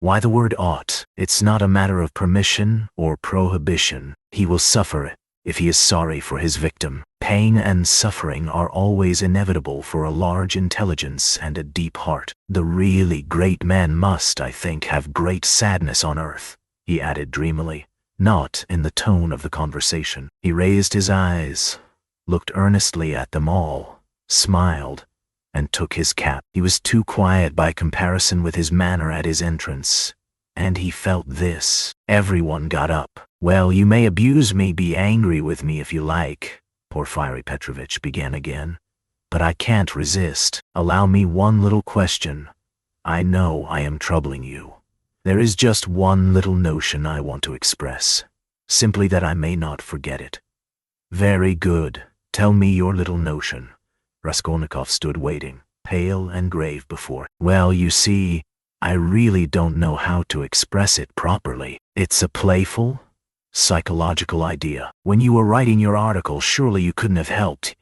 Why the word ought? It's not a matter of permission or prohibition. He will suffer if he is sorry for his victim. Pain and suffering are always inevitable for a large intelligence and a deep heart. The really great men must, I think, have great sadness on earth, he added dreamily, not in the tone of the conversation. He raised his eyes, looked earnestly at them all, smiled, and took his cap. He was too quiet by comparison with his manner at his entrance, and he felt this. Everyone got up. Well, you may abuse me, be angry with me if you like, Porfiry Petrovitch began again, but I can't resist. Allow me one little question. I know I am troubling you. There is just one little notion I want to express, simply that I may not forget it. Very good. Tell me your little notion. Raskolnikov stood waiting, pale and grave before. Well, you see, I really don't know how to express it properly. It's a playful, psychological idea. When you were writing your article, surely you couldn't have helped,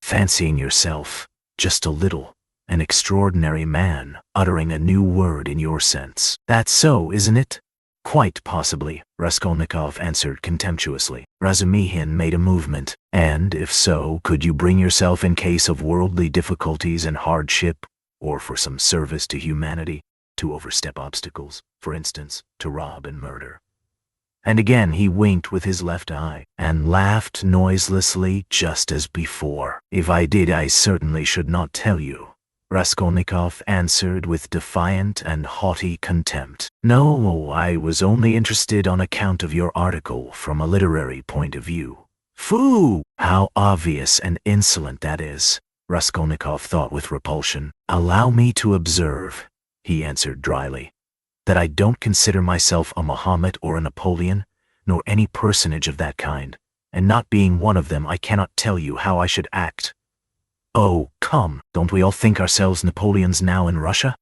fancying yourself, just a little, an extraordinary man, uttering a new word in your sense. That's so, isn't it? Quite possibly, Raskolnikov answered contemptuously. Razumihin made a movement. And, if so, could you bring yourself in case of worldly difficulties and hardship, or for some service to humanity, to overstep obstacles, for instance, to rob and murder? And again he winked with his left eye, and laughed noiselessly just as before. If I did, I certainly should not tell you, Raskolnikov answered with defiant and haughty contempt. No, I was only interested on account of your article from a literary point of view. Phoo! How obvious and insolent that is, Raskolnikov thought with repulsion. Allow me to observe, he answered dryly, that I don't consider myself a Mahomet or a Napoleon, nor any personage of that kind, and not being one of them, I cannot tell you how I should act. Oh, come, don't we all think ourselves Napoleons now in Russia?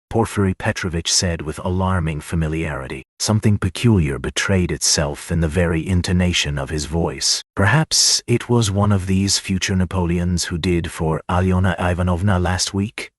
Porfiry Petrovitch said with alarming familiarity. Something peculiar betrayed itself in the very intonation of his voice. Perhaps it was one of these future Napoleons who did for Alyona Ivanovna last week?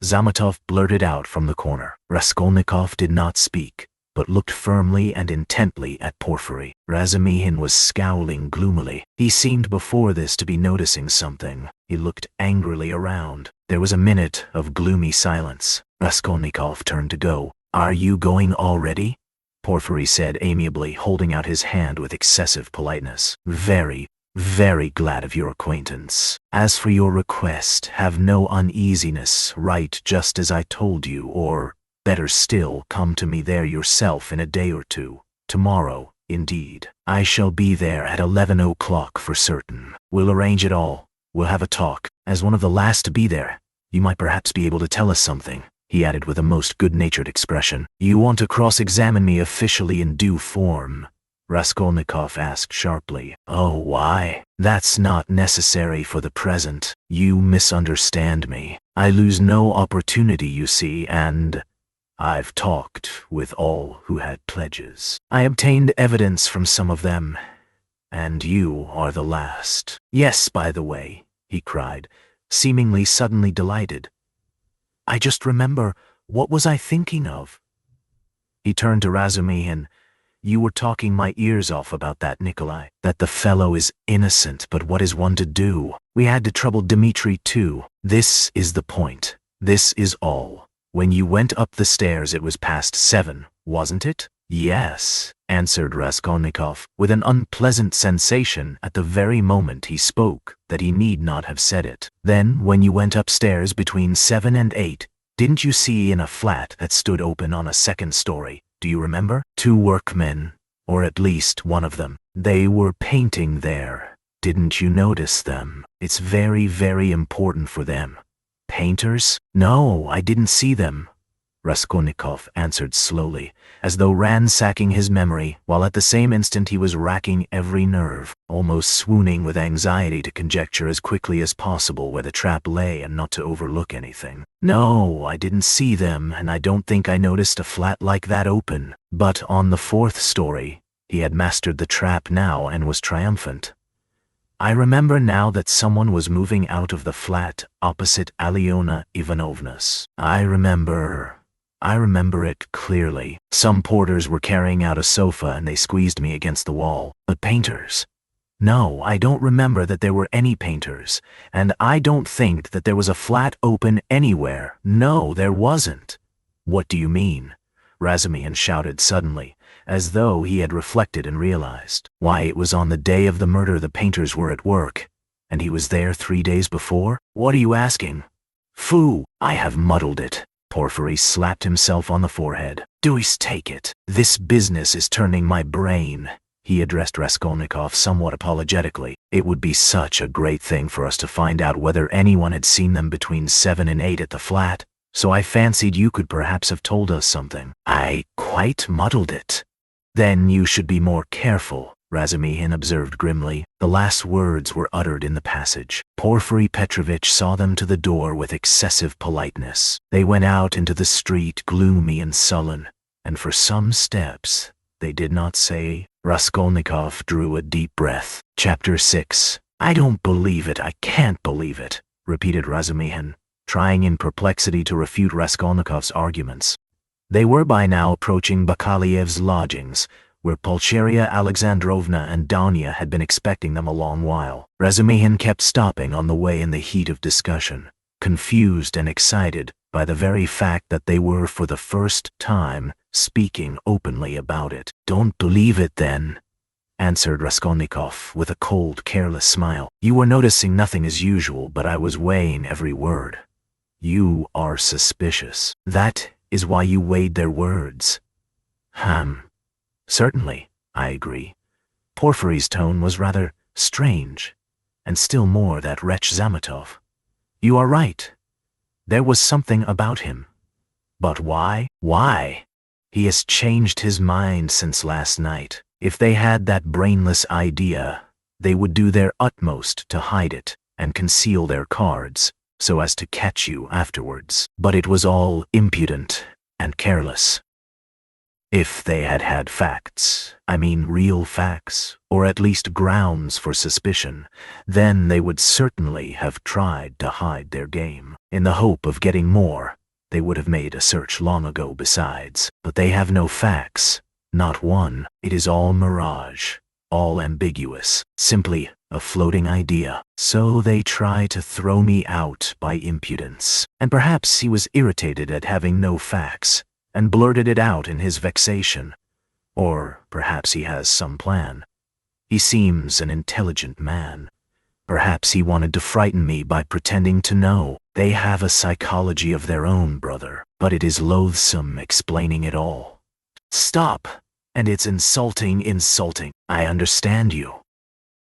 Zametov blurted out from the corner. Raskolnikov did not speak, but looked firmly and intently at Porfiry. Razumihin was scowling gloomily. He seemed before this to be noticing something. He looked angrily around. There was a minute of gloomy silence. Raskolnikov turned to go. Are you going already? Porfiry said amiably, holding out his hand with excessive politeness. Very, very glad of your acquaintance. As for your request, have no uneasiness. Write just as I told you, or, better still, come to me there yourself in a day or two. Tomorrow, indeed. I shall be there at 11 o'clock for certain. We'll arrange it all. We'll have a talk. As one of the last to be there, you might perhaps be able to tell us something, he added with a most good-natured expression. You want to cross-examine me officially in due form? Raskolnikov asked sharply. Oh, why? That's not necessary for the present. You misunderstand me. I lose no opportunity, you see, and I've talked with all who had pledges. I obtained evidence from some of them, and you are the last. Yes, by the way, he cried, seemingly suddenly delighted. I just remember, what was I thinking of? He turned to Razumihin. You were talking my ears off about that, Nikolai. That the fellow is innocent, but what is one to do? We had to trouble Dmitri too. This is the point. This is all. When you went up the stairs it was past 7, wasn't it? Yes, answered Raskolnikov, with an unpleasant sensation at the very moment he spoke that he need not have said it. Then, when you went upstairs between 7 and 8, didn't you see in a flat that stood open on a second story, do you remember? 2 workmen, or at least one of them. They were painting there. Didn't you notice them? It's very, very important for them. Painters? No, I didn't see them, Raskolnikov answered slowly, as though ransacking his memory, while at the same instant he was racking every nerve, almost swooning with anxiety to conjecture as quickly as possible where the trap lay and not to overlook anything. No, I didn't see them, and I don't think I noticed a flat like that open. But on the 4th story, he had mastered the trap now and was triumphant. I remember now that someone was moving out of the flat opposite Alyona Ivanovna's. I remember it clearly. Some porters were carrying out a sofa and they squeezed me against the wall. But painters? No, I don't remember that there were any painters. And I don't think that there was a flat open anywhere. No, there wasn't. What do you mean? Razumihin shouted suddenly, as though he had reflected and realized. Why, it was on the day of the murder the painters were at work. And he was there 3 days before? What are you asking? Phoo, I have muddled it. Porfiry slapped himself on the forehead. Deuce take it. This business is turning my brain. He addressed Raskolnikov somewhat apologetically. It would be such a great thing for us to find out whether anyone had seen them between 7 and 8 at the flat, so I fancied you could perhaps have told us something. I quite muddled it. Then you should be more careful, Razumihin observed grimly. The last words were uttered in the passage. Porfiry Petrovitch saw them to the door with excessive politeness. They went out into the street gloomy and sullen, and for some steps they did not say. Raskolnikov drew a deep breath. Chapter 6. I don't believe it, I can't believe it, repeated Razumihin, trying in perplexity to refute Raskolnikov's arguments. They were by now approaching Bakaliev's lodgings, where Pulcheria Alexandrovna and Danya had been expecting them a long while. Razumihin kept stopping on the way in the heat of discussion, confused and excited by the very fact that they were for the first time speaking openly about it. Don't believe it then, answered Raskolnikov with a cold, careless smile. You were noticing nothing as usual, but I was weighing every word. You are suspicious. That is why you weighed their words. Certainly, I agree. Porfiry's tone was rather strange, and still more that wretch Zametov. You are right. There was something about him. But why? Why? He has changed his mind since last night. If they had that brainless idea, they would do their utmost to hide it and conceal their cards so as to catch you afterwards. But it was all impudent and careless. If they had had facts, I mean real facts, or at least grounds for suspicion, then they would certainly have tried to hide their game. In the hope of getting more, they would have made a search long ago besides. But they have no facts, not one. It is all mirage, all ambiguous, simply a floating idea. So they try to throw me out by impudence. And perhaps he was irritated at having no facts, and blurted it out in his vexation. Or perhaps he has some plan. He seems an intelligent man. Perhaps he wanted to frighten me by pretending to know. They have a psychology of their own, brother, but it is loathsome explaining it all. Stop! And it's insulting. I understand you.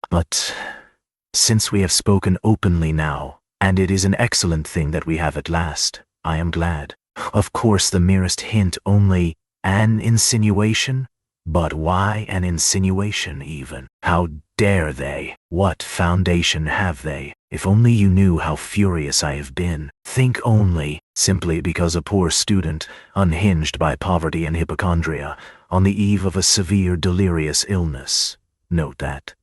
But since we have spoken openly now, and it is an excellent thing that we have at last, I am glad. Of course, the merest hint only, an insinuation? But why an insinuation even? How dare they? What foundation have they? If only you knew how furious I have been. Think only, simply because a poor student, unhinged by poverty and hypochondria, on the eve of a severe delirious illness. Note that.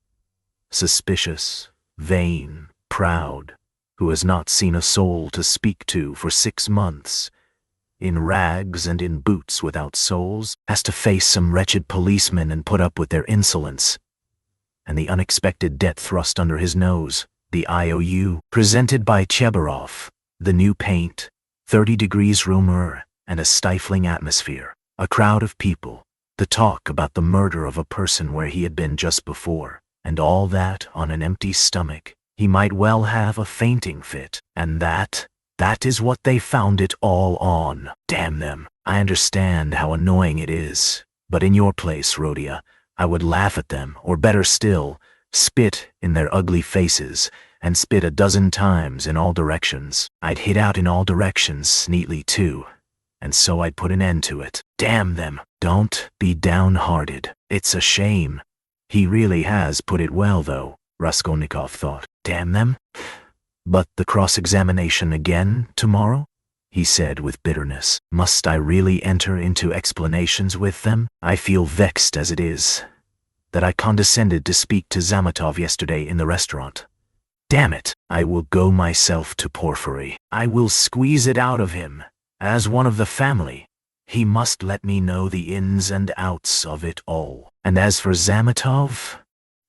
Suspicious, vain, proud, who has not seen a soul to speak to for 6 months, in rags and in boots without soles, has to face some wretched policemen and put up with their insolence. And the unexpected debt thrust under his nose, the IOU, presented by Chebarov, the new paint, 30 degrees rumor, and a stifling atmosphere, a crowd of people, the talk about the murder of a person where he had been just before, and all that on an empty stomach. He might well have a fainting fit, and that is what they found it all on. Damn them. I understand how annoying it is, but in your place, Rodia, I would laugh at them, or better still, spit in their ugly faces, and spit 12 times in all directions. I'd hit out in all directions neatly too, and so I'd put an end to it. Damn them. Don't be downhearted. It's a shame. He really has put it well, though, Raskolnikov thought. Damn them. But the cross-examination again tomorrow? He said with bitterness. Must I really enter into explanations with them? I feel vexed as it is. that I condescended to speak to Zametov yesterday in the restaurant. Damn it, I will go myself to Porfiry. I will squeeze it out of him. As one of the family, he must let me know the ins and outs of it all. And as for Zametov,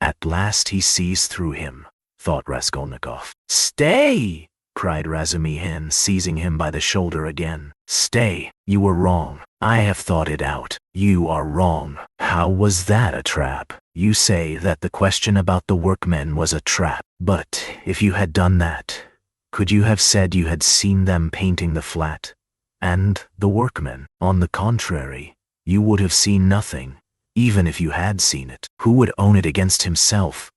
at last he sees through him, thought Raskolnikov. Stay! Cried Razumihin, seizing him by the shoulder again. Stay, you were wrong. I have thought it out. You are wrong. How was that a trap? You say that the question about the workmen was a trap. But if you had done that, could you have said you had seen them painting the flat? And the workmen? On the contrary, you would have seen nothing, even if you had seen it. Who would own it against himself?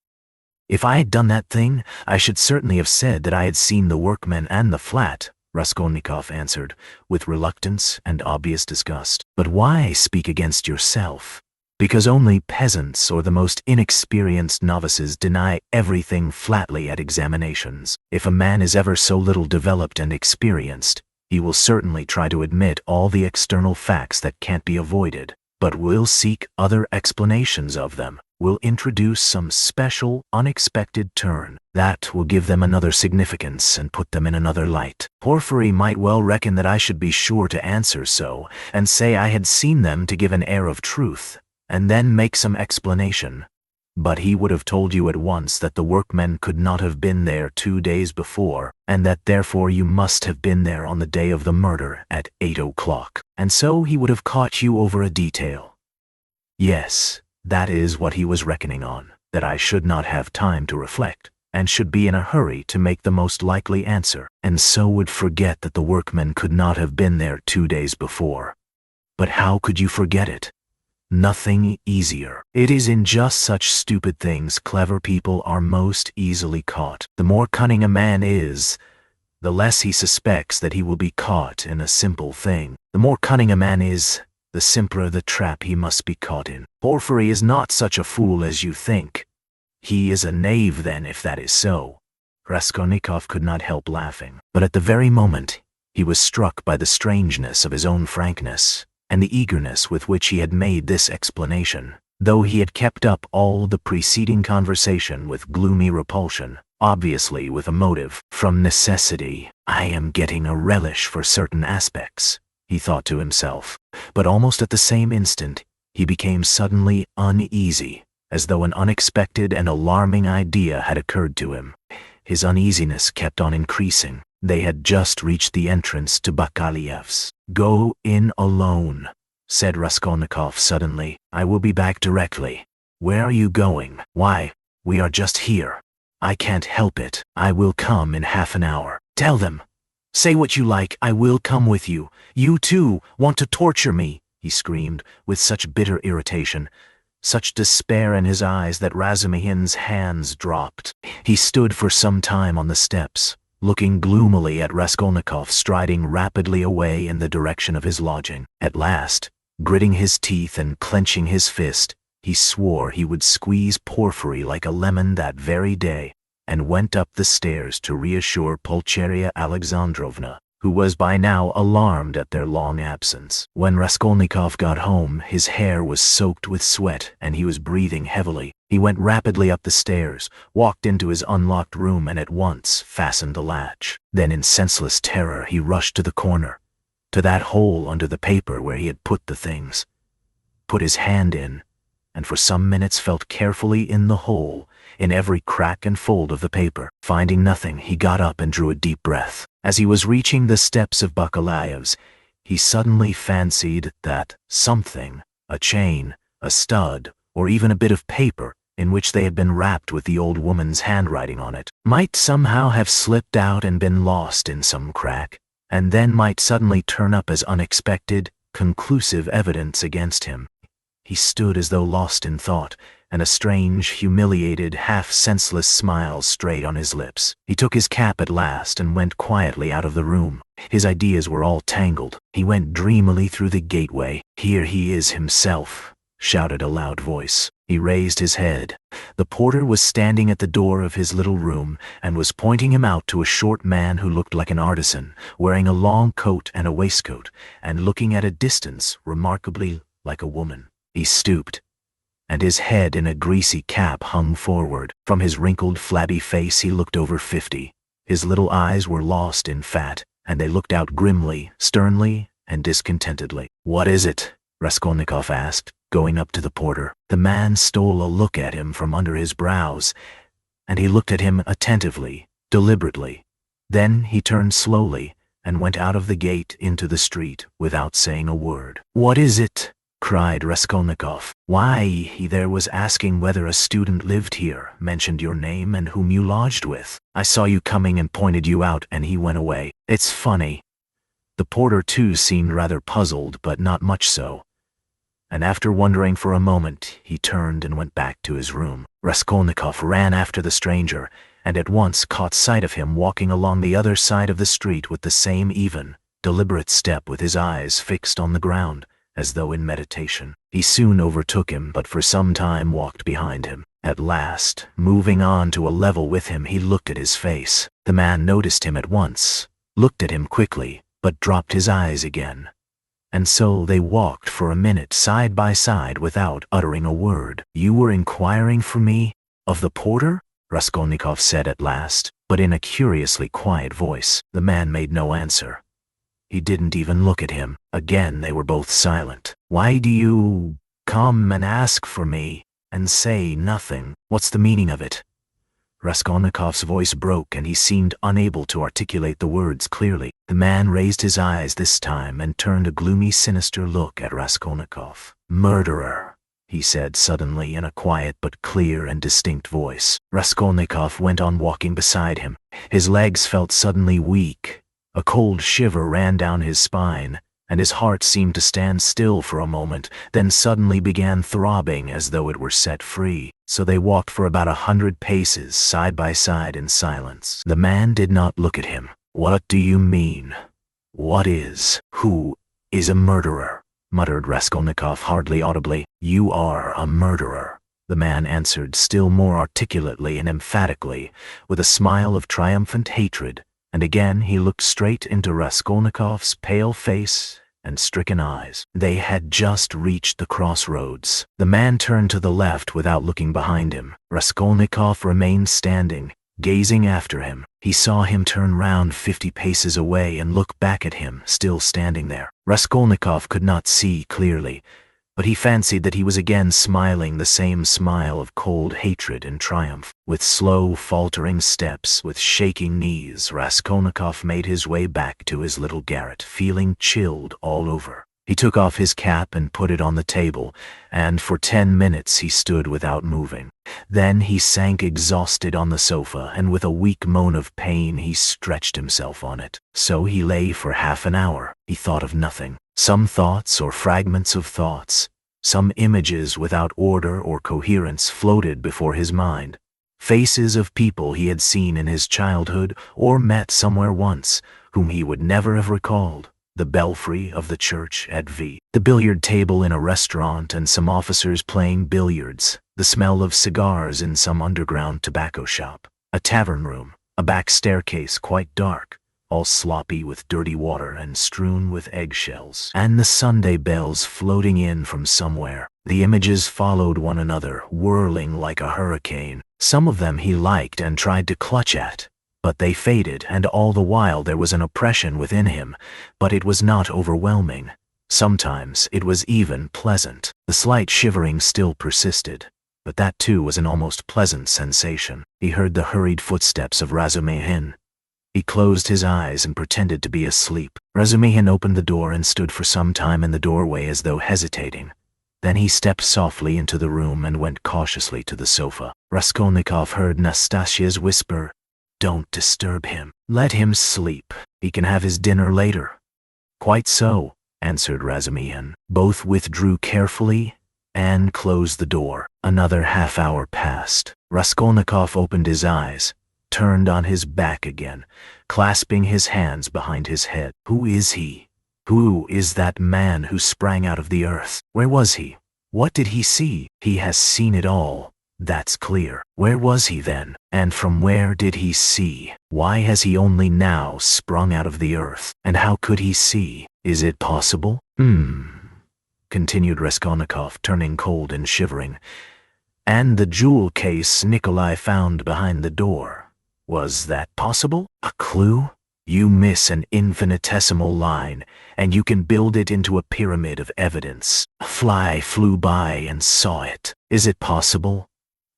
If I had done that thing, I should certainly have said that I had seen the workmen and the flat, Raskolnikov answered, with reluctance and obvious disgust. But why speak against yourself? Because only peasants or the most inexperienced novices deny everything flatly at examinations. If a man is ever so little developed and experienced, he will certainly try to admit all the external facts that can't be avoided, but will seek other explanations of them, will introduce some special, unexpected turn that will give them another significance and put them in another light. Porfiry might well reckon that I should be sure to answer so, and say I had seen them to give an air of truth, and then make some explanation. But he would have told you at once that the workmen could not have been there 2 days before, and that therefore you must have been there on the day of the murder at 8 o'clock. And so he would have caught you over a detail. Yes, that is what he was reckoning on, that I should not have time to reflect, and should be in a hurry to make the most likely answer, and so would forget that the workmen could not have been there 2 days before. But how could you forget it? Nothing easier. It is in just such stupid things clever people are most easily caught. The more cunning a man is, the less he suspects that he will be caught in a simple thing. The more cunning a man is, the simpler the trap he must be caught in. Porfiry is not such a fool as you think. He is a knave then, if that is so. Raskolnikov could not help laughing, but at the very moment he was struck by the strangeness of his own frankness, and the eagerness with which he had made this explanation, though he had kept up all the preceding conversation with gloomy repulsion, obviously with a motive. From necessity, I am getting a relish for certain aspects, he thought to himself, but almost at the same instant he became suddenly uneasy, as though an unexpected and alarming idea had occurred to him. His uneasiness kept on increasing. They had just reached the entrance to Bakaliev's. Go in alone, said Raskolnikov suddenly. I will be back directly. Where are you going? Why, we are just here. I can't help it. I will come in half an hour. Tell them. Say what you like, I will come with you. You too want to torture me, he screamed, with such bitter irritation, such despair in his eyes that Razumihin's hands dropped. He stood for some time on the steps, looking gloomily at Raskolnikov striding rapidly away in the direction of his lodging. At last, gritting his teeth and clenching his fist, he swore he would squeeze Porfiry like a lemon that very day, and went up the stairs to reassure Pulcheria Alexandrovna, who was by now alarmed at their long absence. When Raskolnikov got home, his hair was soaked with sweat and he was breathing heavily. He went rapidly up the stairs, walked into his unlocked room and at once fastened the latch. Then in senseless terror he rushed to the corner, to that hole under the paper where he had put the things, put his hand in, and for some minutes felt carefully in the hole, in every crack and fold of the paper. Finding nothing, he got up and drew a deep breath. As he was reaching the steps of Bakaliev's, he suddenly fancied that something, a chain, a stud, or even a bit of paper, in which they had been wrapped with the old woman's handwriting on it, might somehow have slipped out and been lost in some crack, and then might suddenly turn up as unexpected, conclusive evidence against him. He stood as though lost in thought, and a strange, humiliated, half-senseless smile strayed on his lips. He took his cap at last and went quietly out of the room. His ideas were all tangled. He went dreamily through the gateway. Here he is himself, shouted a loud voice. He raised his head. The porter was standing at the door of his little room and was pointing him out to a short man who looked like an artisan, wearing a long coat and a waistcoat, and looking at a distance remarkably like a woman. He stooped. and his head in a greasy cap hung forward. From his wrinkled, flabby face he looked over 50. His little eyes were lost in fat, and they looked out grimly, sternly, and discontentedly. "What is it?" Raskolnikov asked, going up to the porter. The man stole a look at him from under his brows, and he looked at him attentively, deliberately. Then he turned slowly and went out of the gate into the street without saying a word. "What is it?" cried Raskolnikov. "Why, he there was asking whether a student lived here, mentioned your name and whom you lodged with. I saw you coming and pointed you out, and he went away. It's funny." The porter too seemed rather puzzled, but not much so. And after wondering for a moment, he turned and went back to his room. Raskolnikov ran after the stranger, and at once caught sight of him walking along the other side of the street with the same even, deliberate step, with his eyes fixed on the ground, as though in meditation. He soon overtook him, but for some time walked behind him. At last, moving on to a level with him, he looked at his face. The man noticed him at once, looked at him quickly, but dropped his eyes again. And so they walked for a minute side by side without uttering a word. "You were inquiring for me? Of the porter?" Raskolnikov said at last, but in a curiously quiet voice. The man made no answer. He didn't even look at him. Again they were both silent. "Why do you come and ask for me and say nothing? What's the meaning of it?" Raskolnikov's voice broke, and he seemed unable to articulate the words clearly. The man raised his eyes this time and turned a gloomy, sinister look at Raskolnikov. "Murderer," he said suddenly in a quiet but clear and distinct voice. Raskolnikov went on walking beside him. His legs felt suddenly weak. A cold shiver ran down his spine, and his heart seemed to stand still for a moment, then suddenly began throbbing as though it were set free. So they walked for about 100 paces, side by side in silence. The man did not look at him. "What do you mean? Who is a murderer?" muttered Raskolnikov hardly audibly. "You are a murderer," the man answered still more articulately and emphatically, with a smile of triumphant hatred, and again he looked straight into Raskolnikov's pale face and stricken eyes. They had just reached the crossroads. The man turned to the left without looking behind him. Raskolnikov remained standing, gazing after him. He saw him turn round 50 paces away and look back at him, still standing there. Raskolnikov could not see clearly, but he fancied that he was again smiling the same smile of cold hatred and triumph. With slow, faltering steps, with shaking knees, Raskolnikov made his way back to his little garret, feeling chilled all over. He took off his cap and put it on the table, and for 10 minutes he stood without moving. Then he sank exhausted on the sofa, and with a weak moan of pain he stretched himself on it. So he lay for half an hour. He thought of nothing. Some thoughts or fragments of thoughts, some images without order or coherence floated before his mind. Faces of people he had seen in his childhood or met somewhere once, whom he would never have recalled. The belfry of the church at V, the billiard table in a restaurant and some officers playing billiards, the smell of cigars in some underground tobacco shop, a tavern room, a back staircase quite dark, all sloppy with dirty water and strewn with eggshells, and the Sunday bells floating in from somewhere. The images followed one another, whirling like a hurricane. Some of them he liked and tried to clutch at, but they faded, and all the while there was an oppression within him, but it was not overwhelming. Sometimes it was even pleasant. The slight shivering still persisted, but that too was an almost pleasant sensation. He heard the hurried footsteps of Razumihin. He closed his eyes and pretended to be asleep. Razumihin opened the door and stood for some time in the doorway as though hesitating. Then he stepped softly into the room and went cautiously to the sofa. Raskolnikov heard Nastasia's whisper, "Don't disturb him. Let him sleep. He can have his dinner later." "Quite so," answered Razumihin. Both withdrew carefully and closed the door. Another half hour passed. Raskolnikov opened his eyes, turned on his back again, clasping his hands behind his head. Who is he? Who is that man who sprang out of the earth? Where was he? What did he see? He has seen it all. That's clear. Where was he then? And from where did he see? Why has he only now sprung out of the earth? And how could he see? Is it possible? continued Raskolnikov, turning cold and shivering. And the jewel case Nikolai found behind the door. Was that possible? A clue? You miss an infinitesimal line, and you can build it into a pyramid of evidence. A fly flew by and saw it. Is it possible?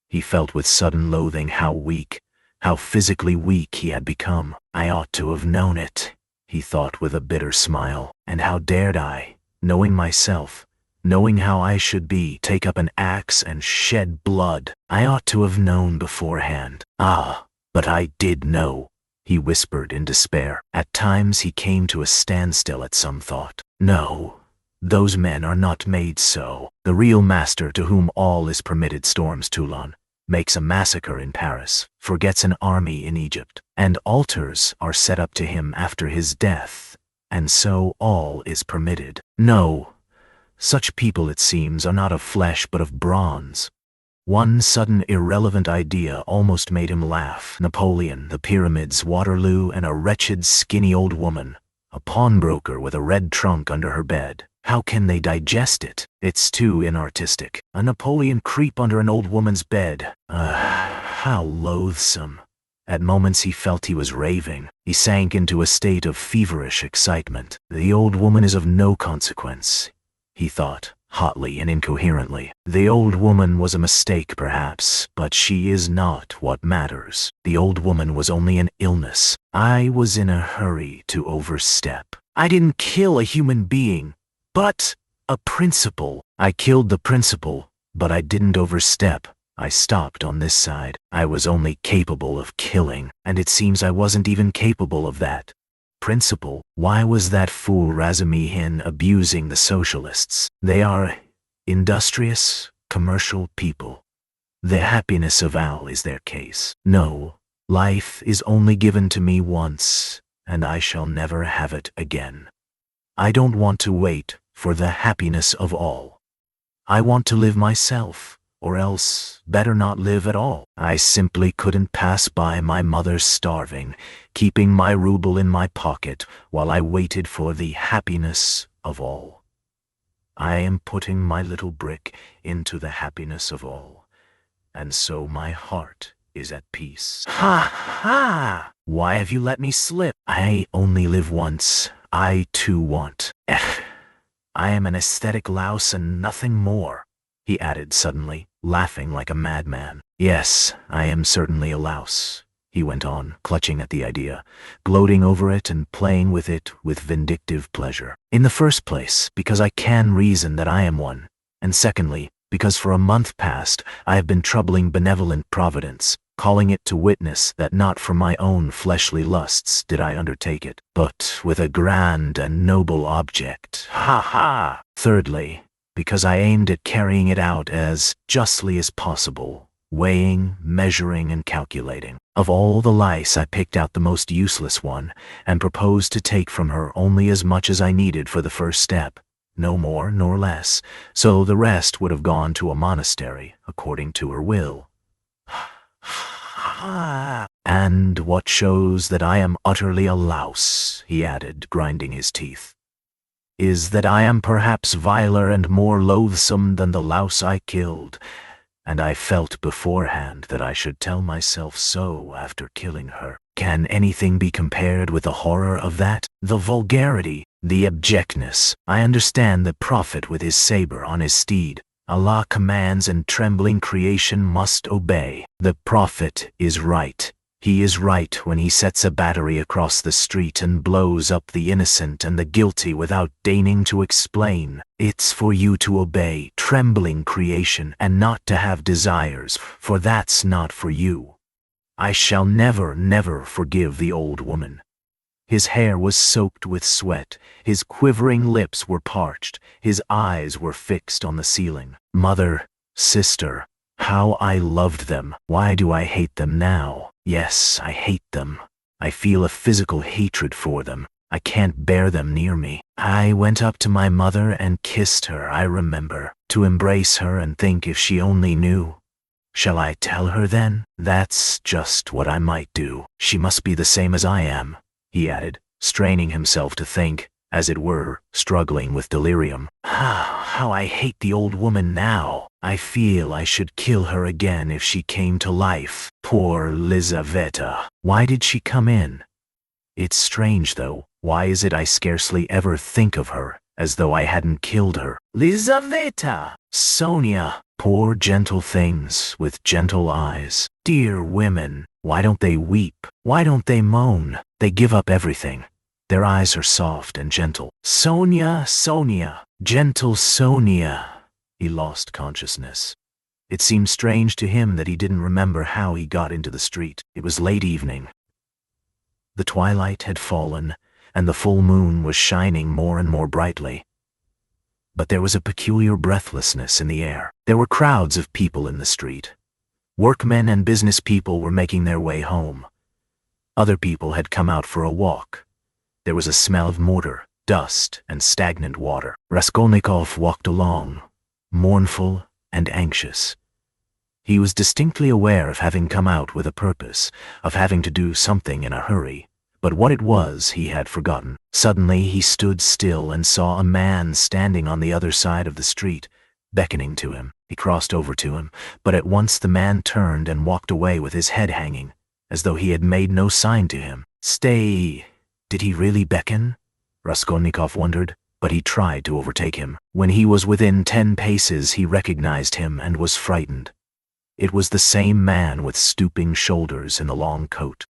He felt with sudden loathing how physically weak he had become. I ought to have known it, he thought with a bitter smile. And how dared I, knowing myself, knowing how I should be, take up an axe and shed blood? I ought to have known beforehand. Ah, but I did know, he whispered in despair. At times he came to a standstill at some thought. No, those men are not made so. The real master to whom all is permitted storms Toulon, makes a massacre in Paris, forgets an army in Egypt, and altars are set up to him after his death, and so all is permitted. No, such people, it seems, are not of flesh but of bronze. One sudden irrelevant idea almost made him laugh. Napoleon, the pyramids, Waterloo, and a wretched, skinny old woman, a pawnbroker with a red trunk under her bed. How can they digest it? It's too inartistic. A Napoleon creep under an old woman's bed. How loathsome. At moments he felt he was raving. He sank into a state of feverish excitement. The old woman is of no consequence, he thought, hotly and incoherently. The old woman was a mistake, perhaps, but she is not what matters. The old woman was only an illness. I was in a hurry to overstep. I didn't kill a human being, but a principle. I killed the principle, but I didn't overstep. I stopped on this side. I was only capable of killing, and it seems I wasn't even capable of that. Principle? Why was that fool Razumihin abusing the socialists? They are industrious, commercial people. The happiness of Al is their case. No, life is only given to me once, and I shall never have it again. I don't want to wait for the happiness of all. I want to live myself, or else better not live at all. I simply couldn't pass by my mother starving, keeping my ruble in my pocket while I waited for the happiness of all. I am putting my little brick into the happiness of all, and so my heart is at peace. Ha ha! Why have you let me slip? I only live once. I too want. I am an aesthetic louse and nothing more, he added suddenly, laughing like a madman. Yes, I am certainly a louse, he went on, clutching at the idea, gloating over it and playing with it with vindictive pleasure. In the first place, because I can reason that I am one, and secondly, because for a month past I have been troubling benevolent Providence, calling it to witness that not for my own fleshly lusts did I undertake it, but with a grand and noble object. Ha ha! Thirdly, because I aimed at carrying it out as justly as possible, weighing, measuring, and calculating. Of all the lice I picked out the most useless one, and proposed to take from her only as much as I needed for the first step, no more nor less, so the rest would have gone to a monastery, according to her will. And what shows that I am utterly a louse, he added, grinding his teeth, is that I am perhaps viler and more loathsome than the louse I killed, and I felt beforehand that I should tell myself so after killing her. Can anything be compared with the horror of that? The vulgarity, the abjectness. I understand the prophet with his saber on his steed. Allah commands and trembling creation must obey. The prophet is right. He is right when he sets a battery across the street and blows up the innocent and the guilty without deigning to explain. It's for you to obey, trembling creation, and not to have desires, for that's not for you. I shall never, never forgive the old woman. His hair was soaked with sweat, his quivering lips were parched, his eyes were fixed on the ceiling. Mother, sister, how I loved them. Why do I hate them now? Yes, I hate them. I feel a physical hatred for them. I can't bear them near me. I went up to my mother and kissed her, I remember, to embrace her and think if she only knew. Shall I tell her then? That's just what I might do. She must be the same as I am, he added, straining himself to think. as it were, struggling with delirium. How I hate the old woman now. I feel I should kill her again if she came to life. Poor Lizaveta. Why did she come in? It's strange, though. Why is it I scarcely ever think of her, as though I hadn't killed her? Lizaveta! Sonia! Poor gentle things with gentle eyes. Dear women, why don't they weep? Why don't they moan? They give up everything. Their eyes are soft and gentle. Sonia, Sonia, gentle Sonia. He lost consciousness. It seemed strange to him that he didn't remember how he got into the street. It was late evening. The twilight had fallen, and the full moon was shining more and more brightly. But there was a peculiar breathlessness in the air. There were crowds of people in the street. Workmen and business people were making their way home. Other people had come out for a walk. There was a smell of mortar, dust, and stagnant water. Raskolnikov walked along, mournful and anxious. He was distinctly aware of having come out with a purpose, of having to do something in a hurry. But what it was he had forgotten. Suddenly he stood still and saw a man standing on the other side of the street, beckoning to him. He crossed over to him, but at once the man turned and walked away with his head hanging, as though he had made no sign to him. Stay! Did he really beckon? Raskolnikov wondered, but he tried to overtake him. When he was within 10 paces he recognized him and was frightened. It was the same man with stooping shoulders in the long coat.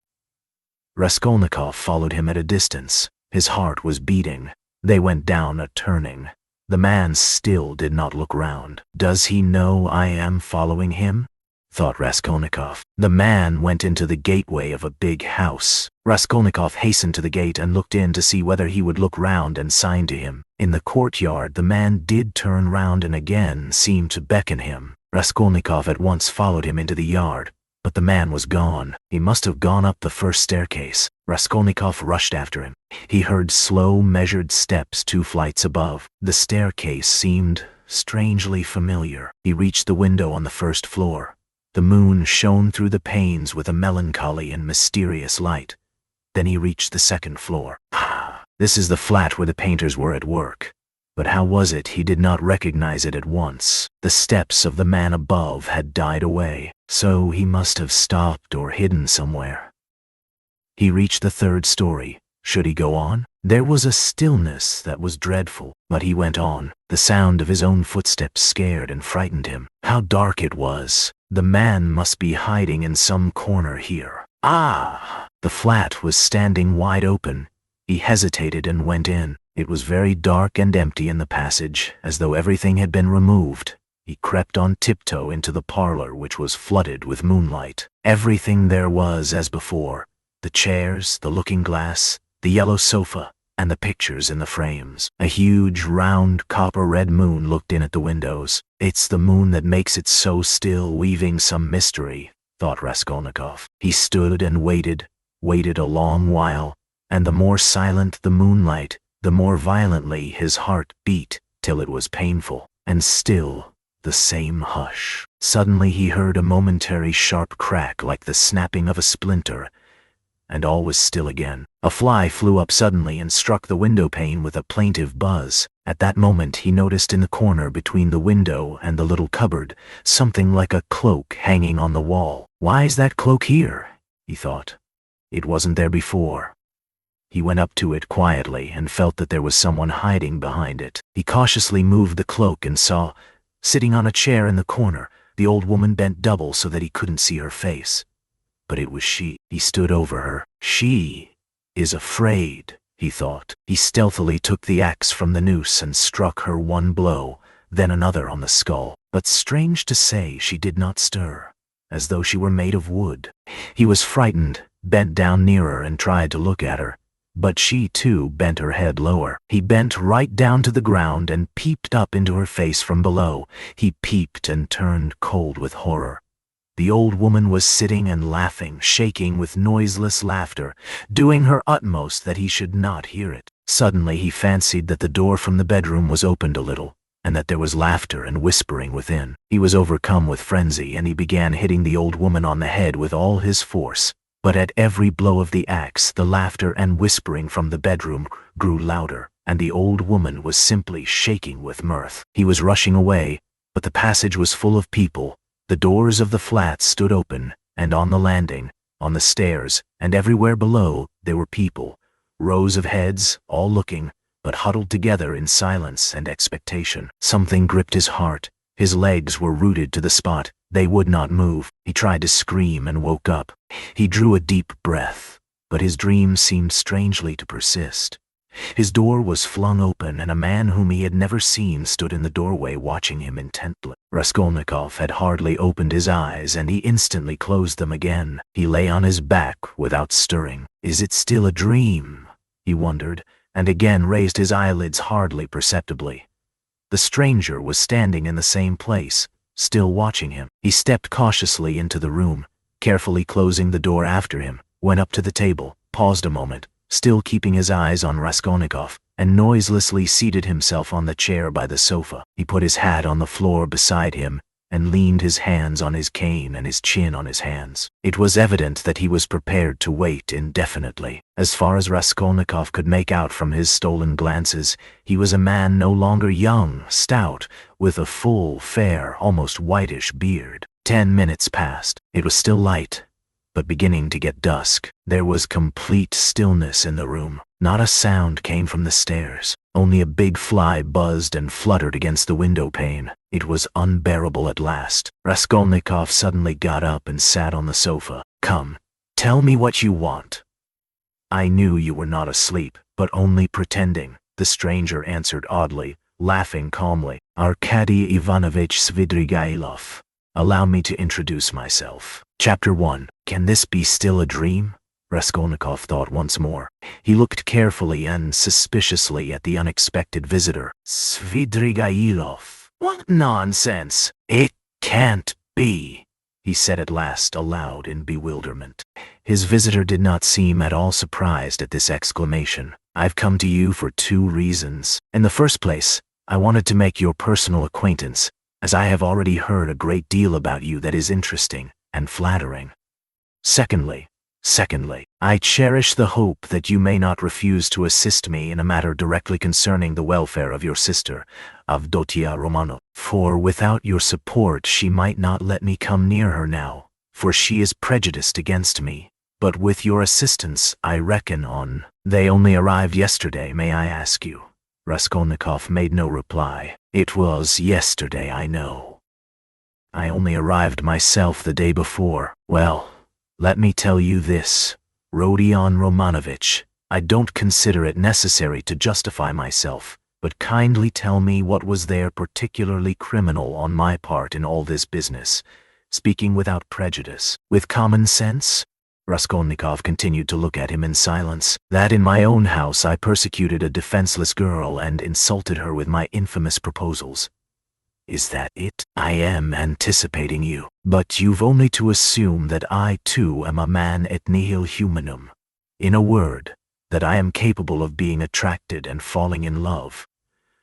Raskolnikov followed him at a distance. His heart was beating. They went down a turning. The man still did not look round. Does he know I am following him? Thought Raskolnikov. The man went into the gateway of a big house. Raskolnikov hastened to the gate and looked in to see whether he would look round and sign to him. In the courtyard the man did turn round and again seemed to beckon him. Raskolnikov at once followed him into the yard. But the man was gone. He must have gone up the first staircase. Raskolnikov rushed after him. He heard slow, measured steps 2 flights above. The staircase seemed strangely familiar. He reached the window on the first floor. The moon shone through the panes with a melancholy and mysterious light. Then he reached the second floor. This is the flat where the painters were at work. But how was it he did not recognize it at once? The steps of the man above had died away, so he must have stopped or hidden somewhere. He reached the 3rd story. Should he go on? There was a stillness that was dreadful, but he went on. The sound of his own footsteps scared and frightened him. How dark it was! The man must be hiding in some corner here. The flat was standing wide open. He hesitated and went in. It was very dark and empty in the passage, as though everything had been removed. He crept on tiptoe into the parlor, which was flooded with moonlight. Everything there was as before: the chairs, the looking-glass, the yellow sofa, and the pictures in the frames. A huge, round, copper-red moon looked in at the windows. It's the moon that makes it so still, weaving some mystery, thought Raskolnikov. He stood and waited a long while, and the more silent the moonlight, the more violently his heart beat, till it was painful, and still the same hush. Suddenly he heard a momentary sharp crack like the snapping of a splinter, and all was still again. A fly flew up suddenly and struck the window pane with a plaintive buzz. At that moment he noticed in the corner between the window and the little cupboard something like a cloak hanging on the wall. Why is that cloak here? He thought. It wasn't there before. He went up to it quietly and felt that there was someone hiding behind it. He cautiously moved the cloak and saw, sitting on a chair in the corner, the old woman bent double so that he couldn't see her face. But it was she. He stood over her. She is afraid, he thought. He stealthily took the axe from the noose and struck her 1 blow, then another on the skull. But strange to say, she did not stir, as though she were made of wood. He was frightened, bent down nearer and tried to look at her. But she, too, bent her head lower. He bent right down to the ground and peeped up into her face from below. He peeped and turned cold with horror. The old woman was sitting and laughing, shaking with noiseless laughter, doing her utmost that he should not hear it. Suddenly he fancied that the door from the bedroom was opened a little, and that there was laughter and whispering within. He was overcome with frenzy, and he began hitting the old woman on the head with all his force. But at every blow of the axe, the laughter and whispering from the bedroom grew louder. and the old woman was simply shaking with mirth. He was rushing away, but the passage was full of people. The doors of the flat stood open, and on the landing, on the stairs, and everywhere below, there were people. Rows of heads, all looking, but huddled together in silence and expectation. Something gripped his heart. His legs were rooted to the spot. They would not move. He tried to scream and woke up. He drew a deep breath, but his dream seemed strangely to persist. His door was flung open, and a man whom he had never seen stood in the doorway watching him intently. Raskolnikov had hardly opened his eyes, and he instantly closed them again. He lay on his back without stirring. Is it still a dream? He wondered, and again raised his eyelids hardly perceptibly. The stranger was standing in the same place, still watching him. He stepped cautiously into the room, carefully closing the door after him, went up to the table, paused a moment, still keeping his eyes on Raskolnikov, and noiselessly seated himself on the chair by the sofa. He put his hat on the floor beside him and leaned his hands on his cane and his chin on his hands. It was evident that he was prepared to wait indefinitely. As far as Raskolnikov could make out from his stolen glances, he was a man no longer young, stout, with a full, fair, almost whitish beard. 10 minutes passed. It was still light, but beginning to get dusk. There was complete stillness in the room. Not a sound came from the stairs. Only a big fly buzzed and fluttered against the window pane. It was unbearable at last. Raskolnikov suddenly got up and sat on the sofa. "Come, tell me what you want." "I knew you were not asleep, but only pretending," the stranger answered oddly, laughing calmly. "Arkady Ivanovich Svidrigailov. Allow me to introduce myself." Chapter 1. Can this be still a dream? Raskolnikov thought once more. He looked carefully and suspiciously at the unexpected visitor. "Svidrigailov? What nonsense! It can't be," he said at last aloud in bewilderment. His visitor did not seem at all surprised at this exclamation. "I've come to you for 2 reasons. In the first place, I wanted to make your personal acquaintance, as I have already heard a great deal about you that is interesting and flattering. Secondly, I cherish the hope that you may not refuse to assist me in a matter directly concerning the welfare of your sister, Avdotia Romanov. For without your support she might not let me come near her now, for she is prejudiced against me. But with your assistance I reckon on." "They only arrived yesterday, may I ask you?" Raskolnikov made no reply. "It was yesterday, I know. I only arrived myself the day before. Well, let me tell you this, Rodion Romanovich, I don't consider it necessary to justify myself, but kindly tell me what was there particularly criminal on my part in all this business, speaking without prejudice, with common sense?" Raskolnikov continued to look at him in silence. "That in my own house I persecuted a defenseless girl and insulted her with my infamous proposals. Is that it? I am anticipating you, but you've only to assume that I too am a man et nihil humanum. In a word, that I am capable of being attracted and falling in love,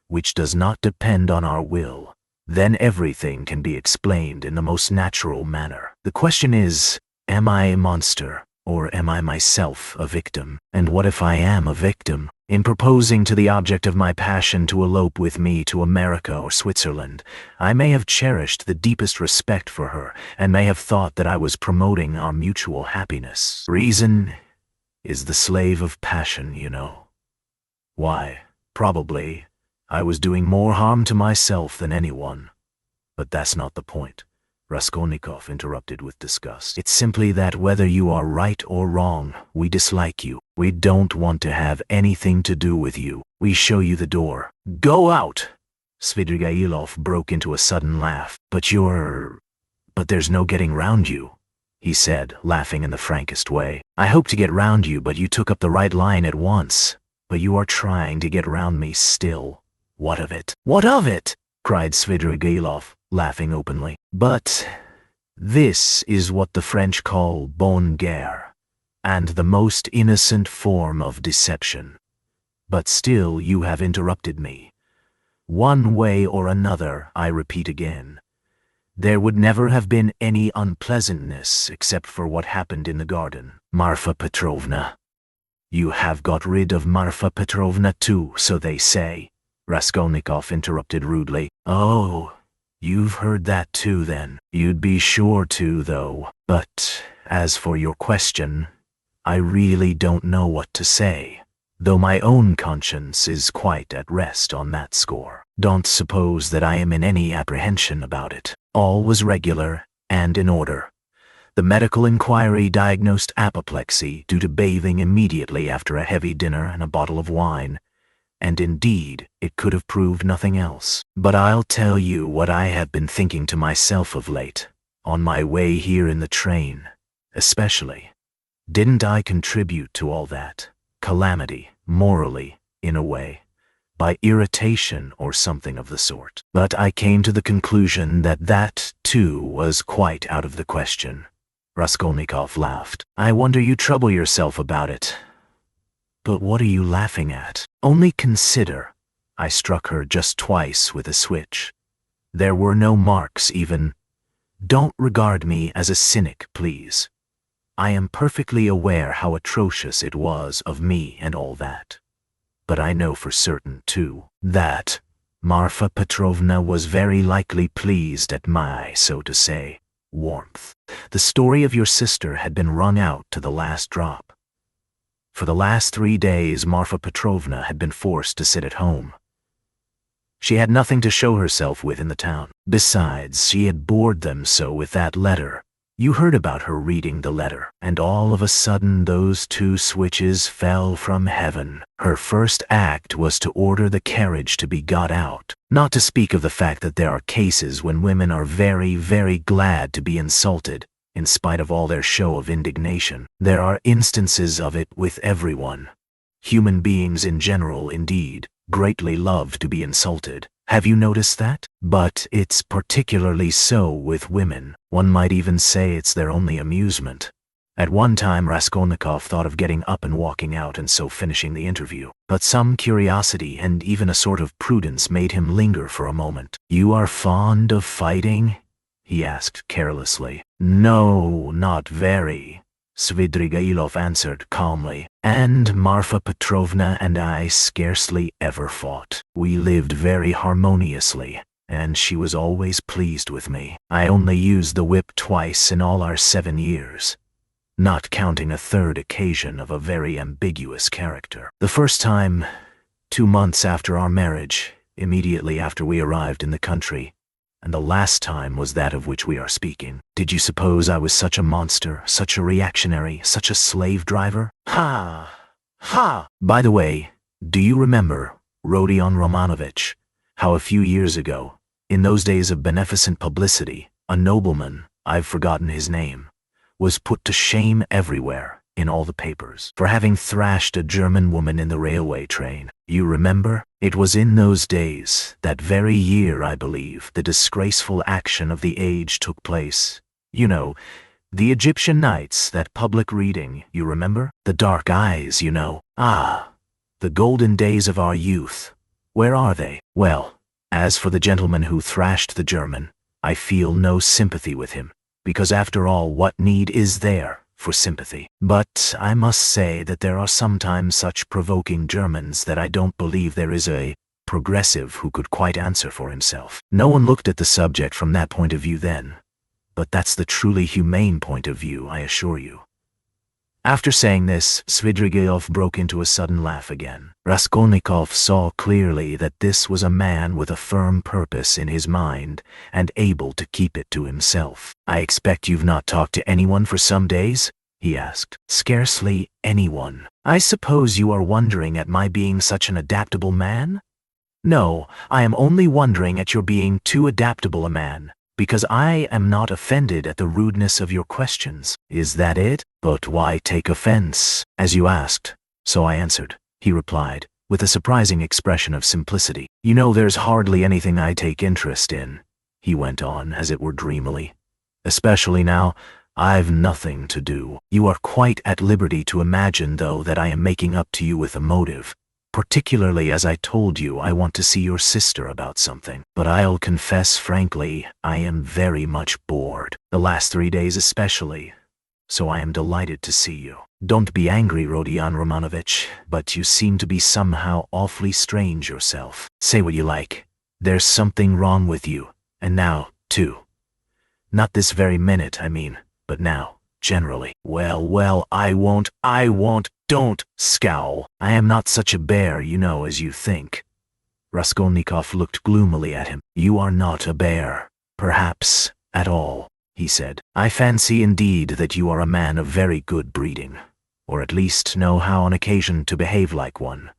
which does not depend on our will. Then everything can be explained in the most natural manner. The question is, am I a monster, or am I myself a victim? And what if I am a victim? In proposing to the object of my passion to elope with me to America or Switzerland, I may have cherished the deepest respect for her, and may have thought that I was promoting our mutual happiness. Reason is the slave of passion, you know. Why, probably, I was doing more harm to myself than anyone. But that's not the point," Raskolnikov interrupted with disgust. "It's simply that whether you are right or wrong, we dislike you. We don't want to have anything to do with you. We show you the door. Go out!" Svidrigailov broke into a sudden laugh. But there's no getting round you," he said, laughing in the frankest way. "I hoped to get round you, but you took up the right line at once. But you are trying to get round me still. What of it?" "What of it?" cried Svidrigailov, laughing openly. "But this is what the French call bonne guerre, and the most innocent form of deception. But still you have interrupted me. One way or another, I repeat again, there would never have been any unpleasantness except for what happened in the garden. Marfa Petrovna, You have got rid of Marfa Petrovna too, so they say, Raskolnikov interrupted rudely. Oh, you've heard that too then. You'd be sure to, though. But as for your question, I really don't know what to say, though my own conscience is quite at rest on that score. Don't suppose that I am in any apprehension about it. All was regular and in order. The medical inquiry diagnosed apoplexy due to bathing immediately after a heavy dinner and a bottle of wine, and indeed it could have proved nothing else. But I'll tell you what I have been thinking to myself of late, on my way here in the train, especially. Didn't I contribute to all that calamity, morally, in a way, by irritation or something of the sort? But I came to the conclusion that that, too, was quite out of the question. Raskolnikov laughed. I wonder you trouble yourself about it. But what are you laughing at? Only consider. I struck her just twice with a switch. There were no marks even. Don't regard me as a cynic, please. I am perfectly aware how atrocious it was of me and all that. But I know for certain, too, that Marfa Petrovna was very likely pleased at my, so to say, warmth. The story of your sister had been wrung out to the last drop. For the last 3 days, Marfa Petrovna had been forced to sit at home. She had nothing to show herself with in the town. Besides, she had bored them so with that letter. You heard about her reading the letter, and all of a sudden those 2 switches fell from heaven. Her first act was to order the carriage to be got out, not to speak of the fact that there are cases when women are very, very glad to be insulted, in spite of all their show of indignation. There are instances of it with everyone. Human beings in general, indeed, greatly love to be insulted. Have you noticed that? But it's particularly so with women. One might even say it's their only amusement. At one time Raskolnikov thought of getting up and walking out and so finishing the interview. But some curiosity and even a sort of prudence made him linger for a moment. You are fond of fighting? He asked carelessly. No, not very, Svidrigailov answered calmly. And Marfa Petrovna and I scarcely ever fought. We lived very harmoniously, and she was always pleased with me. I only used the whip twice in all our 7 years, not counting a 3rd occasion of a very ambiguous character. The first time, 2 months after our marriage, immediately after we arrived in the country, and the last time was that of which we are speaking. Did you suppose I was such a monster, such a reactionary, such a slave driver? Ha! Ha! By the way, do you remember, Rodion Romanovich, how a few years ago, in those days of beneficent publicity, a nobleman, I've forgotten his name, was put to shame everywhere, in all the papers, for having thrashed a German woman in the railway train? You remember? It was in those days, that very year, I believe, the disgraceful action of the age took place. You know, the Egyptian Nights, that public reading, you remember? The dark eyes, you know. Ah, the golden days of our youth. Where are they? Well, as for the gentleman who thrashed the German, I feel no sympathy with him, because after all, what need is there for sympathy? But I must say that there are sometimes such provoking Germans that I don't believe there is a progressive who could quite answer for himself. No one looked at the subject from that point of view then, but that's the truly humane point of view, I assure you. After saying this, Svidrigailov broke into a sudden laugh again. Raskolnikov saw clearly that this was a man with a firm purpose in his mind and able to keep it to himself. I expect you've not talked to anyone for some days? He asked. Scarcely anyone. I suppose you are wondering at my being such an adaptable man? No, I am only wondering at your being too adaptable a man, because I am not offended at the rudeness of your questions. Is that it? But why take offense? As you asked, so I answered, he replied, with a surprising expression of simplicity. You know, there's hardly anything I take interest in, he went on, as it were dreamily. Especially now, I've nothing to do. You are quite at liberty to imagine, though, that I am making up to you with a motive. Particularly as I told you I want to see your sister about something. But I'll confess frankly, I am very much bored. The last 3 days especially. so I am delighted to see you. Don't be angry, Rodion Romanovich, but you seem to be somehow awfully strange yourself. Say what you like. There's something wrong with you, and now, too. Not this very minute, I mean, but now, generally. Well, I won't, don't scowl. I am not such a bear, you know, as you think. Raskolnikov looked gloomily at him. You are not a bear, perhaps, at all, he said. I fancy indeed that you are a man of very good breeding, or at least know how on occasion to behave like one.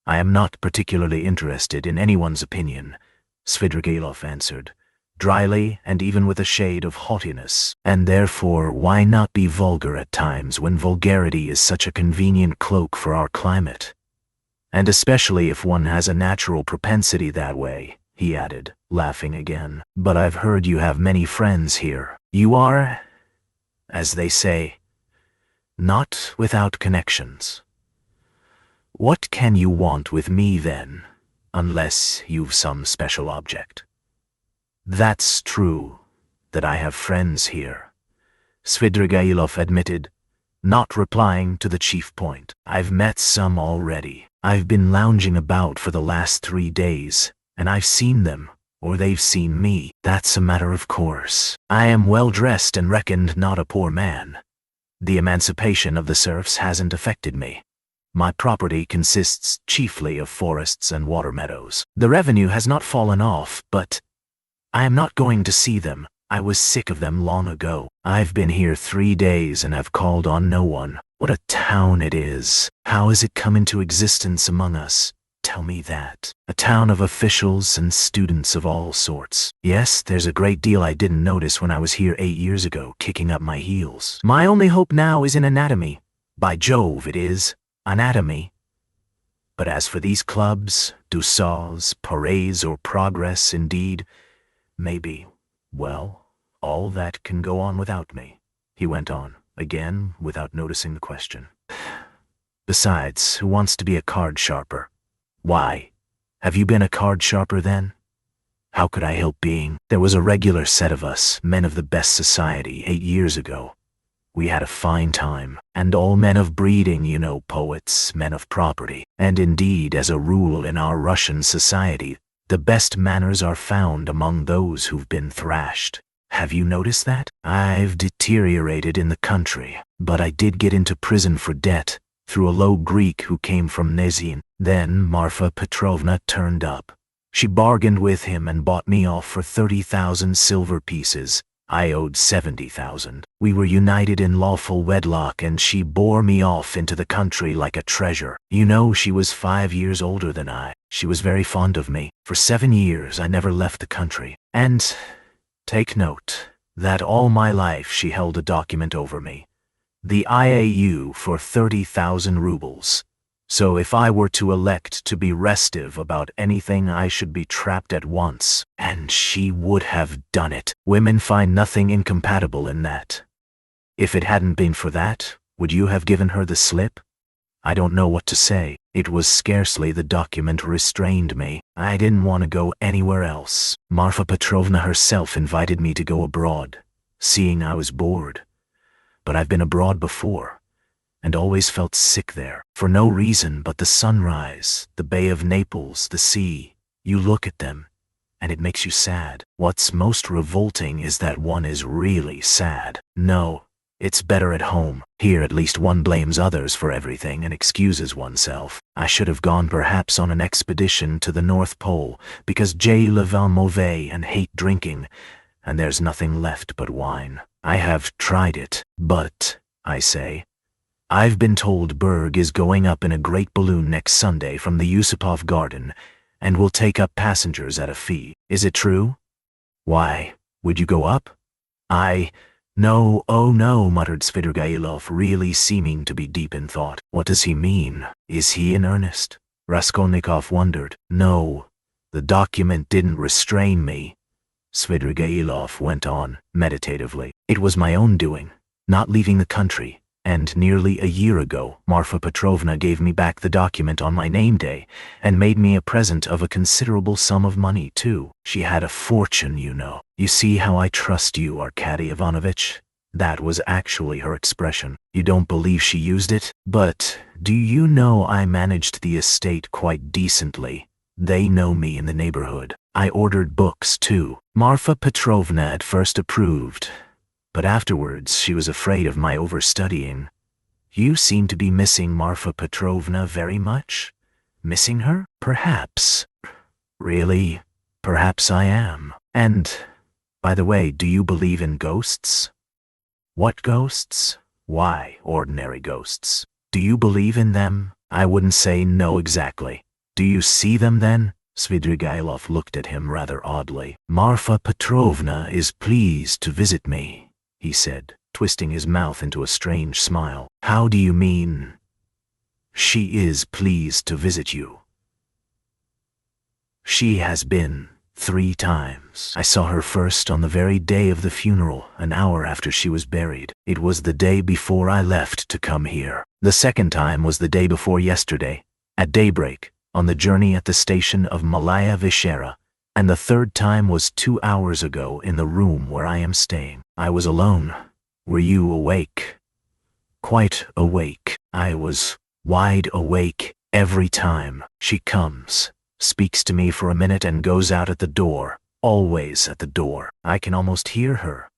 I am not particularly interested in anyone's opinion, Svidrigailov answered, dryly and even with a shade of haughtiness, and therefore why not be vulgar at times when vulgarity is such a convenient cloak for our climate? And especially if one has a natural propensity that way, he added, laughing again. But I've heard you have many friends here. You are, as they say, not without connections. What can you want with me then, unless you've some special object? That's true, that I have friends here, Svidrigailov admitted, not replying to the chief point. I've met some already. I've been lounging about for the last 3 days, and I've seen them, or they've seen me. That's a matter of course. I am well dressed and reckoned not a poor man. The emancipation of the serfs hasn't affected me. My property consists chiefly of forests and water meadows. The revenue has not fallen off, but I am not going to see them. I was sick of them long ago. I've been here 3 days and have called on no one. What a town it is. How has it come into existence among us? Tell me that. A town of officials and students of all sorts. Yes, there's a great deal I didn't notice when I was here 8 years ago, kicking up my heels. My only hope now is in anatomy. By Jove, it is. Anatomy. But as for these clubs, douceurs, parades, or progress, indeed, maybe, well, all that can go on without me, he went on, again without noticing the question. Besides, who wants to be a card sharper? Why? Have you been a card sharper then? How could I help being? There was a regular set of us, men of the best society, 8 years ago. We had a fine time, and all men of breeding, you know, poets, men of property. And indeed, as a rule in our Russian society, the best manners are found among those who've been thrashed. Have you noticed that? I've deteriorated in the country, but I did get into prison for debt, through a low Greek who came from Nezhin. Then Marfa Petrovna turned up. She bargained with him and bought me off for 30,000 silver pieces. I owed 70,000. We were united in lawful wedlock, and she bore me off into the country like a treasure. You know, she was 5 years older than I. She was very fond of me. For 7 years I never left the country. And take note that all my life she held a document over me, the IAU, for 30,000 rubles. So if I were to elect to be restive about anything, I should be trapped at once. And she would have done it. Women find nothing incompatible in that. If it hadn't been for that, would you have given her the slip? I don't know what to say. It was scarcely the document restrained me. I didn't want to go anywhere else. Marfa Petrovna herself invited me to go abroad, seeing I was bored. But I've been abroad before, and always felt sick there, for no reason but the sunrise, the Bay of Naples, the sea. You look at them, and it makes you sad. What's most revolting is that one is really sad. No, it's better at home. Here at least one blames others for everything and excuses oneself. I should have gone perhaps on an expedition to the North Pole, because j'ai le vin mauvais and hate drinking, and there's nothing left but wine. I have tried it, but, I say, I've been told Berg is going up in a great balloon next Sunday from the Yusupov garden, and will take up passengers at a fee. Is it true? Why, would you go up? No, oh no, muttered Svidrigailov, really seeming to be deep in thought. What does he mean? Is he in earnest? Raskolnikov wondered. No, the document didn't restrain me, Svidrigailov went on, meditatively. It was my own doing, not leaving the country. And nearly a year ago, Marfa Petrovna gave me back the document on my name day, and made me a present of a considerable sum of money, too. She had a fortune, you know. You see how I trust you, Arkady Ivanovich. That was actually her expression. You don't believe she used it? But do you know I managed the estate quite decently? They know me in the neighborhood. I ordered books, too. Marfa Petrovna at first approved, but afterwards she was afraid of my overstudying. You seem to be missing Marfa Petrovna very much? Missing her? Perhaps. Really? Perhaps I am. And, by the way, do you believe in ghosts? What ghosts? Why, ordinary ghosts. Do you believe in them? I wouldn't say no exactly. Do you see them then? Svidrigailov looked at him rather oddly. Marfa Petrovna is pleased to visit me, he said, twisting his mouth into a strange smile. How do you mean? She is pleased to visit you. She has been 3 times. I saw her first on the very day of the funeral, an hour after she was buried. It was the day before I left to come here. The second time was the day before yesterday, at daybreak, on the journey at the station of Malaya Vishera, and the third time was 2 hours ago in the room where I am staying. I was alone. Were you awake? Quite awake. I was wide awake every time. She comes, speaks to me for a minute and goes out at the door, always at the door. I can almost hear her.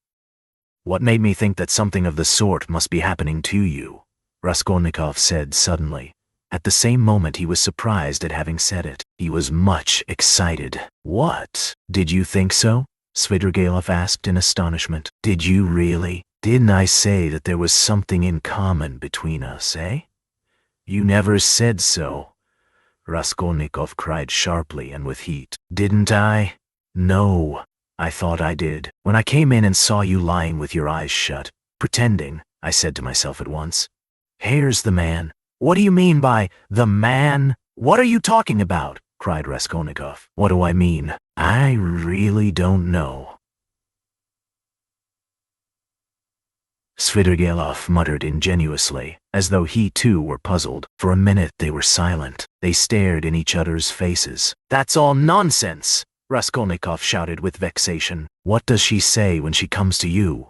What made me think that something of the sort must be happening to you? Raskolnikov said suddenly. At the same moment he was surprised at having said it. He was much excited. What? Did you think so? Svidrigailov asked in astonishment. Did you really? Didn't I say that there was something in common between us, eh? You never said so, Raskolnikov cried sharply and with heat. Didn't I? No, I thought I did. When I came in and saw you lying with your eyes shut, pretending, I said to myself at once, here's the man. What do you mean by the man? What are you talking about? Cried Raskolnikov. What do I mean? I really don't know. Svidrigailov muttered ingenuously, as though he too were puzzled. For a minute they were silent. They stared in each other's faces. That's all nonsense, Raskolnikov shouted with vexation. What does she say when she comes to you?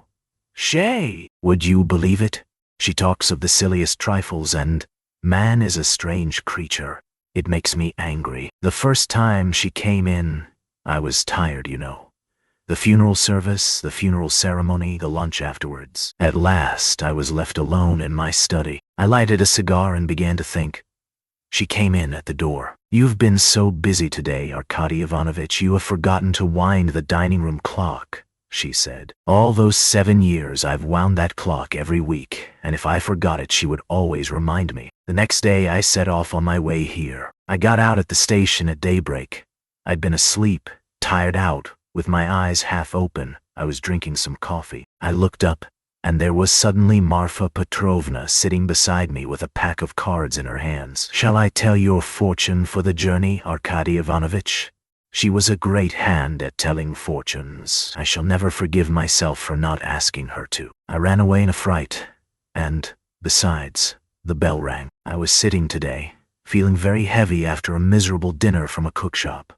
Shay! Would you believe it? She talks of the silliest trifles, and man is a strange creature. It makes me angry. The first time she came in, I was tired, you know. The funeral service, the funeral ceremony, the lunch afterwards. At last, I was left alone in my study. I lighted a cigar and began to think. She came in at the door. You've been so busy today, Arkady Ivanovitch, you have forgotten to wind the dining room clock, she said. All those 7 years I've wound that clock every week, and if I forgot it, she would always remind me. The next day I set off on my way here. I got out at the station at daybreak. I'd been asleep, tired out, with my eyes half open. I was drinking some coffee. I looked up, and there was suddenly Marfa Petrovna sitting beside me with a pack of cards in her hands. Shall I tell your fortune for the journey, Arkady Ivanovitch? She was a great hand at telling fortunes. I shall never forgive myself for not asking her to. I ran away in a fright, and, besides, the bell rang. I was sitting today, feeling very heavy after a miserable dinner from a cookshop.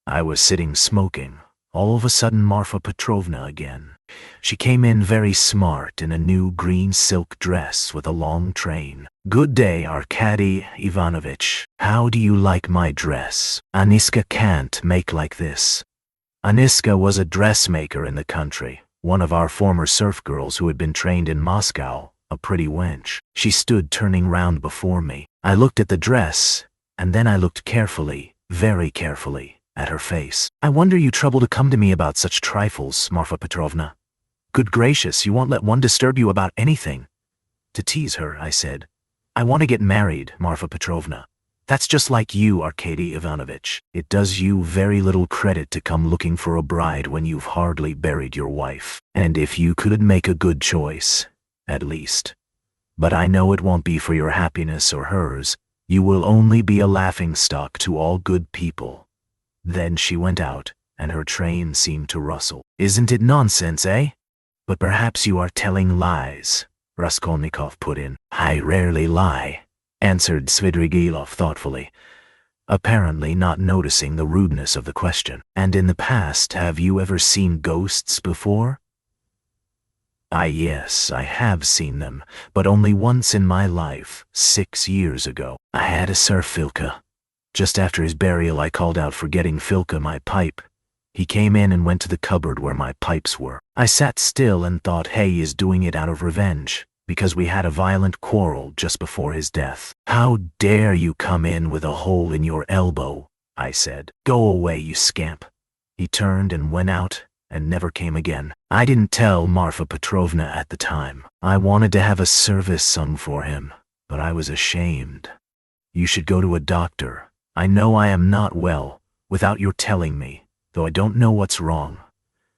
I was sitting smoking. All of a sudden Marfa Petrovna again. She came in very smart in a new green silk dress with a long train. Good day, Arkady Ivanovitch. How do you like my dress? Aniska can't make like this. Aniska was a dressmaker in the country, one of our former serf girls who had been trained in Moscow, a pretty wench. She stood turning round before me. I looked at the dress, and then I looked carefully, very carefully, at her face. I wonder you trouble to come to me about such trifles, Marfa Petrovna. Good gracious, you won't let one disturb you about anything. To tease her, I said, I want to get married, Marfa Petrovna. That's just like you, Arkady Ivanovitch. It does you very little credit to come looking for a bride when you've hardly buried your wife. And if you could make a good choice, at least. But I know it won't be for your happiness or hers. You will only be a laughingstock to all good people. Then she went out, and her train seemed to rustle. Isn't it nonsense, eh? But perhaps you are telling lies, Raskolnikov put in. I rarely lie, answered Svidrigailov thoughtfully, apparently not noticing the rudeness of the question. And in the past, have you ever seen ghosts before? Yes, I have seen them, but only once in my life, 6 years ago. I had a Sir Filka. Just after his burial, I called out, forgetting Filka my pipe. He came in and went to the cupboard where my pipes were. I sat still and thought, hey, he is doing it out of revenge, because we had a violent quarrel just before his death. How dare you come in with a hole in your elbow, I said. Go away, you scamp. He turned and went out and never came again. I didn't tell Marfa Petrovna at the time. I wanted to have a service sung for him, but I was ashamed. You should go to a doctor. I know I am not well, without your telling me, though I don't know what's wrong.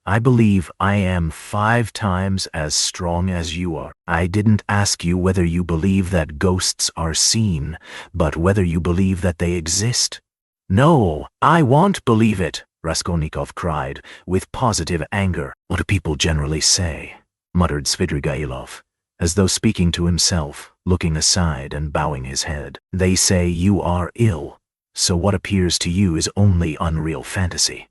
I believe I am 5 times as strong as you are. I didn't ask you whether you believe that ghosts are seen, but whether you believe that they exist. No, I won't believe it, Raskolnikov cried, with positive anger. What do people generally say? Muttered Svidrigailov, as though speaking to himself, looking aside and bowing his head. They say you are ill, so what appears to you is only unreal fantasy.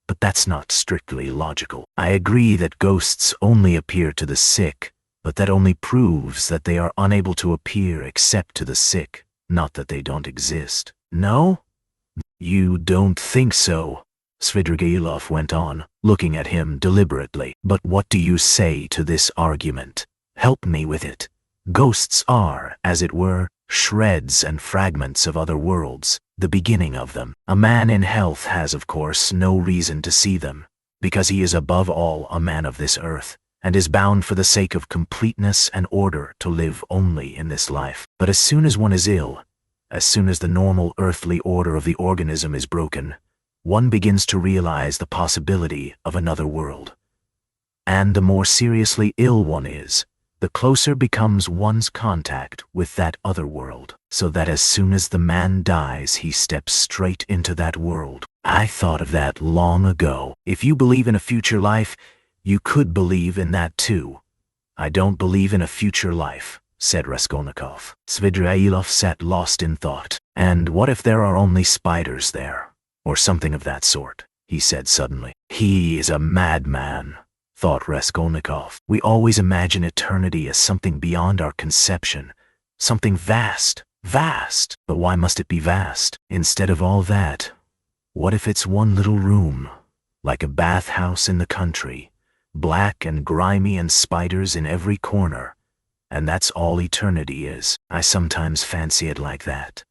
But that's not strictly logical. I agree that ghosts only appear to the sick, but that only proves that they are unable to appear except to the sick, not that they don't exist. No? You don't think so, Svidrigailov went on, looking at him deliberately. But what do you say to this argument? Help me with it. Ghosts are, as it were, shreds and fragments of other worlds, the beginning of them. A man in health has, of course, no reason to see them, because he is above all a man of this earth, and is bound for the sake of completeness and order to live only in this life. But as soon as one is ill, as soon as the normal earthly order of the organism is broken, one begins to realize the possibility of another world. And the more seriously ill one is, the closer becomes one's contact with that other world, so that as soon as the man dies, he steps straight into that world. I thought of that long ago. If you believe in a future life, you could believe in that too. I don't believe in a future life, said Raskolnikov. Svidrigailov sat lost in thought. And what if there are only spiders there? Or something of that sort, he said suddenly. He is a madman, thought Raskolnikov. We always imagine eternity as something beyond our conception, something vast, vast. But why must it be vast? Instead of all that, what if it's one little room, like a bathhouse in the country, black and grimy and spiders in every corner, and that's all eternity is? I sometimes fancy it like that.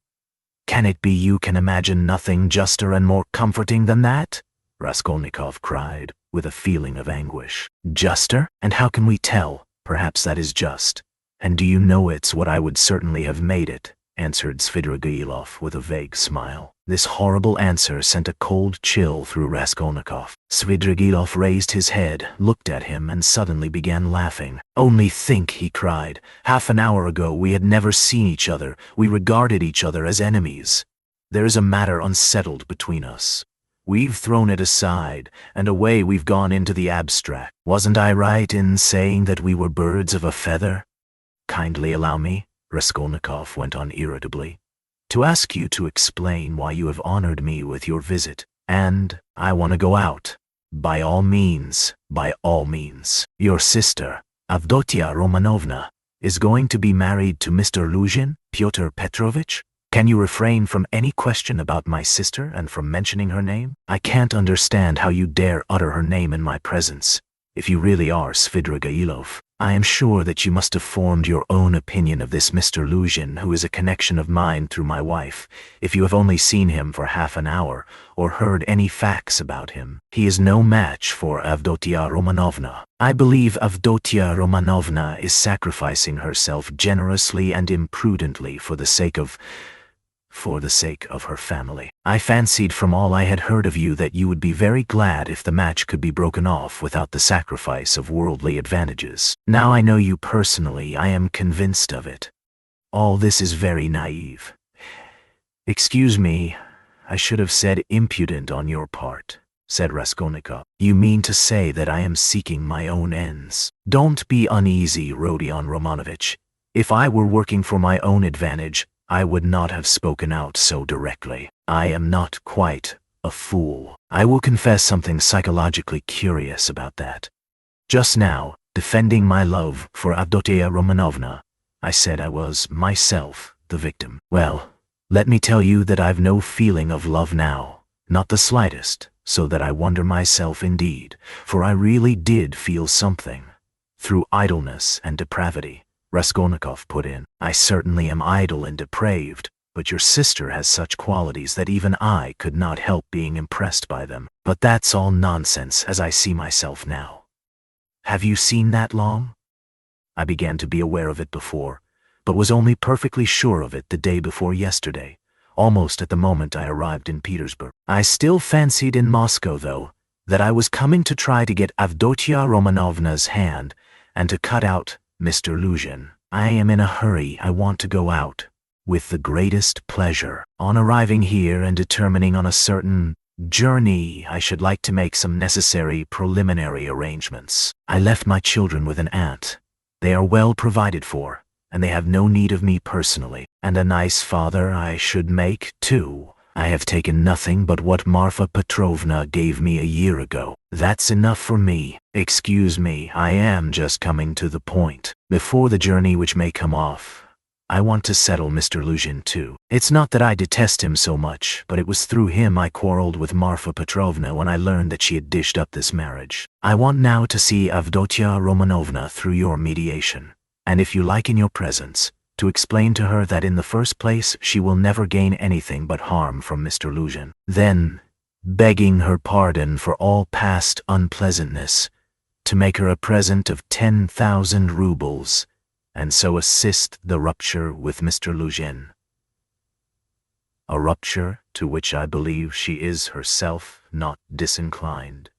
Can it be you can imagine nothing juster and more comforting than that? Raskolnikov cried, with a feeling of anguish. Juster? And how can we tell? Perhaps that is just. And do you know it's what I would certainly have made it? Answered Svidrigailov with a vague smile. This horrible answer sent a cold chill through Raskolnikov. Svidrigailov raised his head, looked at him, and suddenly began laughing. Only think, he cried. Half an hour ago we had never seen each other. We regarded each other as enemies. There is a matter unsettled between us. We've thrown it aside, and away we've gone into the abstract. Wasn't I right in saying that we were birds of a feather? Kindly allow me, Raskolnikov went on irritably, to ask you to explain why you have honored me with your visit. And I want to go out. By all means, by all means. Your sister, Avdotia Romanovna, is going to be married to Mr. Luzhin, Pyotr Petrovitch? Can you refrain from any question about my sister and from mentioning her name? I can't understand how you dare utter her name in my presence. If you really are Svidrigailov, I am sure that you must have formed your own opinion of this Mr. Luzhin, who is a connection of mine through my wife, if you have only seen him for half an hour, or heard any facts about him. He is no match for Avdotia Romanovna. I believe Avdotia Romanovna is sacrificing herself generously and imprudently for the sake of her family. I fancied from all I had heard of you that you would be very glad if the match could be broken off without the sacrifice of worldly advantages. Now I know you personally, I am convinced of it. All this is very naive. Excuse me, I should have said impudent on your part, said Raskolnikov. You mean to say that I am seeking my own ends? Don't be uneasy, Rodion Romanovich. If I were working for my own advantage, I would not have spoken out so directly. I am not quite a fool. I will confess something psychologically curious about that. Just now, defending my love for Avdotia Romanovna. I said I was, myself, the victim. Well, let me tell you that I've no feeling of love now, not the slightest, so that I wonder myself indeed, for I really did feel something. Through idleness and depravity, Raskolnikov put in. I certainly am idle and depraved, but your sister has such qualities that even I could not help being impressed by them. But that's all nonsense as I see myself now. Have you seen that long? I began to be aware of it before, but was only perfectly sure of it the day before yesterday, almost at the moment I arrived in Petersburg. I still fancied in Moscow, though, that I was coming to try to get Avdotia Romanovna's hand and to cut out Mr. Luzhin. I am in a hurry. I want to go out with the greatest pleasure. On arriving here and determining on a certain journey, I should like to make some necessary preliminary arrangements. I left my children with an aunt. They are well provided for, and they have no need of me personally. And a nice father I should make, too. I have taken nothing but what Marfa Petrovna gave me a year ago. That's enough for me. Excuse me, I am just coming to the point. Before the journey which may come off, I want to settle Mr. Luzhin too. It's not that I detest him so much, but it was through him I quarreled with Marfa Petrovna when I learned that she had dished up this marriage. I want now to see Avdotia Romanovna through your mediation, and if you like in your presence, to explain to her that in the first place she will never gain anything but harm from Mr. Luzhin. Then, begging her pardon for all past unpleasantness, to make her a present of 10,000 rubles, and so assist the rupture with Mr. Luzhin. A rupture to which I believe she is herself not disinclined,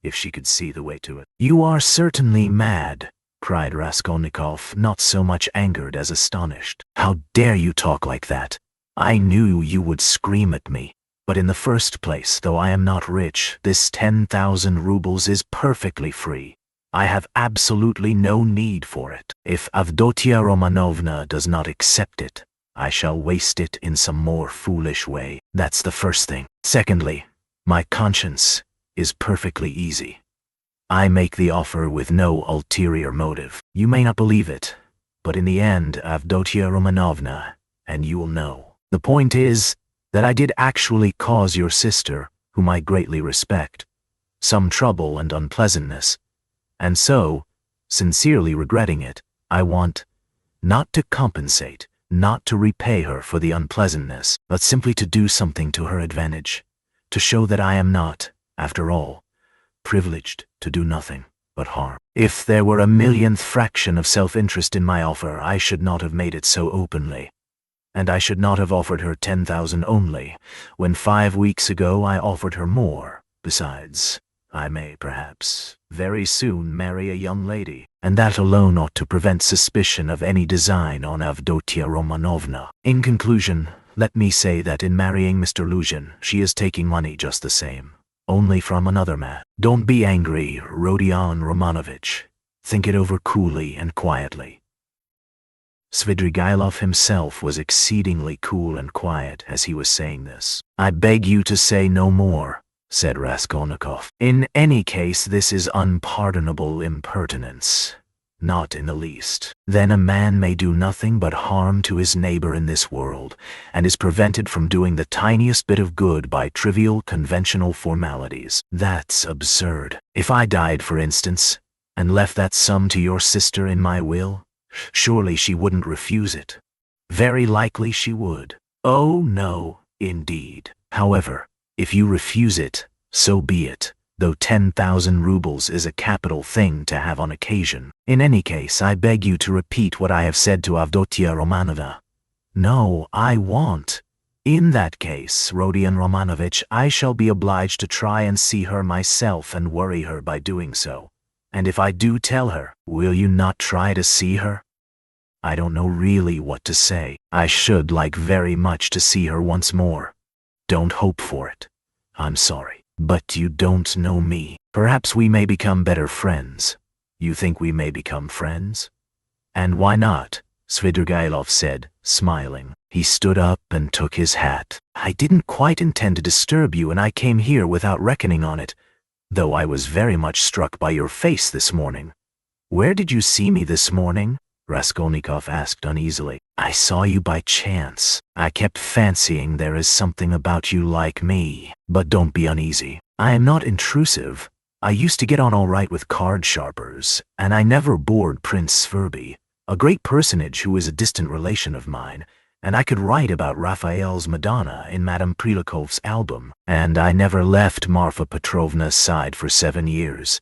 if she could see the way to it. You are certainly mad, cried Raskolnikov, not so much angered as astonished. How dare you talk like that? I knew you would scream at me. But in the first place, though I am not rich, this 10,000 rubles is perfectly free. I have absolutely no need for it. If Avdotia Romanovna does not accept it, I shall waste it in some more foolish way. That's the first thing. Secondly, my conscience is perfectly easy. I make the offer with no ulterior motive. You may not believe it, but in the end, Avdotia Romanovna, and you will know. The point is that I did actually cause your sister, whom I greatly respect, some trouble and unpleasantness, and so, sincerely regretting it, I want not to compensate, not to repay her for the unpleasantness, but simply to do something to her advantage, to show that I am not, after all, privileged to do nothing but harm. If there were a millionth fraction of self-interest in my offer, I should not have made it so openly, and I should not have offered her 10,000 only, when 5 weeks ago I offered her more. Besides, I may, perhaps, very soon marry a young lady, and that alone ought to prevent suspicion of any design on Avdotia Romanovna. In conclusion, let me say that in marrying Mr. Luzhin, she is taking money just the same, only from another man. Don't be angry, Rodion Romanovich. Think it over coolly and quietly. Svidrigailov himself was exceedingly cool and quiet as he was saying this. I beg you to say no more, said Raskolnikov. In any case, this is unpardonable impertinence. Not in the least. Then a man may do nothing but harm to his neighbor in this world, and is prevented from doing the tiniest bit of good by trivial conventional formalities. That's absurd. If I died, for instance, and left that sum to your sister in my will, surely she wouldn't refuse it. Very likely she would. Oh no, indeed. However, if you refuse it, so be it, though 10,000 rubles is a capital thing to have on occasion. In any case, I beg you to repeat what I have said to Avdotia Romanovna. No, I won't. In that case, Rodion Romanovich, I shall be obliged to try and see her myself and worry her by doing so. And if I do tell her, will you not try to see her? I don't know really what to say. I should like very much to see her once more. Don't hope for it. I'm sorry. But you don't know me. Perhaps we may become better friends. You think we may become friends? And why not? Svidrigailov said, smiling. He stood up and took his hat. I didn't quite intend to disturb you, and I came here without reckoning on it, though I was very much struck by your face this morning. Where did you see me this morning? Raskolnikov asked uneasily. I saw you by chance. I kept fancying there is something about you like me. But don't be uneasy. I am not intrusive. I used to get on all right with card sharpers, and I never bored Prince Sverby, a great personage who is a distant relation of mine, and I could write about Raphael's Madonna in Madame Prilukov's album, and I never left Marfa Petrovna's side for 7 years.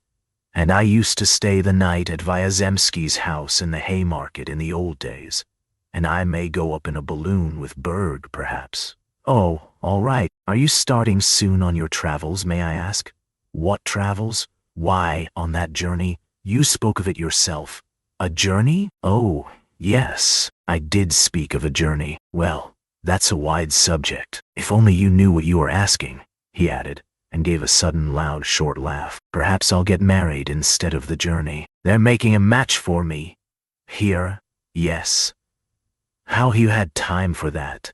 And I used to stay the night at Vyazemsky's house in the Haymarket in the old days, and I may go up in a balloon with Berg, perhaps. Oh, all right. Are you starting soon on your travels, may I ask? What travels? Why, on that journey. You spoke of it yourself. A journey? Oh, yes, I did speak of a journey. Well, that's a wide subject. If only you knew what you were asking, he added, and gave a sudden loud short laugh. Perhaps I'll get married instead of the journey. They're making a match for me. Here? Yes. How you had time for that.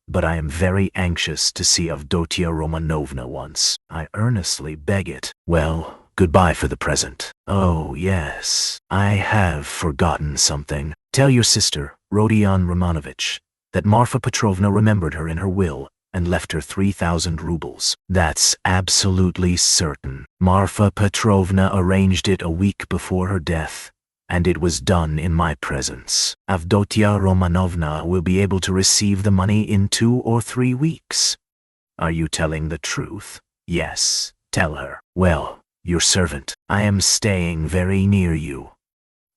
But I am very anxious to see Avdotia Romanovna once. I earnestly beg it. Well, goodbye for the present. Oh, yes, I have forgotten something. Tell your sister, Rodion Romanovich, that Marfa Petrovna remembered her in her will and left her 3,000 rubles. That's absolutely certain. Marfa Petrovna arranged it a week before her death, and it was done in my presence. Avdotia Romanovna will be able to receive the money in 2 or 3 weeks. Are you telling the truth? Yes, tell her. Well, your servant. I am staying very near you.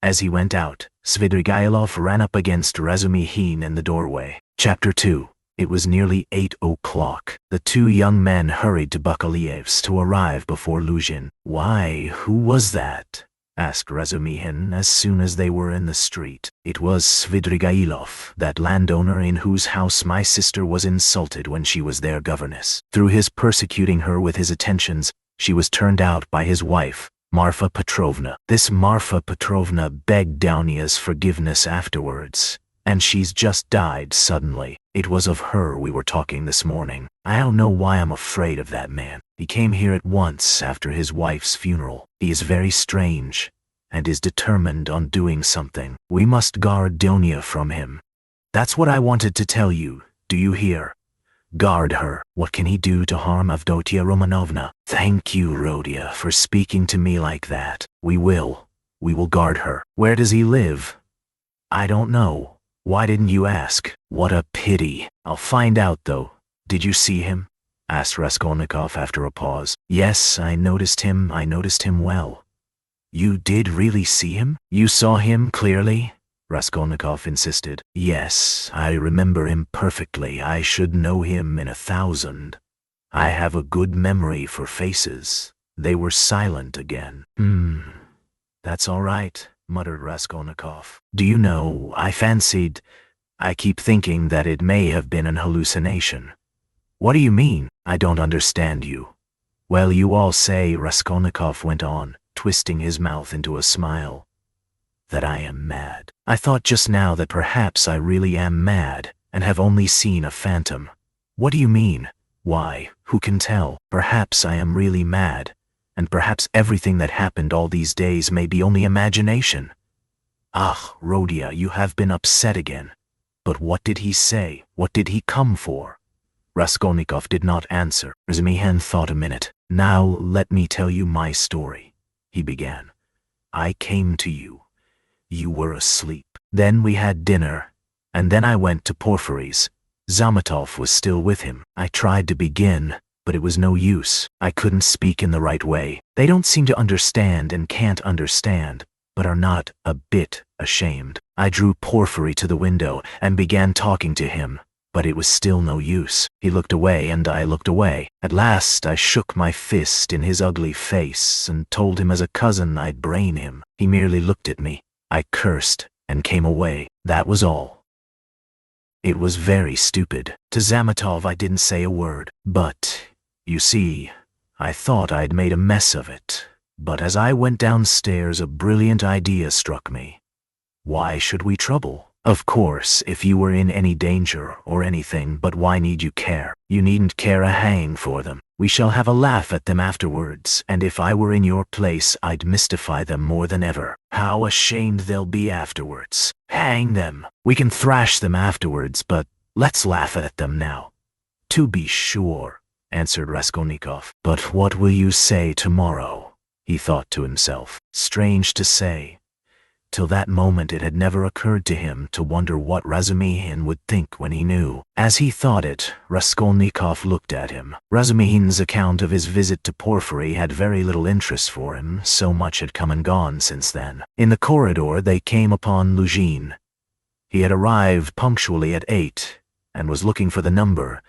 As he went out, Svidrigailov ran up against Razumihin in the doorway. Chapter 2. It was nearly 8 o'clock. The 2 young men hurried to Bakaliev's to arrive before Luzhin. Why, who was that? Asked Razumihin as soon as they were in the street. It was Svidrigailov, that landowner in whose house my sister was insulted when she was their governess. Through his persecuting her with his attentions, she was turned out by his wife, Marfa Petrovna. This Marfa Petrovna begged Dounia's forgiveness afterwards, and she's just died suddenly. It was of her we were talking this morning. I don't know why I'm afraid of that man. He came here at once after his wife's funeral. He is very strange, and is determined on doing something. We must guard Dounia from him. That's what I wanted to tell you. Do you hear? Guard her. What can he do to harm Avdotia Romanovna? Thank you, Rodia, for speaking to me like that. We will guard her. Where does he live? I don't know. Why didn't you ask? What a pity. I'll find out, though. Did you see him? Asked Raskolnikov after a pause. Yes, I noticed him well. You did really see him? You saw him clearly? Raskolnikov insisted. Yes, I remember him perfectly. I should know him in 1,000. I have a good memory for faces. They were silent again. That's all right, muttered Raskolnikov. Do you know, I keep thinking that it may have been an hallucination. What do you mean? I don't understand you. Well, you all say, Raskolnikov went on, twisting his mouth into a smile, that I am mad. I thought just now that perhaps I really am mad and have only seen a phantom. What do you mean? Why, who can tell? Perhaps I am really mad, and perhaps everything that happened all these days may be only imagination. Ah, Rodia, you have been upset again. But what did he say? What did he come for? Raskolnikov did not answer. Razumihin thought a minute. Now let me tell you my story, he began. I came to you. You were asleep. Then we had dinner, and then I went to Porfiry's. Zametov was still with him. I tried to begin, but it was no use. I couldn't speak in the right way. They don't seem to understand and can't understand, but are not a bit ashamed. I drew Porfiry to the window and began talking to him, but it was still no use. He looked away and I looked away. At last I shook my fist in his ugly face and told him as a cousin I'd brain him. He merely looked at me. I cursed and came away. That was all. It was very stupid. To Zametov I didn't say a word. But, you see, I thought I'd made a mess of it. But as I went downstairs a brilliant idea struck me. Why should we trouble? Of course, if you were in any danger or anything, but why need you care? You needn't care a hang for them. We shall have a laugh at them afterwards, and if I were in your place, I'd mystify them more than ever. How ashamed they'll be afterwards. Hang them. We can thrash them afterwards, but let's laugh at them now." "To be sure," answered Raskolnikov. "But what will you say tomorrow?" he thought to himself. Strange to say, till that moment it had never occurred to him to wonder what Razumihin would think when he knew. As he thought it, Raskolnikov looked at him. Razumihin's account of his visit to Porfiry had very little interest for him, so much had come and gone since then. In the corridor they came upon Luzhin. He had arrived punctually at 8, and was looking for the number,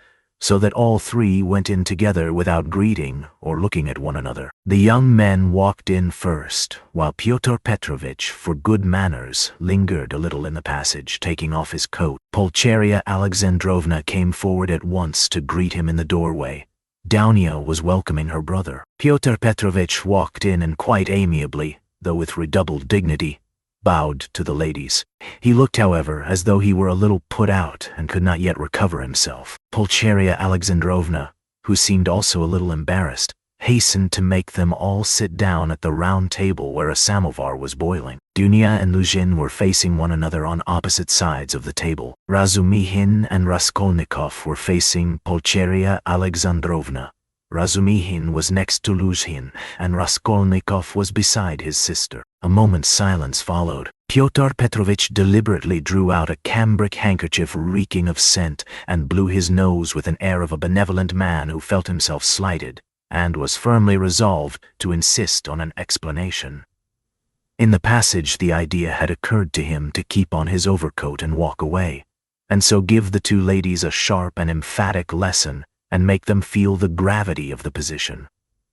so that all three went in together without greeting or looking at one another. The young men walked in first, while Pyotr Petrovitch, for good manners, lingered a little in the passage, taking off his coat. Pulcheria Alexandrovna came forward at once to greet him in the doorway. Dounia was welcoming her brother. Pyotr Petrovitch walked in and quite amiably, though with redoubled dignity, bowed to the ladies. He looked, however, as though he were a little put out and could not yet recover himself. Pulcheria Alexandrovna, who seemed also a little embarrassed, hastened to make them all sit down at the round table where a samovar was boiling. Dounia and Luzhin were facing one another on opposite sides of the table. Razumihin and Raskolnikov were facing Pulcheria Alexandrovna. Razumihin was next to Luzhin, and Raskolnikov was beside his sister. A moment's silence followed. Pyotr Petrovitch deliberately drew out a cambric handkerchief reeking of scent and blew his nose with an air of a benevolent man who felt himself slighted, and was firmly resolved to insist on an explanation. In the passage the idea had occurred to him to keep on his overcoat and walk away, and so give the two ladies a sharp and emphatic lesson, and make them feel the gravity of the position.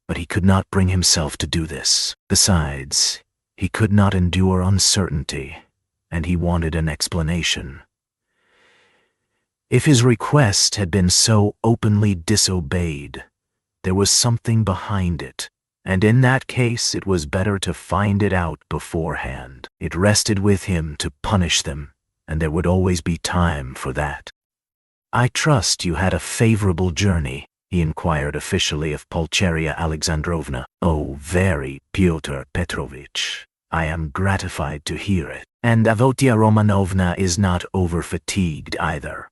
But he could not bring himself to do this. Besides, he could not endure uncertainty, and he wanted an explanation. If his request had been so openly disobeyed, there was something behind it, and in that case it was better to find it out beforehand. It rested with him to punish them, and there would always be time for that. "I trust you had a favorable journey," he inquired officially of Pulcheria Alexandrovna. "Oh, very, Pyotr Petrovitch. I am gratified to hear it. And Avdotia Romanovna is not over-fatigued either."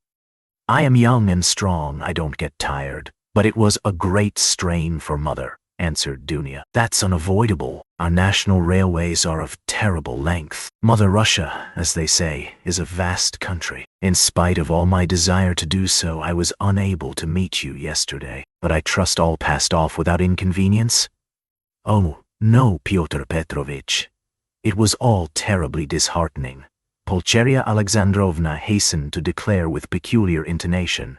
"I am young and strong, I don't get tired, but it was a great strain for Mother," answered Dounia. "That's unavoidable. Our national railways are of terrible length. Mother Russia, as they say, is a vast country. In spite of all my desire to do so, I was unable to meet you yesterday, but I trust all passed off without inconvenience?" "Oh, no, Pyotr Petrovitch. It was all terribly disheartening," Pulcheria Alexandrovna hastened to declare with peculiar intonation.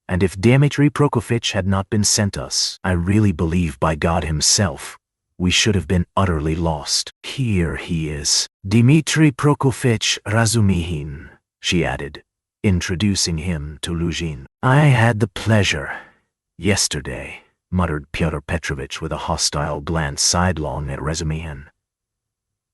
"And if Dmitri Prokofitch had not been sent us, I really believe by God himself, we should have been utterly lost. Here he is. Dmitri Prokofitch Razumihin," she added, introducing him to Luzhin. "I had the pleasure yesterday," muttered Pyotr Petrovitch with a hostile glance sidelong at Razumihin.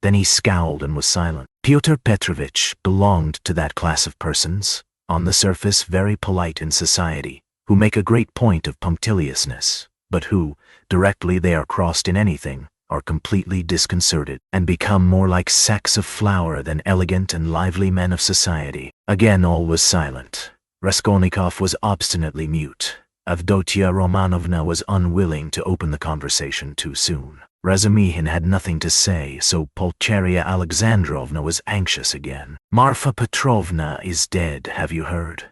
Then he scowled and was silent. Pyotr Petrovitch belonged to that class of persons, on the surface very polite in society, who make a great point of punctiliousness, but who, directly they are crossed in anything, are completely disconcerted, and become more like sacks of flour than elegant and lively men of society. Again all was silent. Raskolnikov was obstinately mute. Avdotia Romanovna was unwilling to open the conversation too soon. Razumihin had nothing to say, so Pulcheria Alexandrovna was anxious again. "Marfa Petrovna is dead, have you heard?"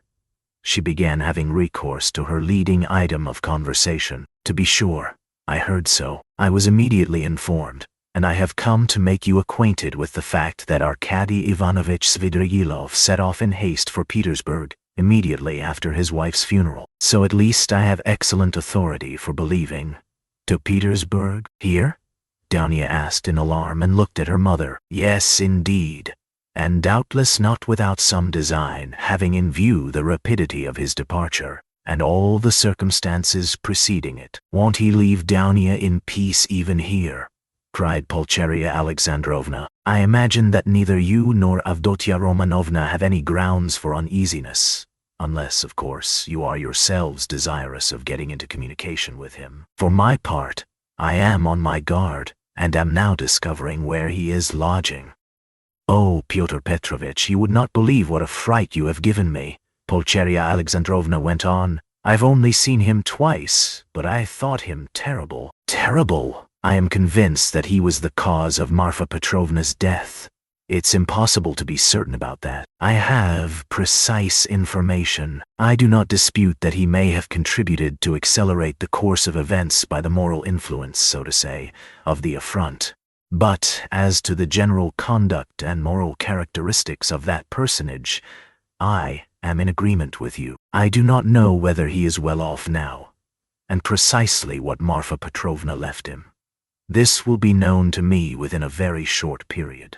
She began, having recourse to her leading item of conversation. "To be sure, I heard so. I was immediately informed, and I have come to make you acquainted with the fact that Arkady Ivanovich Svidrigailov set off in haste for Petersburg immediately after his wife's funeral. So at least I have excellent authority for believing." "To Petersburg? Here?" Dounia asked in alarm and looked at her mother. "Yes, indeed, and doubtless not without some design, having in view the rapidity of his departure, and all the circumstances preceding it. Won't he leave Dounia in peace even here?" cried Pulcheria Alexandrovna. "I imagine that neither you nor Avdotia Romanovna have any grounds for uneasiness. unless, of course, you are yourselves desirous of getting into communication with him. For my part, I am on my guard, and am now discovering where he is lodging." "Oh, Pyotr Petrovitch, you would not believe what a fright you have given me," Pulcheria Alexandrovna went on. "I've only seen him twice, but I thought him terrible." "Terrible? I am convinced that he was the cause of Marfa Petrovna's death. It's impossible to be certain about that. I have precise information. I do not dispute that he may have contributed to accelerate the course of events by the moral influence, so to say, of the affront. But as to the general conduct and moral characteristics of that personage, I am in agreement with you. I do not know whether he is well off now, and precisely what Marfa Petrovna left him. This will be known to me within a very short period.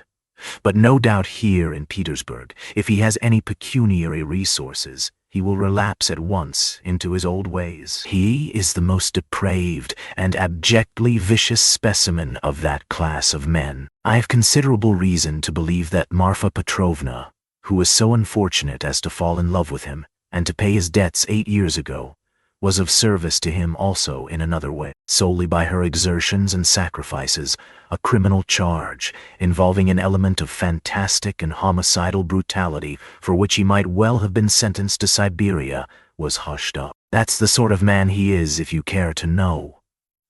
But no doubt here in Petersburg, if he has any pecuniary resources, he will relapse at once into his old ways. He is the most depraved and abjectly vicious specimen of that class of men. I have considerable reason to believe that Marfa Petrovna, who was so unfortunate as to fall in love with him and to pay his debts 8 years ago, was of service to him also in another way, solely by her exertions and sacrifices. A criminal charge, involving an element of fantastic and homicidal brutality for which he might well have been sentenced to Siberia, was hushed up. That's the sort of man he is, if you care to know."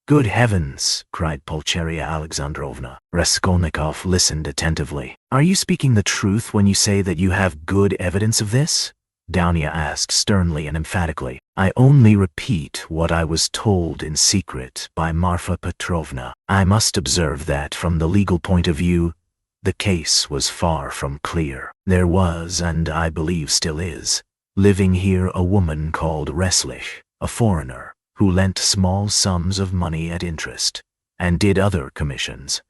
"Good heavens!" cried Pulcheria Alexandrovna. Raskolnikov listened attentively. "Are you speaking the truth when you say that you have good evidence of this?" Dounia asked sternly and emphatically. "I only repeat what I was told in secret by Marfa Petrovna. I must observe that, from the legal point of view, the case was far from clear. There was, and I believe still is, living here a woman called Reslich, a foreigner, who lent small sums of money at interest, and did other commissions.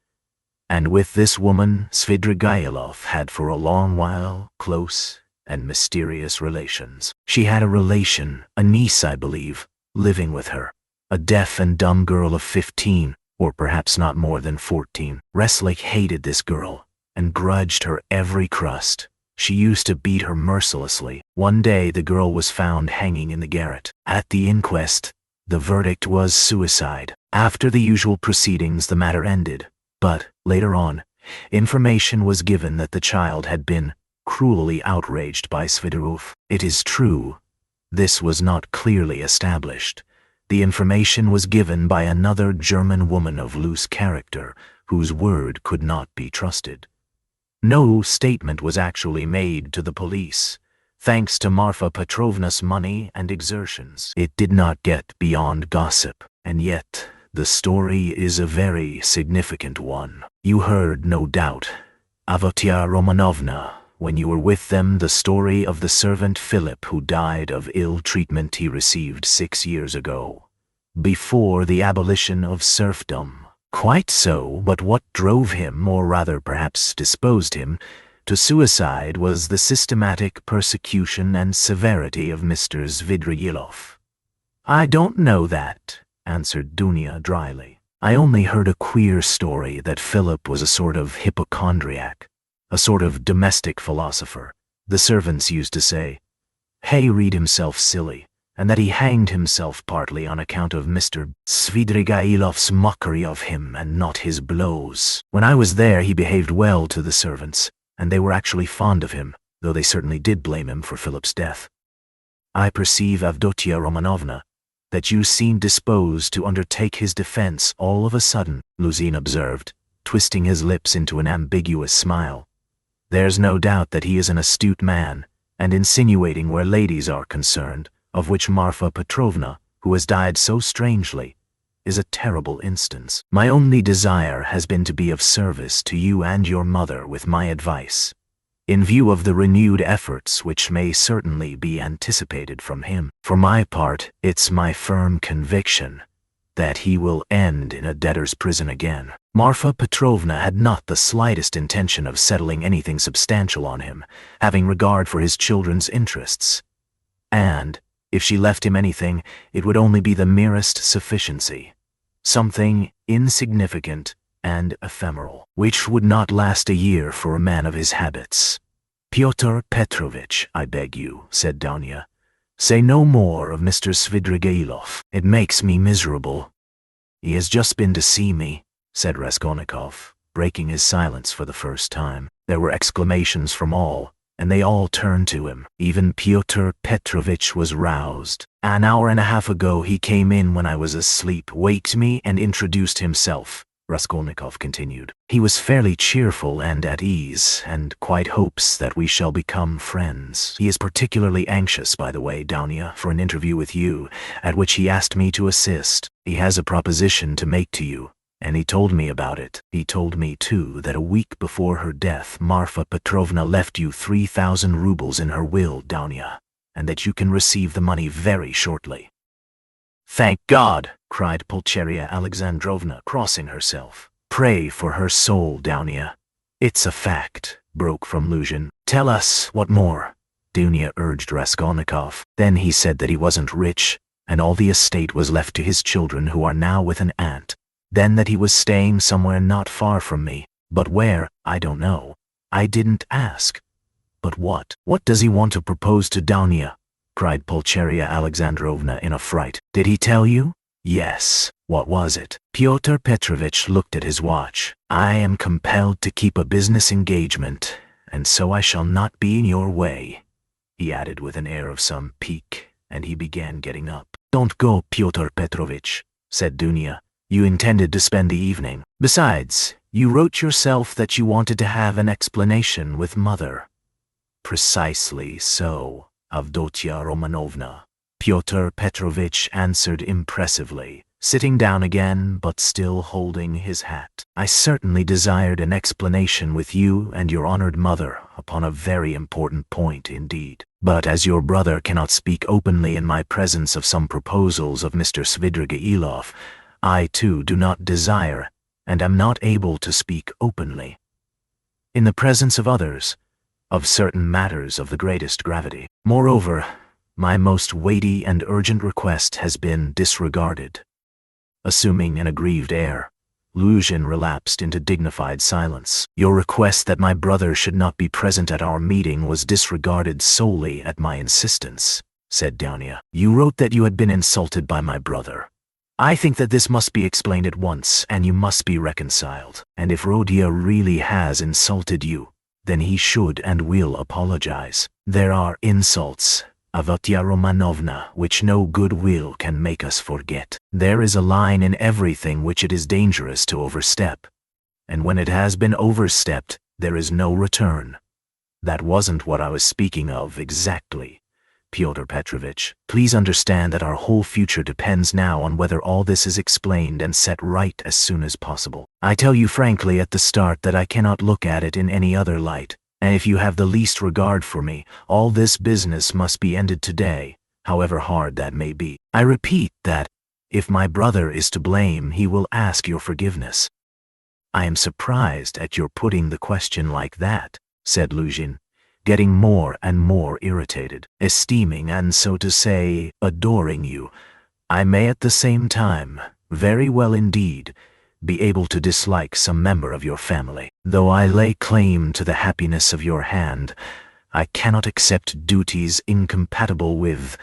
And with this woman Svidrigailov had for a long while close and mysterious relations. She had a relation, a niece I believe, living with her, a deaf and dumb girl of 15, or perhaps not more than 14. Reslich hated this girl, and grudged her every crust. She used to beat her mercilessly. One day the girl was found hanging in the garret. At the inquest, the verdict was suicide. After the usual proceedings the matter ended, but, later on, information was given that the child had been cruelly outraged by Svidrigailov. It is true, this was not clearly established. The information was given by another German woman of loose character, whose word could not be trusted. No statement was actually made to the police. Thanks to Marfa Petrovna's money and exertions, it did not get beyond gossip. And yet, the story is a very significant one. You heard, no doubt, Alyona Romanovna, when you were with them, the story of the servant Philip who died of ill treatment he received 6 years ago, before the abolition of serfdom. Quite so, but what drove him, or rather perhaps disposed him, to suicide was the systematic persecution and severity of Mr. Svidrigailov. "I don't know that," answered Dounia dryly. "I only heard a queer story that Philip was a sort of hypochondriac, a sort of domestic philosopher. The servants used to say, he read himself silly, and that he hanged himself partly on account of Mr. Svidrigailov's mockery of him and not his blows. When I was there he behaved well to the servants, and they were actually fond of him, though they certainly did blame him for Philip's death." "I perceive, Avdotia Romanovna, that you seem disposed to undertake his defense all of a sudden," Luzin observed, twisting his lips into an ambiguous smile. "There's no doubt that he is an astute man, and insinuating where ladies are concerned, of which Marfa Petrovna, who has died so strangely, is a terrible instance. My only desire has been to be of service to you and your mother with my advice, in view of the renewed efforts which may certainly be anticipated from him. For my part, it's my firm conviction that he will end in a debtor's prison again." Marfa Petrovna had not the slightest intention of settling anything substantial on him, having regard for his children's interests. And, if she left him anything, it would only be the merest sufficiency, something insignificant and ephemeral, which would not last a year for a man of his habits. "Pyotr Petrovitch, I beg you," said Dounia, Say no more of Mr. Svidrigailov. It makes me miserable." "He has just been to see me," said Raskolnikov, breaking his silence for the first time. There were exclamations from all, and they all turned to him. Even Pyotr Petrovitch was roused. "An hour and a half ago he came in when I was asleep, waked me, and introduced himself," Raskolnikov continued. "He was fairly cheerful and at ease, and quite hopes that we shall become friends. He is particularly anxious, by the way, Dounia, for an interview with you, at which he asked me to assist. He has a proposition to make to you, and he told me about it. He told me, too, that a week before her death, Marfa Petrovna left you 3,000 rubles in her will, Dounia, and that you can receive the money very shortly." "Thank God!" cried Pulcheria Alexandrovna, crossing herself. "Pray for her soul, Dounia." "It's a fact," broke from Luzhin. "Tell us what more," Dounia urged Raskolnikov. "Then he said that he wasn't rich, and all the estate was left to his children, who are now with an aunt. Then that he was staying somewhere not far from me, but where, I don't know. I didn't ask." "But what? What does he want to propose to Dounia?" cried Pulcheria Alexandrovna in a fright. "Did he tell you?" "Yes." "What was it?" Pyotr Petrovitch looked at his watch. "I am compelled to keep a business engagement, and so I shall not be in your way," he added with an air of some pique, and he began getting up. "Don't go, Pyotr Petrovitch," said Dounia. "You intended to spend the evening. Besides, you wrote yourself that you wanted to have an explanation with Mother." "Precisely so, Avdotia Romanovna," Pyotr Petrovitch answered impressively, sitting down again but still holding his hat. "I certainly desired an explanation with you and your honored mother upon a very important point indeed. But as your brother cannot speak openly in my presence of some proposals of Mr. Svidrigailov, I too do not desire, and am not able to speak openly, in the presence of others, of certain matters of the greatest gravity. Moreover, my most weighty and urgent request has been disregarded." Assuming an aggrieved air, Luzhin relapsed into dignified silence. "Your request that my brother should not be present at our meeting was disregarded solely at my insistence," said Dounia. "You wrote that you had been insulted by my brother. I think that this must be explained at once, and you must be reconciled. And if Rodia really has insulted you, then he should and will apologize. There are insults, Avdotia Romanovna, which no good will can make us forget. There is a line in everything which it is dangerous to overstep, and when it has been overstepped, there is no return. That wasn't what I was speaking of exactly, Pyotr Petrovitch. Please understand that our whole future depends now on whether all this is explained and set right as soon as possible. I tell you frankly at the start that I cannot look at it in any other light, and if you have the least regard for me, all this business must be ended today, however hard that may be. I repeat that, if my brother is to blame, he will ask your forgiveness." "I am surprised at your putting the question like that," said Luzhin, getting more and more irritated. "Esteeming and, so to say, adoring you, I may at the same time, very well indeed, be able to dislike some member of your family. Though I lay claim to the happiness of your hand, I cannot accept duties incompatible with—"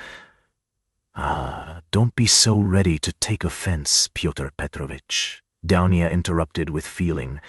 "Don't be so ready to take offense, Pyotr Petrovitch," Dounia interrupted with feeling,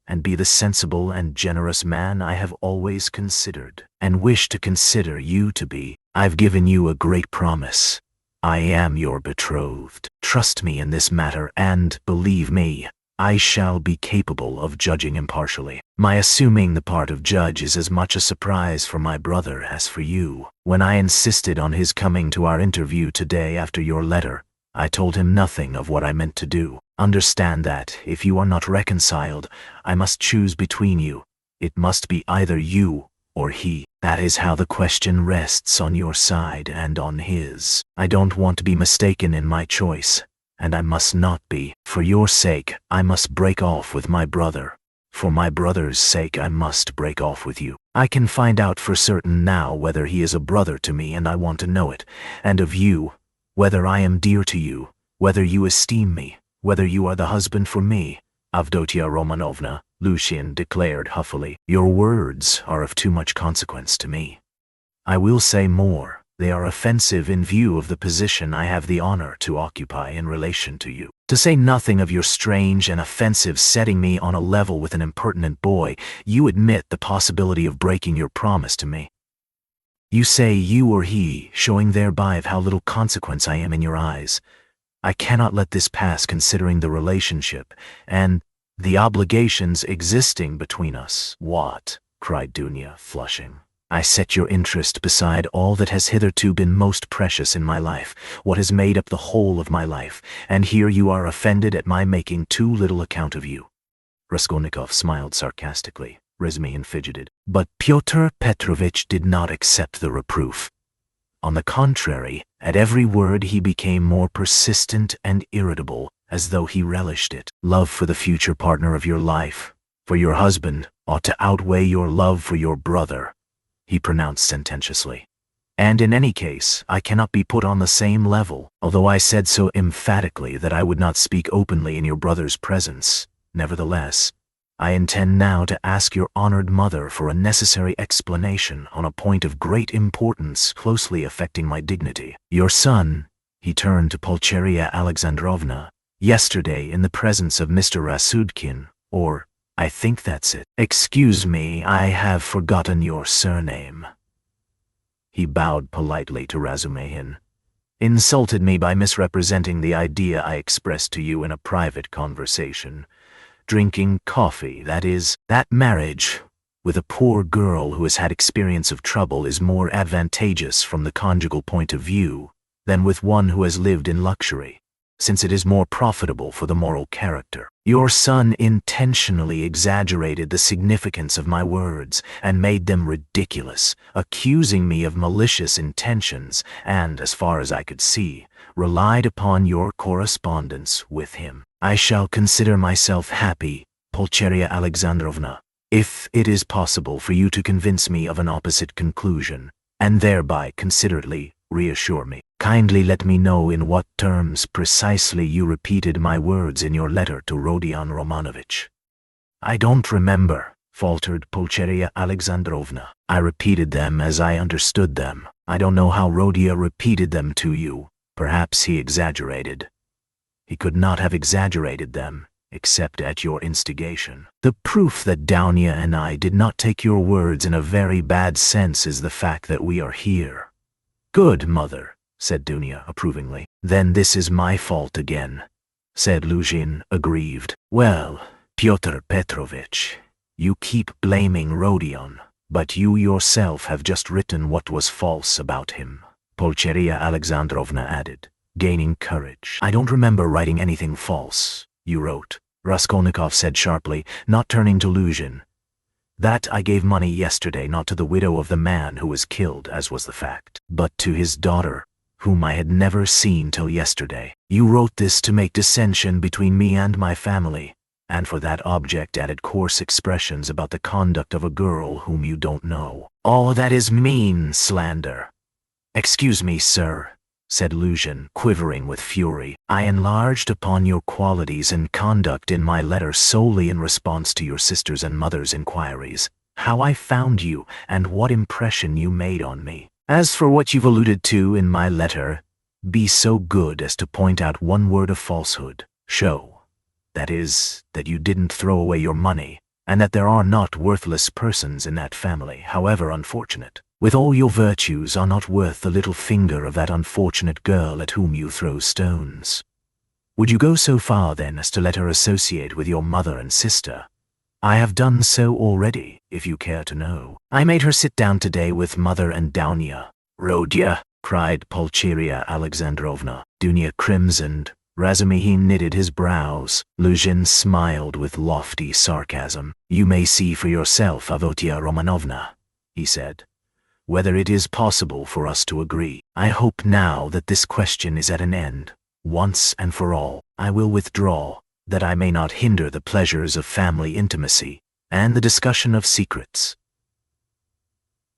"and be the sensible and generous man I have always considered, and wish to consider you to be. I've given you a great promise. I am your betrothed. Trust me in this matter, and, believe me, I shall be capable of judging impartially. My assuming the part of judge is as much a surprise for my brother as for you. When I insisted on his coming to our interview today after your letter, I told him nothing of what I meant to do. Understand that, if you are not reconciled, I must choose between you. It must be either you or he. That is how the question rests on your side and on his. I don't want to be mistaken in my choice, and I must not be. For your sake, I must break off with my brother. For my brother's sake, I must break off with you. I can find out for certain now whether he is a brother to me, and I want to know it, and of you, whether I am dear to you, whether you esteem me, whether you are the husband for me, Avdotia Romanovna," Luzhin declared huffily. "Your words are of too much consequence to me. I will say more. They are offensive in view of the position I have the honor to occupy in relation to you. To say nothing of your strange and offensive setting me on a level with an impertinent boy, you admit the possibility of breaking your promise to me. You say you or he, showing thereby of how little consequence I am in your eyes. I cannot let this pass considering the relationship and the obligations existing between us. What? Cried Dunya, flushing. I set your interest beside all that has hitherto been most precious in my life, what has made up the whole of my life, and here you are offended at my making too little account of you. Raskolnikov smiled sarcastically. Razumhin fidgeted. But Pyotr Petrovitch did not accept the reproof. On the contrary, at every word he became more persistent and irritable, as though he relished it. Love for the future partner of your life, for your husband, ought to outweigh your love for your brother, he pronounced sententiously. And in any case, I cannot be put on the same level, although I said so emphatically that I would not speak openly in your brother's presence. Nevertheless, I intend now to ask your honored mother for a necessary explanation on a point of great importance closely affecting my dignity. Your son, he turned to Pulcheria Alexandrovna, yesterday in the presence of Mr. Rasudkin, or I think that's it. Excuse me, I have forgotten your surname. He bowed politely to Razumhin. Insulted me by misrepresenting the idea I expressed to you in a private conversation. Drinking coffee, that is, that marriage with a poor girl who has had experience of trouble is more advantageous from the conjugal point of view than with one who has lived in luxury, since it is more profitable for the moral character. Your son intentionally exaggerated the significance of my words and made them ridiculous, accusing me of malicious intentions and, as far as I could see, relied upon your correspondence with him. I shall consider myself happy, Pulcheria Alexandrovna, if it is possible for you to convince me of an opposite conclusion, and thereby considerately reassure me. Kindly let me know in what terms precisely you repeated my words in your letter to Rodion Romanovich. I don't remember, faltered Pulcheria Alexandrovna. I repeated them as I understood them. I don't know how Rodia repeated them to you. Perhaps he exaggerated. He could not have exaggerated them, except at your instigation. The proof that Dounia and I did not take your words in a very bad sense is the fact that we are here. Good, mother, said Dunya approvingly. Then this is my fault again, said Luzhin, aggrieved. Well, Pyotr Petrovitch, you keep blaming Rodion, but you yourself have just written what was false about him, Pulcheria Alexandrovna added, gaining courage. I don't remember writing anything false, you wrote, Raskolnikov said sharply, not turning to Luzhin. That I gave money yesterday not to the widow of the man who was killed, as was the fact, but to his daughter, whom I had never seen till yesterday. You wrote this to make dissension between me and my family, and for that object added coarse expressions about the conduct of a girl whom you don't know. Oh, that is mean slander. Excuse me, sir, said Luzhin, quivering with fury. I enlarged upon your qualities and conduct in my letter solely in response to your sister's and mother's inquiries, how I found you and what impression you made on me. As for what you've alluded to in my letter, be so good as to point out one word of falsehood. Show, that is, that you didn't throw away your money, and that there are not worthless persons in that family, however unfortunate. With all your virtues are not worth the little finger of that unfortunate girl at whom you throw stones. Would you go so far, then, as to let her associate with your mother and sister? I have done so already, if you care to know. I made her sit down today with mother and Dounia. Rodia, cried Pulcheria Alexandrovna. Dunya crimsoned. Razumhin knitted his brows. Luzhin smiled with lofty sarcasm. You may see for yourself, Avotia Romanovna, he said, whether it is possible for us to agree. I hope now that this question is at an end. Once and for all, I will withdraw, that I may not hinder the pleasures of family intimacy and the discussion of secrets.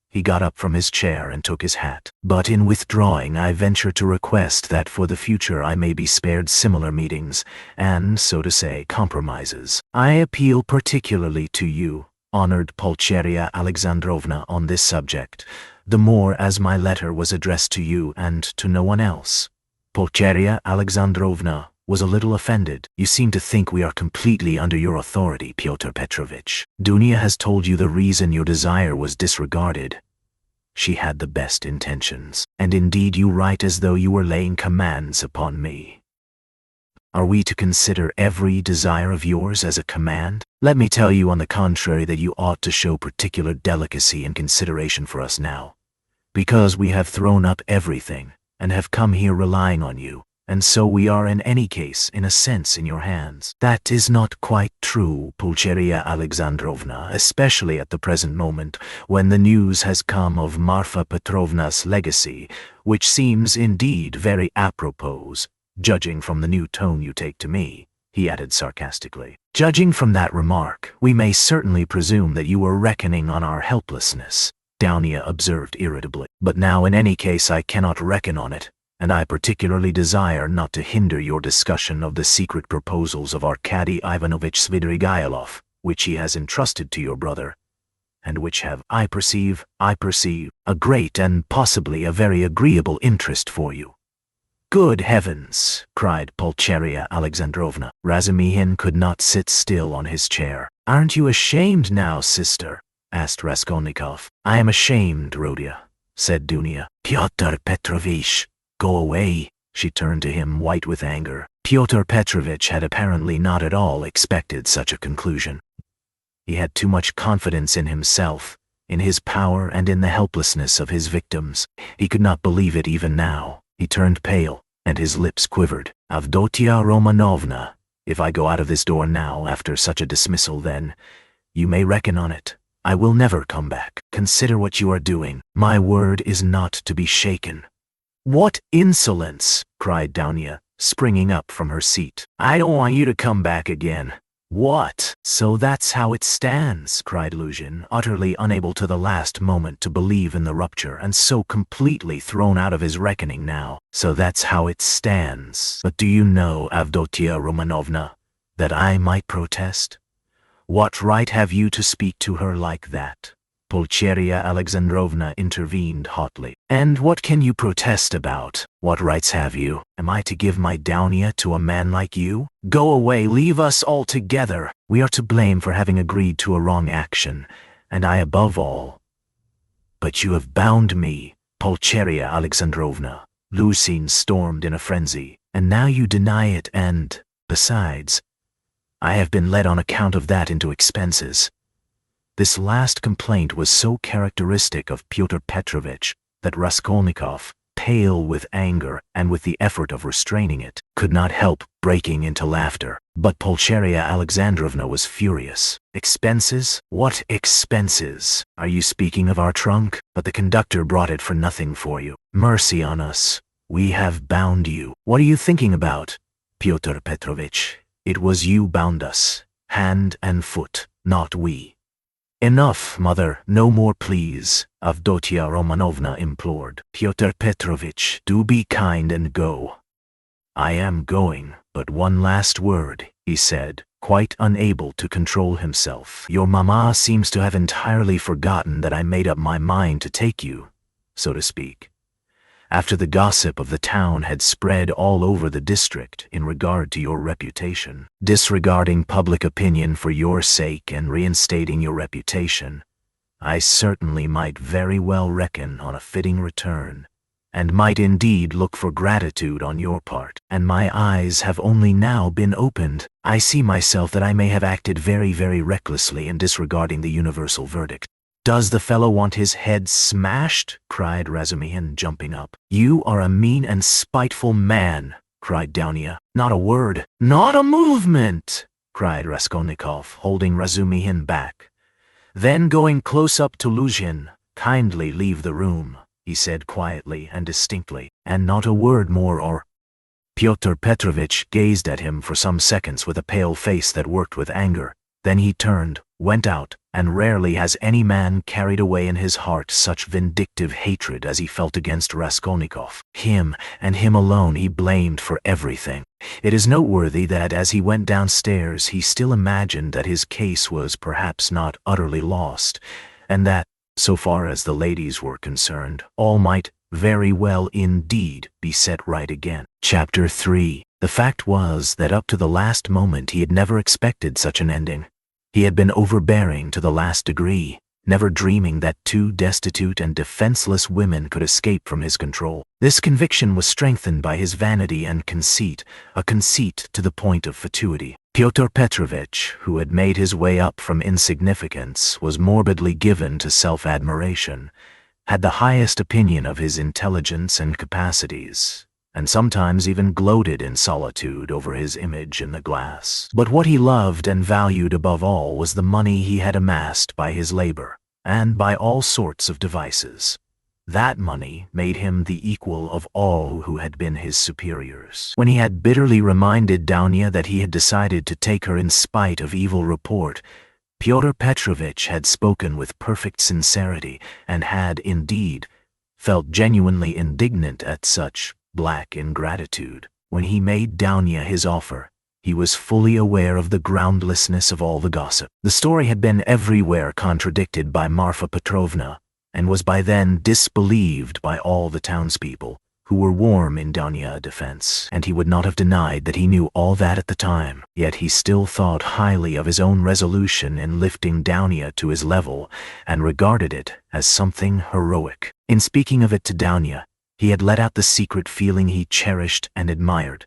He got up from his chair and took his hat. But in withdrawing, I venture to request that for the future I may be spared similar meetings and, so to say, compromises. I appeal particularly to you, honored Pulcheria Alexandrovna, on this subject, the more as my letter was addressed to you and to no one else. Pulcheria Alexandrovna was a little offended. You seem to think we are completely under your authority, Pyotr Petrovitch. Dunya has told you the reason your desire was disregarded. She had the best intentions, and indeed you write as though you were laying commands upon me. Are we to consider every desire of yours as a command? Let me tell you on the contrary that you ought to show particular delicacy and consideration for us now, because we have thrown up everything and have come here relying on you, and so we are in any case, in a sense, in your hands. That is not quite true, Pulcheria Alexandrovna, especially at the present moment, when the news has come of Marfa Petrovna's legacy, which seems indeed very apropos, judging from the new tone you take to me, he added sarcastically. Judging from that remark, we may certainly presume that you were reckoning on our helplessness, Dounia observed irritably. But now in any case I cannot reckon on it, and I particularly desire not to hinder your discussion of the secret proposals of Arkady Ivanovich Svidrigailov, which he has entrusted to your brother, and which have, I perceive, a great and possibly a very agreeable interest for you. Good heavens, cried Pulcheria Alexandrovna. Razumihin could not sit still on his chair. Aren't you ashamed now, sister? Asked Raskolnikov. I am ashamed, Rodia, said Dunya. Pyotr Petrovitch, go away. She turned to him, white with anger. Pyotr Petrovitch had apparently not at all expected such a conclusion. He had too much confidence in himself, in his power and in the helplessness of his victims. He could not believe it even now. He turned pale, and his lips quivered. Avdotia Romanovna, if I go out of this door now after such a dismissal, then you may reckon on it. I will never come back. Consider what you are doing. My word is not to be shaken. What insolence, cried Dounia, springing up from her seat. I don't want you to come back again. What? So that's how it stands, cried Luzhin, utterly unable to the last moment to believe in the rupture, and so completely thrown out of his reckoning now. So that's how it stands. But do you know, Avdotia Romanovna, that I might protest? What right have you to speak to her like that? Pulcheria Alexandrovna intervened hotly. And what can you protest about? What rights have you? Am I to give my Dounia to a man like you? Go away, leave us altogether. We are to blame for having agreed to a wrong action, and I above all. But you have bound me, Pulcheria Alexandrovna. Luzhin stormed in a frenzy. And now you deny it, and, besides, I have been led on account of that into expenses. This last complaint was so characteristic of Pyotr Petrovitch that Raskolnikov, pale with anger and with the effort of restraining it, could not help breaking into laughter. But Pulcheria Alexandrovna was furious. Expenses? What expenses? Are you speaking of our trunk? But the conductor brought it for nothing for you. Mercy on us. We have bound you. What are you thinking about, Pyotr Petrovitch? It was you bound us, hand and foot, not we. Enough, mother, no more please, Avdotia Romanovna implored. Pyotr Petrovitch, do be kind and go. I am going, but one last word, he said, quite unable to control himself. Your mamma seems to have entirely forgotten that I made up my mind to take you, so to speak, after the gossip of the town had spread all over the district in regard to your reputation. Disregarding public opinion for your sake and reinstating your reputation, I certainly might very well reckon on a fitting return, and might indeed look for gratitude on your part. And my eyes have only now been opened. I see myself that I may have acted very, very recklessly in disregarding the universal verdict. Does the fellow want his head smashed? Cried Razumihin, jumping up. You are a mean and spiteful man, cried Dounia. Not a word, not a movement, cried Raskolnikov, holding Razumihin back. Then going close up to Luzhin, kindly leave the room, he said quietly and distinctly, and not a word more or... Pyotr Petrovitch gazed at him for some seconds with a pale face that worked with anger. Then he turned, went out, and rarely has any man carried away in his heart such vindictive hatred as he felt against Raskolnikov. Him, and him alone, he blamed for everything. It is noteworthy that as he went downstairs he still imagined that his case was perhaps not utterly lost, and that, so far as the ladies were concerned, all might very well indeed be set right again. Chapter 3. The fact was that up to the last moment he had never expected such an ending. He had been overbearing to the last degree, never dreaming that two destitute and defenseless women could escape from his control. This conviction was strengthened by his vanity and conceit, a conceit to the point of fatuity. Pyotr Petrovitch, who had made his way up from insignificance, was morbidly given to self-admiration, had the highest opinion of his intelligence and capacities, and sometimes even gloated in solitude over his image in the glass. But what he loved and valued above all was the money he had amassed by his labor, and by all sorts of devices. That money made him the equal of all who had been his superiors. When he had bitterly reminded Dounia that he had decided to take her in spite of evil report, Pyotr Petrovitch had spoken with perfect sincerity, and had, indeed, felt genuinely indignant at such black ingratitude. When he made Dounia his offer, he was fully aware of the groundlessness of all the gossip. The story had been everywhere contradicted by Marfa Petrovna, and was by then disbelieved by all the townspeople, who were warm in Dounia's defense, and he would not have denied that he knew all that at the time. Yet he still thought highly of his own resolution in lifting Dounia to his level, and regarded it as something heroic. In speaking of it to Dounia, he had let out the secret feeling he cherished and admired,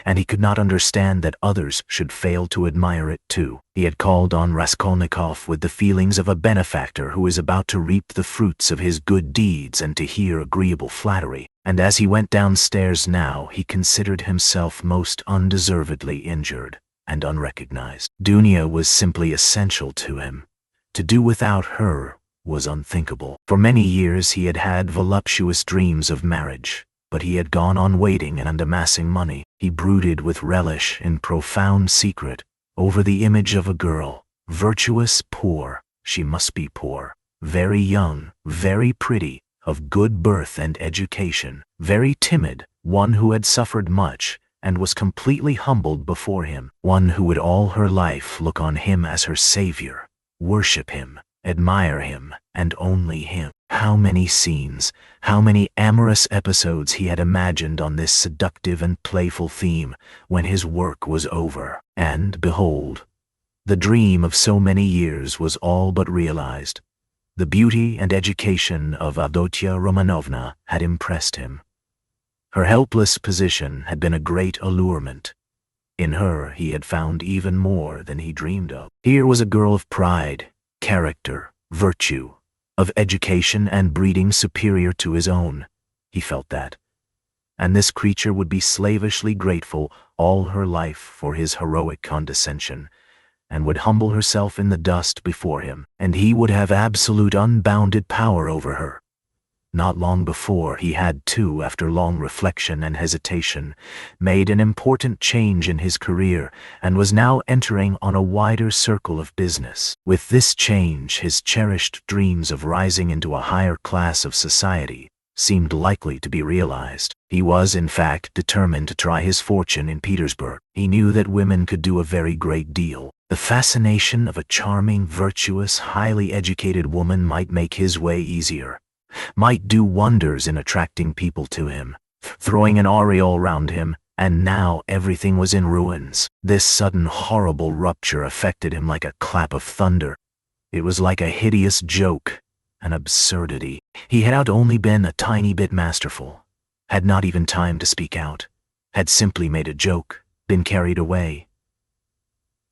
and he could not understand that others should fail to admire it too. He had called on Raskolnikov with the feelings of a benefactor who is about to reap the fruits of his good deeds and to hear agreeable flattery, and as he went downstairs now he considered himself most undeservedly injured and unrecognized. Dounia was simply essential to him. To do without her was unthinkable. For many years he had had voluptuous dreams of marriage, but he had gone on waiting and amassing money. He brooded with relish in profound secret over the image of a girl, virtuous, poor, she must be poor, very young, very pretty, of good birth and education, very timid, one who had suffered much and was completely humbled before him, one who would all her life look on him as her savior, worship him, admire him, and only him. How many scenes, how many amorous episodes he had imagined on this seductive and playful theme when his work was over. And, behold, the dream of so many years was all but realized. The beauty and education of Avdotya Romanovna had impressed him. Her helpless position had been a great allurement. In her he had found even more than he dreamed of. Here was a girl of pride, character, virtue, of education and breeding superior to his own. He felt that. And this creature would be slavishly grateful all her life for his heroic condescension, and would humble herself in the dust before him, and he would have absolute unbounded power over her. Not long before, he had too, after long reflection and hesitation, made an important change in his career, and was now entering on a wider circle of business. With this change, his cherished dreams of rising into a higher class of society seemed likely to be realized. He was, in fact, determined to try his fortune in Petersburg. He knew that women could do a very great deal. The fascination of a charming, virtuous, highly educated woman might make his way easier, might do wonders in attracting people to him, throwing an aureole round him, and now everything was in ruins. This sudden horrible rupture affected him like a clap of thunder. It was like a hideous joke, an absurdity. He had only been a tiny bit masterful, had not even time to speak out, had simply made a joke, been carried away.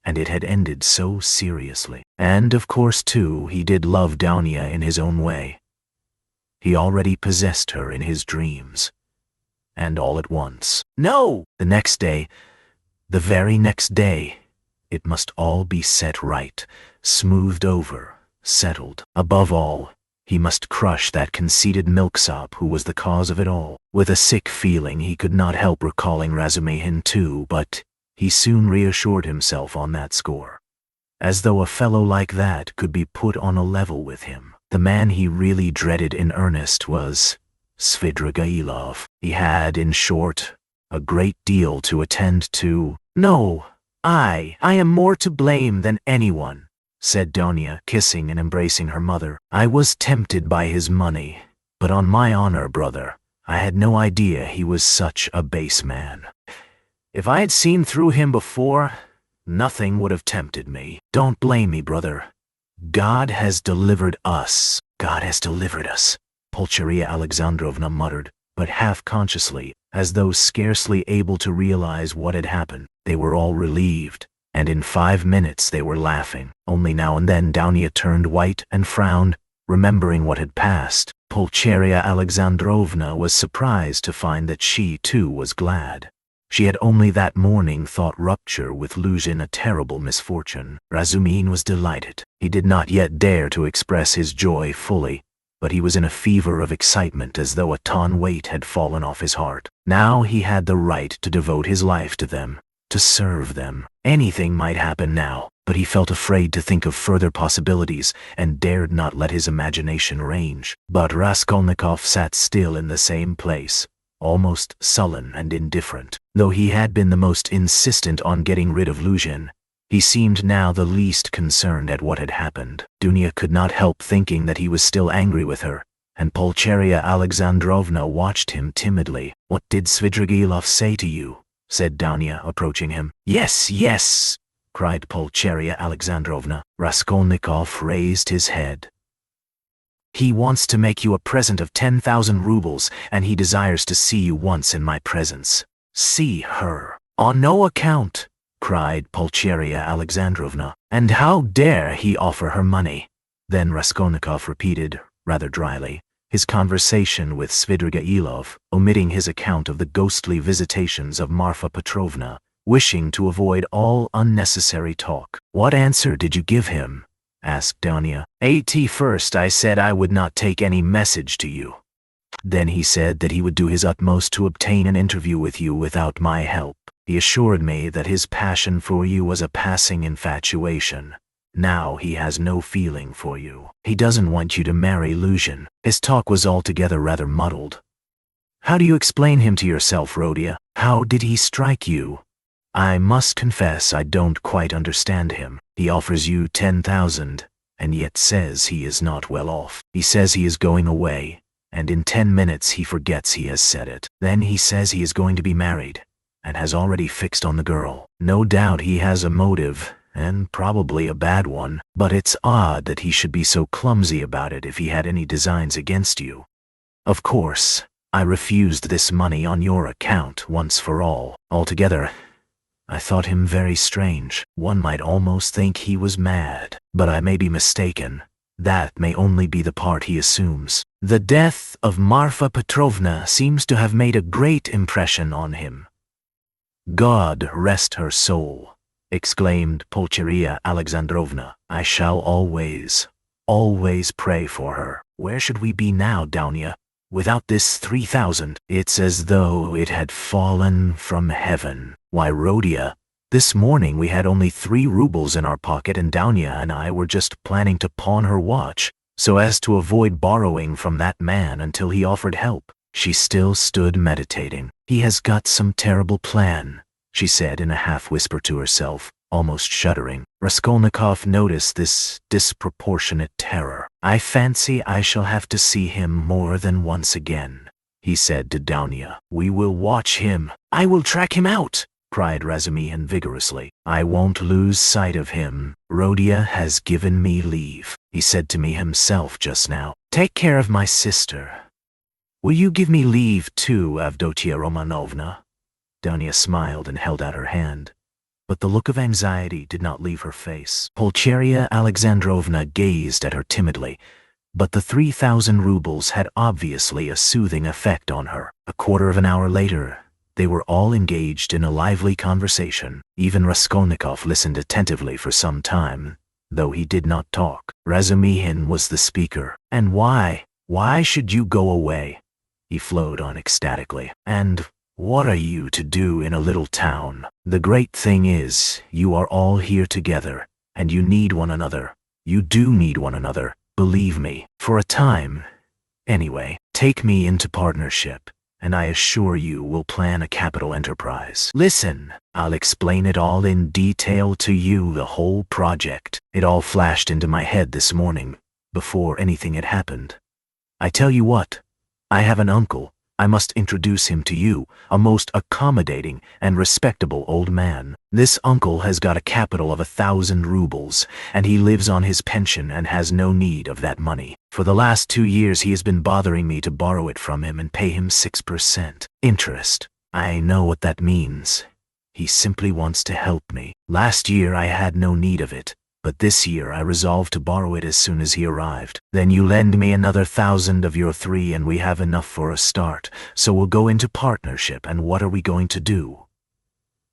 And it had ended so seriously. And of course, too, he did love Dounia in his own way. He already possessed her in his dreams. And all at once, no! The next day, the very next day, it must all be set right, smoothed over, settled. Above all, he must crush that conceited milksop who was the cause of it all. With a sick feeling he could not help recalling Razumihin too, but he soon reassured himself on that score. As though a fellow like that could be put on a level with him. The man he really dreaded in earnest was Svidrigailov. He had, in short, a great deal to attend to. No, I am more to blame than anyone, said Donia, kissing and embracing her mother. I was tempted by his money, but on my honor, brother, I had no idea he was such a base man. If I had seen through him before, nothing would have tempted me. Don't blame me, brother. God has delivered us. God has delivered us, Pulcheria Alexandrovna muttered, but half-consciously, as though scarcely able to realize what had happened. They were all relieved, and in 5 minutes they were laughing. Only now and then Donia turned white and frowned, remembering what had passed. Pulcheria Alexandrovna was surprised to find that she, too, was glad. She had only that morning thought rupture with Luzhin a terrible misfortune. Razumin was delighted. He did not yet dare to express his joy fully, but he was in a fever of excitement as though a ton weight had fallen off his heart. Now he had the right to devote his life to them, to serve them. Anything might happen now, but he felt afraid to think of further possibilities and dared not let his imagination range. But Raskolnikov sat still in the same place, almost sullen and indifferent. Though he had been the most insistent on getting rid of Luzhin, he seemed now the least concerned at what had happened. Dunya could not help thinking that he was still angry with her, and Pulcheria Alexandrovna watched him timidly. What did Svidrigailov say to you? Said Donia, approaching him. Yes, yes, cried Pulcheria Alexandrovna. Raskolnikov raised his head. He wants to make you a present of 10,000 rubles, and he desires to see you once in my presence. See her. On no account, cried Pulcheria Alexandrovna. And how dare he offer her money? Then Raskolnikov repeated, rather dryly, his conversation with Svidrigailov, omitting his account of the ghostly visitations of Marfa Petrovna, wishing to avoid all unnecessary talk. What answer did you give him? Asked Donia. First I said I would not take any message to you. Then he said that he would do his utmost to obtain an interview with you without my help. He assured me that his passion for you was a passing infatuation. Now he has no feeling for you. He doesn't want you to marry Luzhin. His talk was altogether rather muddled. How do you explain him to yourself, Rodia? How did he strike you? I must confess I don't quite understand him. He offers you 10,000, and yet says he is not well off. He says he is going away, and in 10 minutes he forgets he has said it. Then he says he is going to be married, and has already fixed on the girl. No doubt he has a motive, and probably a bad one, but it's odd that he should be so clumsy about it if he had any designs against you. Of course, I refused this money on your account once for all. Altogether, I thought him very strange. One might almost think he was mad, but I may be mistaken. That may only be the part he assumes. The death of Marfa Petrovna seems to have made a great impression on him. God rest her soul, exclaimed Pulcheria Alexandrovna. I shall always, always pray for her. Where should we be now, Donia? Without this 3,000, it's as though it had fallen from heaven. Why, Rodia, this morning we had only 3 rubles in our pocket, and Donia and I were just planning to pawn her watch, so as to avoid borrowing from that man until he offered help. She still stood meditating. He has got some terrible plan, she said in a half-whisper to herself, almost shuddering. Raskolnikov noticed this disproportionate terror. I fancy I shall have to see him more than once again, he said to Donia. We will watch him. I will track him out, cried Razumihin vigorously. I won't lose sight of him. Rodia has given me leave. He said to me himself just now, take care of my sister. Will you give me leave too, Avdotia Romanovna? Donia smiled and held out her hand, but the look of anxiety did not leave her face. Pulcheria Alexandrovna gazed at her timidly, but the 3,000 rubles had obviously a soothing effect on her. A quarter of an hour later, they were all engaged in a lively conversation. Even Raskolnikov listened attentively for some time, though he did not talk. Razumihin was the speaker. And why should you go away? He flowed on ecstatically. And what are you to do in a little town? The great thing is, you are all here together, and you need one another. You do need one another, believe me. For a time, anyway, take me into partnership, and I assure you we'll plan a capital enterprise. Listen, I'll explain it all in detail to you, the whole project. It all flashed into my head this morning, before anything had happened. I tell you what, I have an uncle. I must introduce him to you, a most accommodating and respectable old man. This uncle has got a capital of 1,000 rubles, and he lives on his pension and has no need of that money. For the last 2 years he has been bothering me to borrow it from him and pay him 6% interest. I know what that means. He simply wants to help me. Last year I had no need of it, but this year I resolved to borrow it as soon as he arrived. Then you lend me another 1,000 of your 3 and we have enough for a start, so we'll go into partnership. And what are we going to do?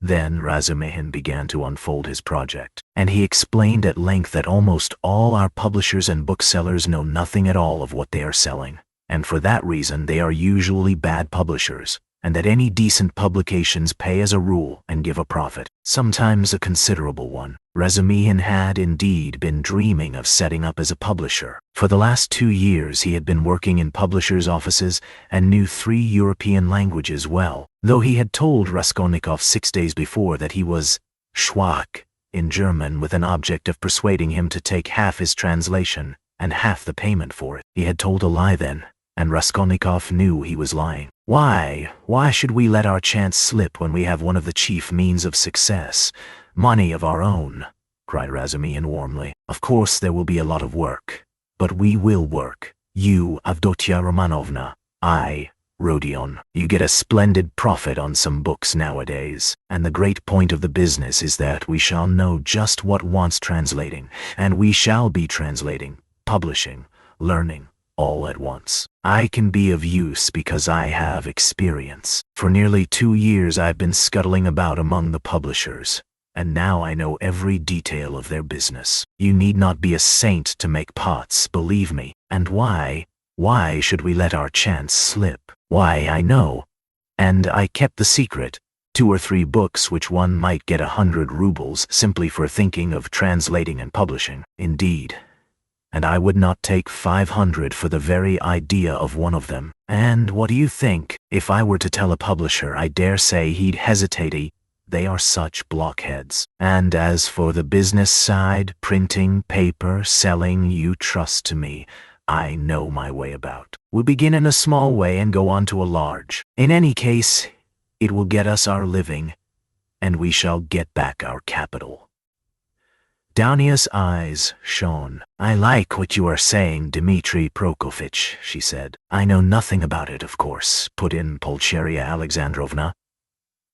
Then Razumihin began to unfold his project, and he explained at length that almost all our publishers and booksellers know nothing at all of what they are selling, and for that reason they are usually bad publishers, and that any decent publications pay as a rule and give a profit, sometimes a considerable one. Razumihin had indeed been dreaming of setting up as a publisher. For the last 2 years he had been working in publishers' offices and knew 3 European languages well, though he had told Raskolnikov 6 days before that he was schwach in German, with an object of persuading him to take half his translation and half the payment for it. He had told a lie then, and Raskolnikov knew he was lying. Why should we let our chance slip when we have one of the chief means of success, money of our own? Cried Razumihin warmly. Of course there will be a lot of work, but we will work. You, Avdotia Romanovna, I, Rodion. You get a splendid profit on some books nowadays, and the great point of the business is that we shall know just what wants translating, and we shall be translating, publishing, learning, all at once. I can be of use because I have experience. For nearly 2 years I've been scuttling about among the publishers, and now I know every detail of their business. You need not be a saint to make pots, believe me. And why should we let our chance slip? Why, I know. And I kept the secret. 2 or 3 books which one might get 100 rubles simply for thinking of translating and publishing. Indeed. And I would not take 500 for the very idea of one of them. And what do you think? If I were to tell a publisher, I dare say he'd hesitate. They are such blockheads. And as for the business side, printing, paper, selling, you trust to me. I know my way about. We'll begin in a small way and go on to a large. In any case, it will get us our living, and we shall get back our capital. Donia's eyes shone. I like what you are saying, Dmitri Prokofitch, she said. I know nothing about it, of course, put in Pulcheria Alexandrovna.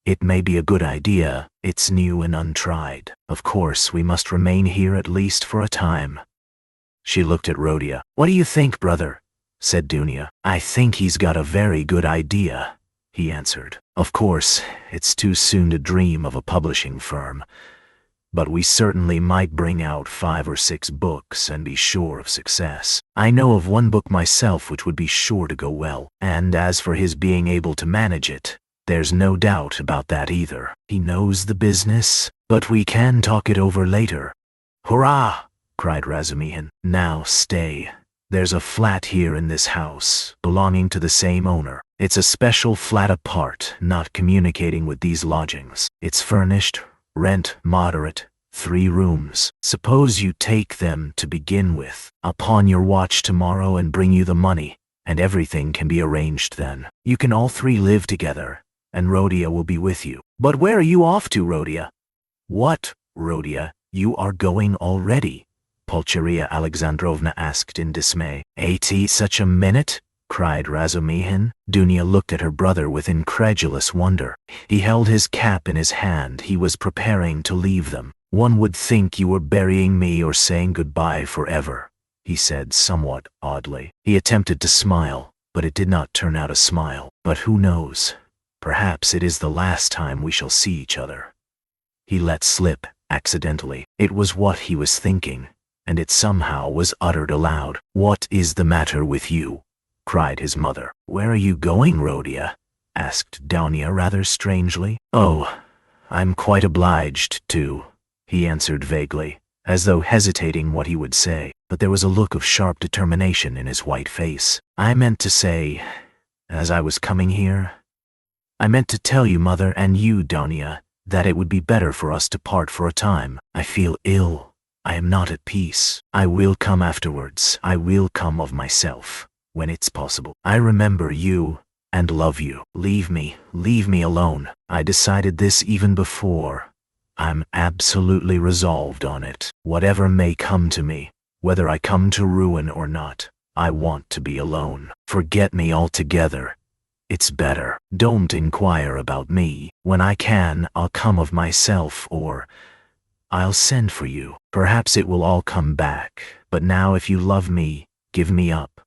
It may be a good idea. It's new and untried. Of course, we must remain here at least for a time. She looked at Rodia. What do you think, brother? Said Dunya. I think he's got a very good idea, he answered. Of course, it's too soon to dream of a publishing firm, but we certainly might bring out 5 or 6 books and be sure of success. I know of one book myself which would be sure to go well, and as for his being able to manage it, there's no doubt about that either. He knows the business, but we can talk it over later. Hurrah! Cried Razumihin. Now stay. There's a flat here in this house, belonging to the same owner. It's a special flat apart, not communicating with these lodgings. It's furnished, rent moderate, 3 rooms. Suppose you take them to begin with. I'll pawn your watch tomorrow and bring you the money, and everything can be arranged then. You can all 3 live together, and Rodia will be with you. But where are you off to, Rodia? What, Rodia? You are going already? Pulcheria Alexandrovna asked in dismay. Ain't such a minute? Cried Razumihin. Dunya looked at her brother with incredulous wonder. He held his cap in his hand. He was preparing to leave them. One would think you were burying me or saying goodbye forever, he said somewhat oddly. He attempted to smile, but it did not turn out a smile. But who knows? Perhaps it is the last time we shall see each other. He let slip, accidentally. It was what he was thinking, and it somehow was uttered aloud. What is the matter with you? Cried his mother. Where are you going, Rodia? Asked Donia rather strangely. Oh, I'm quite obliged to, he answered vaguely, as though hesitating what he would say, but there was a look of sharp determination in his white face. I meant to say, as I was coming here, I meant to tell you, Mother, and you, Donia, that it would be better for us to part for a time. I feel ill. I am not at peace. I will come afterwards. I will come of myself, when it's possible. I remember you and love you. Leave me alone. I decided this even before. I'm absolutely resolved on it. Whatever may come to me, whether I come to ruin or not, I want to be alone. Forget me altogether. It's better. Don't inquire about me. When I can, I'll come of myself, or I'll send for you. Perhaps it will all come back. But now, if you love me, give me up.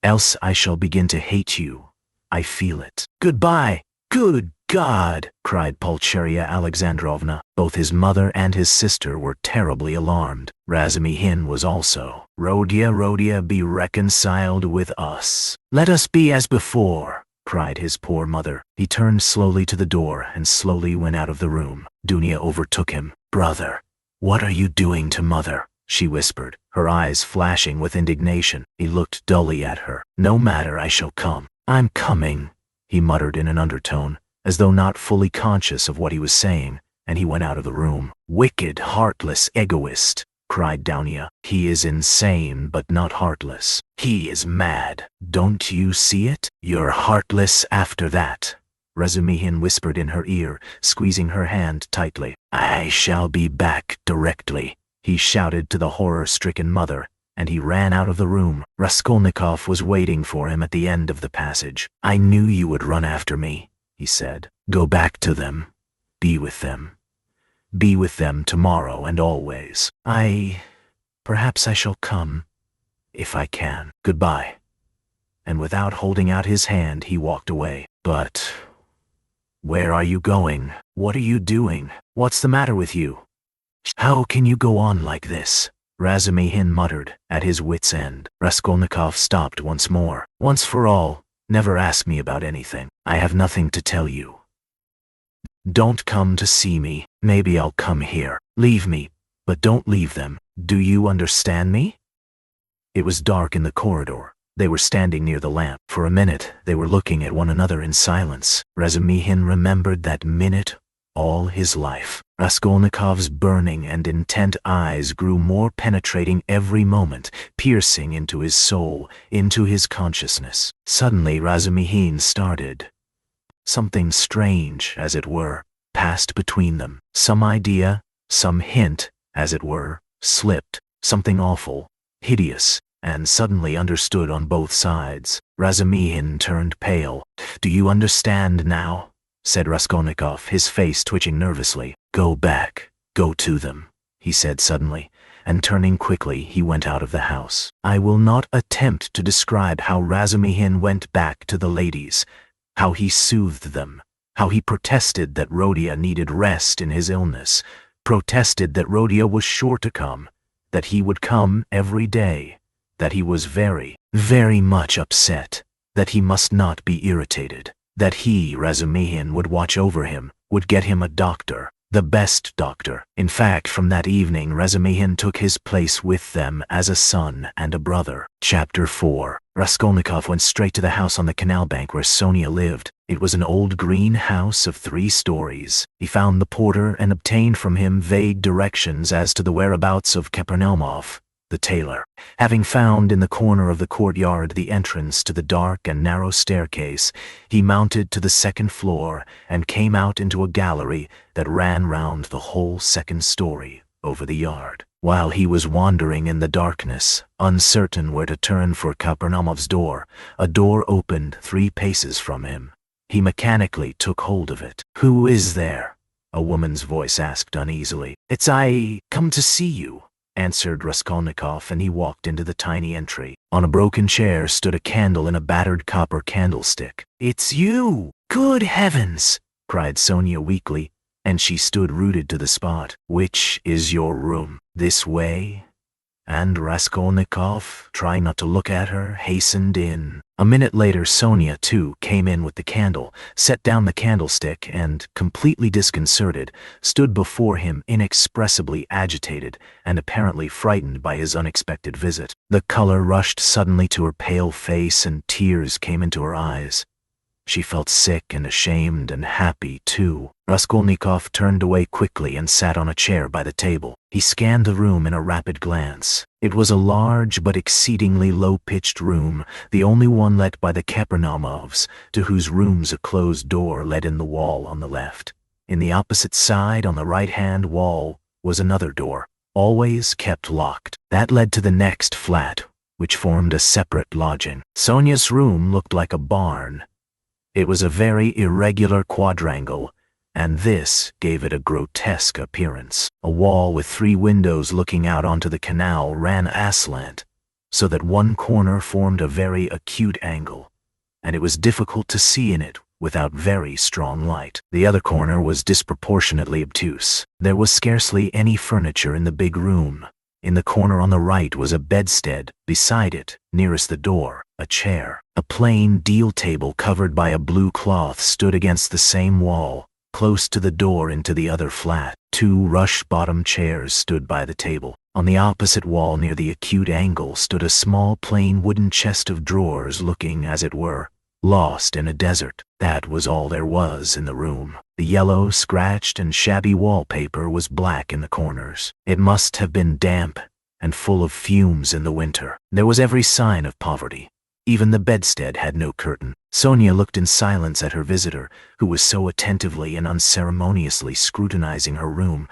Else I shall begin to hate you. I feel it. Goodbye. Good God, cried Pulcheria Alexandrovna. Both his mother and his sister were terribly alarmed. Razumihin was also. Rodia, be reconciled with us. Let us be as before, cried his poor mother. He turned slowly to the door and slowly went out of the room. Dunya overtook him. Brother, what are you doing to Mother? She whispered, her eyes flashing with indignation. He looked dully at her. No matter, I shall come. I'm coming, he muttered in an undertone, as though not fully conscious of what he was saying, and he went out of the room. Wicked, heartless egoist, cried Donia. He is insane, but not heartless. He is mad. Don't you see it? You're heartless after that, Razumihin whispered in her ear, squeezing her hand tightly. I shall be back directly, he shouted to the horror-stricken mother, and he ran out of the room. Raskolnikov was waiting for him at the end of the passage. I knew you would run after me, he said. Go back to them. Be with them. Be with them tomorrow and always. Perhaps I shall come, if I can. Goodbye. And without holding out his hand, he walked away. But where are you going? What are you doing? What's the matter with you? How can you go on like this? Razumihin muttered, at his wit's end. Raskolnikov stopped once more. Once for all, never ask me about anything. I have nothing to tell you. Don't come to see me. Maybe I'll come here. Leave me, but don't leave them. Do you understand me? It was dark in the corridor. They were standing near the lamp. For a minute, they were looking at one another in silence. Razumihin remembered that minute all his life. Raskolnikov's burning and intent eyes grew more penetrating every moment, piercing into his soul, into his consciousness. Suddenly Razumihin started. Something strange, as it were, passed between them. Some idea, some hint, as it were, slipped. Something awful, hideous, and suddenly understood on both sides. Razumihin turned pale. Do you understand now? Said Raskolnikov, his face twitching nervously. Go back. Go to them, he said suddenly, and turning quickly, he went out of the house. I will not attempt to describe how Razumihin went back to the ladies, how he soothed them, how he protested that Rodia needed rest in his illness, protested that Rodia was sure to come, that he would come every day, that he was very, very much upset, that he must not be irritated, that he, Razumihin, would watch over him, would get him a doctor, the best doctor. In fact, from that evening, Razumihin took his place with them as a son and a brother. Chapter 4. Raskolnikov went straight to the house on the canal bank where Sonia lived. It was an old green house of 3 stories. He found the porter and obtained from him vague directions as to the whereabouts of Kapernaumov, the tailor. Having found in the corner of the courtyard the entrance to the dark and narrow staircase, he mounted to the 2nd floor and came out into a gallery that ran round the whole 2nd story over the yard. While he was wandering in the darkness, uncertain where to turn for Kapernaumov's door, a door opened 3 paces from him. He mechanically took hold of it. Who is there? A woman's voice asked uneasily. It's I, come to see you, answered Raskolnikov, and he walked into the tiny entry. On a broken chair stood a candle in a battered copper candlestick. It's you! Good heavens! Cried Sonia weakly, and she stood rooted to the spot. Which is your room? This way? And Raskolnikov, trying not to look at her, hastened in. A minute later, Sonia, too, came in with the candle, set down the candlestick, and, completely disconcerted, stood before him inexpressibly agitated and apparently frightened by his unexpected visit. The color rushed suddenly to her pale face and tears came into her eyes. She felt sick and ashamed and happy, too. Raskolnikov turned away quickly and sat on a chair by the table. He scanned the room in a rapid glance. It was a large but exceedingly low-pitched room, the only one let by the Kapernaumovs, to whose rooms a closed door led in the wall on the left. In the opposite side, on the right-hand wall, was another door, always kept locked. That led to the next flat, which formed a separate lodging. Sonia's room looked like a barn. It was a very irregular quadrangle, and this gave it a grotesque appearance. A wall with 3 windows looking out onto the canal ran aslant, so that one corner formed a very acute angle, and it was difficult to see in it without very strong light. The other corner was disproportionately obtuse. There was scarcely any furniture in the big room. In the corner on the right was a bedstead. Beside it, nearest the door, a chair. A plain deal table covered by a blue cloth stood against the same wall, close to the door into the other flat. 2 rush-bottom chairs stood by the table. On the opposite wall near the acute angle stood a small plain wooden chest of drawers looking, as it were, lost in a desert. That was all there was in the room. The yellow, scratched, and shabby wallpaper was black in the corners. It must have been damp and full of fumes in the winter. There was every sign of poverty. Even the bedstead had no curtain. Sonia looked in silence at her visitor, who was so attentively and unceremoniously scrutinizing her room,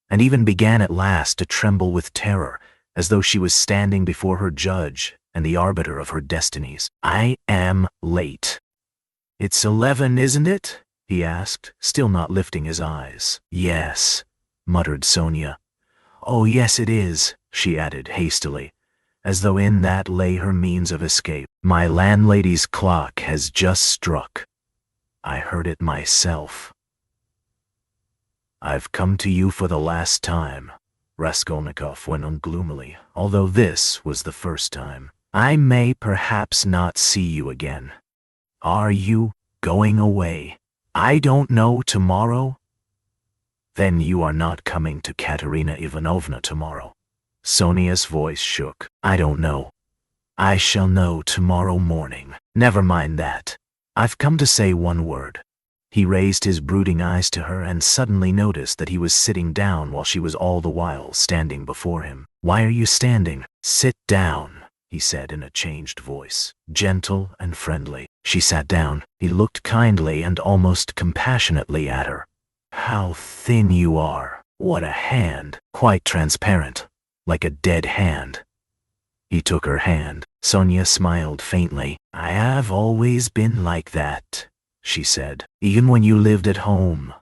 and even began at last to tremble with terror, as though she was standing before her judge and the arbiter of her destinies. "I am late." "It's 11, isn't it?" he asked, still not lifting his eyes. "Yes," muttered Sonia. "Oh, yes, it is," she added hastily, as though in that lay her means of escape. "My landlady's clock has just struck. I heard it myself." "I've come to you for the last time," Raskolnikov went on gloomily, although this was the first time. "I may perhaps not see you again. Are you going away?" "I don't know. Tomorrow?" "Then you are not coming to Katerina Ivanovna tomorrow?" Sonia's voice shook. "I don't know. I shall know tomorrow morning." "Never mind that. I've come to say one word." He raised his brooding eyes to her and suddenly noticed that he was sitting down while she was all the while standing before him. "Why are you standing?" "Sit down," he said in a changed voice, gentle and friendly. She sat down. He looked kindly and almost compassionately at her. "How thin you are! What a hand! Quite transparent, like a dead hand." He took her hand. Sonia smiled faintly. "I have always been like that," she said. "Even when you lived at home."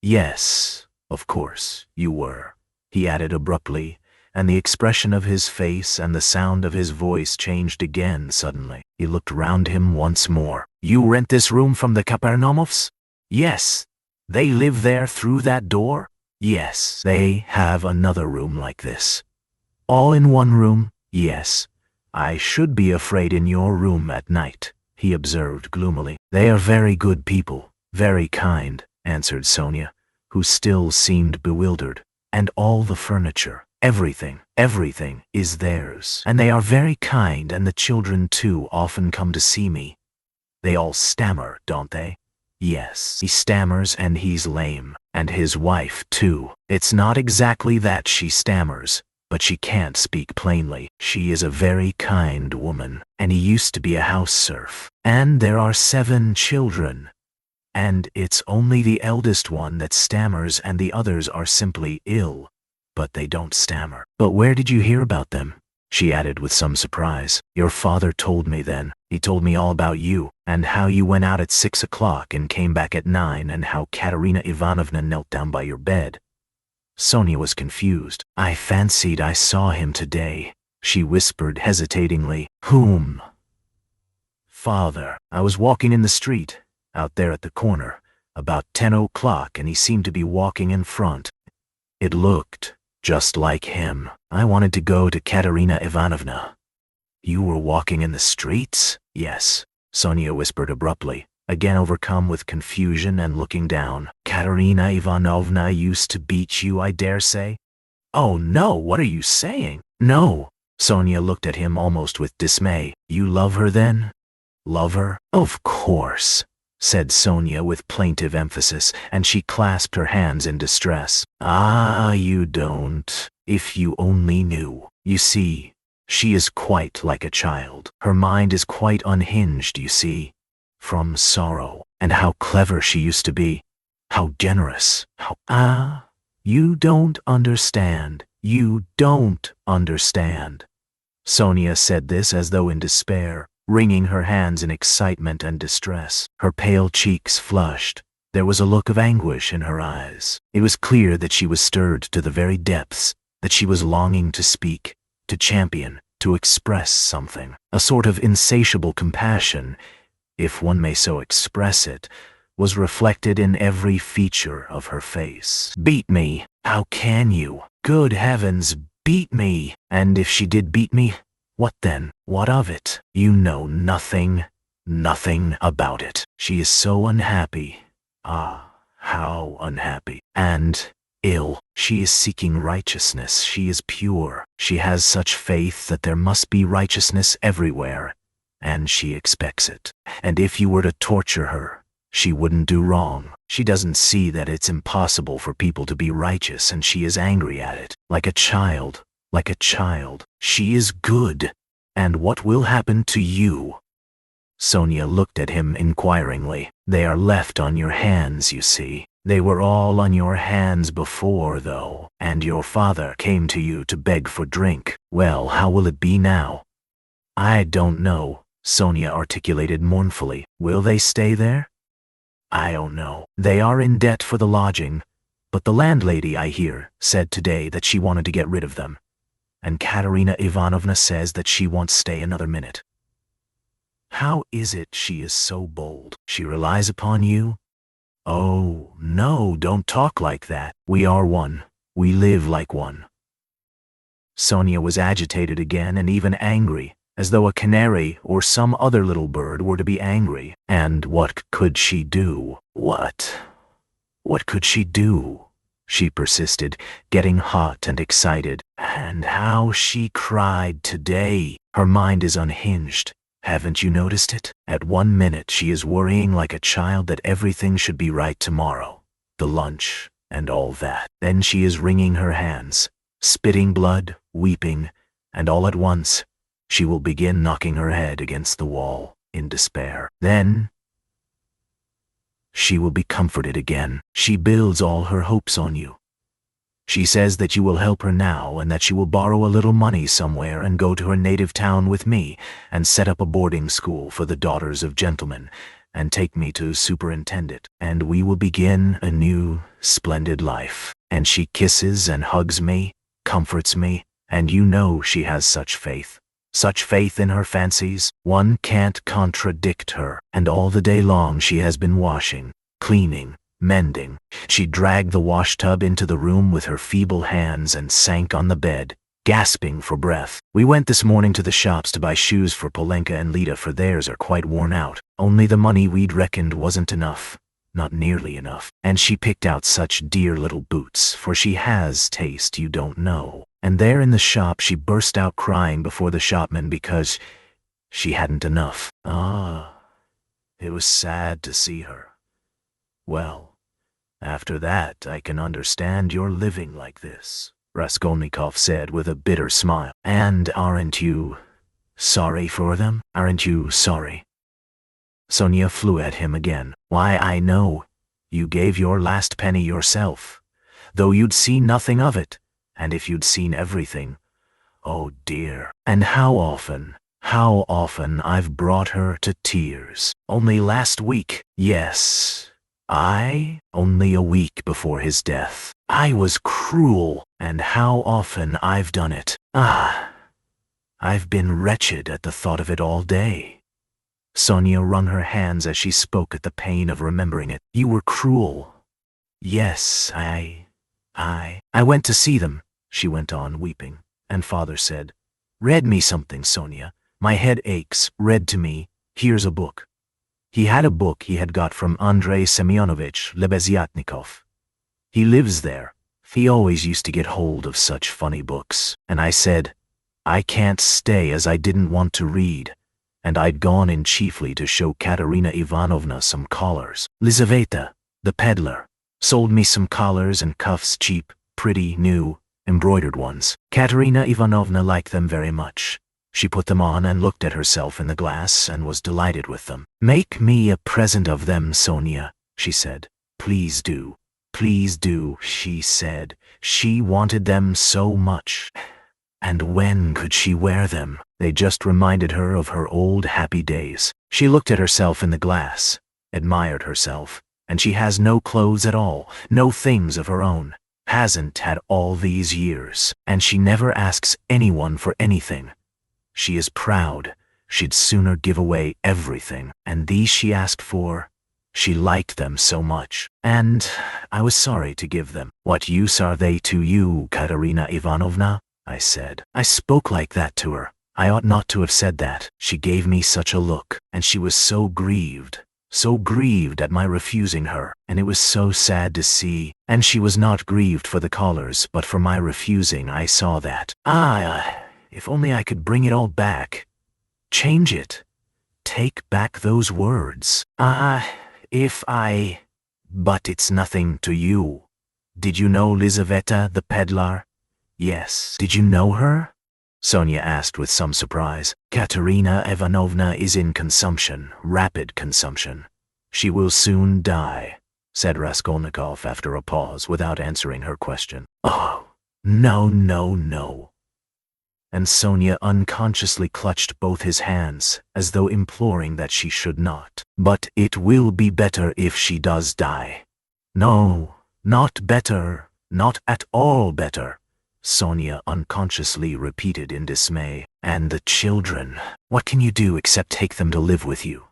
"Yes, of course, you were," he added abruptly, and the expression of his face and the sound of his voice changed again suddenly. He looked round him once more. "You rent this room from the Kapernaumovs?" "Yes." "They live there through that door?" "Yes." "They have another room like this?" "All in one room?" "Yes." "I should be afraid in your room at night," he observed gloomily. "They are very good people, very kind," answered Sonia, who still seemed bewildered. "And all the furniture, everything is theirs. And they are very kind, and the children, too, often come to see me. They all stammer, don't they?" "Yes, he stammers and he's lame. And his wife, too. It's not exactly that she stammers, but she can't speak plainly. She is a very kind woman, and he used to be a house serf. And there are 7 children. And it's only the eldest one that stammers and the others are simply ill, but they don't stammer." "But where did you hear about them?" she added with some surprise. "Your father told me then. He told me all about you, and how you went out at 6 o'clock and came back at 9, and how Katerina Ivanovna knelt down by your bed." Sonia was confused. "I fancied I saw him today," she whispered hesitatingly. "Whom?" "Father. I was walking in the street, out there at the corner, about 10 o'clock, and he seemed to be walking in front. It looked just like him. I wanted to go to Katerina Ivanovna. You were walking in the streets? Yes, Sonia whispered abruptly, again overcome with confusion and looking down. Katerina Ivanovna used to beat you, I dare say? Oh no, what are you saying? No. Sonia looked at him almost with dismay. You love her then? Love her? Of course, said Sonia with plaintive emphasis, and she clasped her hands in distress. Ah, you don't. If you only knew. You see, she is quite like a child. Her mind is quite unhinged, you see, from sorrow. And how clever she used to be. How generous. You don't understand. You don't understand. Sonia said this as though in despair, wringing her hands in excitement and distress. Her pale cheeks flushed. There was a look of anguish in her eyes. It was clear that she was stirred to the very depths, that she was longing to speak, to champion, to express something. A sort of insatiable compassion, if one may so express it, was reflected in every feature of her face. Beat me? How can you? Good heavens, beat me! And if she did beat me, what then? What of it? You know nothing about it. She is so unhappy. Ah, how unhappy. And ill. She is seeking righteousness. She is pure. She has such faith that there must be righteousness everywhere, and she expects it. And if you were to torture her, she wouldn't do wrong. She doesn't see that it's impossible for people to be righteous, and she is angry at it. Like a child. Like a child. She is good. And what will happen to you? Sonia looked at him inquiringly. They are left on your hands, you see. They were all on your hands before, though, and your father came to you to beg for drink. Well, how will it be now? I don't know, Sonia articulated mournfully. Will they stay there? I don't know. They are in debt for the lodging, but the landlady, I hear, said today that she wanted to get rid of them. And Katerina Ivanovna says that she won't stay another minute. How is it she is so bold? She relies upon you? Oh, no, don't talk like that. We are one. We live like one. Sonia was agitated again and even angry, as though a canary or some other little bird were to be angry. And what could she do? What could she do? She persisted, getting hot and excited. And how she cried today. Her mind is unhinged. Haven't you noticed it? At 1 minute she is worrying like a child that everything should be right tomorrow, the lunch, and all that. Then she is wringing her hands, spitting blood, weeping, and all at once she will begin knocking her head against the wall in despair. Then she will be comforted again. She builds all her hopes on you. She says that you will help her now and that she will borrow a little money somewhere and go to her native town with me and set up a boarding school for the daughters of gentlemen and take me to superintend it, and we will begin a new, splendid life. And she kisses and hugs me, comforts me, and you know she has such faith in her fancies. One can't contradict her. And all the day long she has been washing, cleaning, mending. She dragged the washtub into the room with her feeble hands and sank on the bed, gasping for breath. We went this morning to the shops to buy shoes for Polenka and Lita, for theirs are quite worn out. Only the money we'd reckoned wasn't enough. Not nearly enough. And she picked out such dear little boots, for she has taste you don't know. And there in the shop she burst out crying before the shopman because she hadn't enough. Ah, it was sad to see her. Well, after that I can understand your living like this, Raskolnikov said with a bitter smile. And aren't you sorry for them? Aren't you sorry? Sonia flew at him again. Why, I know. You gave your last penny yourself, though you'd seen nothing of it. And if you'd seen everything, oh dear. And how often I've brought her to tears. Only last week, yes, only a week before his death. I was cruel, and how often I've done it. I've been wretched at the thought of it all day. Sonia wrung her hands as she spoke at the pain of remembering it. You were cruel. Yes, I went to see them. she went on, weeping, and father said, "Read me something, Sonia. My head aches. Read to me. Here's a book." He had a book he had got from Andrei Semyonovich Lebeziatnikov. He lives there. He always used to get hold of such funny books. And I said, I can't stay, as I didn't want to read. And I'd gone in chiefly to show Katerina Ivanovna some collars. Lizaveta, the peddler, sold me some collars and cuffs, cheap, pretty, new, embroidered ones. Katerina Ivanovna liked them very much. She put them on and looked at herself in the glass and was delighted with them. "Make me a present of them, Sonia," she said. "Please do. Please do," she said. She wanted them so much. And when could she wear them? They just reminded her of her old happy days. She looked at herself in the glass, admired herself, and she has no clothes at all, no things of her own. Hasn't had all these years, and she never asks anyone for anything. She is proud. She'd sooner give away everything, and these she asked for. She liked them so much, and I was sorry to give them. "What use are they to you, Katerina Ivanovna?" I said. I spoke like that to her. I ought not to have said that. She gave me such a look, and she was so grieved at my refusing her, and it was so sad to see. And she was not grieved for the collars, but for my refusing. I saw that. If only I could bring it all back. Change it. Take back those words. But it's nothing to you. Did you know Lizaveta, the peddler? Yes. Did you know her? Sonia asked with some surprise. Katerina Ivanovna is in consumption, rapid consumption. She will soon die, said Raskolnikov after a pause without answering her question. Oh, no, no, no. And Sonia unconsciously clutched both his hands, as though imploring that she should not. But it will be better if she does die. No, not better, not at all better, Sonia unconsciously repeated in dismay. And the children, what can you do except take them to live with you?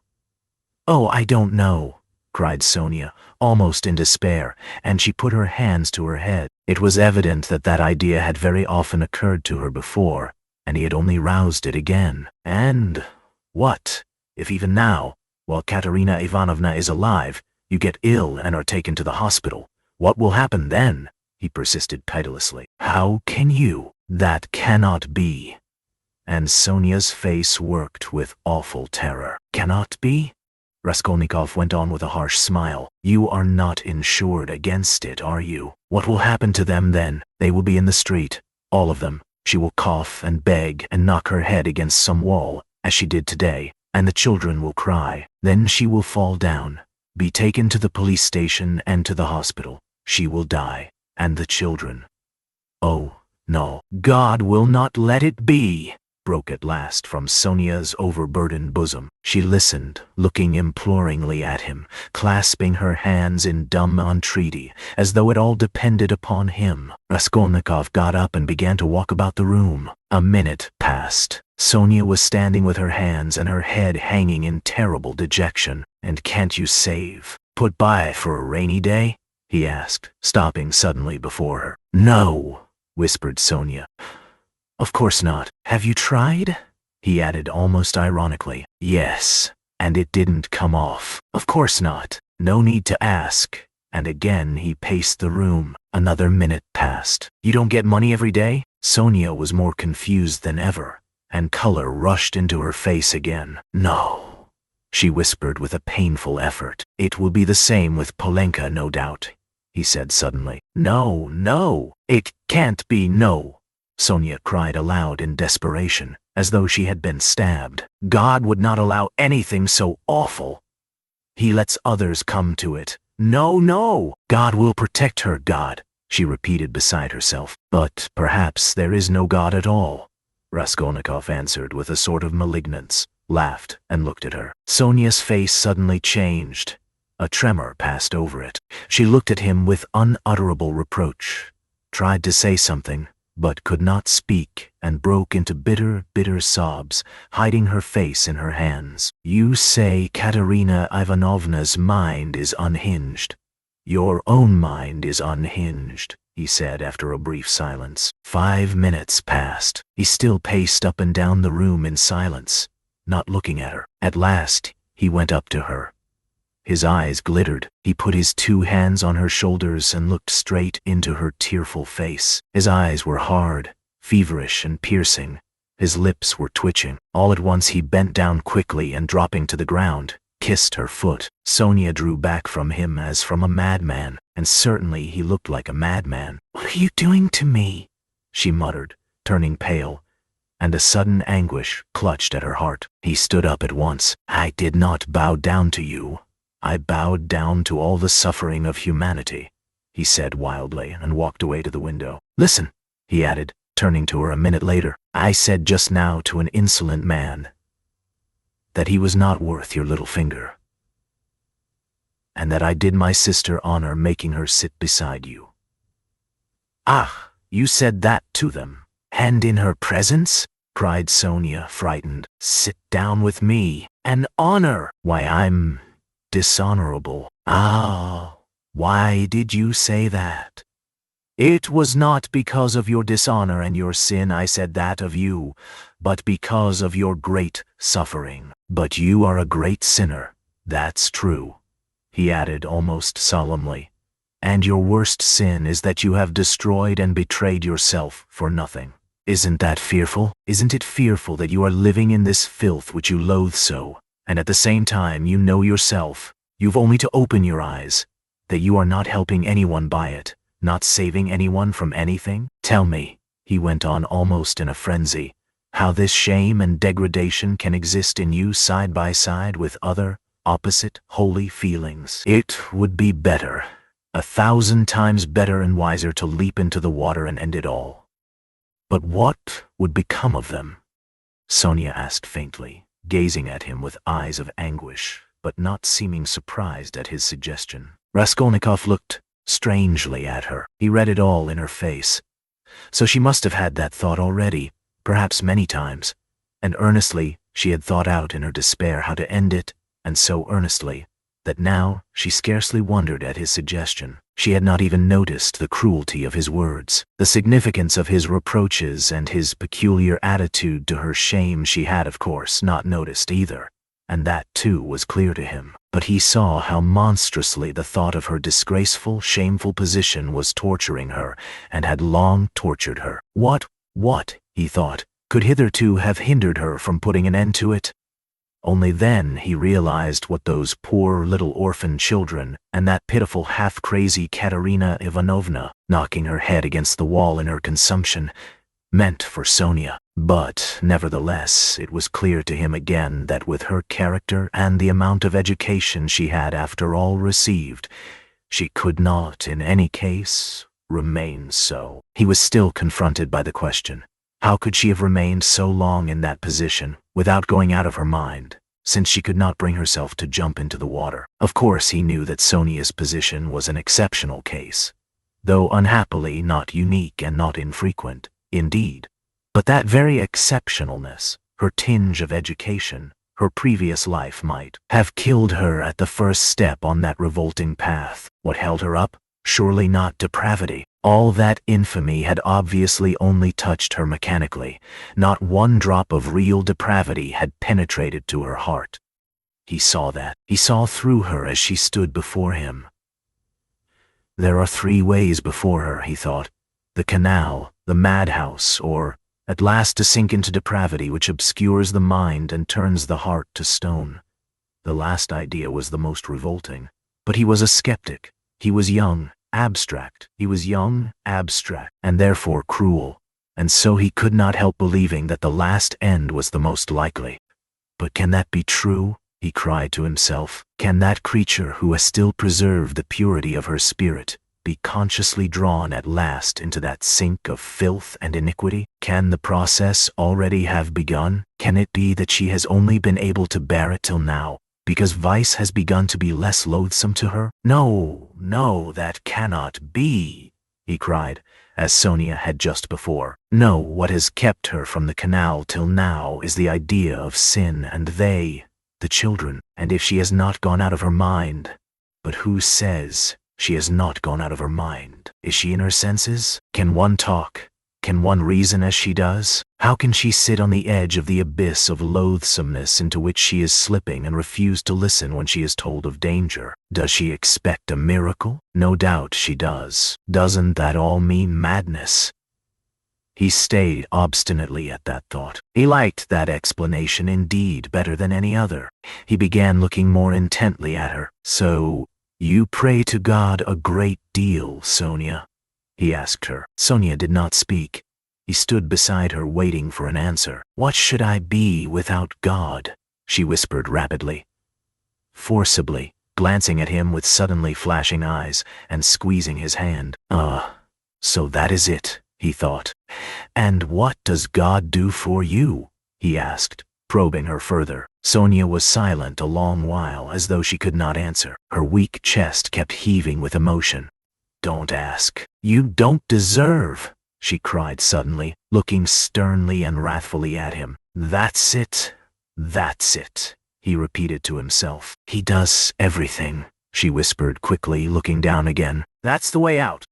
Oh, I don't know, cried Sonia, almost in despair, and she put her hands to her head. It was evident that that idea had very often occurred to her before, and he had only roused it again. And what if even now, while Katerina Ivanovna is alive, you get ill and are taken to the hospital? What will happen then? He persisted pitilessly. How can you? That cannot be. And Sonia's face worked with awful terror. Cannot be? Raskolnikov went on with a harsh smile. You are not insured against it, are you? What will happen to them then? They will be in the street, all of them. She will cough and beg and knock her head against some wall, as she did today, and the children will cry. Then she will fall down, be taken to the police station and to the hospital. She will die, and the children. Oh, no, God will not let it be, broke at last from Sonia's overburdened bosom. She listened, looking imploringly at him, clasping her hands in dumb entreaty, as though it all depended upon him. Raskolnikov got up and began to walk about the room. A minute passed. Sonia was standing with her hands and her head hanging in terrible dejection. And can't you save? Put by for a rainy day? He asked, stopping suddenly before her. No, whispered Sonia. Of course not. Have you tried? He added almost ironically. Yes, and it didn't come off. Of course not. No need to ask. And again he paced the room. Another minute passed. You don't get money every day? Sonia was more confused than ever, and color rushed into her face again. No, she whispered with a painful effort. It will be the same with Polenka, no doubt, he said suddenly. No, no, it can't be no. Sonia cried aloud in desperation, as though she had been stabbed. God would not allow anything so awful. He lets others come to it. No, no, God will protect her, God, she repeated beside herself. But perhaps there is no God at all, Raskolnikov answered with a sort of malignance, laughed, and looked at her. Sonia's face suddenly changed. A tremor passed over it. She looked at him with unutterable reproach, tried to say something, but could not speak, and broke into bitter, bitter sobs, hiding her face in her hands. You say Katerina Ivanovna's mind is unhinged. Your own mind is unhinged, he said after a brief silence. 5 minutes passed. He still paced up and down the room in silence, not looking at her. At last, he went up to her. His eyes glittered. He put his 2 hands on her shoulders and looked straight into her tearful face. His eyes were hard, feverish and piercing. His lips were twitching. All at once he bent down quickly and, dropping to the ground, kissed her foot. Sonia drew back from him as from a madman, and certainly he looked like a madman. "What are you doing to me?" she muttered, turning pale, and a sudden anguish clutched at her heart. He stood up at once. "I did not bow down to you. I bowed down to all the suffering of humanity," he said wildly, and walked away to the window. "Listen," he added, turning to her a minute later. "I said just now to an insolent man that he was not worth your little finger, and that I did my sister honor making her sit beside you." "Ah, you said that to them? And in her presence?" cried Sonia, frightened. "Sit down with me. An honor! Why, I'm dishonorable." "Ah, why did you say that?" "It was not because of your dishonor and your sin I said that of you, but because of your great suffering. But you are a great sinner, that's true," he added almost solemnly. "And your worst sin is that you have destroyed and betrayed yourself for nothing. Isn't that fearful? Isn't it fearful that you are living in this filth which you loathe so, and at the same time you know yourself, you've only to open your eyes, that you are not helping anyone by it, not saving anyone from anything? Tell me," he went on almost in a frenzy, "how this shame and degradation can exist in you side by side with other, opposite, holy feelings. It would be better, 1,000 times better and wiser, to leap into the water and end it all." "But what would become of them?" Sonia asked faintly, gazing at him with eyes of anguish, but not seeming surprised at his suggestion. Raskolnikov looked strangely at her. He read it all in her face. So she must have had that thought already, perhaps many times, and earnestly she had thought out in her despair how to end it, and so earnestly that now she scarcely wondered at his suggestion. She had not even noticed the cruelty of his words, the significance of his reproaches, and his peculiar attitude to her shame she had, of course, not noticed either, and that too was clear to him. But he saw how monstrously the thought of her disgraceful, shameful position was torturing her, and had long tortured her. What, he thought, could hitherto have hindered her from putting an end to it? Only then he realized what those poor little orphan children, and that pitiful half-crazy Alyona Ivanovna, knocking her head against the wall in her consumption, meant for Sonia. But, nevertheless, it was clear to him again that with her character and the amount of education she had after all received, she could not, in any case, remain so. He was still confronted by the question, how could she have remained so long in that position, without going out of her mind, since she could not bring herself to jump into the water? Of course he knew that Sonia's position was an exceptional case, though unhappily not unique and not infrequent, indeed. But that very exceptionalness, her tinge of education, her previous life might have killed her at the first step on that revolting path. What held her up? Surely not depravity. All that infamy had obviously only touched her mechanically. Not one drop of real depravity had penetrated to her heart. He saw that. He saw through her as she stood before him. There are 3 ways before her, he thought. The canal, the madhouse, or at last to sink into depravity which obscures the mind and turns the heart to stone. The last idea was the most revolting. But he was a skeptic. He was young, abstract. He was young, abstract, and therefore cruel, and so he could not help believing that the last end was the most likely. But can that be true? He cried to himself. Can that creature who has still preserved the purity of her spirit be consciously drawn at last into that sink of filth and iniquity? Can the process already have begun? Can it be that she has only been able to bear it till now, because vice has begun to be less loathsome to her? No, no, that cannot be, he cried, as Sonia had just before. No, what has kept her from the canal till now is the idea of sin, and they, the children. And if she has not gone out of her mind, but who says? She has not gone out of her mind. Is she in her senses? Can one talk? Can one reason as she does? How can she sit on the edge of the abyss of loathsomeness into which she is slipping and refuse to listen when she is told of danger? Does she expect a miracle? No doubt she does. Doesn't that all mean madness? He stayed obstinately at that thought. He liked that explanation indeed better than any other. He began looking more intently at her. "So, you pray to God a great deal, Sonia?" he asked her. Sonia did not speak. He stood beside her waiting for an answer. "What should I be without God?" she whispered rapidly, forcibly, glancing at him with suddenly flashing eyes and squeezing his hand. So that is it," he thought. "And what does God do for you?" he asked, probing her further. Sonia was silent a long while, as though she could not answer. Her weak chest kept heaving with emotion. "Don't ask. You don't deserve," she cried suddenly, looking sternly and wrathfully at him. That's it, he repeated to himself. "He does everything," she whispered quickly, looking down again. "That's the way out.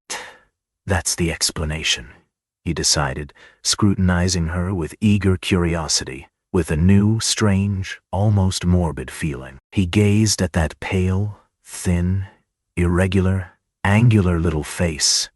That's the explanation," he decided, scrutinizing her with eager curiosity, with a new, strange, almost morbid feeling. He gazed at that pale, thin, irregular, angular little face,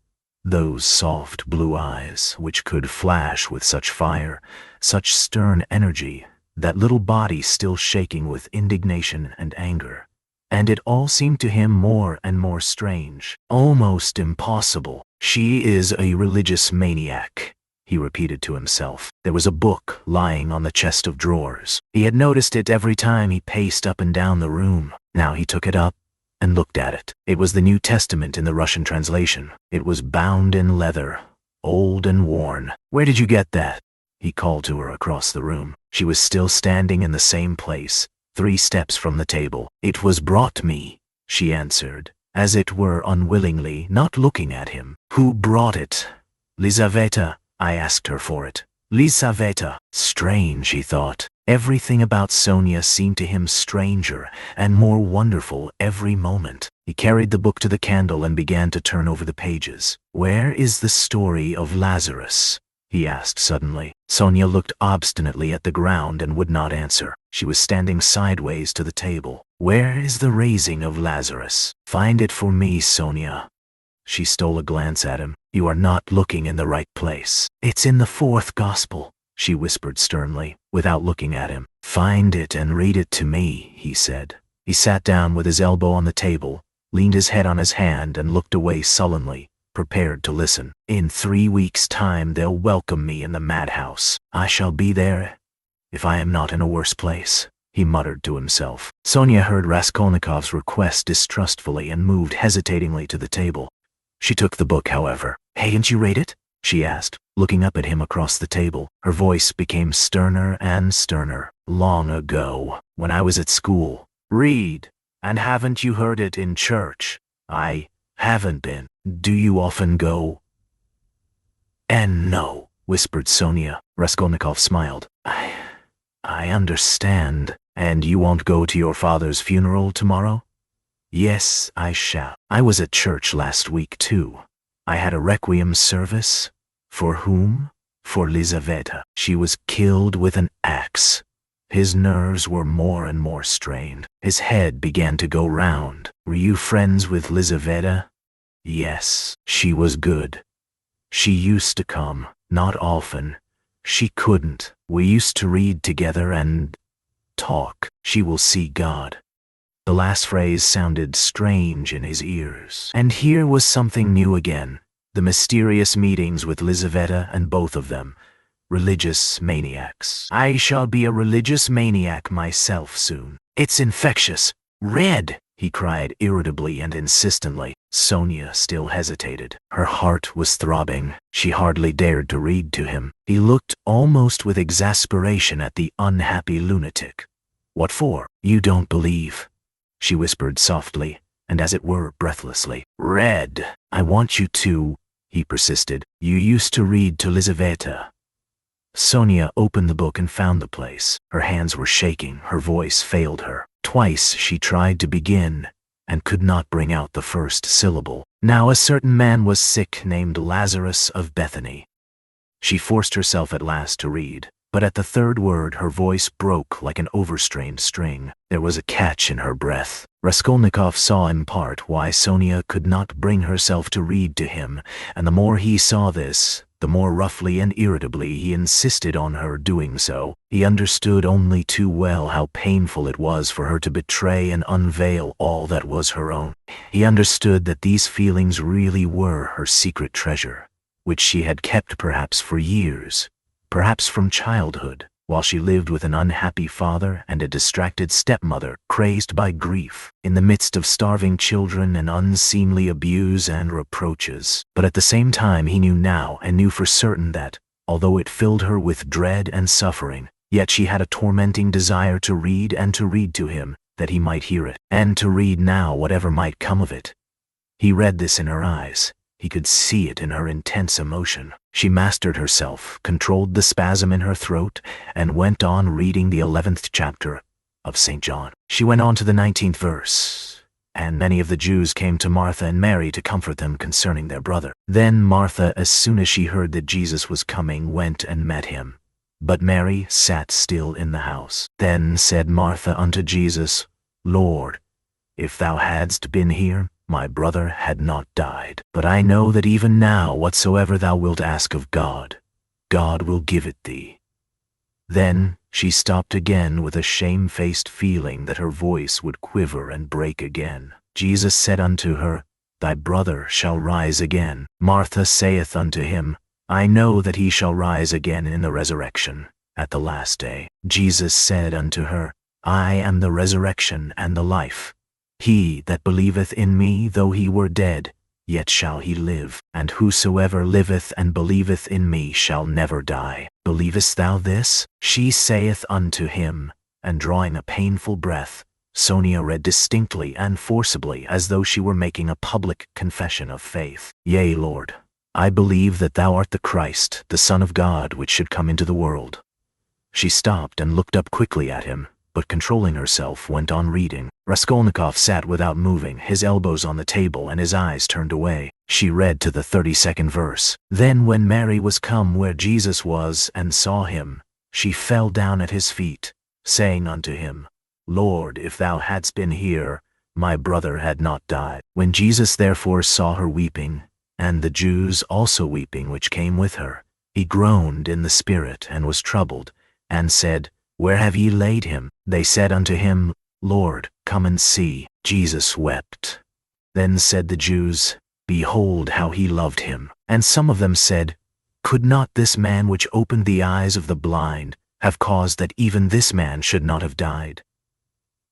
those soft blue eyes which could flash with such fire, such stern energy, that little body still shaking with indignation and anger. And it all seemed to him more and more strange, almost impossible. "She is a religious maniac," he repeated to himself. There was a book lying on the chest of drawers. He had noticed it every time he paced up and down the room. Now he took it up and looked at it. It was the New Testament in the Russian translation. It was bound in leather, old and worn. "Where did you get that?" he called to her across the room. She was still standing in the same place, 3 steps from the table. "It was brought me," she answered, as it were unwillingly, not looking at him. "Who brought it?" "Lizaveta. I asked her for it." Lizaveta. Strange, he thought. Everything about Sonia seemed to him stranger and more wonderful every moment. He carried the book to the candle and began to turn over the pages. "Where is the story of Lazarus?" he asked suddenly. Sonia looked obstinately at the ground and would not answer. She was standing sideways to the table. "Where is the raising of Lazarus? Find it for me, Sonia." She stole a glance at him. "You are not looking in the right place. It's in the 4th Gospel," she whispered sternly, without looking at him. "Find it and read it to me," he said. He sat down with his elbow on the table, leaned his head on his hand and looked away sullenly, prepared to listen. "In 3 weeks' time they'll welcome me in the madhouse. I shall be there if I am not in a worse place," he muttered to himself. Sonia heard Raskolnikov's request distrustfully and moved hesitatingly to the table. She took the book, however. "Haven't you read it?" she asked, looking up at him across the table. Her voice became sterner and sterner. "Long ago, when I was at school." "Read. And haven't you heard it in church?" "I haven't been." "Do you often go?" "And no," whispered Sonia. Raskolnikov smiled. I understand. And you won't go to your father's funeral tomorrow?" "Yes, I shall. I was at church last week, too. I had a requiem service." "For whom?" "For Lizaveta. She was killed with an axe." His nerves were more and more strained. His head began to go round. "Were you friends with Lizaveta?" "Yes, she was good. She used to come, not often. She couldn't. We used to read together and talk. She will see God." The last phrase sounded strange in his ears. And here was something new again. The mysterious meetings with Lizaveta, and both of them religious maniacs. "I shall be a religious maniac myself soon. It's infectious. Read!" he cried irritably and insistently. Sonia still hesitated. Her heart was throbbing. She hardly dared to read to him. He looked almost with exasperation at the unhappy lunatic. "What for? You don't believe?" she whispered softly, and as it were breathlessly. "Read. I want you to," he persisted. "You used to read to Lizaveta." Sonia opened the book and found the place. Her hands were shaking, her voice failed her. Twice she tried to begin, and could not bring out the first syllable. Now a certain man was sick named Lazarus of Bethany. She forced herself at last to read, but at the third word her voice broke like an overstrained string. There was a catch in her breath. Raskolnikov saw in part why Sonia could not bring herself to read to him, and the more he saw this, the more roughly and irritably he insisted on her doing so. He understood only too well how painful it was for her to betray and unveil all that was her own. He understood that these feelings really were her secret treasure, which she had kept perhaps for years, perhaps from childhood, while she lived with an unhappy father and a distracted stepmother crazed by grief, in the midst of starving children and unseemly abuse and reproaches. But at the same time he knew now and knew for certain that, although it filled her with dread and suffering, yet she had a tormenting desire to read and to read to him, that he might hear it, and to read now whatever might come of it. He read this in her eyes. He could see it in her intense emotion. She mastered herself, controlled the spasm in her throat, and went on reading the 11th chapter of St. John. She went on to the 19th verse. And many of the Jews came to Martha and Mary to comfort them concerning their brother. Then Martha, as soon as she heard that Jesus was coming, went and met him. But Mary sat still in the house. Then said Martha unto Jesus, Lord, if thou hadst been here, my brother had not died. But I know that even now whatsoever thou wilt ask of God, God will give it thee. Then she stopped again with a shamefaced feeling that her voice would quiver and break again. Jesus said unto her, Thy brother shall rise again. Martha saith unto him, I know that he shall rise again in the resurrection, at the last day. Jesus said unto her, I am the resurrection and the life. He that believeth in me, though he were dead, yet shall he live. And whosoever liveth and believeth in me shall never die. Believest thou this? She saith unto him, and drawing a painful breath, Sonia read distinctly and forcibly as though she were making a public confession of faith. Yea, Lord, I believe that thou art the Christ, the Son of God, which should come into the world. She stopped and looked up quickly at him, but controlling herself, went on reading. Raskolnikov sat without moving, his elbows on the table and his eyes turned away. She read to the 32nd verse. Then when Mary was come where Jesus was, and saw him, she fell down at his feet, saying unto him, Lord, if thou hadst been here, my brother had not died. When Jesus therefore saw her weeping, and the Jews also weeping which came with her, he groaned in the spirit and was troubled, and said, Where have ye laid him? They said unto him, Lord, come and see. Jesus wept. Then said the Jews, Behold how he loved him. And some of them said, Could not this man which opened the eyes of the blind have caused that even this man should not have died?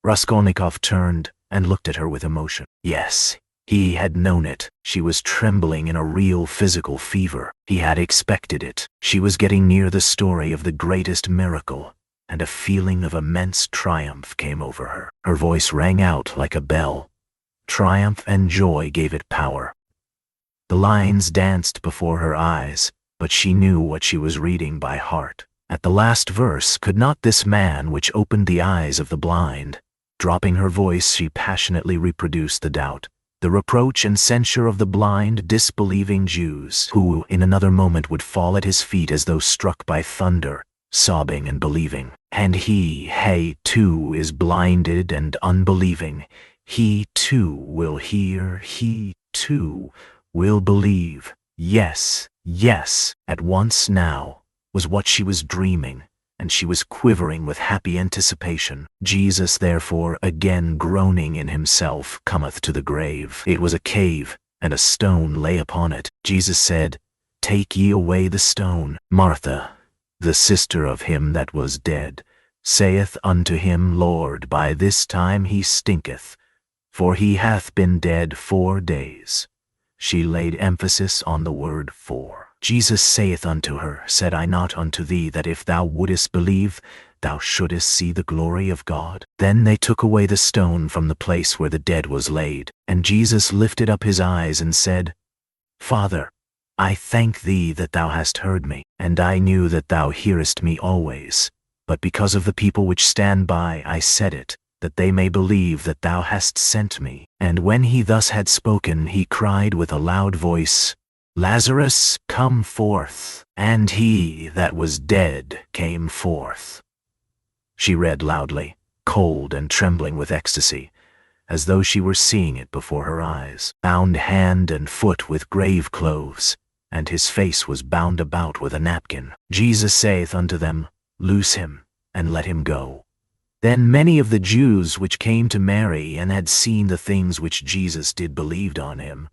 Raskolnikov turned and looked at her with emotion. Yes, he had known it. She was trembling in a real physical fever. He had expected it. She was getting near the story of the greatest miracle, and a feeling of immense triumph came over her. Her voice rang out like a bell. Triumph and joy gave it power. The lines danced before her eyes, but she knew what she was reading by heart. At the last verse, could not this man which opened the eyes of the blind? Dropping her voice, she passionately reproduced the doubt, the reproach and censure of the blind, disbelieving Jews, who in another moment would fall at his feet as though struck by thunder, sobbing and believing. And he too is blinded and unbelieving. He too will hear, he too will believe. Yes, yes, at once now was what she was dreaming, and she was quivering with happy anticipation. Jesus therefore, again groaning in himself, cometh to the grave. It was a cave, and a stone lay upon it. Jesus said, Take ye away the stone. Martha, the sister of him that was dead, saith unto him, Lord, by this time he stinketh, for he hath been dead 4 days. She laid emphasis on the word 4. Jesus saith unto her, Said I not unto thee that if thou wouldest believe, thou shouldest see the glory of God? Then they took away the stone from the place where the dead was laid. And Jesus lifted up his eyes and said, Father, I thank thee that thou hast heard me, and I knew that thou hearest me always. But because of the people which stand by, I said it, that they may believe that thou hast sent me." And when he thus had spoken, he cried with a loud voice, "Lazarus, come forth." And he that was dead came forth. She read loudly, cold and trembling with ecstasy, as though she were seeing it before her eyes. "Bound hand and foot with grave clothes, and his face was bound about with a napkin. Jesus saith unto them, Loose him, and let him go." Then many of the Jews which came to Mary and had seen the things which Jesus did believed on him.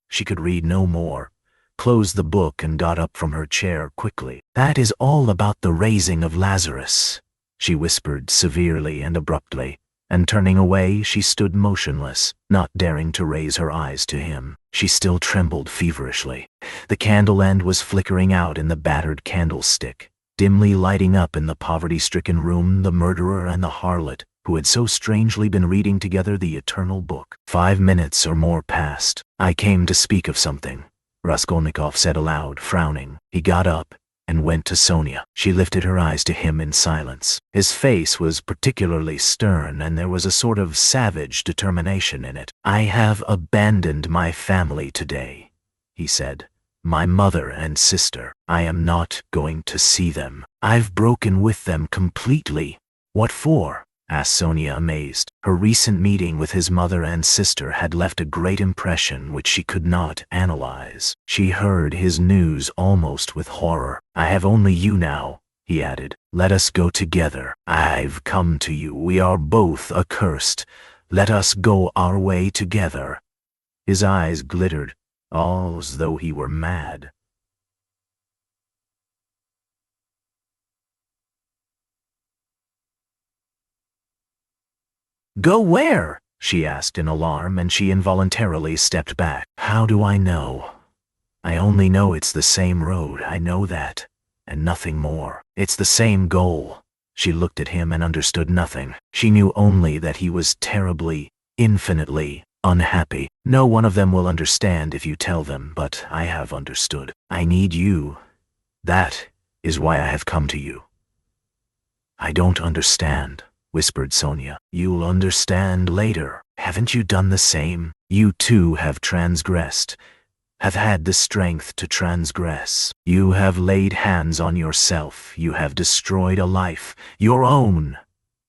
She could read no more, closed the book, and got up from her chair quickly. "That is all about the raising of Lazarus," she whispered severely and abruptly, and turning away, she stood motionless, not daring to raise her eyes to him. She still trembled feverishly. The candle end was flickering out in the battered candlestick, dimly lighting up in the poverty-stricken room the murderer and the harlot who had so strangely been reading together the eternal book. 5 minutes or more passed. "I came to speak of something," Raskolnikov said aloud, frowning. He got up and went to Sonia. She lifted her eyes to him in silence. His face was particularly stern, and there was a sort of savage determination in it. "I have abandoned my family today," he said. "My mother and sister. I am not going to see them. I've broken with them completely." "What for?" asked Sonia, amazed. Her recent meeting with his mother and sister had left a great impression which she could not analyze. She heard his news almost with horror. "I have only you now," he added. "Let us go together. I've come to you. We are both accursed. Let us go our way together." His eyes glittered, all as though he were mad. "Go where?" she asked in alarm, and she involuntarily stepped back. "How do I know? I only know it's the same road. I know that, and nothing more. It's the same goal." She looked at him and understood nothing. She knew only that he was terribly, infinitely unhappy. "No one of them will understand if you tell them, but I have understood. I need you. That is why I have come to you." "I don't understand," whispered Sonia. "You'll understand later. Haven't you done the same? You too have transgressed, have had the strength to transgress. You have laid hands on yourself. You have destroyed a life, your own.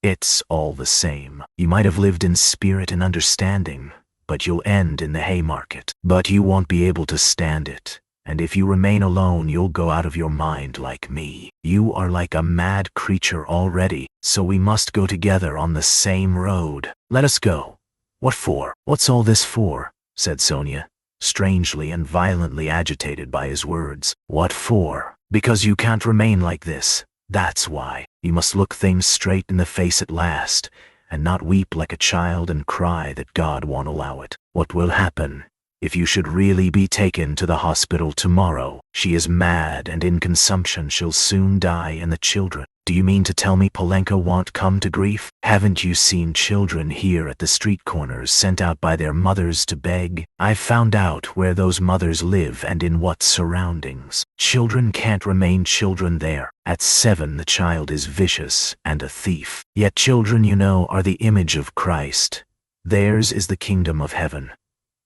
It's all the same. You might have lived in spirit and understanding, but you'll end in the Haymarket. But you won't be able to stand it. And if you remain alone, you'll go out of your mind like me. You are like a mad creature already, so we must go together on the same road. Let us go." "What for? What's all this for?" said Sonia, strangely and violently agitated by his words. "What for? Because you can't remain like this. That's why. You must look things straight in the face at last, and not weep like a child and cry that God won't allow it. What will happen if you should really be taken to the hospital tomorrow? She is mad and in consumption. She'll soon die, and the children. Do you mean to tell me Polenka won't come to grief? Haven't you seen children here at the street corners sent out by their mothers to beg? I've found out where those mothers live and in what surroundings. Children can't remain children there. At 7 the child is vicious and a thief. Yet children, you know, are the image of Christ. Theirs is the kingdom of heaven.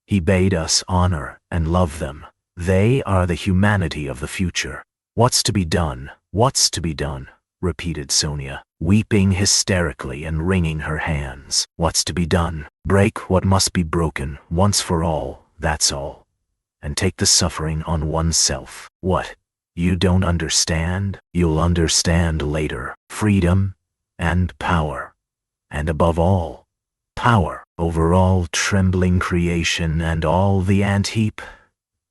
He bade us honor and love them. They are the humanity of the future. What's to be done? What's to be done?" repeated Sonia, weeping hysterically and wringing her hands. "What's to be done? Break what must be broken, once for all, that's all. And take the suffering on oneself. What? You don't understand? You'll understand later. Freedom and power. And above all, power over all trembling creation and all the ant-heap.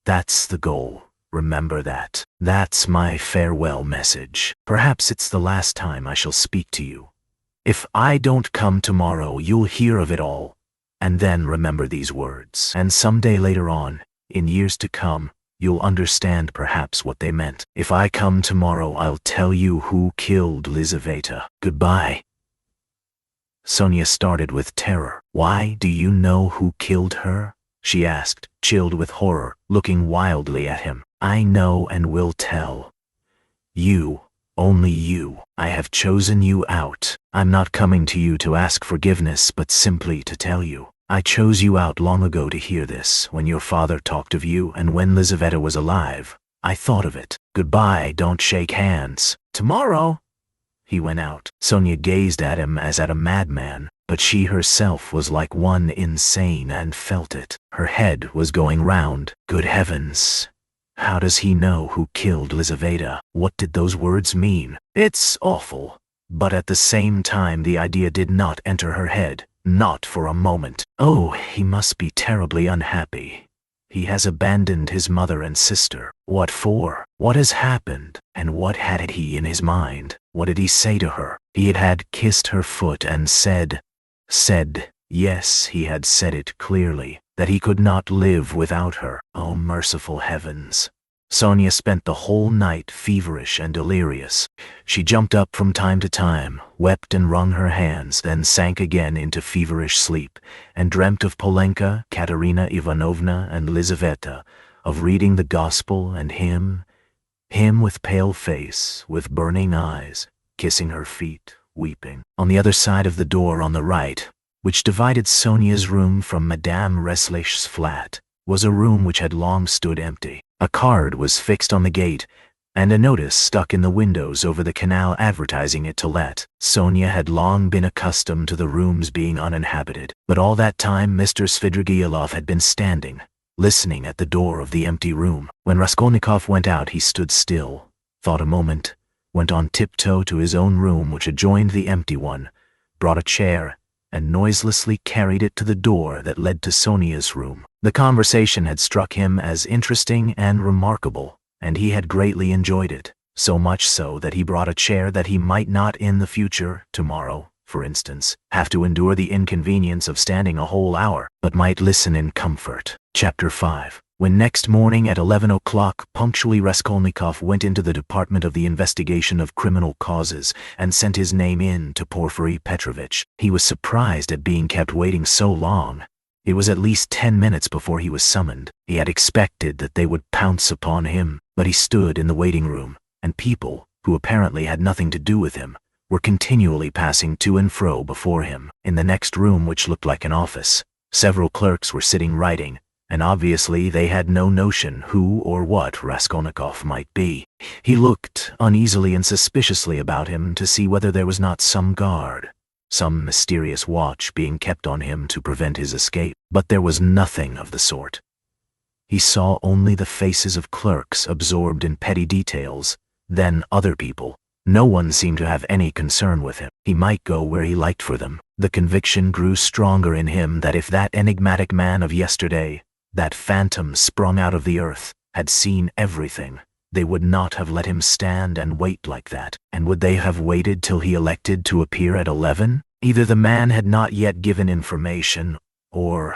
That's the goal. Remember that. That's my farewell message. Perhaps it's the last time I shall speak to you. If I don't come tomorrow, you'll hear of it all. And then remember these words. And someday later on, in years to come, you'll understand perhaps what they meant. If I come tomorrow, I'll tell you who killed Lizaveta. Goodbye." Sonia started with terror. "Why, do you know who killed her?" she asked, chilled with horror, looking wildly at him. "I know and will tell. You Only you. I have chosen you out. I'm not coming to you to ask forgiveness, but simply to tell you. I chose you out long ago to hear this, when your father talked of you and when Lizaveta was alive. I thought of it. Goodbye, don't shake hands. Tomorrow. He went out. Sonia gazed at him as at a madman, but she herself was like one insane and felt it. Her head was going round. Good heavens! How does he know who killed Lizaveta? What did those words mean? It's awful. But at the same time the idea did not enter her head. Not for a moment. Oh, he must be terribly unhappy. He has abandoned his mother and sister. What for? What has happened? And what had he in his mind? What did he say to her? He had kissed her foot and said, yes, he had said it clearly, that he could not live without her. Oh, merciful heavens! Sonia spent the whole night feverish and delirious. She jumped up from time to time, wept and wrung her hands, then sank again into feverish sleep, and dreamt of Polenka, Katerina Ivanovna, and Lizaveta, of reading the gospel and him with pale face, with burning eyes, kissing her feet, weeping. On the other side of the door on the right, which divided Sonia's room from Madame Reslish's flat, was a room which had long stood empty. A card was fixed on the gate, and a notice stuck in the windows over the canal advertising it to let. Sonia had long been accustomed to the rooms being uninhabited, but all that time Mr. Svidrigailov had been standing, listening at the door of the empty room. When Raskolnikov went out, he stood still, thought a moment, went on tiptoe to his own room which adjoined the empty one, brought a chair, and noiselessly carried it to the door that led to Sonia's room. The conversation had struck him as interesting and remarkable, and he had greatly enjoyed it, so much so that he brought a chair that he might not in the future, tomorrow, for instance, have to endure the inconvenience of standing a whole hour, but might listen in comfort. Chapter 5. When next morning at 11 o'clock punctually Raskolnikov went into the Department of the Investigation of Criminal Causes and sent his name in to Porfiry Petrovitch, he was surprised at being kept waiting so long. It was at least 10 minutes before he was summoned. He had expected that they would pounce upon him, but he stood in the waiting room, and people, who apparently had nothing to do with him, were continually passing to and fro before him. In the next room, which looked like an office, several clerks were sitting writing, and obviously they had no notion who or what Raskolnikov might be. He looked uneasily and suspiciously about him to see whether there was not some guard, some mysterious watch being kept on him to prevent his escape, but there was nothing of the sort. He saw only the faces of clerks absorbed in petty details, then other people. No one seemed to have any concern with him. He might go where he liked for them. The conviction grew stronger in him that if that enigmatic man of yesterday, that phantom sprung out of the earth, had seen everything, they would not have let him stand and wait like that. And would they have waited till he elected to appear at 11? Either the man had not yet given information, or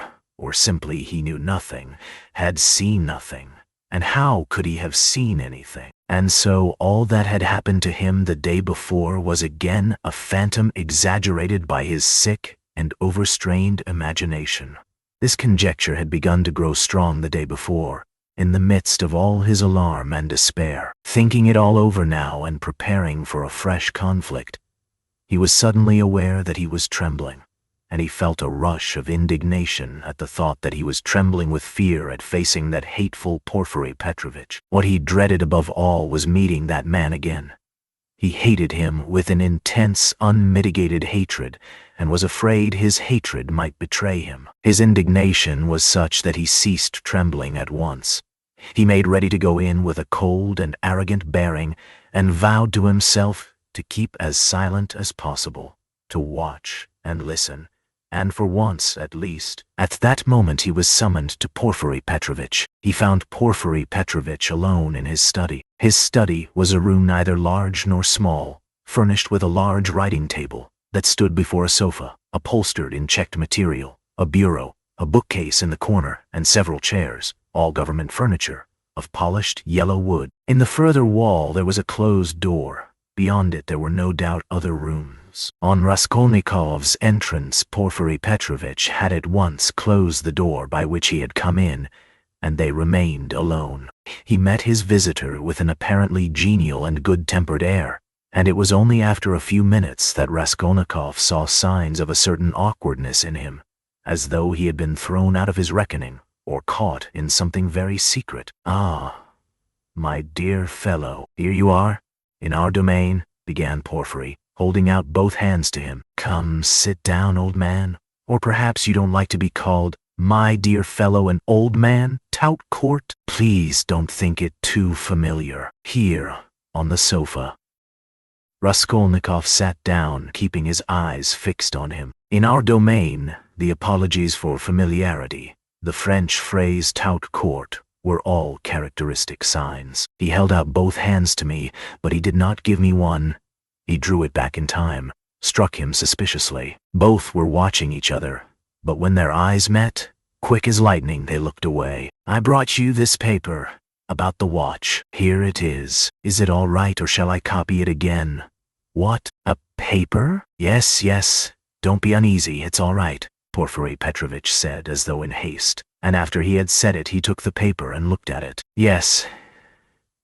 simply he knew nothing, had seen nothing. And how could he have seen anything? And so all that had happened to him the day before was again a phantom exaggerated by his sick and overstrained imagination. This conjecture had begun to grow strong the day before, in the midst of all his alarm and despair. Thinking it all over now and preparing for a fresh conflict, he was suddenly aware that he was trembling, and he felt a rush of indignation at the thought that he was trembling with fear at facing that hateful Porfiry Petrovitch. What he dreaded above all was meeting that man again. He hated him with an intense, unmitigated hatred, and was afraid his hatred might betray him. His indignation was such that he ceased trembling at once. He made ready to go in with a cold and arrogant bearing, and vowed to himself to keep as silent as possible, to watch and listen, and for once at least. At that moment he was summoned to Porfiry Petrovitch. He found Porfiry Petrovitch alone in his study. His study was a room neither large nor small, furnished with a large writing table that stood before a sofa, upholstered in checked material, a bureau, a bookcase in the corner, and several chairs, all government furniture, of polished yellow wood. In the further wall there was a closed door. Beyond it there were no doubt other rooms. On Raskolnikov's entrance, Porfiry Petrovitch had at once closed the door by which he had come in, and they remained alone. He met his visitor with an apparently genial and good-tempered air, And it was only after a few minutes that Raskolnikov saw signs of a certain awkwardness in him, as though he had been thrown out of his reckoning or caught in something very secret. "Ah, my dear fellow, here you are, in our domain," began Porfiry, holding out both hands to him. "Come, sit down, old man. Or perhaps you don't like to be called my dear fellow and old man, tout court? Please don't think it too familiar. Here, on the sofa." Raskolnikov sat down, keeping his eyes fixed on him. In our domain, the apologies for familiarity, the French phrase tout court, were all characteristic signs. He held out both hands to me, but he did not give me one. He drew it back in time, struck him suspiciously. Both were watching each other, but when their eyes met, quick as lightning they looked away. "I brought you this paper, about the watch. Here it is. Is it all right, or shall I copy it again?" "What? A paper?" Yes, don't be uneasy, it's all right," Porfiry Petrovitch said as though in haste, and after he had said it he took the paper and looked at it. "Yes,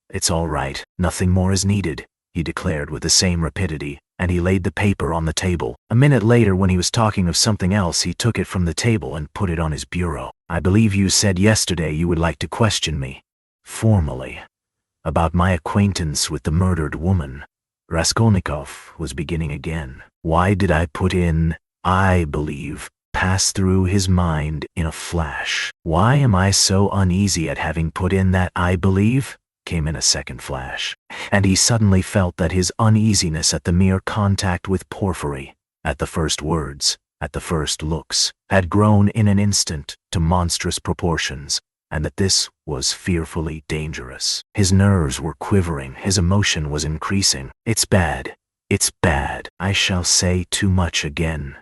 it's all right. Nothing more is needed," he declared with the same rapidity, and he laid the paper on the table. A minute later, when he was talking of something else, he took it from the table and put it on his bureau. "I believe you said yesterday you would like to question me, formally, about my acquaintance with the murdered woman." Raskolnikov was beginning again. Why did I put in, "I believe," pass through his mind in a flash? Why am I so uneasy at having put in that "I believe"? Came in a second flash, and he suddenly felt that his uneasiness at the mere contact with Porfiry, at the first words, at the first looks, had grown in an instant to monstrous proportions, and that this was fearfully dangerous. His nerves were quivering, his emotion was increasing. It's bad. I shall say too much again.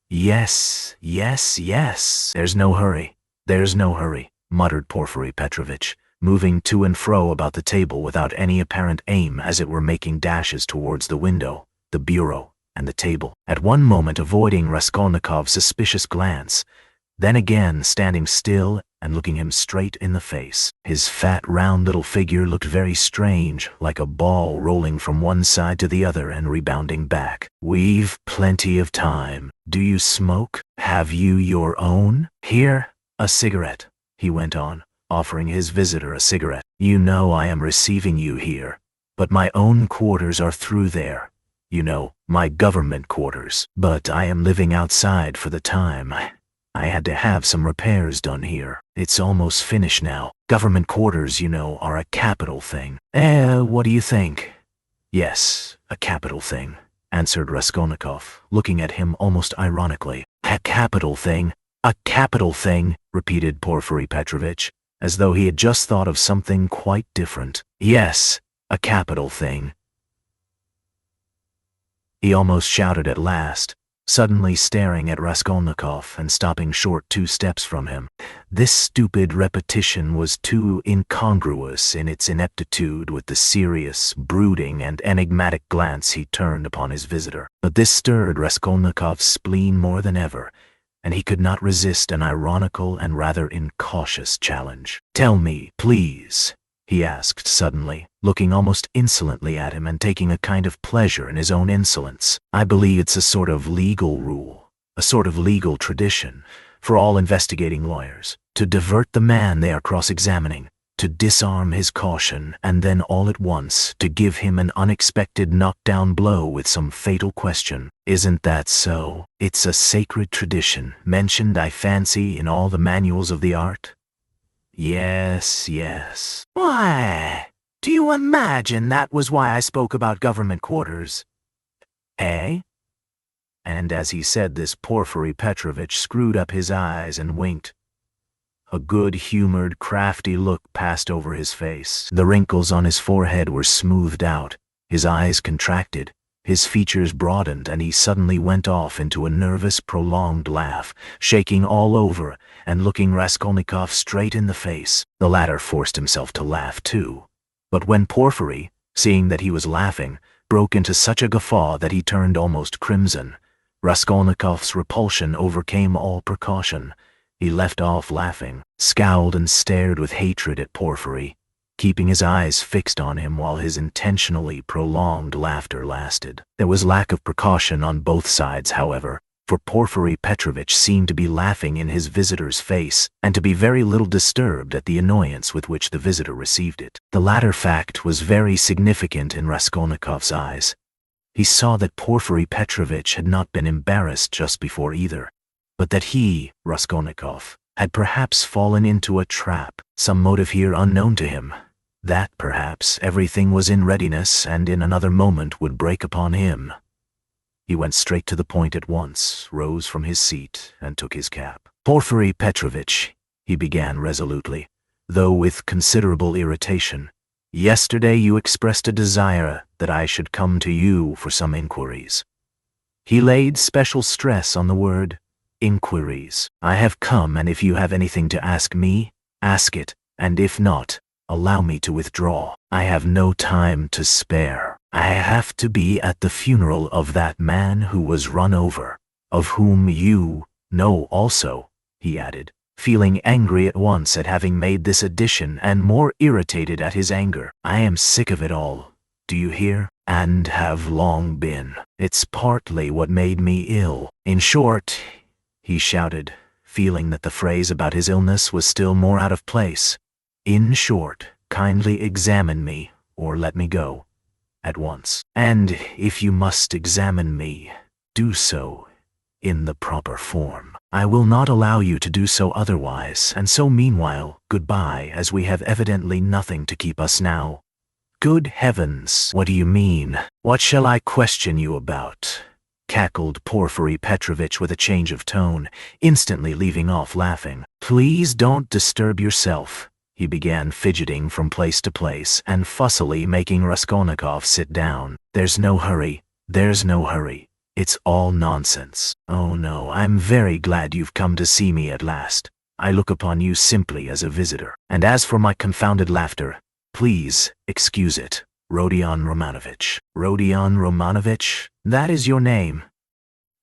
Yes. There's no hurry, muttered Porfiry Petrovitch, moving to and fro about the table without any apparent aim, as it were making dashes towards the window, the bureau, and the table. At one moment avoiding Raskolnikov's suspicious glance, then again standing still and looking him straight in the face. His fat, round little figure looked very strange, like a ball rolling from one side to the other and rebounding back. "We've plenty of time. Do you smoke? Have you your own? Here, a cigarette," he went on, offering his visitor a cigarette. "You know I am receiving you here, but my own quarters are through there. You know, my government quarters. But I am living outside for the time. I had to have some repairs done here. It's almost finished now. Government quarters, you know, are a capital thing." What do you think?" "Yes, a capital thing," answered Raskolnikov, looking at him almost ironically. "A capital thing, repeated Porfiry Petrovitch, as though he had just thought of something quite different. "Yes, a capital thing," he almost shouted at last, suddenly staring at Raskolnikov and stopping short 2 steps from him. This stupid repetition was too incongruous in its ineptitude with the serious, brooding, and enigmatic glance he turned upon his visitor. But this stirred Raskolnikov's spleen more than ever, and he could not resist an ironical and rather incautious challenge. "Tell me, please," he asked suddenly, looking almost insolently at him and taking a kind of pleasure in his own insolence. "I believe it's a sort of legal rule, a sort of legal tradition, for all investigating lawyers, to divert the man they are cross-examining, to disarm his caution, and then all at once to give him an unexpected knockdown blow with some fatal question. Isn't that so? It's a sacred tradition, mentioned, I fancy, in all the manuals of the art?" Yes. "Why, do you imagine that was why I spoke about government quarters? Eh?" And as he said this, Porfiry Petrovitch screwed up his eyes and winked. A good-humored, crafty look passed over his face. The wrinkles on his forehead were smoothed out, his eyes contracted, his features broadened, and he suddenly went off into a nervous, prolonged laugh, shaking all over and looking Raskolnikov straight in the face. The latter forced himself to laugh too, but when Porfiry, seeing that he was laughing, broke into such a guffaw that he turned almost crimson, Raskolnikov's repulsion overcame all precaution. He left off laughing, scowled and stared with hatred at Porfiry, keeping his eyes fixed on him while his intentionally prolonged laughter lasted. There was lack of precaution on both sides, however, for Porfiry Petrovitch seemed to be laughing in his visitor's face and to be very little disturbed at the annoyance with which the visitor received it. The latter fact was very significant in Raskolnikov's eyes. He saw that Porfiry Petrovitch had not been embarrassed just before either, but that he, Raskolnikov, had perhaps fallen into a trap, some motive here unknown to him, that perhaps everything was in readiness and in another moment would break upon him. He went straight to the point at once, rose from his seat, and took his cap. "Porfiry Petrovitch," he began resolutely, though with considerable irritation, "yesterday you expressed a desire that I should come to you for some inquiries." He laid special stress on the word inquiries. "I have come, and if you have anything to ask me, ask it, and if not, allow me to withdraw. I have no time to spare. I have to be at the funeral of that man who was run over, of whom you know also," he added, feeling angry at once at having made this addition and more irritated at his anger. "I am sick of it all, do you hear? And have long been. It's partly what made me ill. In short," he shouted, feeling that the phrase about his illness was still more out of place, "in short, kindly examine me, or let me go at once. And if you must examine me, do so in the proper form. I will not allow you to do so otherwise, and so meanwhile, goodbye, as we have evidently nothing to keep us now." "Good heavens, what do you mean? What shall I question you about?" cackled Porfiry Petrovitch with a change of tone, instantly leaving off laughing. "Please don't disturb yourself." He began fidgeting from place to place and fussily making Raskolnikov sit down. "There's no hurry. There's no hurry. It's all nonsense. Oh no, I'm very glad you've come to see me at last. I look upon you simply as a visitor. And as for my confounded laughter, please excuse it. Rodion Romanovitch." "Rodion Romanovitch? That is your name."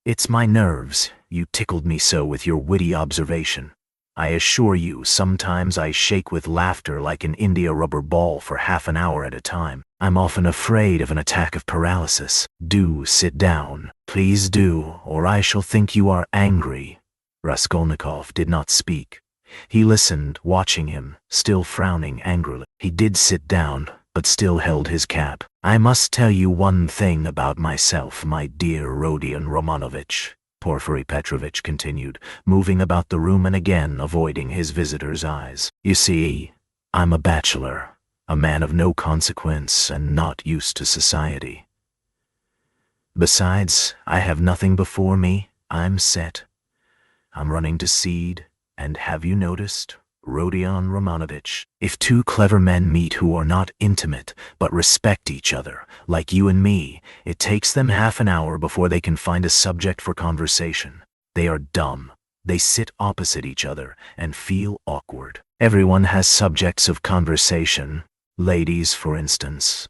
"It's my nerves. You tickled me so with your witty observation. I assure you, sometimes I shake with laughter like an India rubber ball for half an hour at a time. I'm often afraid of an attack of paralysis. Do sit down. Please do, or I shall think you are angry." Raskolnikov did not speak. He listened, watching him, still frowning angrily. He did sit down, but still held his cap. "I must tell you one thing about myself, my dear Rodion Romanovitch," Porfiry Petrovitch continued, moving about the room and again avoiding his visitor's eyes. "You see, I'm a bachelor, a man of no consequence and not used to society. Besides, I have nothing before me. I'm set. I'm running to seed, and have you noticed, Rodion Romanovitch, if two clever men meet who are not intimate but respect each other, like you and me, it takes them half an hour before they can find a subject for conversation. They are dumb. They sit opposite each other and feel awkward. Everyone has subjects of conversation. Ladies, for instance.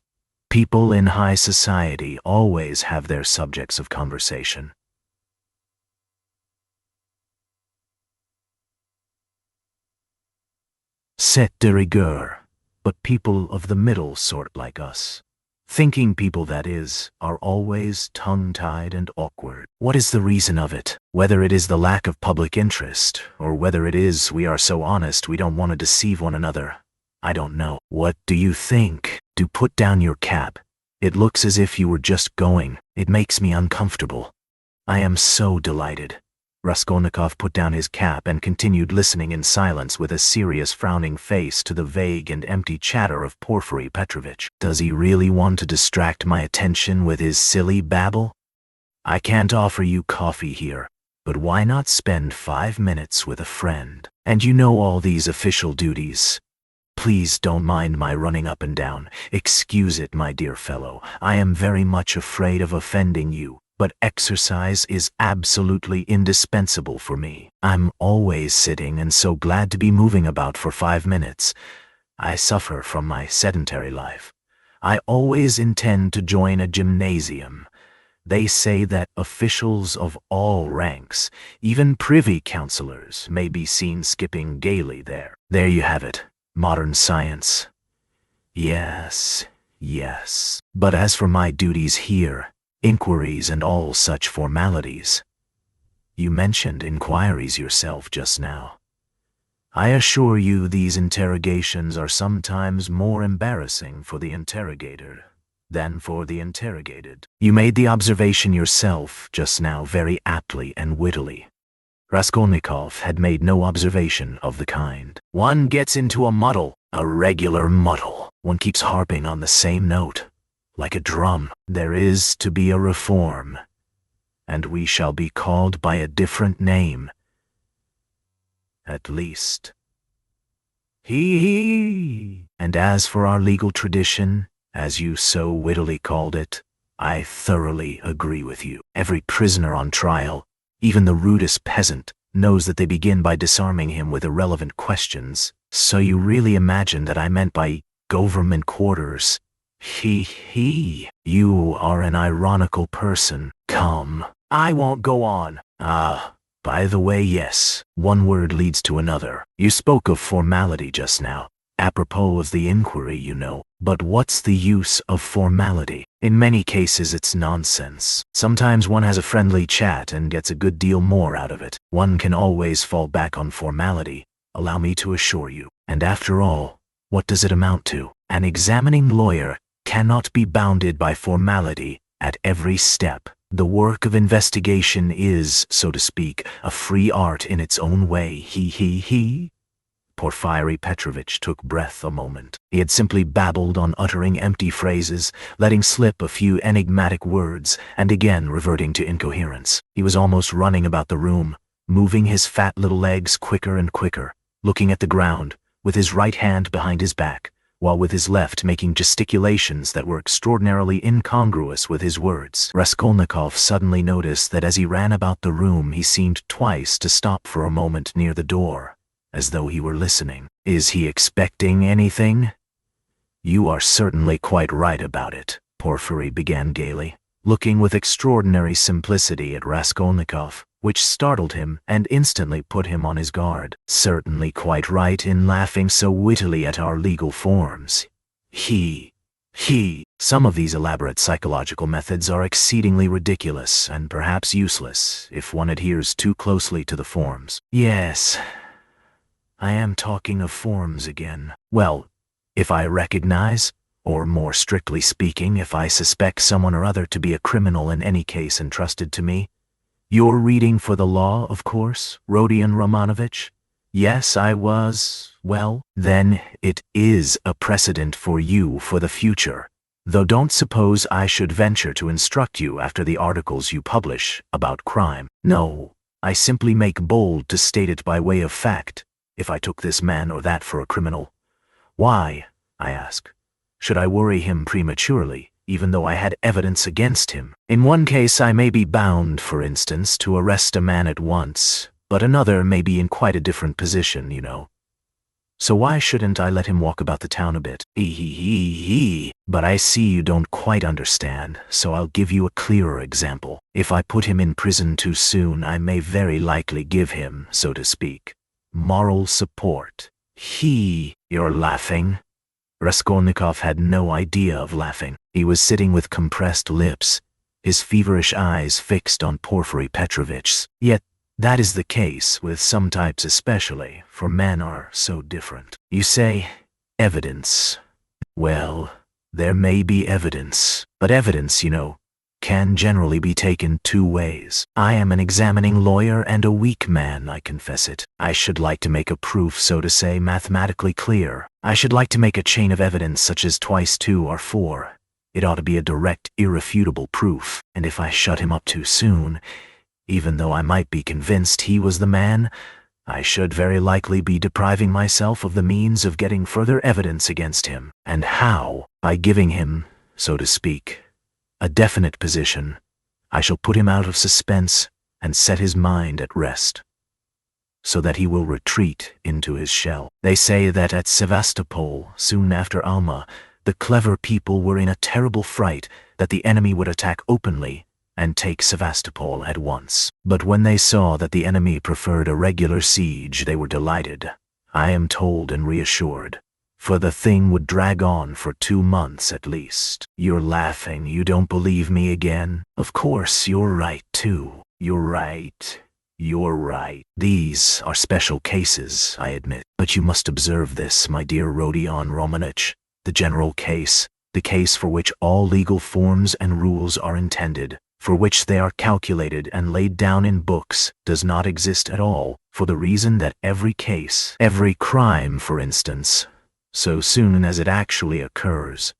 People in high society always have their subjects of conversation. C'est de rigueur, but people of the middle sort like us, thinking people that is, are always tongue-tied and awkward. What is the reason of it? Whether it is the lack of public interest, or whether it is we are so honest we don't want to deceive one another, I don't know. What do you think? Do put down your cap. It looks as if you were just going. It makes me uncomfortable. I am so delighted. Raskolnikov put down his cap and continued listening in silence with a serious frowning face to the vague and empty chatter of Porfiry Petrovitch. Does he really want to distract my attention with his silly babble? I can't offer you coffee here, but why not spend 5 minutes with a friend? And you know all these official duties. Please don't mind my running up and down. Excuse it, my dear fellow. I am very much afraid of offending you. But exercise is absolutely indispensable for me. I'm always sitting and so glad to be moving about for 5 minutes. I suffer from my sedentary life. I always intend to join a gymnasium. They say that officials of all ranks, even privy councillors, may be seen skipping gaily there. There you have it, modern science. Yes, yes. But as for my duties here, inquiries and all such formalities, you mentioned inquiries yourself just now. I assure you these interrogations are sometimes more embarrassing for the interrogator than for the interrogated. You made the observation yourself just now very aptly and wittily. Raskolnikov had made no observation of the kind. One gets into a muddle, a regular muddle. One keeps harping on the same note, like a drum. There is to be a reform, and we shall be called by a different name. At least. He. And as for our legal tradition, as you so wittily called it, I thoroughly agree with you. Every prisoner on trial, even the rudest peasant, knows that they begin by disarming him with irrelevant questions. So you really imagine that I meant by government quarters? You are an ironical person. Come, I won't go on. By the way, yes, one word leads to another. You spoke of formality just now, apropos of the inquiry, you know. But what's the use of formality? In many cases it's nonsense. Sometimes one has a friendly chat and gets a good deal more out of it. One can always fall back on formality, allow me to assure you. And after all, what does it amount to? An examining lawyer cannot be bounded by formality at every step. The work of investigation is, so to speak, a free art in its own way. Porfiry Petrovitch took breath a moment. He had simply babbled on, uttering empty phrases, letting slip a few enigmatic words, and again reverting to incoherence. He was almost running about the room, moving his fat little legs quicker and quicker, looking at the ground, with his right hand behind his back, while with his left making gesticulations that were extraordinarily incongruous with his words. Raskolnikov suddenly noticed that as he ran about the room he seemed twice to stop for a moment near the door, as though he were listening. Is he expecting anything? You are certainly quite right about it, Porfiry began gaily, looking with extraordinary simplicity at Raskolnikov, which startled him and instantly put him on his guard. Certainly quite right in laughing so wittily at our legal forms. Some of these elaborate psychological methods are exceedingly ridiculous and perhaps useless if one adheres too closely to the forms. Yes, I am talking of forms again. Well, if I recognize, or more strictly speaking, if I suspect someone or other to be a criminal in any case entrusted to me, you're reading for the law, of course, Rodion Romanovich? Yes, I was. Well, then it is a precedent for you for the future. Though don't suppose I should venture to instruct you after the articles you publish about crime. No, I simply make bold to state it by way of fact. If I took this man or that for a criminal, why, I ask, should I worry him prematurely, even though I had evidence against him? In one case I may be bound, for instance, to arrest a man at once, but another may be in quite a different position, you know. So why shouldn't I let him walk about the town a bit? But I see you don't quite understand, so I'll give you a clearer example. If I put him in prison too soon, I may very likely give him, so to speak, moral support. You're laughing? Raskolnikov had no idea of laughing. He was sitting with compressed lips, his feverish eyes fixed on Porfiry Petrovitch's. Yet that is the case with some types especially, for men are so different. You say, evidence. Well, there may be evidence, but evidence, you know, can generally be taken two ways. I am an examining lawyer and a weak man, I confess it. I should like to make a proof, so to say, mathematically clear. I should like to make a chain of evidence such as 2 × 2 are 4. It ought to be a direct, irrefutable proof, and if I shut him up too soon, even though I might be convinced he was the man, I should very likely be depriving myself of the means of getting further evidence against him. And how? By giving him, so to speak, a definite position. I shall put him out of suspense and set his mind at rest, so that he will retreat into his shell. They say that at Sevastopol, soon after Alma, the clever people were in a terrible fright that the enemy would attack openly and take Sevastopol at once. But when they saw that the enemy preferred a regular siege, they were delighted, I am told, and reassured. for the thing would drag on for 2 months at least. You're laughing, you don't believe me again? Of course, you're right too. You're right. You're right. These are special cases, I admit, but you must observe this, my dear Rodion Romanich. The general case, the case for which all legal forms and rules are intended, for which they are calculated and laid down in books, does not exist at all, for the reason that every case, every crime, for instance, so soon as it actually occurs,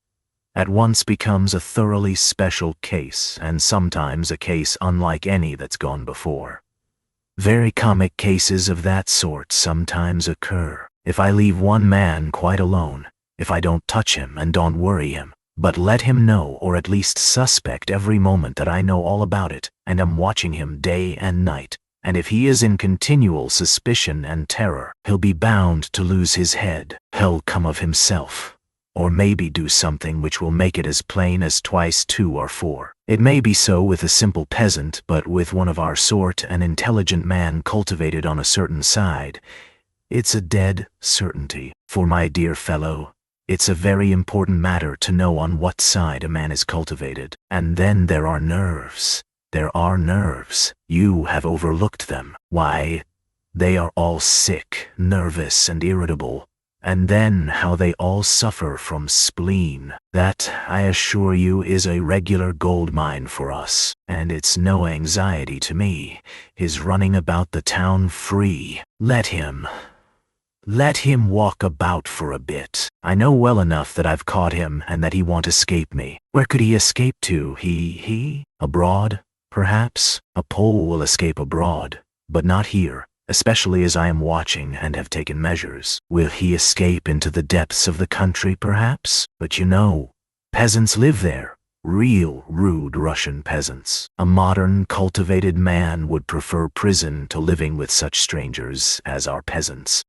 at once becomes a thoroughly special case, and sometimes a case unlike any that's gone before. Very comic cases of that sort sometimes occur. If I leave one man quite alone, if I don't touch him and don't worry him, but let him know or at least suspect every moment that I know all about it and am watching him day and night, and if he is in continual suspicion and terror, he'll be bound to lose his head. He'll come of himself, or maybe do something which will make it as plain as twice 2 or 4. It may be so with a simple peasant, but with one of our sort, an intelligent man cultivated on a certain side, it's a dead certainty. For my dear fellow, it's a very important matter to know on what side a man is cultivated. And then there are nerves. There are nerves. You have overlooked them. Why, they are all sick, nervous, and irritable. And then how they all suffer from spleen. That, I assure you, is a regular gold mine for us. And it's no anxiety to me, his running about the town free. Let him walk about for a bit. I know well enough that I've caught him and that he won't escape me. Where could he escape to? He? Abroad, perhaps? A Pole will escape abroad, but not here. Especially as I am watching and have taken measures. Will he escape into the depths of the country, perhaps? But you know, peasants live there. Real rude Russian peasants. A modern, cultivated man would prefer prison to living with such strangers as our peasants.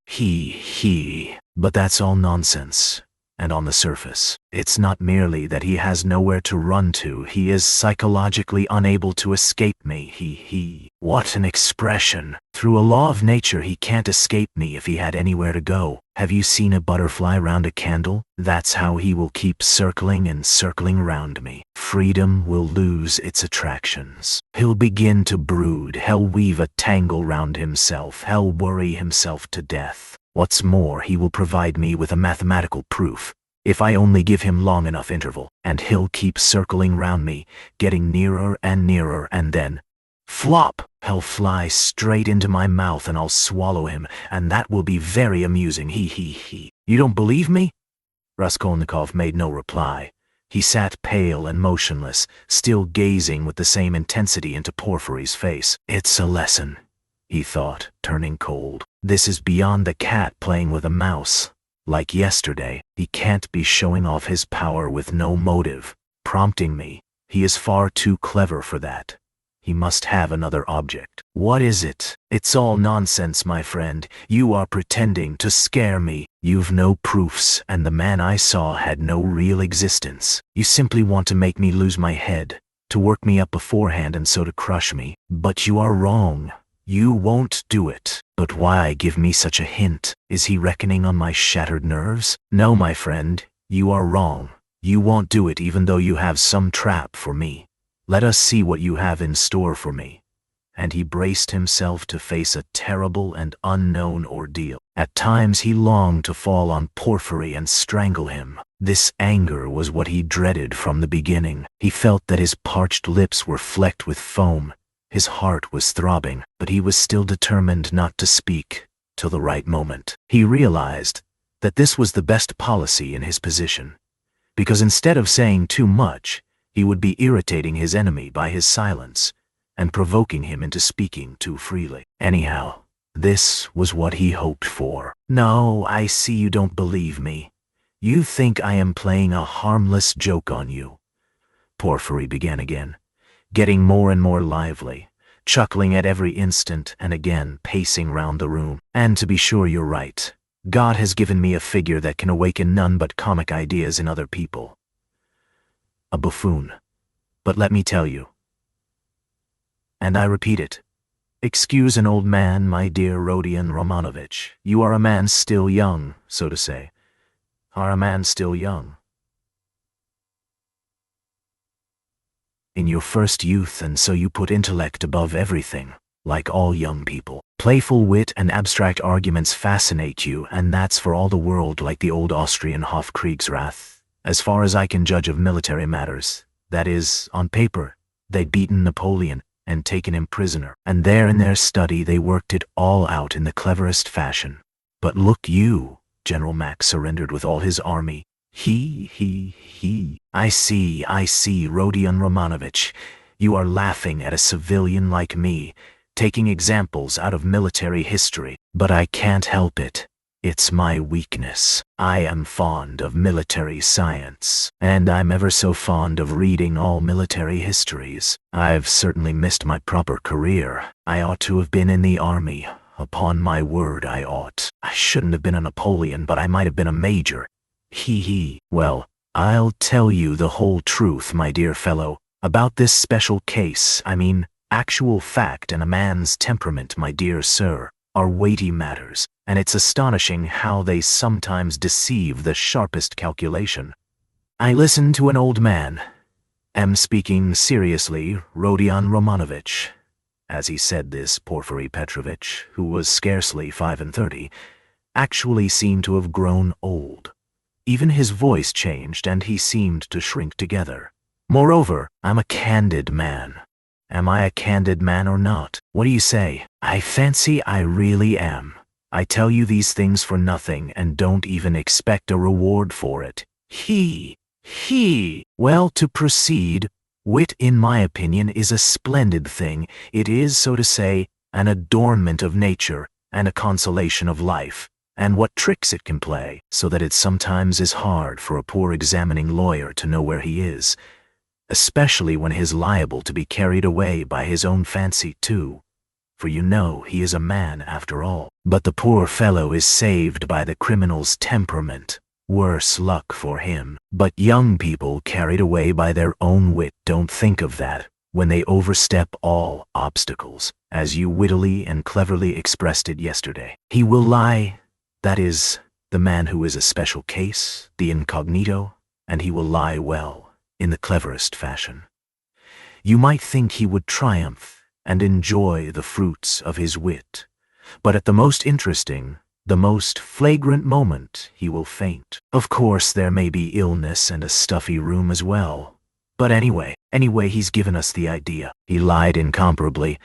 But that's all nonsense. And on the surface, it's not merely that he has nowhere to run to, he is psychologically unable to escape me. What an expression! Through a law of nature he can't escape me if he had anywhere to go. Have you seen a butterfly round a candle? That's how he will keep circling and circling round me. Freedom will lose its attractions. He'll begin to brood, he'll weave a tangle round himself, he'll worry himself to death. What's more, he will provide me with a mathematical proof, if I only give him long enough interval, and he'll keep circling round me, getting nearer and nearer, and then, flop, he'll fly straight into my mouth and I'll swallow him, and that will be very amusing. You don't believe me? Raskolnikov made no reply. He sat pale and motionless, still gazing with the same intensity into Porfiry's face. It's a lesson, he thought, turning cold. This is beyond the cat playing with a mouse. Like yesterday, he can't be showing off his power with no motive, prompting me. He is far too clever for that. He must have another object. What is it? It's all nonsense, my friend. You are pretending to scare me. You've no proofs, and the man I saw had no real existence. You simply want to make me lose my head, to work me up beforehand and so to crush me. But you are wrong. You won't do it. But why give me such a hint? Is he reckoning on my shattered nerves? No, my friend, you are wrong. You won't do it even though you have some trap for me. Let us see what you have in store for me. And he braced himself to face a terrible and unknown ordeal. At times he longed to fall on Porfiry and strangle him. This anger was what he dreaded from the beginning. He felt that his parched lips were flecked with foam. His heart was throbbing, but he was still determined not to speak till the right moment. He realized that this was the best policy in his position, because instead of saying too much, he would be irritating his enemy by his silence and provoking him into speaking too freely. Anyhow, this was what he hoped for. No, I see you don't believe me. You think I am playing a harmless joke on you. Porfiry began again, getting more and more lively, chuckling at every instant and again pacing round the room. And to be sure, you're right. God has given me a figure that can awaken none but comic ideas in other people. A buffoon. But let me tell you, and I repeat it, excuse an old man, my dear Rodion Romanovich. You are a man still young, so to say. Are a man still young? In your first youth, and so you put intellect above everything, like all young people. Playful wit and abstract arguments fascinate you, and that's for all the world like the old Austrian Hofkriegsrath. As far as I can judge of military matters, that is, on paper, they'd beaten Napoleon and taken him prisoner, and there in their study they worked it all out in the cleverest fashion. But look you, General Mack surrendered with all his army. He. I see, Rodion Romanovich. You are laughing at a civilian like me, taking examples out of military history. But I can't help it. It's my weakness. I am fond of military science, and I'm ever so fond of reading all military histories. I've certainly missed my proper career. I ought to have been in the army. Upon my word, I ought. I shouldn't have been a Napoleon, but I might have been a major. Well, I'll tell you the whole truth, my dear fellow, about this special case. I mean, actual fact and a man's temperament, my dear sir, are weighty matters, and it's astonishing how they sometimes deceive the sharpest calculation. I listened to an old man. Am speaking seriously, Rodion Romanovich. As he said this, Porfiry Petrovitch, who was scarcely 35, actually seemed to have grown old. Even his voice changed, and he seemed to shrink together. Moreover, I'm a candid man. Am I a candid man or not? What do you say? I fancy I really am. I tell you these things for nothing and don't even expect a reward for it. Well, to proceed, wit, in my opinion, is a splendid thing. It is, so to say, an adornment of nature and a consolation of life, and what tricks it can play, so that it sometimes is hard for a poor examining lawyer to know where he is, especially when he is liable to be carried away by his own fancy too, for you know he is a man after all. But the poor fellow is saved by the criminal's temperament. Worse luck for him. But young people carried away by their own wit don't think of that when they overstep all obstacles, as you wittily and cleverly expressed it yesterday. He will lie, that is, the man who is a special case, the incognito, and he will lie well, in the cleverest fashion. You might think he would triumph and enjoy the fruits of his wit, but at the most interesting, the most flagrant moment, he will faint. Of course, there may be illness and a stuffy room as well. But anyway, he's given us the idea. He lied incomparably,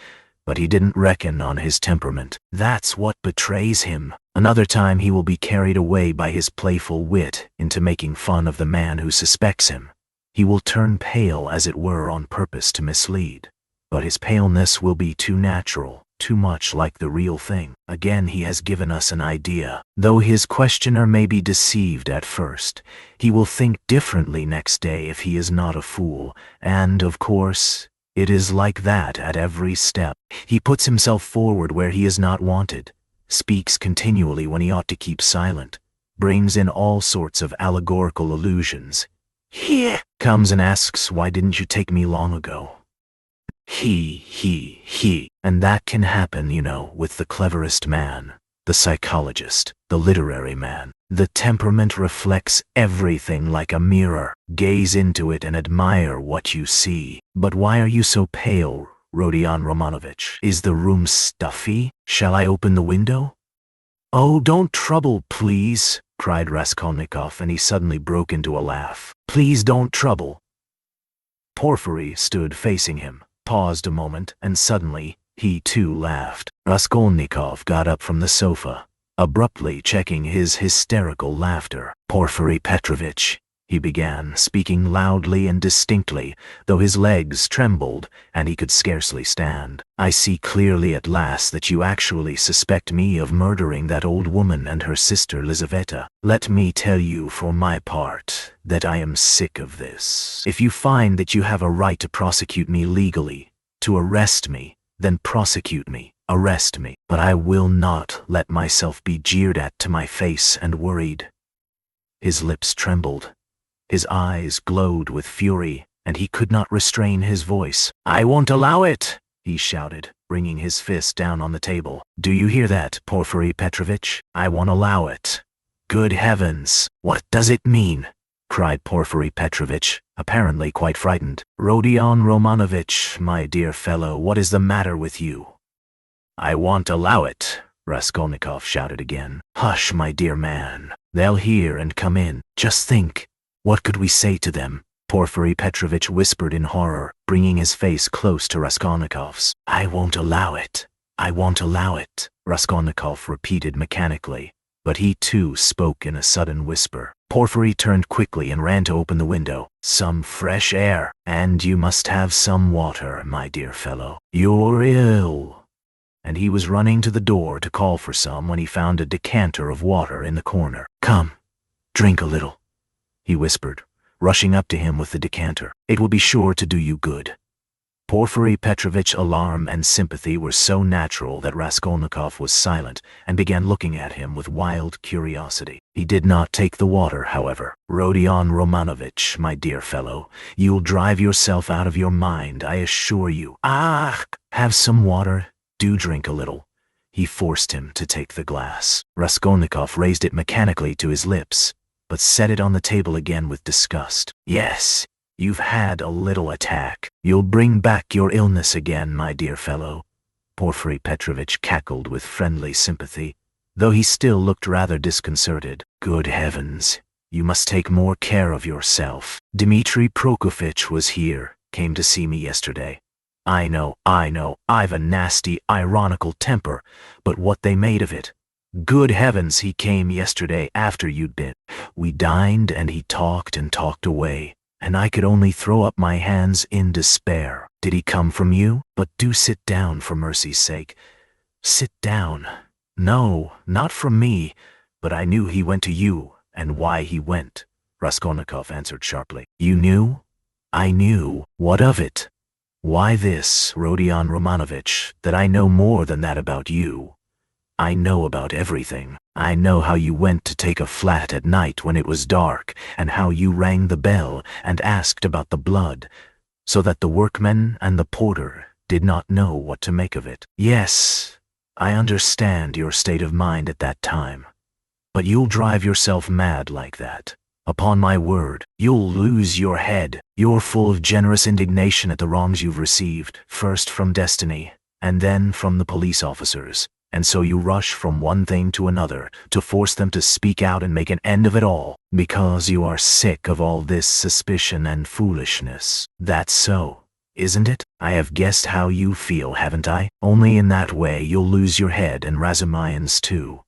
but he didn't reckon on his temperament. That's what betrays him. Another time he will be carried away by his playful wit into making fun of the man who suspects him. He will turn pale, as it were, on purpose to mislead. But his paleness will be too natural, too much like the real thing. Again, he has given us an idea. Though his questioner may be deceived at first, he will think differently next day if he is not a fool, and, of course, it is like that at every step. He puts himself forward where he is not wanted, speaks continually when he ought to keep silent, brings in all sorts of allegorical allusions. He comes and asks, why didn't you take me long ago? And that can happen, you know, with the cleverest man, the psychologist, the literary man. The temperament reflects everything like a mirror. Gaze into it and admire what you see. But why are you so pale, Rodion Romanovich? Is the room stuffy? Shall I open the window? Oh, don't trouble, please, cried Raskolnikov, and he suddenly broke into a laugh. Please don't trouble. Porfiry stood facing him, paused a moment, and suddenly, he too laughed. Raskolnikov got up from the sofa, abruptly checking his hysterical laughter. Porfiry Petrovitch, he began, speaking loudly and distinctly, though his legs trembled and he could scarcely stand. I see clearly at last that you actually suspect me of murdering that old woman and her sister Lizaveta. Let me tell you for my part that I am sick of this. If you find that you have a right to prosecute me legally, to arrest me, then prosecute me, arrest me. But I will not let myself be jeered at to my face and worried. His lips trembled. His eyes glowed with fury, and he could not restrain his voice. I won't allow it, he shouted, bringing his fist down on the table. Do you hear that, Porfiry Petrovitch? I won't allow it. Good heavens, what does it mean? Cried Porfiry Petrovitch, apparently quite frightened. Rodion Romanovitch, my dear fellow, what is the matter with you? I won't allow it, Raskolnikov shouted again. Hush, my dear man. They'll hear and come in. Just think, what could we say to them? Porfiry Petrovitch whispered in horror, bringing his face close to Raskolnikov's. I won't allow it. I won't allow it, Raskolnikov repeated mechanically, but he too spoke in a sudden whisper. Porfiry turned quickly and ran to open the window. Some fresh air, and you must have some water, my dear fellow. You're ill. And he was running to the door to call for some when he found a decanter of water in the corner. Come, drink a little, he whispered, rushing up to him with the decanter. It will be sure to do you good. Porfiry Petrovitch's alarm and sympathy were so natural that Raskolnikov was silent and began looking at him with wild curiosity. He did not take the water, however. Rodion Romanovitch, my dear fellow, you'll drive yourself out of your mind, I assure you. Ah, have some water. Do drink a little. He forced him to take the glass. Raskolnikov raised it mechanically to his lips, but set it on the table again with disgust. Yes, you've had a little attack. You'll bring back your illness again, my dear fellow. Porfiry Petrovitch cackled with friendly sympathy, though he still looked rather disconcerted. Good heavens, you must take more care of yourself. Dmitri Prokofitch was here, came to see me yesterday. I know, I've a nasty, ironical temper, but what they made of it. Good heavens, he came yesterday after you'd been. We dined and he talked and talked away, and I could only throw up my hands in despair. Did he come from you? But do sit down, for mercy's sake. Sit down. No, not from me, but I knew he went to you, and why he went, Raskolnikov answered sharply. You knew? I knew. What of it? Why this, Rodion Romanovitch, that I know more than that about you. I know about everything. I know how you went to take a flat at night when it was dark, and how you rang the bell and asked about the blood, so that the workmen and the porter did not know what to make of it. Yes, I understand your state of mind at that time, but you'll drive yourself mad like that. Upon my word, you'll lose your head. You're full of generous indignation at the wrongs you've received, first from destiny, and then from the police officers. And so you rush from one thing to another to force them to speak out and make an end of it all, because you are sick of all this suspicion and foolishness. That's so, isn't it? I have guessed how you feel, haven't I? Only in that way you'll lose your head, and Razumian's too.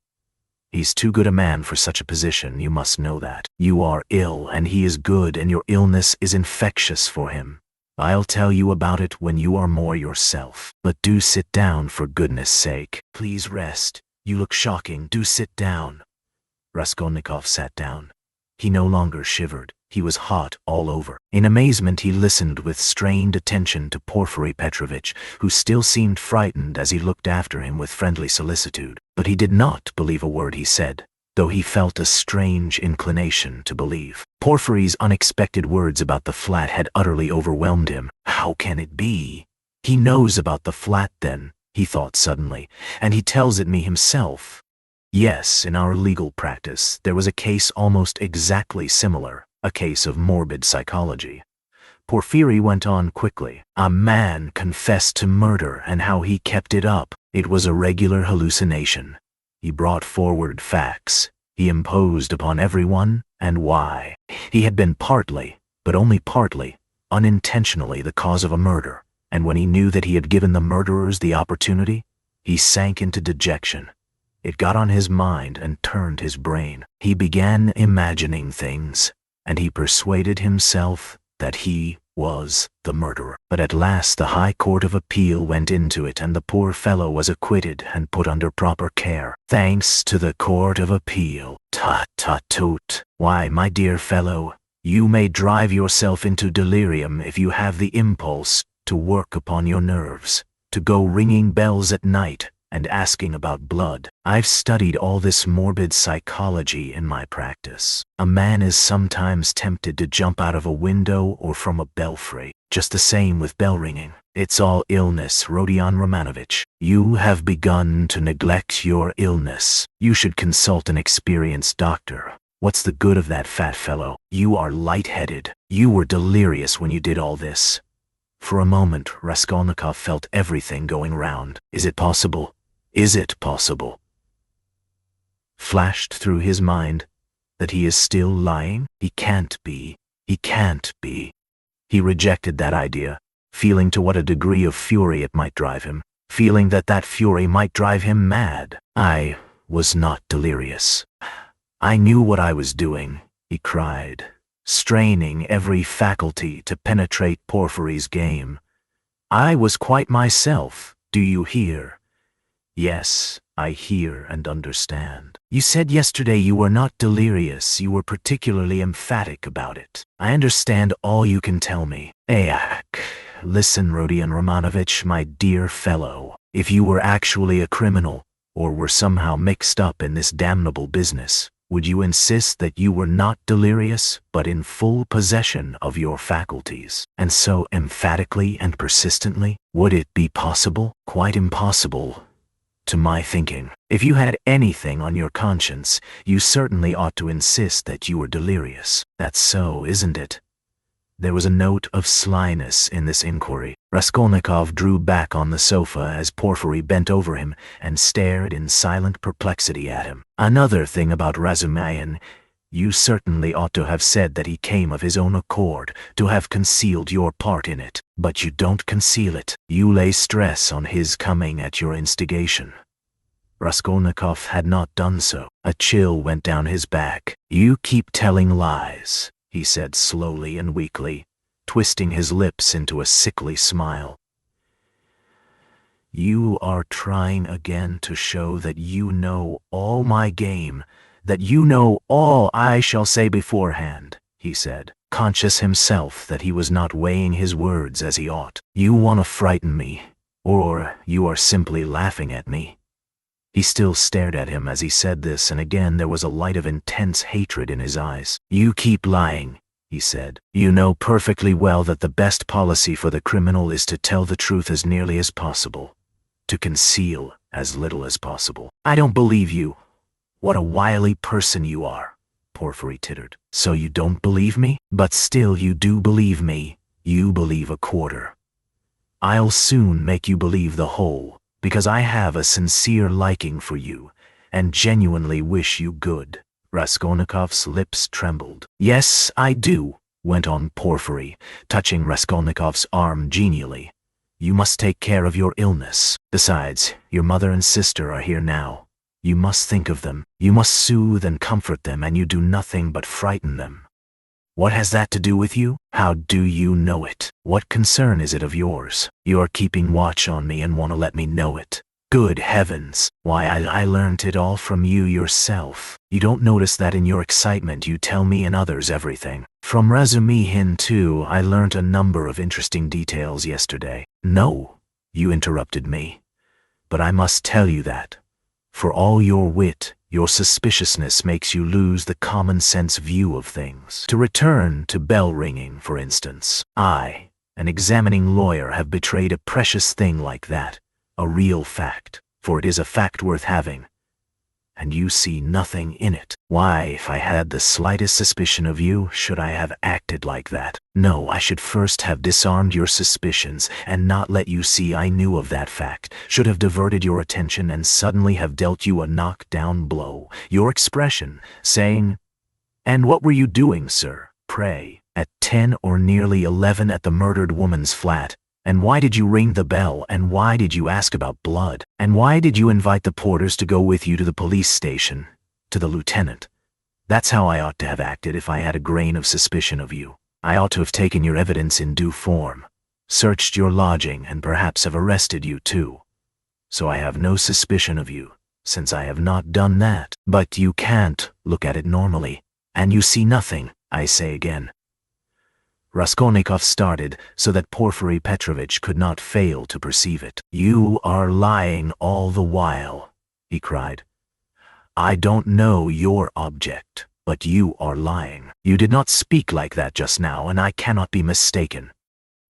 He's too good a man for such a position, you must know that. You are ill, and he is good, and your illness is infectious for him. I'll tell you about it when you are more yourself. But do sit down, for goodness sake. Please rest. You look shocking. Do sit down. Raskolnikov sat down. He no longer shivered. He was hot all over. In amazement he listened with strained attention to Porfiry Petrovitch, who still seemed frightened as he looked after him with friendly solicitude. But he did not believe a word he said, though he felt a strange inclination to believe. Porfiry's unexpected words about the flat had utterly overwhelmed him. How can it be? He knows about the flat then, he thought suddenly, and he tells it me himself. Yes, in our legal practice there was a case almost exactly similar, a case of morbid psychology. Porfiry went on quickly. A man confessed to murder, and how he kept it up. It was a regular hallucination. He brought forward facts. He imposed upon everyone, and why. He had been partly, but only partly, unintentionally the cause of a murder, and when he knew that he had given the murderers the opportunity, he sank into dejection. It got on his mind and turned his brain. He began imagining things, and he persuaded himself that he was the murderer. But at last the High Court of Appeal went into it, and the poor fellow was acquitted and put under proper care. Thanks to the Court of Appeal. Tut, tut, toot. Why, my dear fellow, you may drive yourself into delirium if you have the impulse to work upon your nerves, to go ringing bells at night and asking about blood. I've studied all this morbid psychology in my practice. A man is sometimes tempted to jump out of a window or from a belfry. Just the same with bell ringing. It's all illness, Rodion Romanovich. You have begun to neglect your illness. You should consult an experienced doctor. What's the good of that fat fellow? You are lightheaded. You were delirious when you did all this. For a moment, Raskolnikov felt everything going round. Is it possible? Is it possible? Flashed through his mind that he is still lying? He can't be. He can't be. He rejected that idea, feeling to what a degree of fury it might drive him, feeling that that fury might drive him mad. I was not delirious. I knew what I was doing, he cried, straining every faculty to penetrate Porfiry's game. I was quite myself, do you hear? Yes, I hear and understand. You said yesterday you were not delirious, you were particularly emphatic about it. I understand all you can tell me. Listen, Rodion Romanovich, my dear fellow. If you were actually a criminal, or were somehow mixed up in this damnable business, would you insist that you were not delirious, but in full possession of your faculties, and so emphatically and persistently? Would it be possible? Quite impossible, to my thinking. If you had anything on your conscience, you certainly ought to insist that you were delirious. That's so, isn't it? There was a note of slyness in this inquiry. Raskolnikov drew back on the sofa as Porfiry bent over him and stared in silent perplexity at him. Another thing about Razumihin, you certainly ought to have said that he came of his own accord, to have concealed your part in it. But you don't conceal it. You lay stress on his coming at your instigation. Raskolnikov had not done so. A chill went down his back. You keep telling lies, he said slowly and weakly, twisting his lips into a sickly smile. You are trying again to show that you know all my game, that you know all I shall say beforehand, he said, conscious himself that he was not weighing his words as he ought. You want to frighten me, or you are simply laughing at me. He still stared at him as he said this, and again there was a light of intense hatred in his eyes. You keep lying, he said. You know perfectly well that the best policy for the criminal is to tell the truth as nearly as possible, to conceal as little as possible. I don't believe you. What a wily person you are, Porfiry tittered. So you don't believe me? But still you do believe me. You believe a quarter. I'll soon make you believe the whole, because I have a sincere liking for you, and genuinely wish you good. Raskolnikov's lips trembled. Yes, I do, went on Porfiry, touching Raskolnikov's arm genially. You must take care of your illness. Besides, your mother and sister are here now. You must think of them. You must soothe and comfort them, and you do nothing but frighten them. What has that to do with you? How do you know it? What concern is it of yours? You are keeping watch on me and want to let me know it. Good heavens! Why, I learned it all from you yourself. You don't notice that in your excitement you tell me and others everything. From Razumihin, too, I learnt a number of interesting details yesterday. No, you interrupted me. But I must tell you that, for all your wit, your suspiciousness makes you lose the common-sense view of things. To return to bell-ringing, for instance, I, an examining lawyer, have betrayed a precious thing like that, a real fact, for it is a fact worth having, and you see nothing in it. Why, if I had the slightest suspicion of you, should I have acted like that? No, I should first have disarmed your suspicions and not let you see I knew of that fact, should have diverted your attention and suddenly have dealt you a knock-down blow. Your expression, saying, "And what were you doing, sir, pray, at 10 or nearly 11 at the murdered woman's flat? And why did you ring the bell? And why did you ask about blood? And why did you invite the porters to go with you to the police station, to the lieutenant? That's how I ought to have acted if I had a grain of suspicion of you. I ought to have taken your evidence in due form, searched your lodging, and perhaps have arrested you too. So I have no suspicion of you, since I have not done that. But you can't look at it normally, and you see nothing, I say again." Raskolnikov started so that Porfiry Petrovitch could not fail to perceive it. "You are lying all the while," he cried. I don't know your object, but you are lying. You did not speak like that just now, and I cannot be mistaken."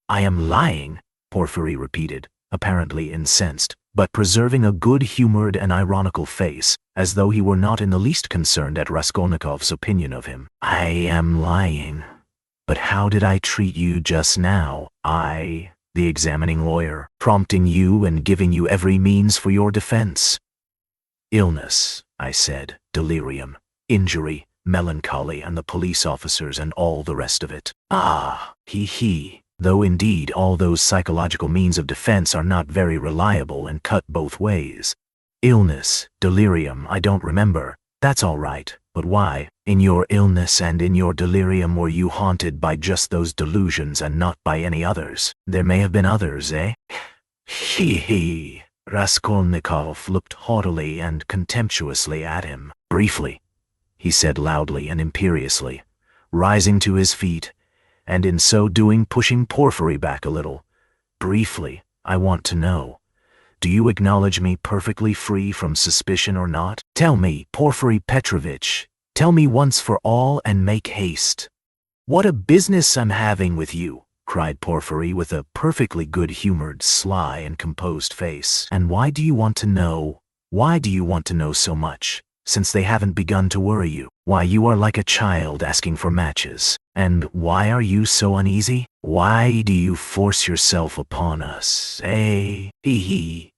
"I am lying," Porfiry repeated, apparently incensed, but preserving a good-humored and ironical face, as though he were not in the least concerned at Raskolnikov's opinion of him. "I am lying. But how did I treat you just now? I, the examining lawyer, prompting you and giving you every means for your defense." "Illness," I said, "delirium, injury, melancholy, and the police officers and all the rest of it." "Ah, he. Though indeed all those psychological means of defense are not very reliable and cut both ways. Illness, delirium, I don't remember. That's all right, but why, in your illness and in your delirium, were you haunted by just those delusions and not by any others? There may have been others, eh?" He. Raskolnikov looked haughtily and contemptuously at him. "Briefly," he said loudly and imperiously, rising to his feet, and in so doing pushing Porfiry back a little. "Briefly, I want to know, do you acknowledge me perfectly free from suspicion or not? Tell me, Porfiry Petrovitch, tell me once for all and make haste." "What a business I'm having with you," cried Porfiry with a perfectly good-humored, sly, and composed face. "And why do you want to know? Why do you want to know so much, since they haven't begun to worry you? Why, you are like a child asking for matches. And why are you so uneasy? Why do you force yourself upon us, eh? He.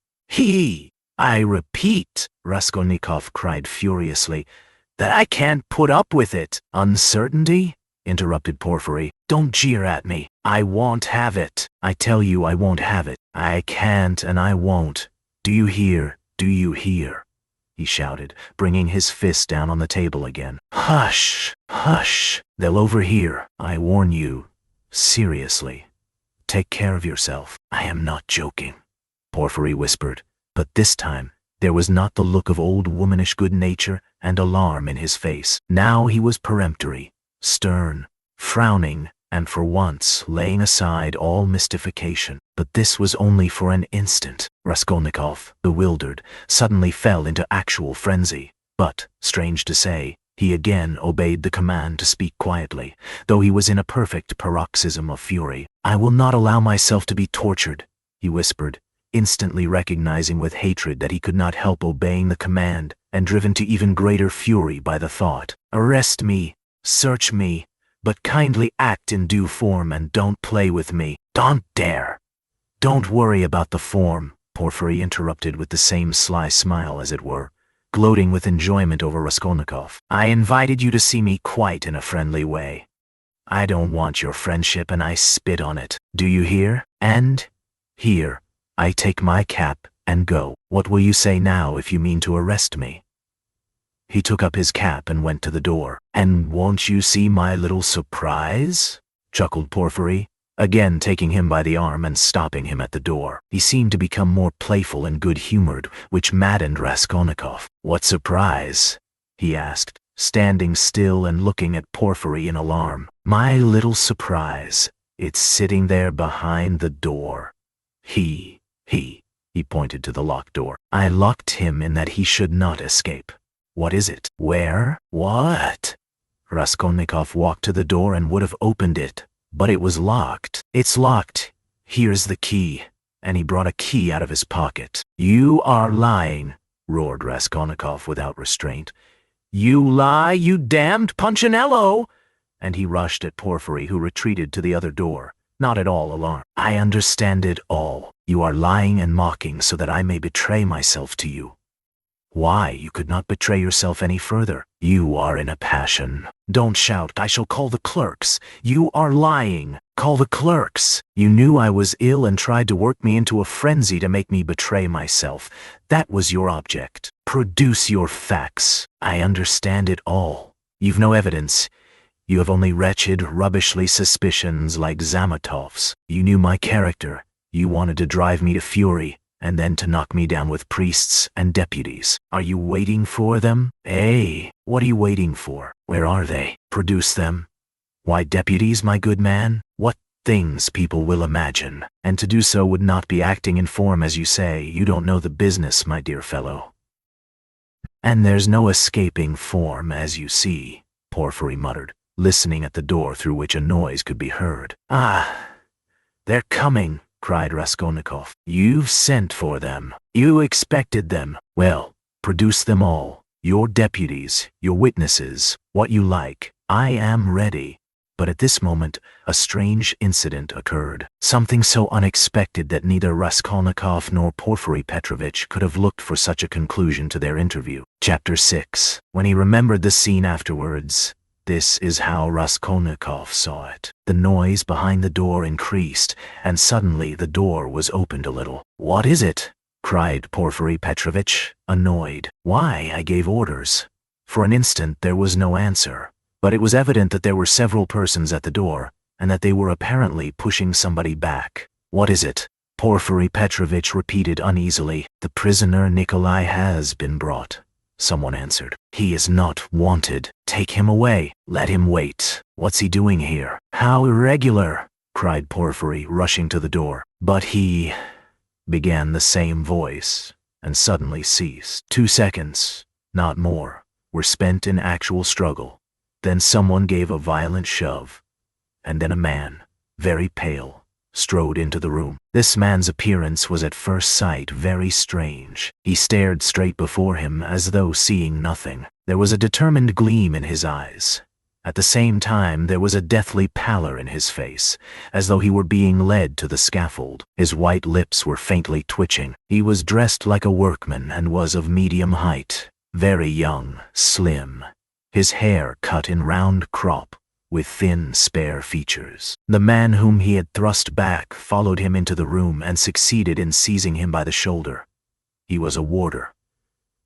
I repeat," Raskolnikov cried furiously, "that I can't put up with it." "Uncertainty?" interrupted Porfiry. "Don't jeer at me. I won't have it. I tell you I won't have it. I can't and I won't. Do you hear? Do you hear?" he shouted, bringing his fist down on the table again. "Hush, hush. They'll overhear. I warn you. Seriously. Take care of yourself." "I am not joking," Porfiry whispered, but this time there was not the look of old womanish good nature and alarm in his face. Now he was peremptory, stern, frowning, and for once laying aside all mystification. But this was only for an instant. Raskolnikov, bewildered, suddenly fell into actual frenzy. But, strange to say, he again obeyed the command to speak quietly, though he was in a perfect paroxysm of fury. "I will not allow myself to be tortured," he whispered, instantly recognizing with hatred that he could not help obeying the command, and driven to even greater fury by the thought. "Arrest me, search me, but kindly act in due form and don't play with me. Don't dare." "Don't worry about the form," Porfiry interrupted with the same sly smile, as it were, gloating with enjoyment over Raskolnikov. "I invited you to see me quite in a friendly way. I don't want your friendship and I spit on it. Do you hear? And here, I take my cap and go. What will you say now if you mean to arrest me?" He took up his cap and went to the door. "And won't you see my little surprise?" chuckled Porfiry, again taking him by the arm and stopping him at the door. He seemed to become more playful and good-humored, which maddened Raskolnikov. "What surprise?" he asked, standing still and looking at Porfiry in alarm. "My little surprise. It's sitting there behind the door. He pointed to the locked door. I locked him in that he should not escape. What is it? Where? What?" Raskolnikov walked to the door and would have opened it, but it was locked. "It's locked. Here's the key." And he brought a key out of his pocket. "You are lying," roared Raskolnikov without restraint. "You lie, you damned Punchinello!" And he rushed at Porfiry, who retreated to the other door, not at all alarmed. "I understand it all. You are lying and mocking so that I may betray myself to you. Why, you could not betray yourself any further. You are in a passion. Don't shout, I shall call the clerks. You are lying. Call the clerks. You knew I was ill and tried to work me into a frenzy to make me betray myself. That was your object. Produce your facts. I understand it all. You've no evidence. You have only wretched, rubbishly suspicions like Zamotov's. You knew my character. You wanted to drive me to fury, and then to knock me down with priests and deputies. Are you waiting for them? Eh? What are you waiting for? Where are they? Produce them. Why, deputies, my good man? What things people will imagine. And to do so would not be acting in form, as you say. You don't know the business, my dear fellow. And there's no escaping form, as you see, Porfiry muttered, listening at the door through which a noise could be heard. Ah, they're coming, cried Raskolnikov. You've sent for them. You expected them. Well, produce them all. Your deputies, your witnesses, what you like. I am ready. But at this moment, a strange incident occurred. Something so unexpected that neither Raskolnikov nor Porfiry Petrovitch could have looked for such a conclusion to their interview. Chapter 6. When he remembered the scene afterwards, this is how Raskolnikov saw it. The noise behind the door increased, and suddenly the door was opened a little. "What is it?" cried Porfiry Petrovitch, annoyed. "Why, I gave orders." For an instant there was no answer. But it was evident that there were several persons at the door, and that they were apparently pushing somebody back. "What is it?" Porfiry Petrovitch repeated uneasily. "The prisoner Nikolai has been brought," someone answered. "He is not wanted. Take him away. Let him wait. What's he doing here?" "How irregular!" cried Porfiry, rushing to the door. "But he—" began the same voice, and suddenly ceased. 2 seconds, not more, were spent in actual struggle. Then someone gave a violent shove, and then a man, very pale, strode into the room. This man's appearance was at first sight very strange. He stared straight before him as though seeing nothing. There was a determined gleam in his eyes. At the same time, there was a deathly pallor in his face, as though he were being led to the scaffold. His white lips were faintly twitching. He was dressed like a workman and was of medium height, very young, slim. His hair cut in round crop, with thin, spare features. The man whom he had thrust back followed him into the room and succeeded in seizing him by the shoulder. He was a warder,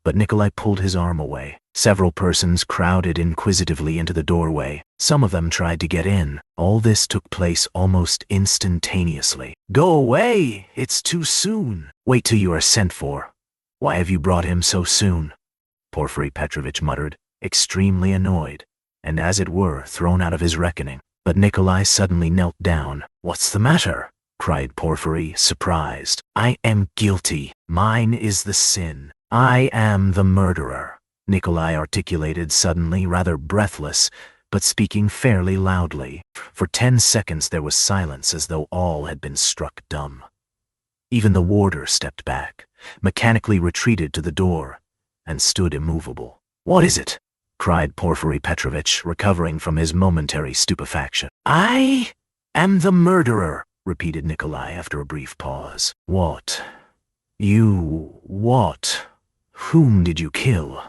but Nikolai pulled his arm away. Several persons crowded inquisitively into the doorway. Some of them tried to get in. All this took place almost instantaneously. "Go away! It's too soon! Wait till you are sent for. Why have you brought him so soon?" Porfiry Petrovitch muttered, extremely annoyed, and as it were thrown out of his reckoning. But Nikolai suddenly knelt down. "What's the matter?" cried Porfiry, surprised. "I am guilty. Mine is the sin. I am the murderer," Nikolai articulated suddenly, rather breathless, but speaking fairly loudly. For 10 seconds there was silence, as though all had been struck dumb. Even the warder stepped back, mechanically retreated to the door, and stood immovable. "What is it?" cried Porfiry Petrovitch, recovering from his momentary stupefaction. "I am the murderer," repeated Nikolai after a brief pause. "What? You what? Whom did you kill?"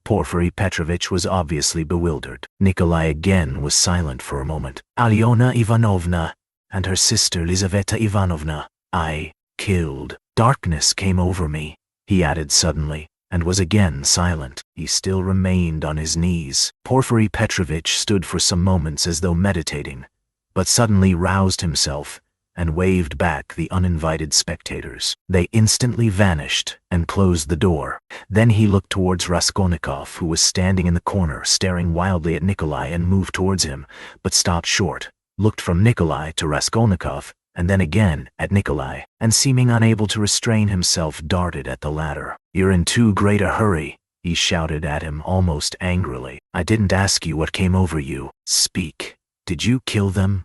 Porfiry Petrovitch was obviously bewildered. Nikolai again was silent for a moment. "Alyona Ivanovna and her sister Lizaveta Ivanovna. I killed." Darkness came over me, he added suddenly, and was again silent. He still remained on his knees. Porfiry Petrovitch stood for some moments as though meditating, but suddenly roused himself and waved back the uninvited spectators. They instantly vanished and closed the door. Then he looked towards Raskolnikov, who was standing in the corner staring wildly at Nikolai, and moved towards him, but stopped short, looked from Nikolai to Raskolnikov, and then again at Nikolai, and seeming unable to restrain himself, darted at the latter. "You're in too great a hurry," he shouted at him almost angrily. "I didn't ask you what came over you. Speak. Did you kill them?"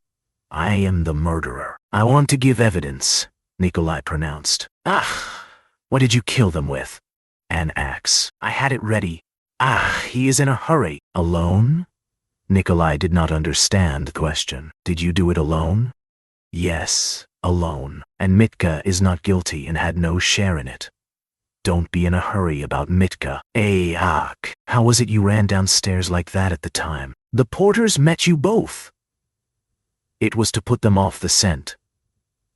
"I am the murderer." "I want to give evidence," Nikolai pronounced. "Ah, what did you kill them with?" "An axe. I had it ready." "Ah, he is in a hurry." "Alone?" Nikolai did not understand the question. "Did you do it alone?" "Yes, alone. And Mitka is not guilty and had no share in it." "Don't be in a hurry about Mitka." Ak, how was it you ran downstairs like that at the time?" "The porters met you both." "It was to put them off the scent."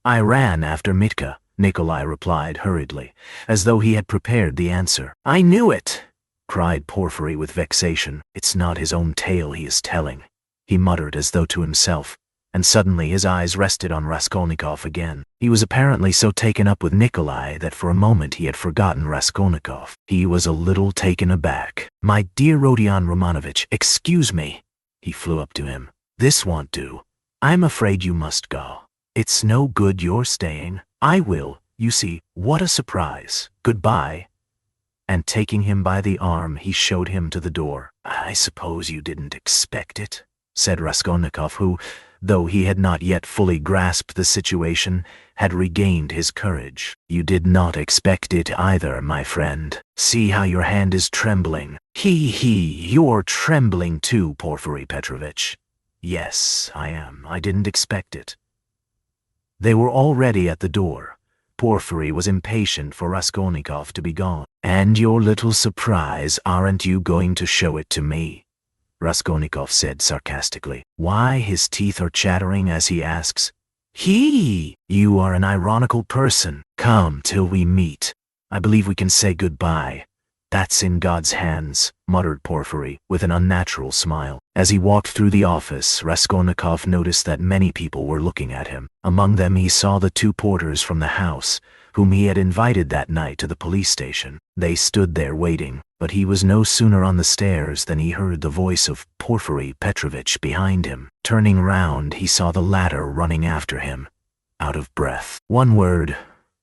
"I ran after Mitka," Nikolai replied hurriedly, as though he had prepared the answer. "I knew it," cried Porfiry with vexation. "It's not his own tale he is telling," he muttered as though to himself, and suddenly his eyes rested on Raskolnikov again. He was apparently so taken up with Nikolai that for a moment he had forgotten Raskolnikov. He was a little taken aback. "My dear Rodion Romanovich, excuse me." He flew up to him. "This won't do. I'm afraid you must go. It's no good your staying. I will, you see. What a surprise. Goodbye." and taking him by the arm, he showed him to the door. "I suppose you didn't expect it," said Raskolnikov, who, though he had not yet fully grasped the situation, had regained his courage. "You did not expect it either, my friend. See how your hand is trembling. You're trembling too, Porfiry Petrovitch." "Yes, I am. I didn't expect it." They were already at the door. Porfiry was impatient for Raskolnikov to be gone. "And your little surprise, aren't you going to show it to me?" Raskolnikov said sarcastically. Why his teeth are chattering as he asks, You are an ironical person. Come till we meet. I believe we can say goodbye. That's in God's hands," muttered Porfiry, with an unnatural smile. As he walked through the office, Raskolnikov noticed that many people were looking at him. Among them he saw the two porters from the house, whom he had invited that night to the police station. They stood there waiting, but he was no sooner on the stairs than he heard the voice of Porfiry Petrovitch behind him. Turning round, he saw the latter running after him, out of breath. "One word,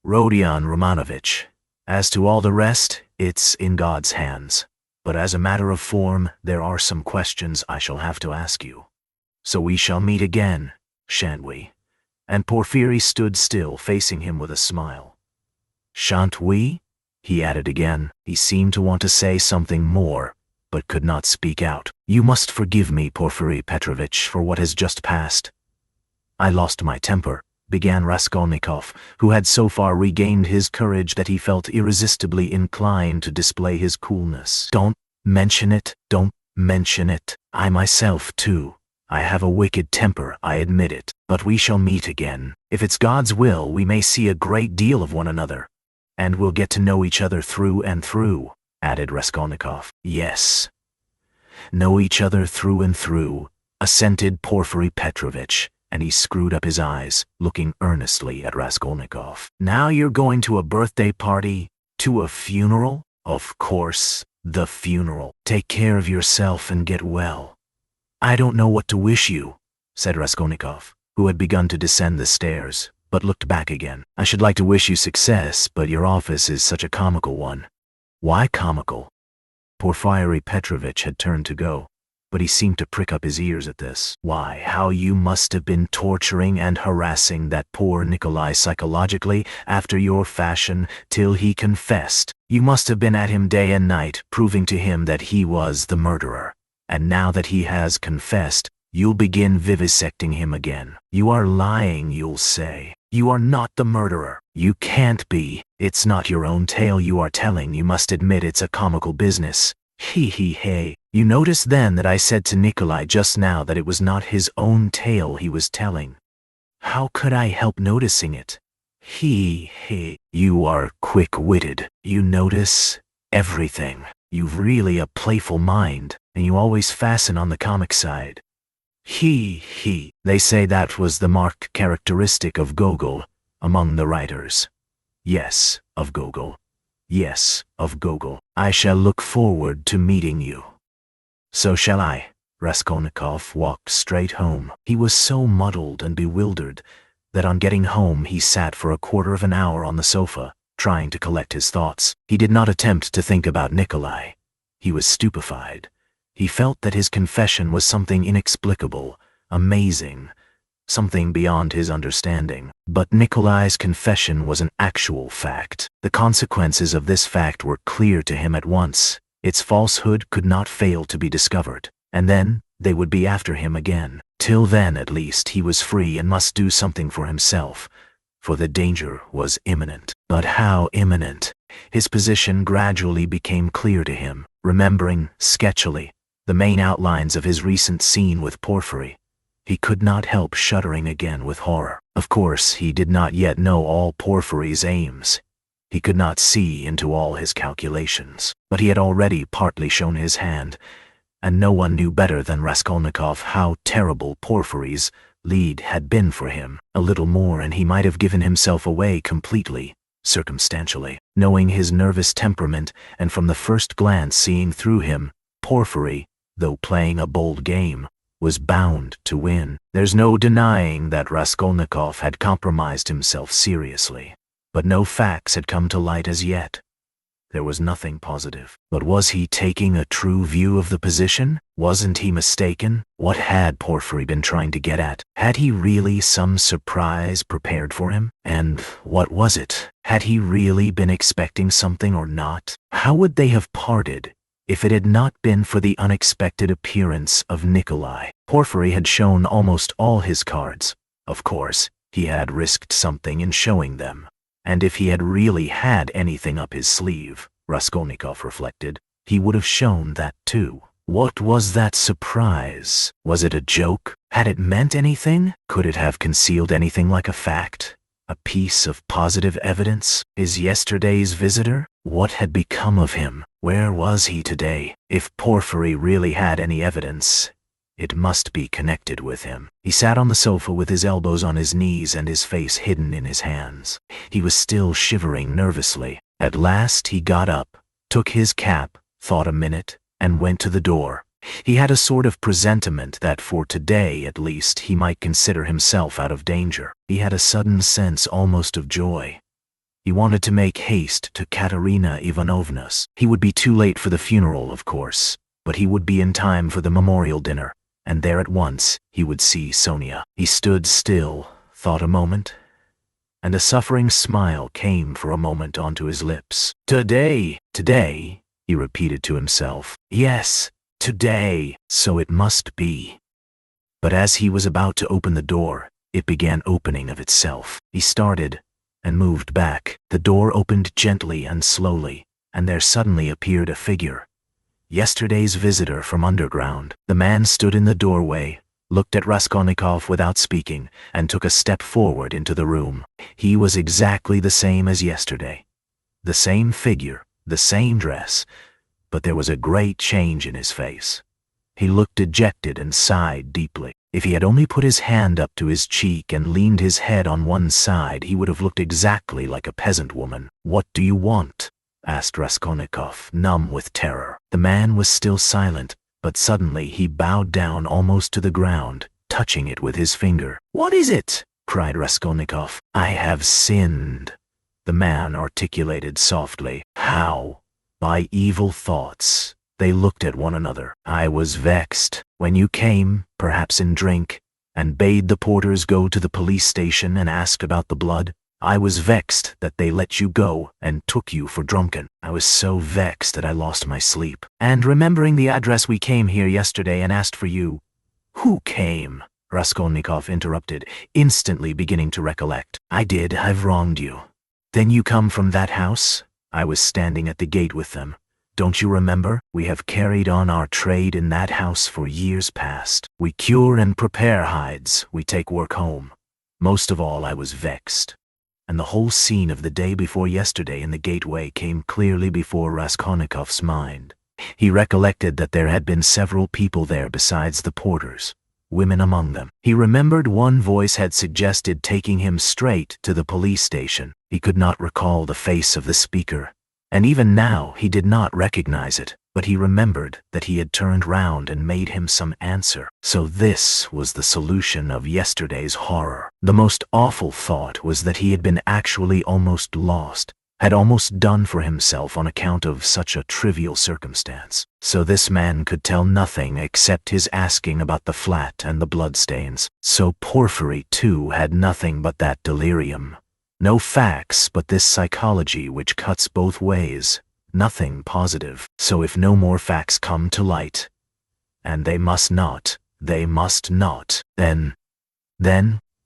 Rodion Romanovich. As to all the rest, it's in God's hands. But as a matter of form, there are some questions I shall have to ask you. So we shall meet again, shan't we?" And Porfiry stood still, facing him with a smile. "Shan't we?" he added again. He seemed to want to say something more, but could not speak out. "You must forgive me, Porfiry Petrovitch, for what has just passed. I lost my temper," began Raskolnikov, who had so far regained his courage that he felt irresistibly inclined to display his coolness. Don't mention it. I myself, too. I have a wicked temper, I admit it. But we shall meet again. If it's God's will, we may see a great deal of one another. And we'll get to know each other through and through," added Raskolnikov. "Yes, know each other through and through," assented Porfiry Petrovitch, and he screwed up his eyes, looking earnestly at Raskolnikov. "Now you're going to a birthday party, to a funeral?" "Of course, the funeral. Take care of yourself and get well." "I don't know what to wish you," said Raskolnikov, who had begun to descend the stairs, but looked back again. "I should like to wish you success, but your office is such a comical one." "Why comical?" Porfiry Petrovitch had turned to go, but he seemed to prick up his ears at this. "Why, how you must have been torturing and harassing that poor Nikolai psychologically after your fashion till he confessed. You must have been at him day and night, proving to him that he was the murderer. And now that he has confessed, you'll begin vivisecting him again. You are lying, you'll say. You are not the murderer. You can't be. It's not your own tale you are telling. You must admit it's a comical business. Hey. You noticed then that I said to Nikolai just now that it was not his own tale he was telling. How could I help noticing it? You are quick-witted. You notice everything. You've really a playful mind, and you always fasten on the comic side. They say that was the marked characteristic of Gogol among the writers. Yes, of Gogol. I shall look forward to meeting you. So shall I. Raskolnikov walked straight home. He was so muddled and bewildered that on getting home he sat for a quarter of an hour on the sofa, trying to collect his thoughts. He did not attempt to think about Nikolai. He was stupefied. He felt that his confession was something inexplicable, amazing, something beyond his understanding. But Nikolai's confession was an actual fact. The consequences of this fact were clear to him at once. Its falsehood could not fail to be discovered, and then they would be after him again. Till then, at least, he was free and must do something for himself, for the danger was imminent. But how imminent? His position gradually became clear to him. Remembering, sketchily, the main outlines of his recent scene with Porfiry, he could not help shuddering again with horror. Of course, he did not yet know all Porfiry's aims. He could not see into all his calculations. But he had already partly shown his hand, and no one knew better than Raskolnikov how terrible Porfiry's lead had been for him. A little more and he might have given himself away completely, circumstantially. Knowing his nervous temperament and from the first glance seeing through him, Porfiry, though playing a bold game, was bound to win. There's no denying that Raskolnikov had compromised himself seriously, but no facts had come to light as yet. There was nothing positive. But was he taking a true view of the position? Wasn't he mistaken? What had Porfiry been trying to get at? Had he really some surprise prepared for him? And what was it? Had he really been expecting something or not? How would they have parted if it had not been for the unexpected appearance of Nikolai? Porfiry had shown almost all his cards. Of course, he had risked something in showing them. And if he had really had anything up his sleeve, Raskolnikov reflected, he would have shown that too. What was that surprise? Was it a joke? Had it meant anything? Could it have concealed anything like a fact? A piece of positive evidence? His yesterday's visitor? What had become of him? Where was he today? If Porfiry really had any evidence, it must be connected with him. He sat on the sofa with his elbows on his knees and his face hidden in his hands. He was still shivering nervously. At last he got up, took his cap, thought a minute, and went to the door. He had a sort of presentiment that for today at least he might consider himself out of danger. He had a sudden sense almost of joy. He wanted to make haste to Katerina Ivanovna's. He would be too late for the funeral, of course, but he would be in time for the memorial dinner. And there at once he would see Sonia. He stood still, thought a moment, and a suffering smile came for a moment onto his lips. Today, he repeated to himself. Yes, today, so it must be. But as he was about to open the door, it began opening of itself. He started and moved back. The door opened gently and slowly, and there suddenly appeared a figure. Yesterday's visitor from underground. The man stood in the doorway, looked at Raskolnikov without speaking, and took a step forward into the room. He was exactly the same as yesterday. The same figure, the same dress, but there was a great change in his face. He looked dejected and sighed deeply. If he had only put his hand up to his cheek and leaned his head on one side, he would have looked exactly like a peasant woman. "What do you want?" asked Raskolnikov, numb with terror. The man was still silent, but suddenly he bowed down almost to the ground, touching it with his finger. "What is it?" cried Raskolnikov. "I have sinned," the man articulated softly. "How?" "By evil thoughts." They looked at one another. "I was vexed when you came, perhaps in drink, and bade the porters go to the police station and asked about the blood. I was vexed that they let you go and took you for drunken. I was so vexed that I lost my sleep. And remembering the address, we came here yesterday and asked for you." "Who came?" Raskolnikov interrupted, instantly beginning to recollect. "I did. I've wronged you." "Then you come from that house?" "I was standing at the gate with them. Don't you remember? We have carried on our trade in that house for years past. We cure and prepare hides. We take work home. Most of all, I was vexed." And the whole scene of the day before yesterday in the gateway came clearly before Raskolnikov's mind. He recollected that there had been several people there besides the porters, women among them. He remembered one voice had suggested taking him straight to the police station. He could not recall the face of the speaker, and even now he did not recognize it, but he remembered that he had turned round and made him some answer. So this was the solution of yesterday's horror. The most awful thought was that he had been actually almost lost, had almost done for himself on account of such a trivial circumstance. So this man could tell nothing except his asking about the flat and the bloodstains. So Porfiry, too, had nothing but that delirium. No facts but this psychology which cuts both ways. Nothing positive. So if no more facts come to light, and they must not, then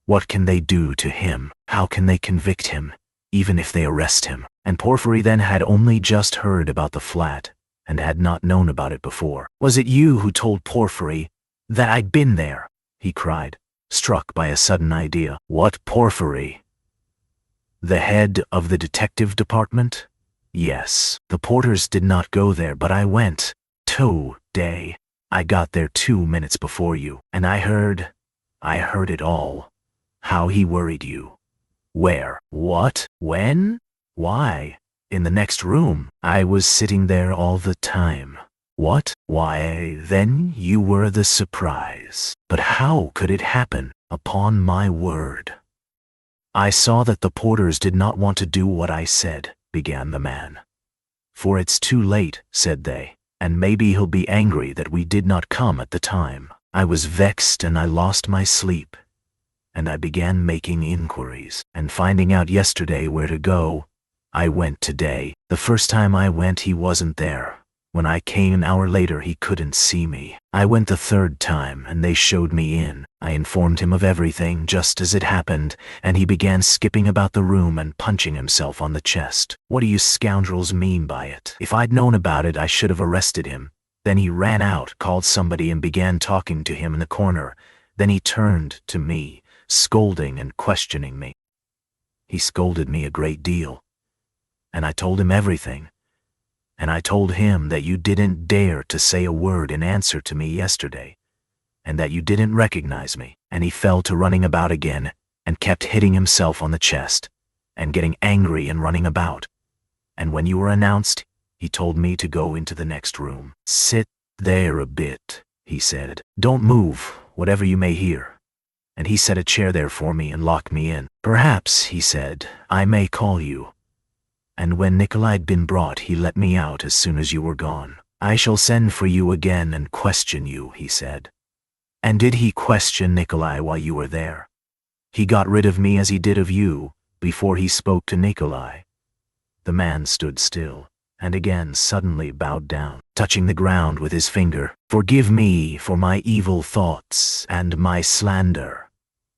what can they do to him? How can they convict him, even if they arrest him? And Porfiry then had only just heard about the flat, and had not known about it before. "Was it you who told Porfiry that I'd been there?" he cried, struck by a sudden idea. "What Porfiry? The head of the detective department?" "Yes. The porters did not go there, but I went. Today. I got there 2 minutes before you, and I heard it all. How he worried you." "Where? What? When? Why?" "In the next room. I was sitting there all the time." "What? Why, then you were the surprise. But how could it happen? Upon my word." "I saw that the porters did not want to do what I said," began the man. "For it's too late," said they, "and maybe he'll be angry that we did not come at the time." I was vexed and I lost my sleep, and I began making inquiries, and finding out yesterday where to go. I went today. The first time I went he wasn't there. When I came an hour later he couldn't see me. I went the third time and they showed me in. I informed him of everything just as it happened, and he began skipping about the room and punching himself on the chest. "What do you scoundrels mean by it? If I'd known about it I should have arrested him." Then he ran out, called somebody and began talking to him in the corner. Then he turned to me, scolding and questioning me. He scolded me a great deal, and I told him everything. And I told him that you didn't dare to say a word in answer to me yesterday, and that you didn't recognize me. And he fell to running about again, and kept hitting himself on the chest, and getting angry and running about. And when you were announced, he told me to go into the next room. "Sit there a bit," he said. "Don't move, whatever you may hear." And he set a chair there for me and locked me in. "Perhaps," he said, "I may call you." And when Nikolai'd been brought, he let me out as soon as you were gone. "I shall send for you again and question you," he said. And did he question Nikolai while you were there? He got rid of me as he did of you, before he spoke to Nikolai. The man stood still, and again suddenly bowed down, touching the ground with his finger. "Forgive me for my evil thoughts and my slander."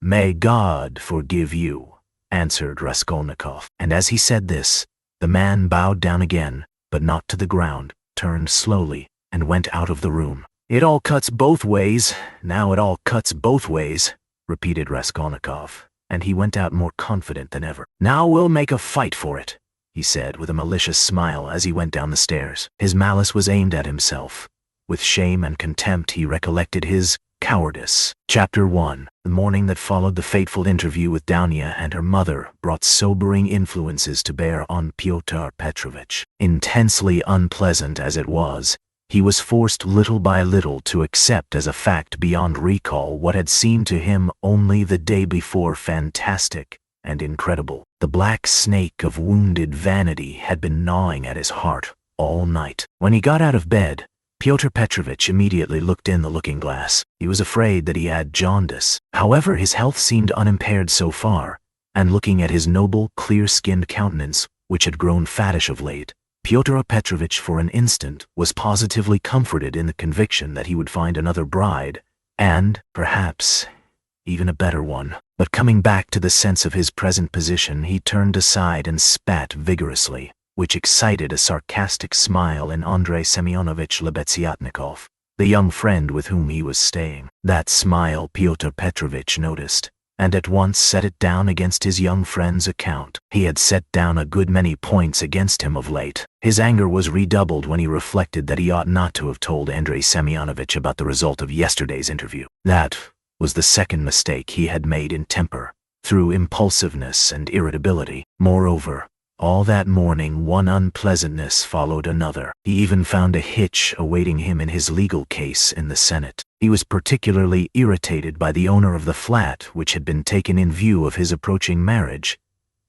"May God forgive you," answered Raskolnikov. And as he said this, the man bowed down again, but not to the ground, turned slowly, and went out of the room. "It all cuts both ways, now it all cuts both ways," repeated Raskolnikov, and he went out more confident than ever. "Now we'll make a fight for it," he said with a malicious smile as he went down the stairs. His malice was aimed at himself. With shame and contempt he recollected his cowardice. Chapter 1. The morning that followed the fateful interview with Dounia and her mother brought sobering influences to bear on Pyotr Petrovitch. Intensely unpleasant as it was, he was forced little by little to accept as a fact beyond recall what had seemed to him only the day before fantastic and incredible. The black snake of wounded vanity had been gnawing at his heart all night. When he got out of bed, Pyotr Petrovitch immediately looked in the looking-glass. He was afraid that he had jaundice. However, his health seemed unimpaired so far, and looking at his noble, clear-skinned countenance, which had grown fattish of late, Pyotr Petrovitch for an instant was positively comforted in the conviction that he would find another bride, and, perhaps, even a better one. But coming back to the sense of his present position, he turned aside and spat vigorously, which excited a sarcastic smile in Andrei Semyonovitch Lebeziatnikov, the young friend with whom he was staying. That smile Pyotr Petrovitch noticed, and at once set it down against his young friend's account. He had set down a good many points against him of late. His anger was redoubled when he reflected that he ought not to have told Andrei Semyonovitch about the result of yesterday's interview. That was the second mistake he had made in temper, through impulsiveness and irritability. Moreover, all that morning one unpleasantness followed another. He even found a hitch awaiting him in his legal case in the Senate. He was particularly irritated by the owner of the flat which had been taken in view of his approaching marriage,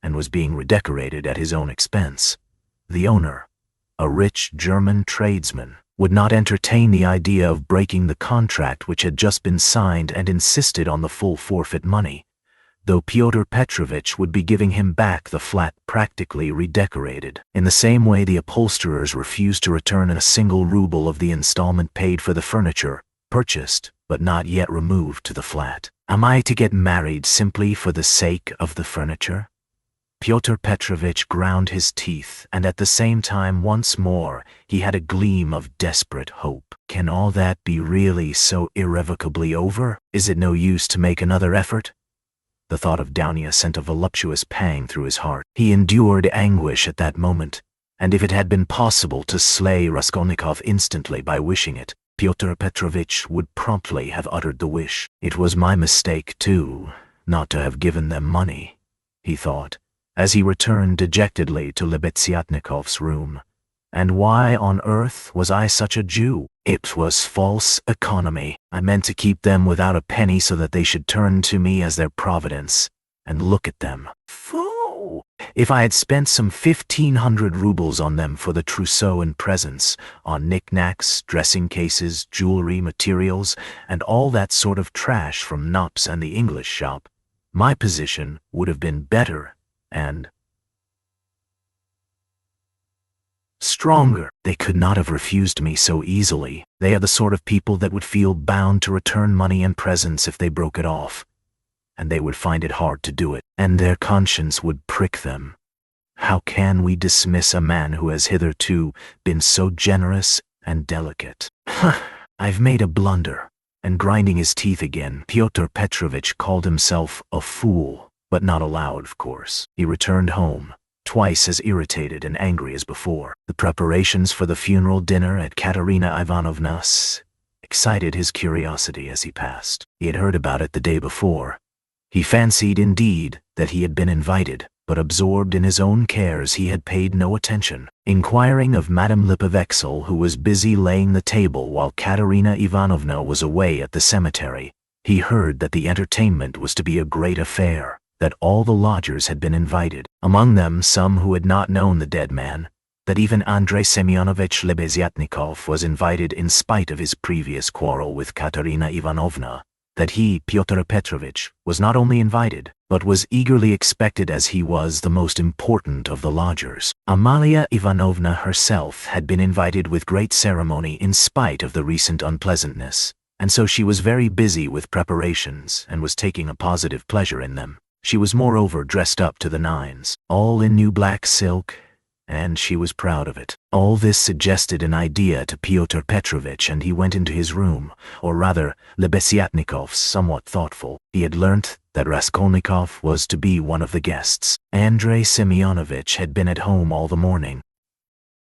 and was being redecorated at his own expense. The owner, a rich German tradesman, would not entertain the idea of breaking the contract which had just been signed and insisted on the full forfeit money, though Pyotr Petrovitch would be giving him back the flat practically redecorated. In the same way, the upholsterers refused to return a single ruble of the installment paid for the furniture, purchased but not yet removed to the flat. Am I to get married simply for the sake of the furniture? Pyotr Petrovitch ground his teeth, and at the same time once more he had a gleam of desperate hope. Can all that be really so irrevocably over? Is it no use to make another effort? The thought of Dounia sent a voluptuous pang through his heart. He endured anguish at that moment, and if it had been possible to slay Raskolnikov instantly by wishing it, Pyotr Petrovitch would promptly have uttered the wish. It was my mistake, too, not to have given them money, he thought, as he returned dejectedly to Lebeziatnikov's room. And why on earth was I such a Jew? It was false economy. I meant to keep them without a penny so that they should turn to me as their providence, and look at them. Fool! If I had spent some 1,500 rubles on them for the trousseau and presents, on knickknacks, dressing cases, jewelry, materials, and all that sort of trash from Knopp's and the English shop, my position would have been better and stronger. They could not have refused me so easily. They are the sort of people that would feel bound to return money and presents if they broke it off, and they would find it hard to do it, and their conscience would prick them. How can we dismiss a man who has hitherto been so generous and delicate? I've made a blunder. And grinding his teeth again, Pyotr Petrovitch called himself a fool, but not aloud, of course. He returned home, twice as irritated and angry as before. The preparations for the funeral dinner at Katerina Ivanovna's excited his curiosity as he passed. He had heard about it the day before. He fancied, indeed, that he had been invited, but absorbed in his own cares he had paid no attention. Inquiring of Madame Lipovexel, who was busy laying the table while Katerina Ivanovna was away at the cemetery, he heard that the entertainment was to be a great affair, that all the lodgers had been invited, among them some who had not known the dead man, that even Andrei Semyonovitch Lebeziatnikov was invited in spite of his previous quarrel with Katerina Ivanovna, that he, Pyotr Petrovitch, was not only invited, but was eagerly expected as he was the most important of the lodgers. Amalia Ivanovna herself had been invited with great ceremony in spite of the recent unpleasantness, and so she was very busy with preparations and was taking a positive pleasure in them. She was moreover dressed up to the nines, all in new black silk, and she was proud of it. All this suggested an idea to Pyotr Petrovitch, and he went into his room, or rather, Lebeziatnikov's, somewhat thoughtful. He had learnt that Raskolnikov was to be one of the guests. Andrei Semyonovitch had been at home all the morning.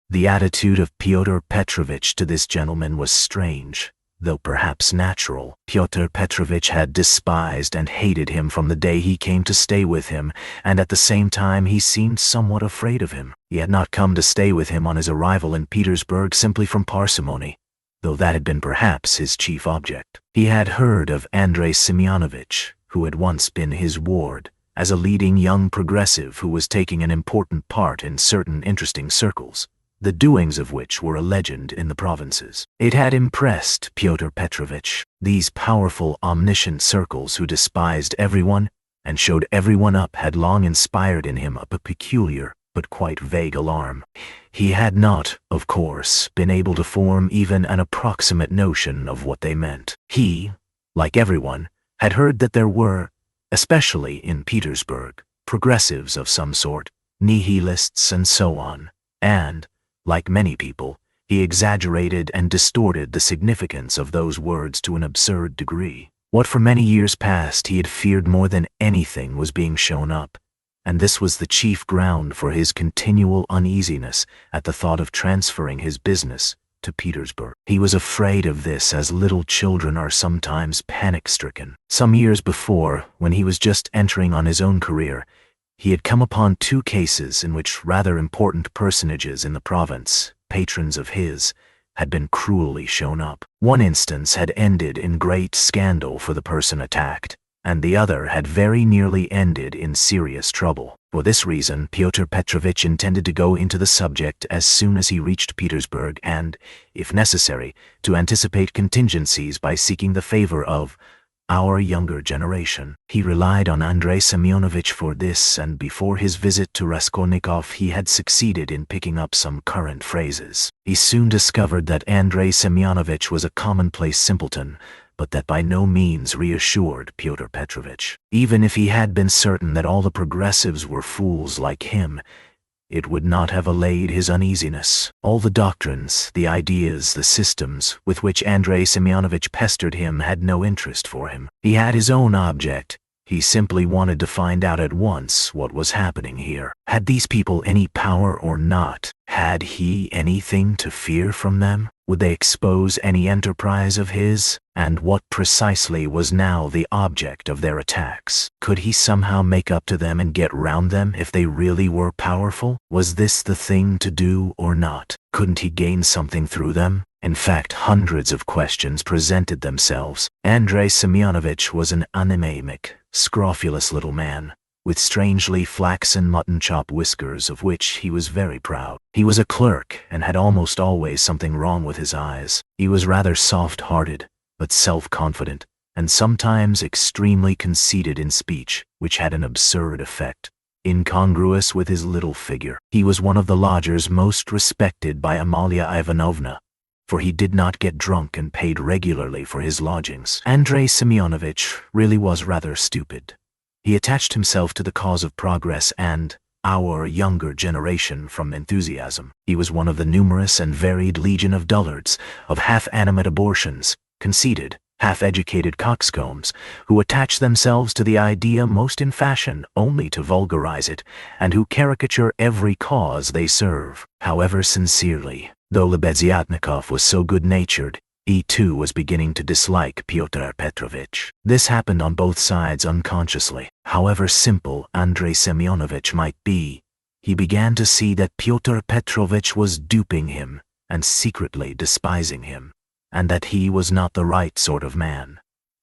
The attitude of Pyotr Petrovitch to this gentleman was strange, though perhaps natural. Pyotr Petrovitch had despised and hated him from the day he came to stay with him, and at the same time he seemed somewhat afraid of him. He had not come to stay with him on his arrival in Petersburg simply from parsimony, though that had been perhaps his chief object. He had heard of Andrei Semyonovitch, who had once been his ward, as a leading young progressive who was taking an important part in certain interesting circles, the doings of which were a legend in the provinces. It had impressed Pyotr Petrovitch, these powerful, omniscient circles who despised everyone and showed everyone up had long inspired in him a peculiar but quite vague alarm. He had not, of course, been able to form even an approximate notion of what they meant. He, like everyone, had heard that there were, especially in Petersburg, progressives of some sort, nihilists and so on, and, like many people, he exaggerated and distorted the significance of those words to an absurd degree. What for many years past he had feared more than anything was being shown up, and this was the chief ground for his continual uneasiness at the thought of transferring his business to Petersburg. He was afraid of this as little children are sometimes panic-stricken. Some years before, when he was just entering on his own career, he had come upon two cases in which rather important personages in the province, patrons of his, had been cruelly shown up. One instance had ended in great scandal for the person attacked, and the other had very nearly ended in serious trouble. For this reason, Pyotr Petrovitch intended to go into the subject as soon as he reached Petersburg and, if necessary, to anticipate contingencies by seeking the favor of our younger generation. He relied on Andrei Semyonovitch for this, and before his visit to Raskolnikov he had succeeded in picking up some current phrases. He soon discovered that Andrei Semyonovitch was a commonplace simpleton, but that by no means reassured Pyotr Petrovitch. Even if he had been certain that all the progressives were fools like him, it would not have allayed his uneasiness. All the doctrines, the ideas, the systems with which Andrei Semyonovitch pestered him had no interest for him. He had his own object. He simply wanted to find out at once what was happening here. Had these people any power or not? Had he anything to fear from them? Would they expose any enterprise of his? And what precisely was now the object of their attacks? Could he somehow make up to them and get round them if they really were powerful? Was this the thing to do or not? Couldn't he gain something through them? In fact, hundreds of questions presented themselves. Andrei Semyonovitch was an anemic, scrofulous little man, with strangely flaxen mutton-chop whiskers of which he was very proud. He was a clerk and had almost always something wrong with his eyes. He was rather soft-hearted, but self-confident, and sometimes extremely conceited in speech, which had an absurd effect, incongruous with his little figure. He was one of the lodgers most respected by Alyona Ivanovna, for he did not get drunk and paid regularly for his lodgings. Andrei Semyonovitch really was rather stupid. He attached himself to the cause of progress and our younger generation from enthusiasm. He was one of the numerous and varied legion of dullards, of half-animate abortions, conceited, half-educated coxcombs, who attach themselves to the idea most in fashion only to vulgarize it, and who caricature every cause they serve, however sincerely. Though Lebeziatnikov was so good-natured, he too was beginning to dislike Pyotr Petrovitch. This happened on both sides unconsciously. However simple Andrei Semyonovitch might be, he began to see that Pyotr Petrovitch was duping him and secretly despising him, and that he was not the right sort of man.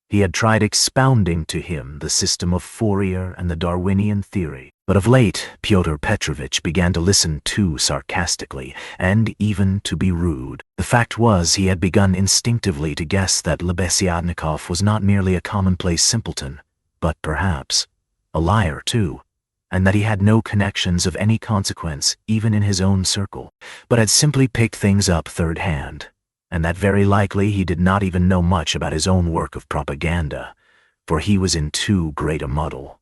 He had tried expounding to him the system of Fourier and the Darwinian theory, but of late Pyotr Petrovitch began to listen too sarcastically, and even to be rude. The fact was, he had begun instinctively to guess that Lebeziatnikov was not merely a commonplace simpleton, but perhaps a liar too, and that he had no connections of any consequence even in his own circle, but had simply picked things up third-hand, and that very likely he did not even know much about his own work of propaganda, for he was in too great a muddle.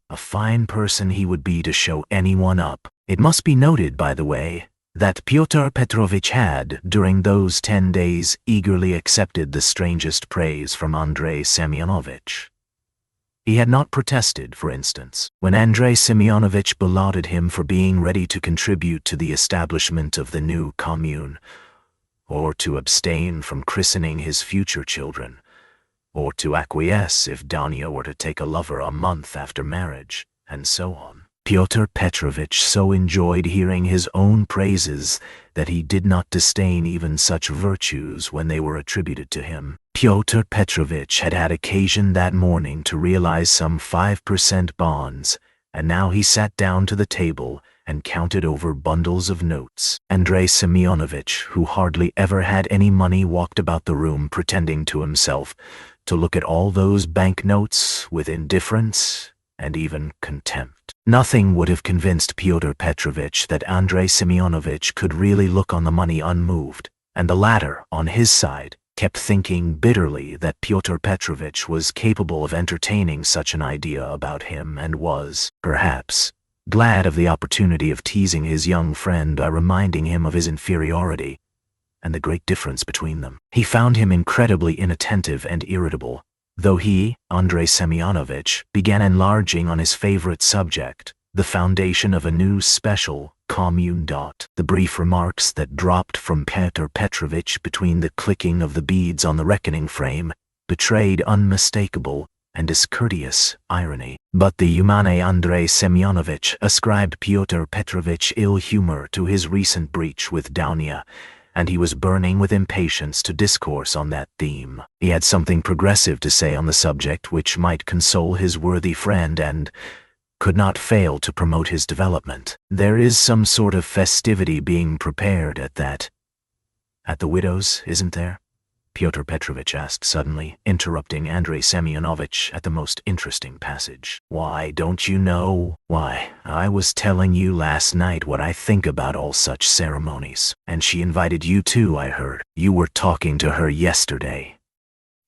A fine person he would be to show anyone up. It must be noted, by the way, that Pyotr Petrovitch had, during those 10 days, eagerly accepted the strangest praise from Andrei Semyonovitch. He had not protested, for instance, when Andrei Semyonovitch belauded him for being ready to contribute to the establishment of the new commune, or to abstain from christening his future children, or to acquiesce if Danya were to take a lover a month after marriage, and so on. Pyotr Petrovitch so enjoyed hearing his own praises that he did not disdain even such virtues when they were attributed to him. Pyotr Petrovitch had had occasion that morning to realize some 5% bonds, and now he sat down to the table and counted over bundles of notes. Andrei Semyonovitch, who hardly ever had any money, walked about the room pretending to himself to look at all those banknotes with indifference and even contempt. Nothing would have convinced Pyotr Petrovitch that Andrei Semyonovitch could really look on the money unmoved, and the latter, on his side, kept thinking bitterly that Pyotr Petrovitch was capable of entertaining such an idea about him and was, perhaps, glad of the opportunity of teasing his young friend by reminding him of his inferiority and the great difference between them. He found him incredibly inattentive and irritable, though he, Andrei Semyonovitch, began enlarging on his favorite subject, the foundation of a new special commune. The brief remarks that dropped from Pyotr Petrovitch between the clicking of the beads on the reckoning frame betrayed unmistakable and discourteous irony. But the humane Andrei Semyonovitch ascribed Pyotr Petrovitch ill humor to his recent breach with Danya, and he was burning with impatience to discourse on that theme. He had something progressive to say on the subject which might console his worthy friend and could not fail to promote his development. There is some sort of festivity being prepared at the widow's, isn't there? Pyotr Petrovitch asked suddenly, interrupting Andrei Semyonovitch at the most interesting passage. Why, don't you know? Why, I was telling you last night what I think about all such ceremonies. And she invited you too, I heard. You were talking to her yesterday.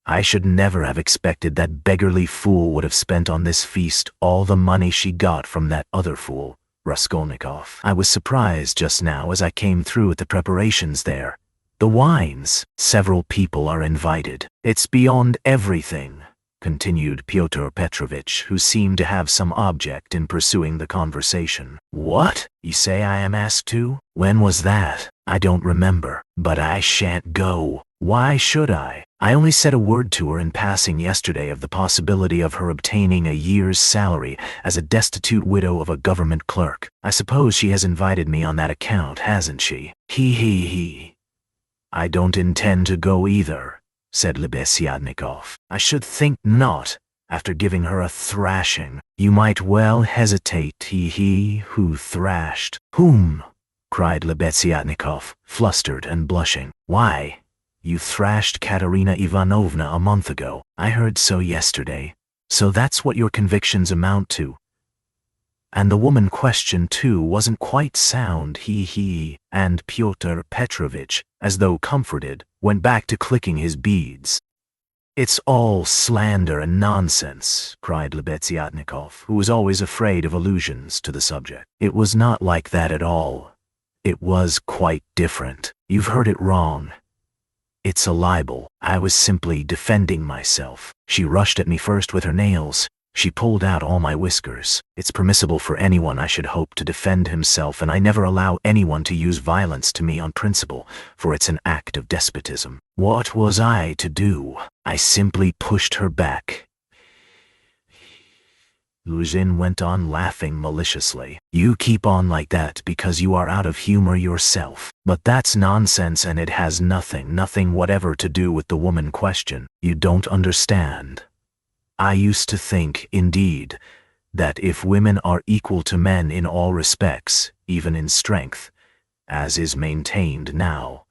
I should never have expected that beggarly fool would have spent on this feast all the money she got from that other fool, Raskolnikov. I was surprised just now as I came through at the preparations there. The wines. Several people are invited. It's beyond everything, continued Pyotr Petrovitch, who seemed to have some object in pursuing the conversation. What? You say I am asked to? When was that? I don't remember, but I shan't go. Why should I? I only said a word to her in passing yesterday of the possibility of her obtaining a year's salary as a destitute widow of a government clerk. I suppose she has invited me on that account, hasn't she? He. I don't intend to go either, said Lebeziatnikov. I should think not, after giving her a thrashing. You might well hesitate. He who thrashed. Whom? Cried Lebeziatnikov, flustered and blushing. Why, you thrashed Katerina Ivanovna a month ago. I heard so yesterday. So that's what your convictions amount to. And the woman question, too, wasn't quite sound. And Pyotr Petrovitch, as though comforted, went back to clicking his beads. It's all slander and nonsense, cried Lebeziatnikov, who was always afraid of allusions to the subject. It was not like that at all. It was quite different. You've heard it wrong. It's a libel. I was simply defending myself. She rushed at me first with her nails. She pulled out all my whiskers. It's permissible for anyone, I should hope, to defend himself, and I never allow anyone to use violence to me on principle, for it's an act of despotism. What was I to do? I simply pushed her back. Luzhin went on laughing maliciously. You keep on like that because you are out of humor yourself. But that's nonsense, and it has nothing whatever to do with the woman question. You don't understand. I used to think, indeed, that if women are equal to men in all respects, even in strength, as is maintained now,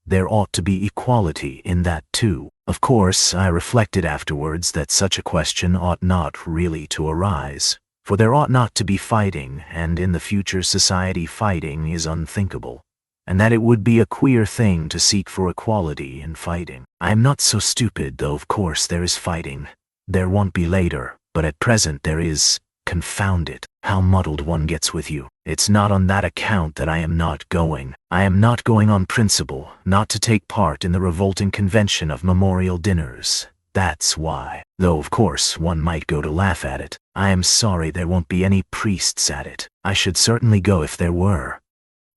there ought to be equality in that too. Of course, I reflected afterwards that such a question ought not really to arise, for there ought not to be fighting, and in the future society fighting is unthinkable, and that it would be a queer thing to seek for equality in fighting. I am not so stupid, though of course there is fighting. There won't be later, but at present there is. Confound it, how muddled one gets with you. It's not on that account that I am not going. I am not going on principle, not to take part in the revolting convention of memorial dinners. That's why. Though of course one might go to laugh at it. I am sorry there won't be any priests at it. I should certainly go if there were.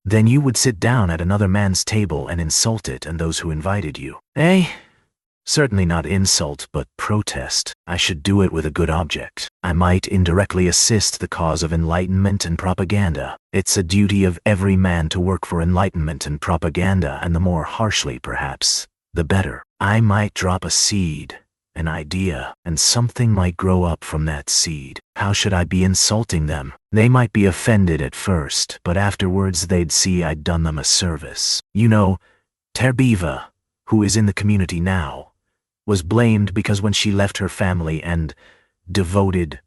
Then you would sit down at another man's table and insult it and those who invited you. Eh? Certainly not insult, but protest. I should do it with a good object. I might indirectly assist the cause of enlightenment and propaganda. It's a duty of every man to work for enlightenment and propaganda, and the more harshly, perhaps, the better. I might drop a seed, an idea, and something might grow up from that seed. How should I be insulting them? They might be offended at first, but afterwards they'd see I'd done them a service. You know, Terbieva, who is in the community now, was blamed because when she left her family and devoted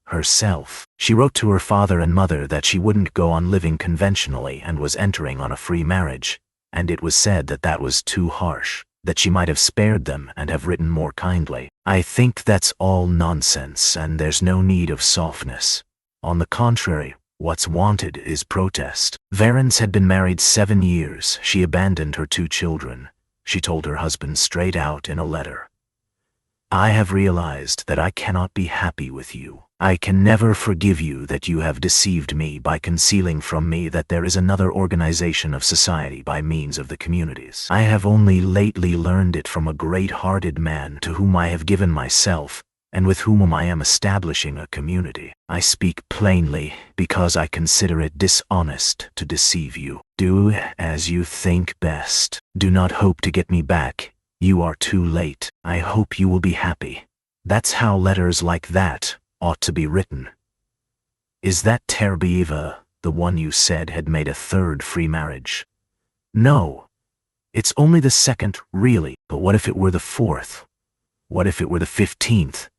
herself, she wrote to her father and mother that she wouldn't go on living conventionally and was entering on a free marriage, and it was said that that was too harsh, that she might have spared them and have written more kindly. I think that's all nonsense, and there's no need of softness. On the contrary, what's wanted is protest. Varens had been married 7 years. She abandoned her 2 children. She told her husband straight out in a letter, I have realized that I cannot be happy with you. I can never forgive you that you have deceived me by concealing from me that there is another organization of society by means of the communities. I have only lately learned it from a great-hearted man to whom I have given myself, and with whom I am establishing a community. I speak plainly because I consider it dishonest to deceive you. Do as you think best. Do not hope to get me back. You are too late. I hope you will be happy. That's how letters like that ought to be written. Is that Terbieva the one you said had made a 3rd free marriage? No. It's only the 2nd, really. But what if it were the 4th? What if it were the 15th?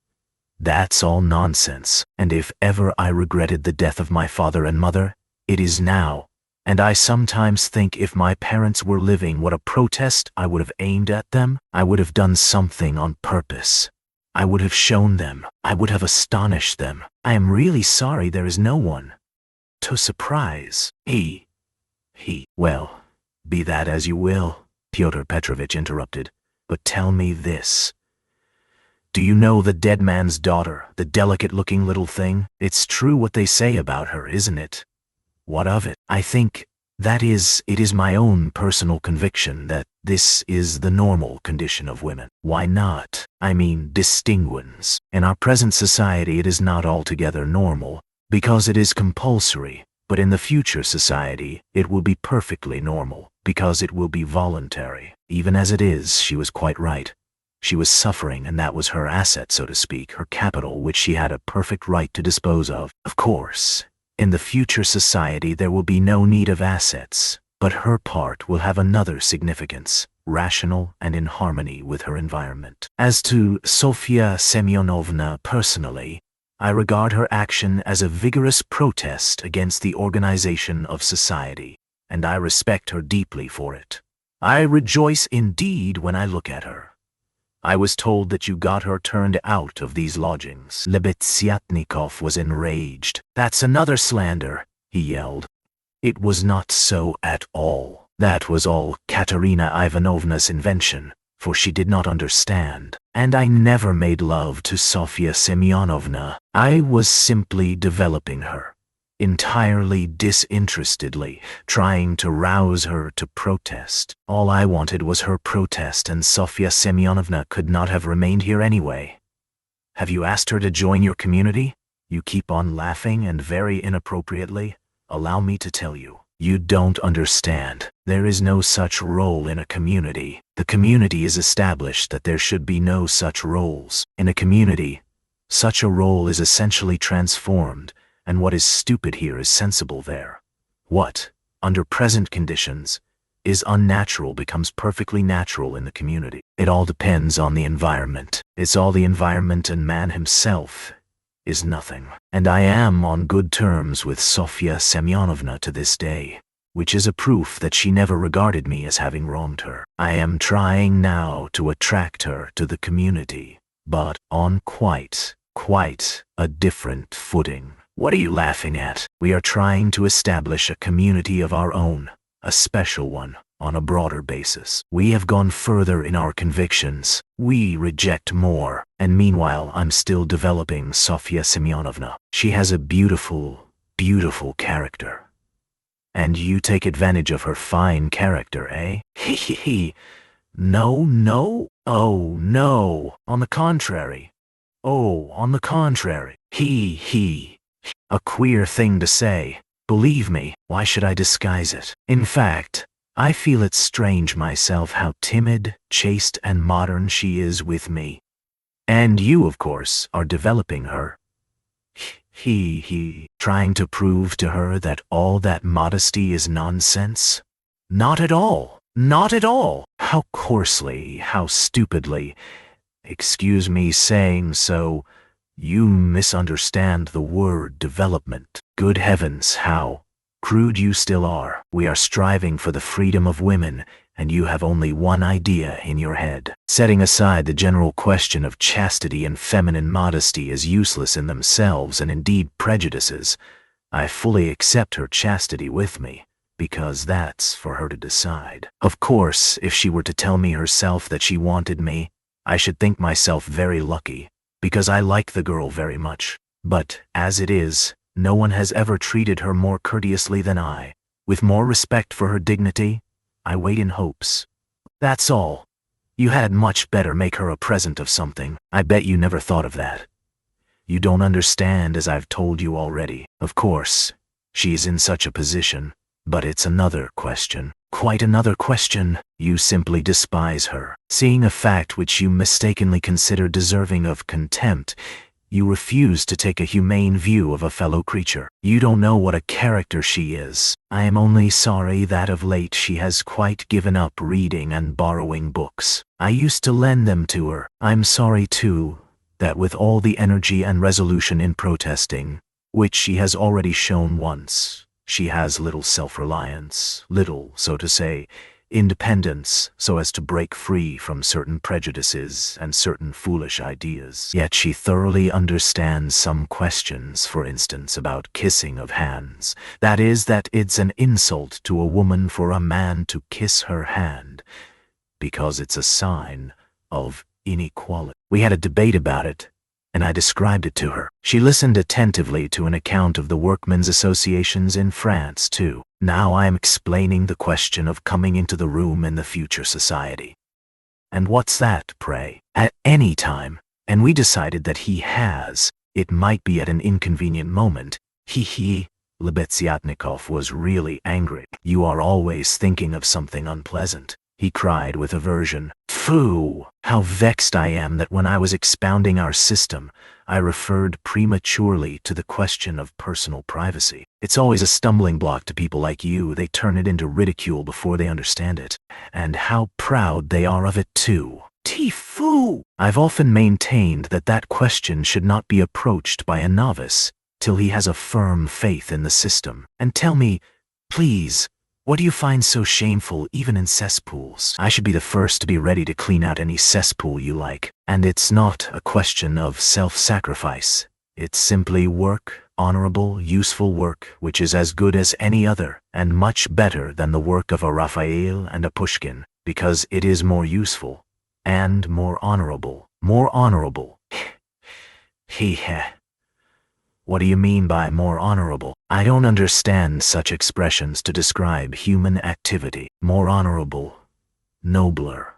That's all nonsense, and if ever I regretted the death of my father and mother, it is now, and I sometimes think if my parents were living what a protest I would have aimed at them. I would have done something on purpose. I would have shown them. I would have astonished them. I am really sorry there is no one to surprise. Well, be that as you will, Pyotr Petrovitch interrupted, but tell me this. Do you know the dead man's daughter, the delicate-looking little thing? It's true what they say about her, isn't it? What of it? I think, it is my own personal conviction that this is the normal condition of women. Why not? I mean, distinguens. In our present society it is not altogether normal, because it is compulsory, but in the future society it will be perfectly normal, because it will be voluntary. Even as it is, she was quite right. She was suffering, and that was her asset, so to speak, her capital, which she had a perfect right to dispose of. Of course, in the future society there will be no need of assets, but her part will have another significance, rational and in harmony with her environment. As to Sofya Semyonovna personally, I regard her action as a vigorous protest against the organization of society, and I respect her deeply for it. I rejoice indeed when I look at her. I was told that you got her turned out of these lodgings. Lebeziatnikov was enraged. That's another slander, he yelled. It was not so at all. That was all Katerina Ivanovna's invention, for she did not understand. And I never made love to Sofya Semyonovna. I was simply developing her, entirely disinterestedly, trying to rouse her to protest. All I wanted was her protest, and Sofya Semyonovna could not have remained here anyway. Have you asked her to join your community? You keep on laughing, and very inappropriately. Allow me to tell you, you don't understand. There is no such role in a community. The community is established that there should be no such roles. In a community, such a role is essentially transformed, and what is stupid here is sensible there. What, under present conditions, is unnatural becomes perfectly natural in the community. It all depends on the environment. It's all the environment, and man himself is nothing. And I am on good terms with Sofya Semyonovna to this day, which is a proof that she never regarded me as having wronged her. I am trying now to attract her to the community, but on quite a different footing. What are you laughing at? We are trying to establish a community of our own, a special one, on a broader basis. We have gone further in our convictions. We reject more. And meanwhile, I'm still developing Sofya Semyonovna. She has a beautiful, beautiful character. And you take advantage of her fine character, eh? He he he. No. Oh, no. On the contrary. Oh, on the contrary. He. A queer thing to say. Believe me, why should I disguise it? In fact, I feel it strange myself how timid, chaste, and modern she is with me. And you, of course, are developing her. He, trying to prove to her that all that modesty is nonsense? Not at all. Not at all. How coarsely, how stupidly, excuse me saying so, you misunderstand the word development. Good heavens, how crude you still are. We are striving for the freedom of women, and you have only one idea in your head. Setting aside the general question of chastity and feminine modesty as useless in themselves and indeed prejudices, I fully accept her chastity with me, because that's for her to decide. Of course, if she were to tell me herself that she wanted me, I should think myself very lucky, because I like the girl very much. But, as it is, no one has ever treated her more courteously than I. With more respect for her dignity, I wait in hopes. That's all. You had much better make her a present of something. I bet you never thought of that. You don't understand, as I've told you already. Of course, she's in such a position, but it's another question. Quite another question. You simply despise her. Seeing a fact which you mistakenly consider deserving of contempt, you refuse to take a humane view of a fellow creature. You don't know what a character she is. I am only sorry that of late she has quite given up reading and borrowing books. I used to lend them to her. I'm sorry, too, that with all the energy and resolution in protesting, which she has already shown once, she has little self-reliance, little, so to say, independence, so as to break free from certain prejudices and certain foolish ideas. Yet she thoroughly understands some questions, for instance, about kissing of hands. That is, that it's an insult to a woman for a man to kiss her hand, because it's a sign of inequality. We had a debate about it, and I described it to her. She listened attentively to an account of the workmen's associations in France, too. Now I am explaining the question of coming into the room in the future society. And what's that, pray? At any time, and we decided that he has. It might be at an inconvenient moment. Lebeziatnikov was really angry. You are always thinking of something unpleasant, he cried with aversion. Phoo! How vexed I am that when I was expounding our system, I referred prematurely to the question of personal privacy. It's always a stumbling block to people like you. They turn it into ridicule before they understand it. And how proud they are of it too. Tifoo! I've often maintained that that question should not be approached by a novice till he has a firm faith in the system. And tell me, please, what do you find so shameful even in cesspools? I should be the first to be ready to clean out any cesspool you like. And it's not a question of self-sacrifice. It's simply work, honorable, useful work, which is as good as any other, and much better than the work of a Raphael and a Pushkin, because it is more useful, and more honorable. More honorable. Heh. What do you mean by more honorable? I don't understand such expressions to describe human activity. More honorable, nobler.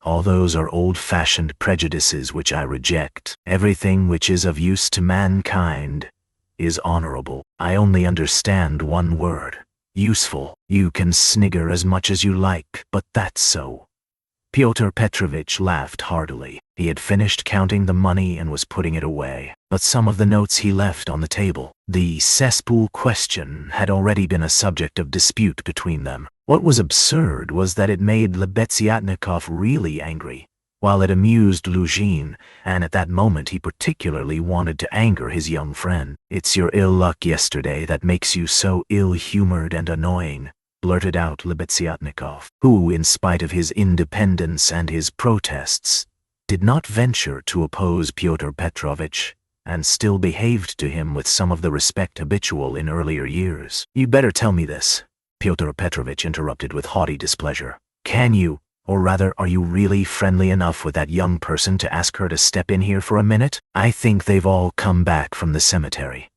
All those are old-fashioned prejudices which I reject. Everything which is of use to mankind is honorable. I only understand one word: useful. You can snigger as much as you like, but that's so. Pyotr Petrovitch laughed heartily. He had finished counting the money and was putting it away. But some of the notes he left on the table. The cesspool question had already been a subject of dispute between them. What was absurd was that it made Lebeziatnikov really angry, while it amused Luzhin, and at that moment he particularly wanted to anger his young friend. "It's your ill luck yesterday that makes you so ill-humored and annoying," blurted out Lebeziatnikov, who, in spite of his independence and his protests, did not venture to oppose Pyotr Petrovitch, and still behaved to him with some of the respect habitual in earlier years. "You better tell me this," Pyotr Petrovitch interrupted with haughty displeasure. "Can you, or rather are you really friendly enough with that young person to ask her to step in here for a minute? I think they've all come back from the cemetery.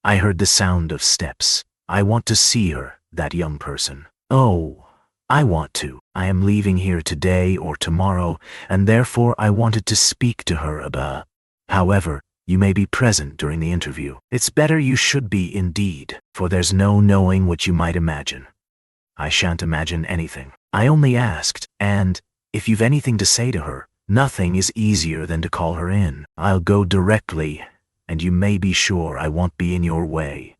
I heard the sound of steps. I want to see her, that young person." "Oh, I want to. I am leaving here today or tomorrow, and therefore I wanted to speak to her about. However, you may be present during the interview. It's better you should be indeed, for there's no knowing what you might imagine." "I shan't imagine anything. I only asked, and, if you've anything to say to her, nothing is easier than to call her in. I'll go directly, and you may be sure I won't be in your way."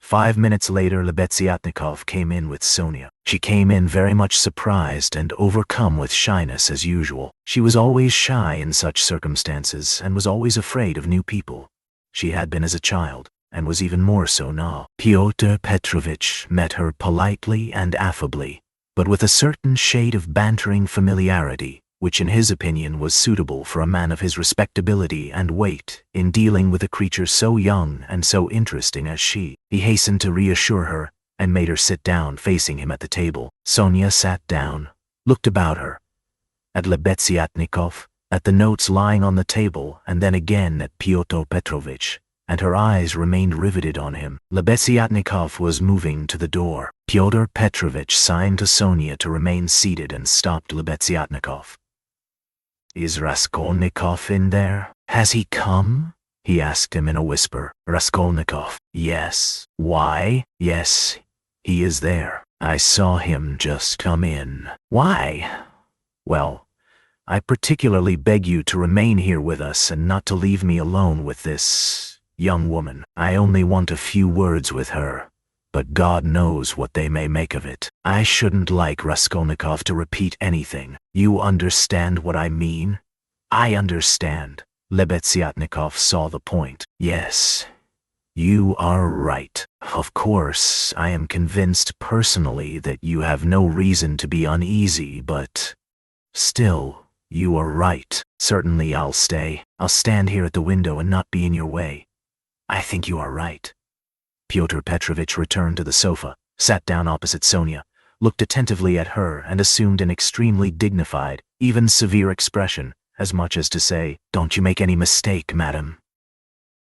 5 minutes later, Lebeziatnikov came in with Sonia. She came in very much surprised and overcome with shyness as usual. She was always shy in such circumstances and was always afraid of new people. She had been as a child, and was even more so now. Pyotr Petrovitch met her politely and affably, but with a certain shade of bantering familiarity, which in his opinion was suitable for a man of his respectability and weight in dealing with a creature so young and so interesting as she. He hastened to reassure her and made her sit down facing him at the table. Sonia sat down, looked about her, at Lebeziatnikov, at the notes lying on the table, and then again at Pyotr Petrovitch, and her eyes remained riveted on him. Lebeziatnikov was moving to the door. Pyotr Petrovitch signed to Sonia to remain seated and stopped Lebeziatnikov. "Is Raskolnikov in there? Has he come?" he asked him in a whisper. Raskolnikov: "Yes." "Why?" "Yes, he is there. I saw him just come in." "Why?" "Well, I particularly beg you to remain here with us and not to leave me alone with this young woman. I only want a few words with her, but God knows what they may make of it. I shouldn't like Raskolnikov to repeat anything. You understand what I mean?" "I understand." Lebeziatnikov saw the point. "Yes, you are right. Of course, I am convinced personally that you have no reason to be uneasy, but still, you are right. Certainly I'll stay. I'll stand here at the window and not be in your way. I think you are right." Pyotr Petrovitch returned to the sofa, sat down opposite Sonia, looked attentively at her, and assumed an extremely dignified, even severe expression, as much as to say, "Don't you make any mistake, madam."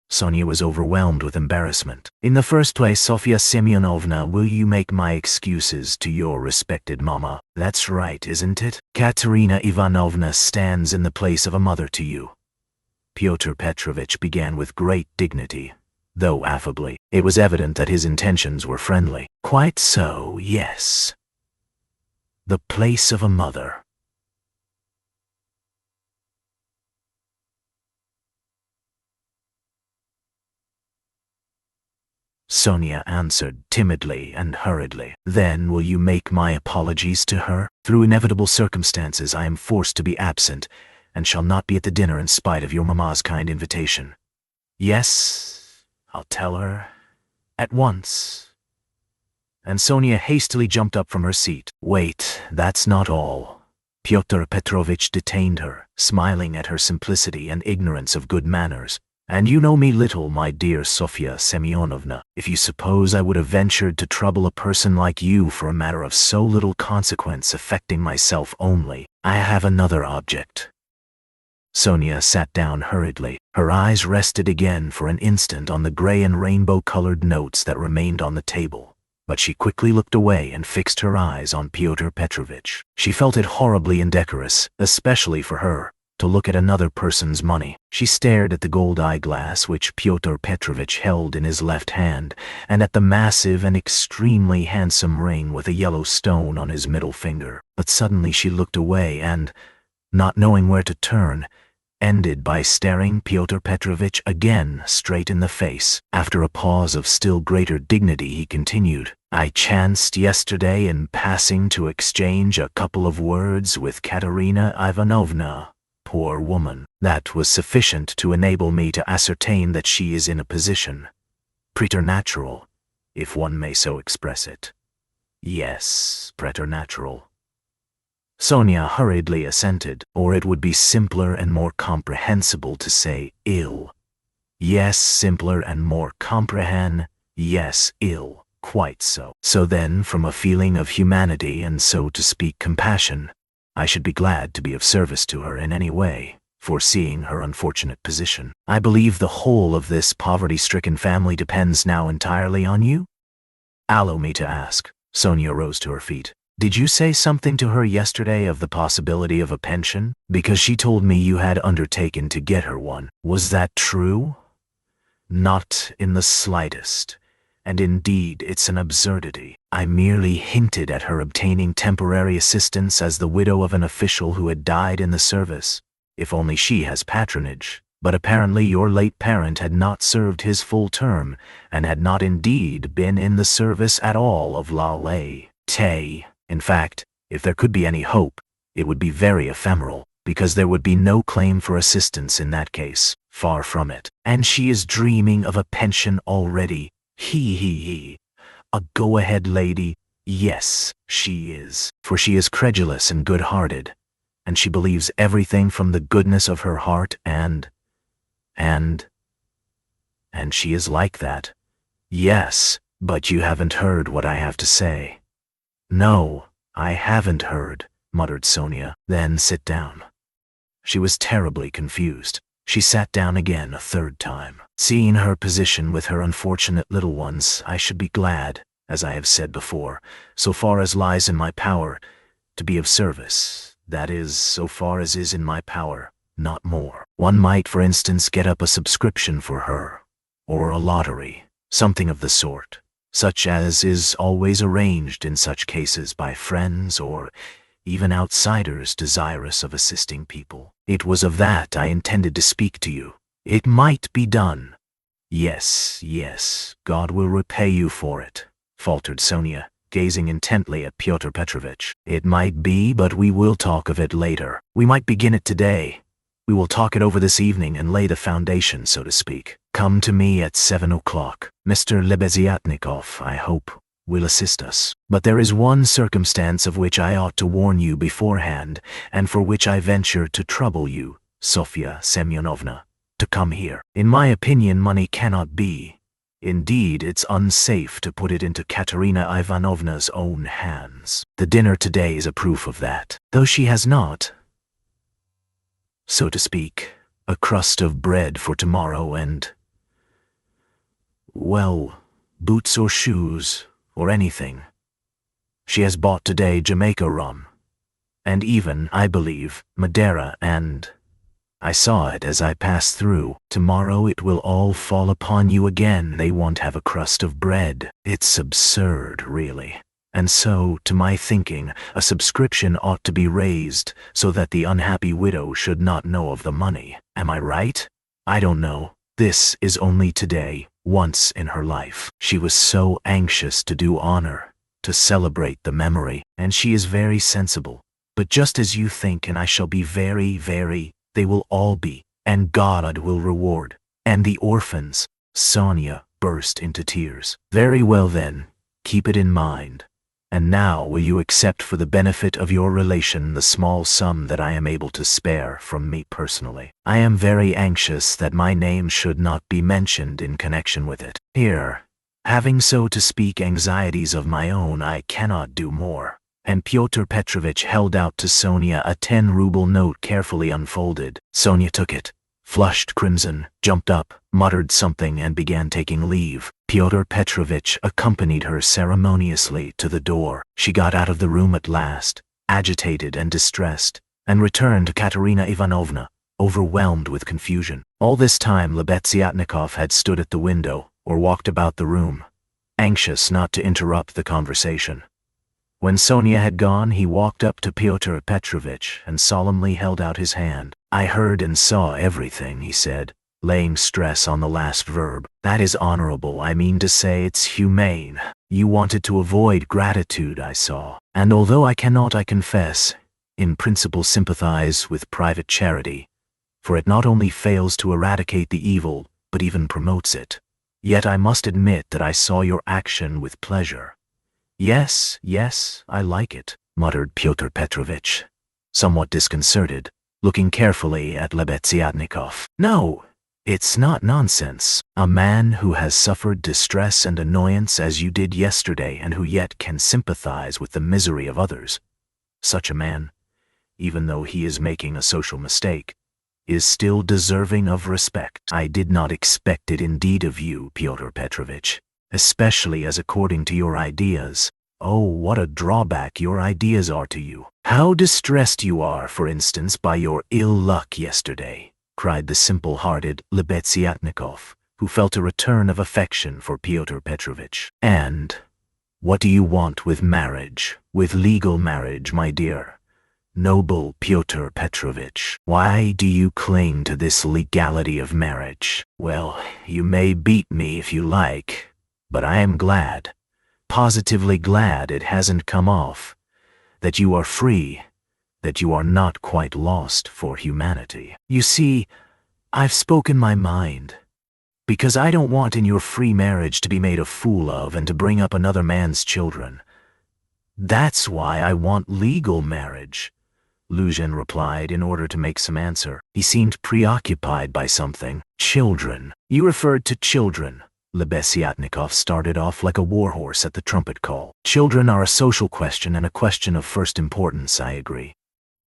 Sonia was overwhelmed with embarrassment. "In the first place, Sofya Semyonovna, will you make my excuses to your respected mamma? That's right, isn't it? Katerina Ivanovna stands in the place of a mother to you." Pyotr Petrovitch began with great dignity, though affably. It was evident that his intentions were friendly. "Quite so, yes. The place of a mother. Sonia answered timidly and hurriedly. Then will you make my apologies to her? Through inevitable circumstances I am forced to be absent, and shall not be at the dinner in spite of your mamma's kind invitation. Yes, I'll tell her at once. And Sonia hastily jumped up from her seat. Wait, that's not all. Pyotr Petrovitch detained her, smiling at her simplicity and ignorance of good manners. And you know me little, my dear Sofya Semyonovna, if you suppose I would have ventured to trouble a person like you for a matter of so little consequence affecting myself only. I have another object. Sonia sat down hurriedly. Her eyes rested again for an instant on the gray and rainbow-colored notes that remained on the table. But she quickly looked away and fixed her eyes on Pyotr Petrovitch. She felt it horribly indecorous, especially for her, to look at another person's money. She stared at the gold eyeglass which Pyotr Petrovitch held in his left hand, and at the massive and extremely handsome ring with a yellow stone on his middle finger. But suddenly she looked away and, not knowing where to turn, ended by staring Pyotr Petrovitch again straight in the face. After a pause of still greater dignity, he continued, I chanced yesterday in passing to exchange a couple of words with Katerina Ivanovna. Poor woman. That was sufficient to enable me to ascertain that she is in a position preternatural, if one may so express it. Yes, preternatural. Sonia hurriedly assented, or it would be simpler and more comprehensible to say ill. Yes, simpler and more comprehend. Yes, ill. Quite so. So then, from a feeling of humanity and, so to speak, compassion, I should be glad to be of service to her in any way, foreseeing her unfortunate position. I believe the whole of this poverty-stricken family depends now entirely on you? Allow me to ask. Sonia rose to her feet. Did you say something to her yesterday of the possibility of a pension? Because she told me you had undertaken to get her one. Was that true? Not in the slightest. And indeed, it's an absurdity. I merely hinted at her obtaining temporary assistance as the widow of an official who had died in the service, if only she has patronage. But apparently your late parent had not served his full term, and had not indeed been in the service at all of La Lay. In fact, if there could be any hope, it would be very ephemeral, because there would be no claim for assistance in that case, far from it. And she is dreaming of a pension already. A go-ahead lady. Yes, she is, for she is credulous and good-hearted, and she believes everything from the goodness of her heart, and she is like that. Yes, but you haven't heard what I have to say. No, I haven't heard, muttered Sonia. Then sit down. She was terribly confused. She sat down again a third time. Seeing her position with her unfortunate little ones, I should be glad, as I have said before, so far as lies in my power, to be of service. That is, so far as is in my power, not more. One might, for instance, get up a subscription for her, or a lottery, something of the sort, such as is always arranged in such cases by friends or even outsiders desirous of assisting people. It was of that I intended to speak to you. It might be done. Yes, God will repay you for it, faltered Sonia, gazing intently at Pyotr Petrovitch. It might be, but we will talk of it later. We might begin it today. We will talk it over this evening and lay the foundation, so to speak. Come to me at 7 o'clock. Mr. Lebeziatnikov, I hope, will assist us. But there is one circumstance of which I ought to warn you beforehand, and for which I venture to trouble you, Sofya Semyonovna, to come here. In my opinion, money cannot be. Indeed, it's unsafe to put it into Katerina Ivanovna's own hands. The dinner today is a proof of that, though she has not, so to speak, a crust of bread for tomorrow and, well, boots or shoes, or anything. She has bought today Jamaica rum, and even, I believe, Madeira, and I saw it as I passed through. Tomorrow it will all fall upon you again. They won't have a crust of bread. It's absurd, really. And so, to my thinking, a subscription ought to be raised so that the unhappy widow should not know of the money. Am I right? I don't know. This is only today. once in her life. She was so anxious to do honor, to celebrate the memory, and she is very sensible. But just as you think, and I shall be very, they will all be, and God will reward. And the orphans, Sonia burst into tears. Very well then, keep it in mind. And now will you accept for the benefit of your relation the small sum that I am able to spare from me personally? I am very anxious that my name should not be mentioned in connection with it. Here, having so to speak anxieties of my own, I cannot do more. And Pyotr Petrovitch held out to Sonia a 10-ruble note carefully unfolded. Sonia took it, flushed crimson, jumped up, muttered something, and began taking leave. Pyotr Petrovitch accompanied her ceremoniously to the door. She got out of the room at last, agitated and distressed, and returned to Katerina Ivanovna, overwhelmed with confusion. All this time Lebeziatnikov had stood at the window or walked about the room, anxious not to interrupt the conversation. When Sonia had gone, he walked up to Pyotr Petrovitch and solemnly held out his hand. I heard and saw everything, he said, laying stress on the last verb. That is honorable, I mean to say it's humane. You wanted to avoid gratitude, I saw. And although I cannot, I confess, in principle sympathize with private charity, for it not only fails to eradicate the evil, but even promotes it, yet I must admit that I saw your action with pleasure. Yes, I like it, muttered Pyotr Petrovitch, somewhat disconcerted, looking carefully at Lebeziatnikov. No, it's not nonsense. A man who has suffered distress and annoyance as you did yesterday, and who yet can sympathize with the misery of others, such a man, even though he is making a social mistake, is still deserving of respect. I did not expect it indeed of you, Pyotr Petrovitch, especially as according to your ideas. Oh, what a drawback your ideas are to you. How distressed you are, for instance, by your ill luck yesterday, cried the simple-hearted Lebeziatnikov, who felt a return of affection for Pyotr Petrovitch. And what do you want with marriage, with legal marriage, my dear? Noble Pyotr Petrovitch, why do you cling to this legality of marriage? Well, you may beat me if you like, but I am glad, positively glad it hasn't come off, that you are free, that you are not quite lost for humanity. You see, I've spoken my mind, because I don't want in your free marriage to be made a fool of and to bring up another man's children. That's why I want legal marriage, Luzhin replied in order to make some answer. He seemed preoccupied by something. Children. You referred to children. Lebeziatnikov started off like a warhorse at the trumpet call. Children are a social question and a question of first importance, I agree.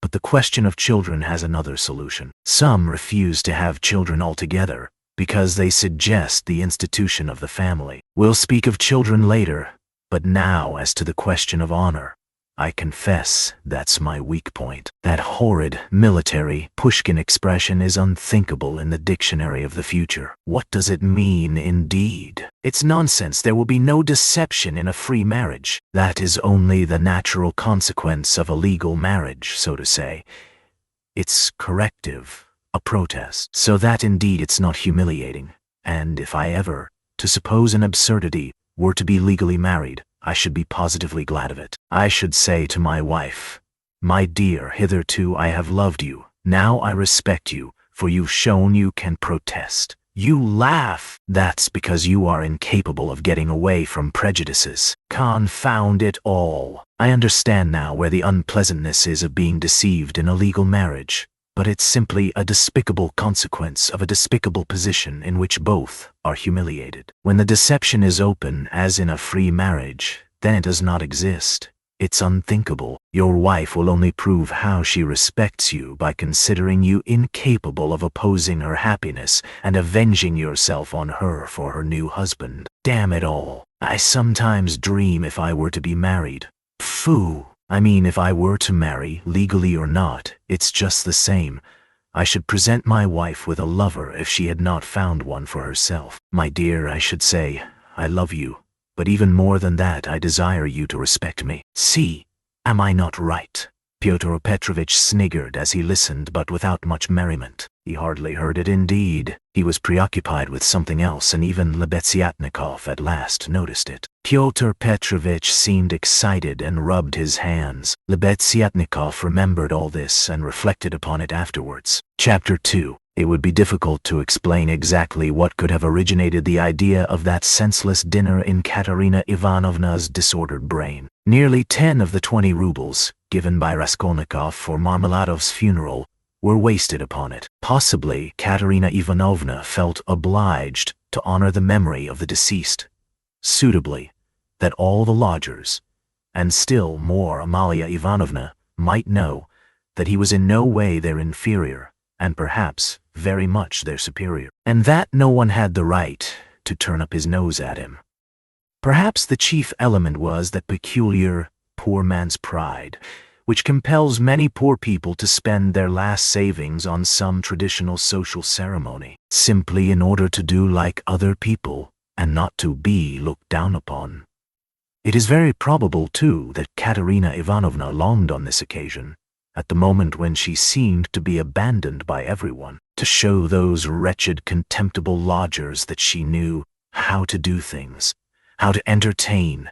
But the question of children has another solution. Some refuse to have children altogether because they suggest the institution of the family. We'll speak of children later, but now as to the question of honor. I confess that's my weak point. That horrid, military, Pushkin expression is unthinkable in the dictionary of the future. What does it mean, indeed? It's nonsense. There will be no deception in a free marriage. That is only the natural consequence of a legal marriage, so to say. It's corrective, a protest. So that indeed it's not humiliating. And if I ever, to suppose an absurdity, were to be legally married, I should be positively glad of it. I should say to my wife, my dear, hitherto I have loved you. Now I respect you, for you've shown you can protest. You laugh. That's because you are incapable of getting away from prejudices. Confound it all. I understand now where the unpleasantness is of being deceived in a legal marriage. But it's simply a despicable consequence of a despicable position in which both are humiliated. When the deception is open, as in a free marriage, then it does not exist. It's unthinkable. Your wife will only prove how she respects you by considering you incapable of opposing her happiness and avenging yourself on her for her new husband. Damn it all. I sometimes dream if I were to be married. Phoo! I mean, if I were to marry, legally or not, it's just the same. I should present my wife with a lover if she had not found one for herself. My dear, I should say, I love you, but even more than that, I desire you to respect me. See, am I not right? Pyotr Petrovitch sniggered as he listened, but without much merriment. He hardly heard it indeed. He was preoccupied with something else, and even Lebeziatnikov at last noticed it. Pyotr Petrovitch seemed excited and rubbed his hands. Lebeziatnikov remembered all this and reflected upon it afterwards. Chapter 2. It would be difficult to explain exactly what could have originated the idea of that senseless dinner in Katerina Ivanovna's disordered brain. Nearly 10 of the 20 rubles, given by Raskolnikov for Marmeladov's funeral, were wasted upon it. Possibly Katerina Ivanovna felt obliged to honor the memory of the deceased, suitably, that all the lodgers, and still more Amalia Ivanovna, might know that he was in no way their inferior, and perhaps very much their superior, and that no one had the right to turn up his nose at him. Perhaps the chief element was that peculiar poor man's pride, which compels many poor people to spend their last savings on some traditional social ceremony, simply in order to do like other people and not to be looked down upon. It is very probable, too, that Katerina Ivanovna longed on this occasion, at the moment when she seemed to be abandoned by everyone, to show those wretched, contemptible lodgers that she knew how to do things, how to entertain,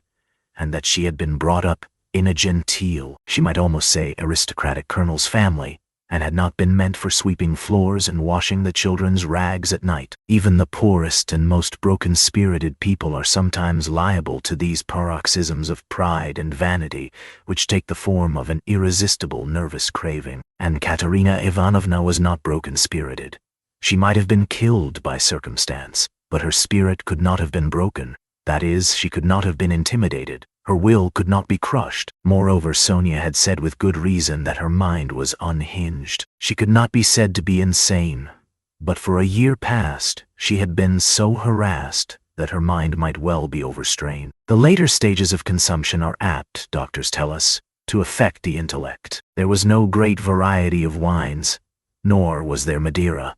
and that she had been brought up in a genteel, she might almost say aristocratic colonel's family, and had not been meant for sweeping floors and washing the children's rags at night. Even the poorest and most broken-spirited people are sometimes liable to these paroxysms of pride and vanity, which take the form of an irresistible nervous craving. And Katerina Ivanovna was not broken-spirited. She might have been killed by circumstance, but her spirit could not have been broken. That is, she could not have been intimidated. Her will could not be crushed. Moreover, Sonia had said with good reason that her mind was unhinged. She could not be said to be insane, but for a year past she had been so harassed that her mind might well be overstrained. The later stages of consumption are apt, doctors tell us, to affect the intellect. There was no great variety of wines, nor was there Madeira.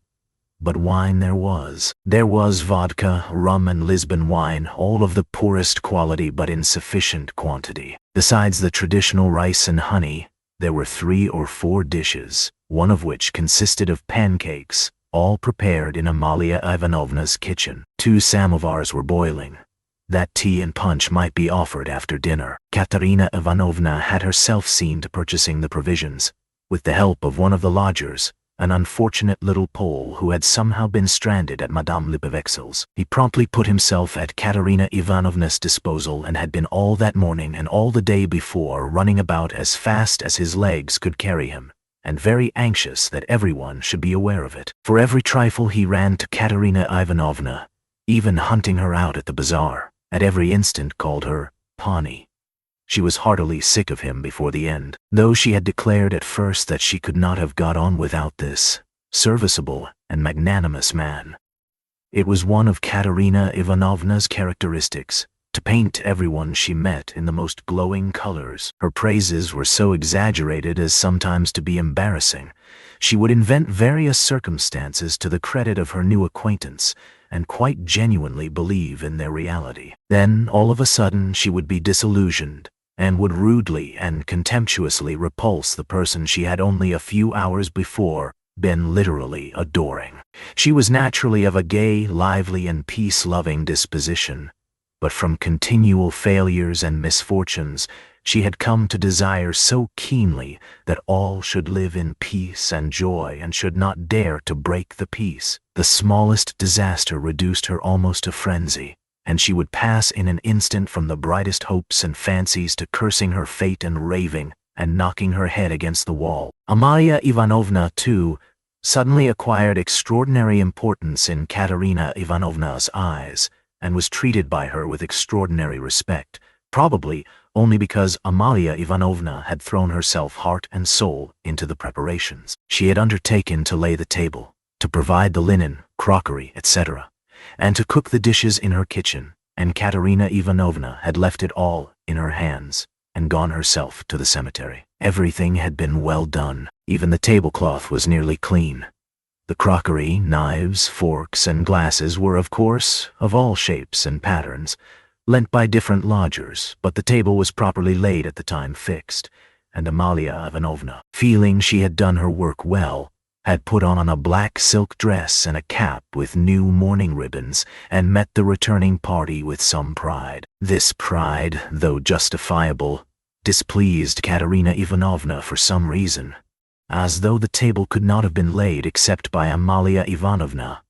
But wine there was. There was vodka, rum, and Lisbon wine, all of the poorest quality but in sufficient quantity. Besides the traditional rice and honey, there were 3 or 4 dishes, one of which consisted of pancakes, all prepared in Amalia Ivanovna's kitchen. 2 samovars were boiling. That tea and punch might be offered after dinner. Katerina Ivanovna had herself seen to purchasing the provisions, with the help of one of the lodgers, an unfortunate little Pole who had somehow been stranded at Madame Lipovexel's. He promptly put himself at Katerina Ivanovna's disposal and had been all that morning and all the day before running about as fast as his legs could carry him, and very anxious that everyone should be aware of it. For every trifle he ran to Katerina Ivanovna, even hunting her out at the bazaar, at every instant called her Pani. She was heartily sick of him before the end, though she had declared at first that she could not have got on without this serviceable and magnanimous man. It was one of Katerina Ivanovna's characteristics to paint everyone she met in the most glowing colors. Her praises were so exaggerated as sometimes to be embarrassing. She would invent various circumstances to the credit of her new acquaintance, and quite genuinely believe in their reality. Then, all of a sudden, she would be disillusioned, and would rudely and contemptuously repulse the person she had only a few hours before been literally adoring. She was naturally of a gay, lively, and peace-loving disposition, but from continual failures and misfortunes she had come to desire so keenly that all should live in peace and joy and should not dare to break the peace. The smallest disaster reduced her almost to frenzy, and she would pass in an instant from the brightest hopes and fancies to cursing her fate and raving and knocking her head against the wall. Amalia Ivanovna, too, suddenly acquired extraordinary importance in Katerina Ivanovna's eyes, and was treated by her with extraordinary respect, probably only because Amalia Ivanovna had thrown herself heart and soul into the preparations. She had undertaken to lay the table, to provide the linen, crockery, etc., and to cook the dishes in her kitchen, and Katerina Ivanovna had left it all in her hands and gone herself to the cemetery. Everything had been well done. Even the tablecloth was nearly clean. The crockery, knives, forks, and glasses were, of course, of all shapes and patterns, lent by different lodgers, but the table was properly laid at the time fixed, and Amalia Ivanovna, feeling she had done her work well, had put on a black silk dress and a cap with new mourning ribbons, and met the returning party with some pride. This pride, though justifiable, displeased Katerina Ivanovna for some reason, as though the table could not have been laid except by Amalia Ivanovna.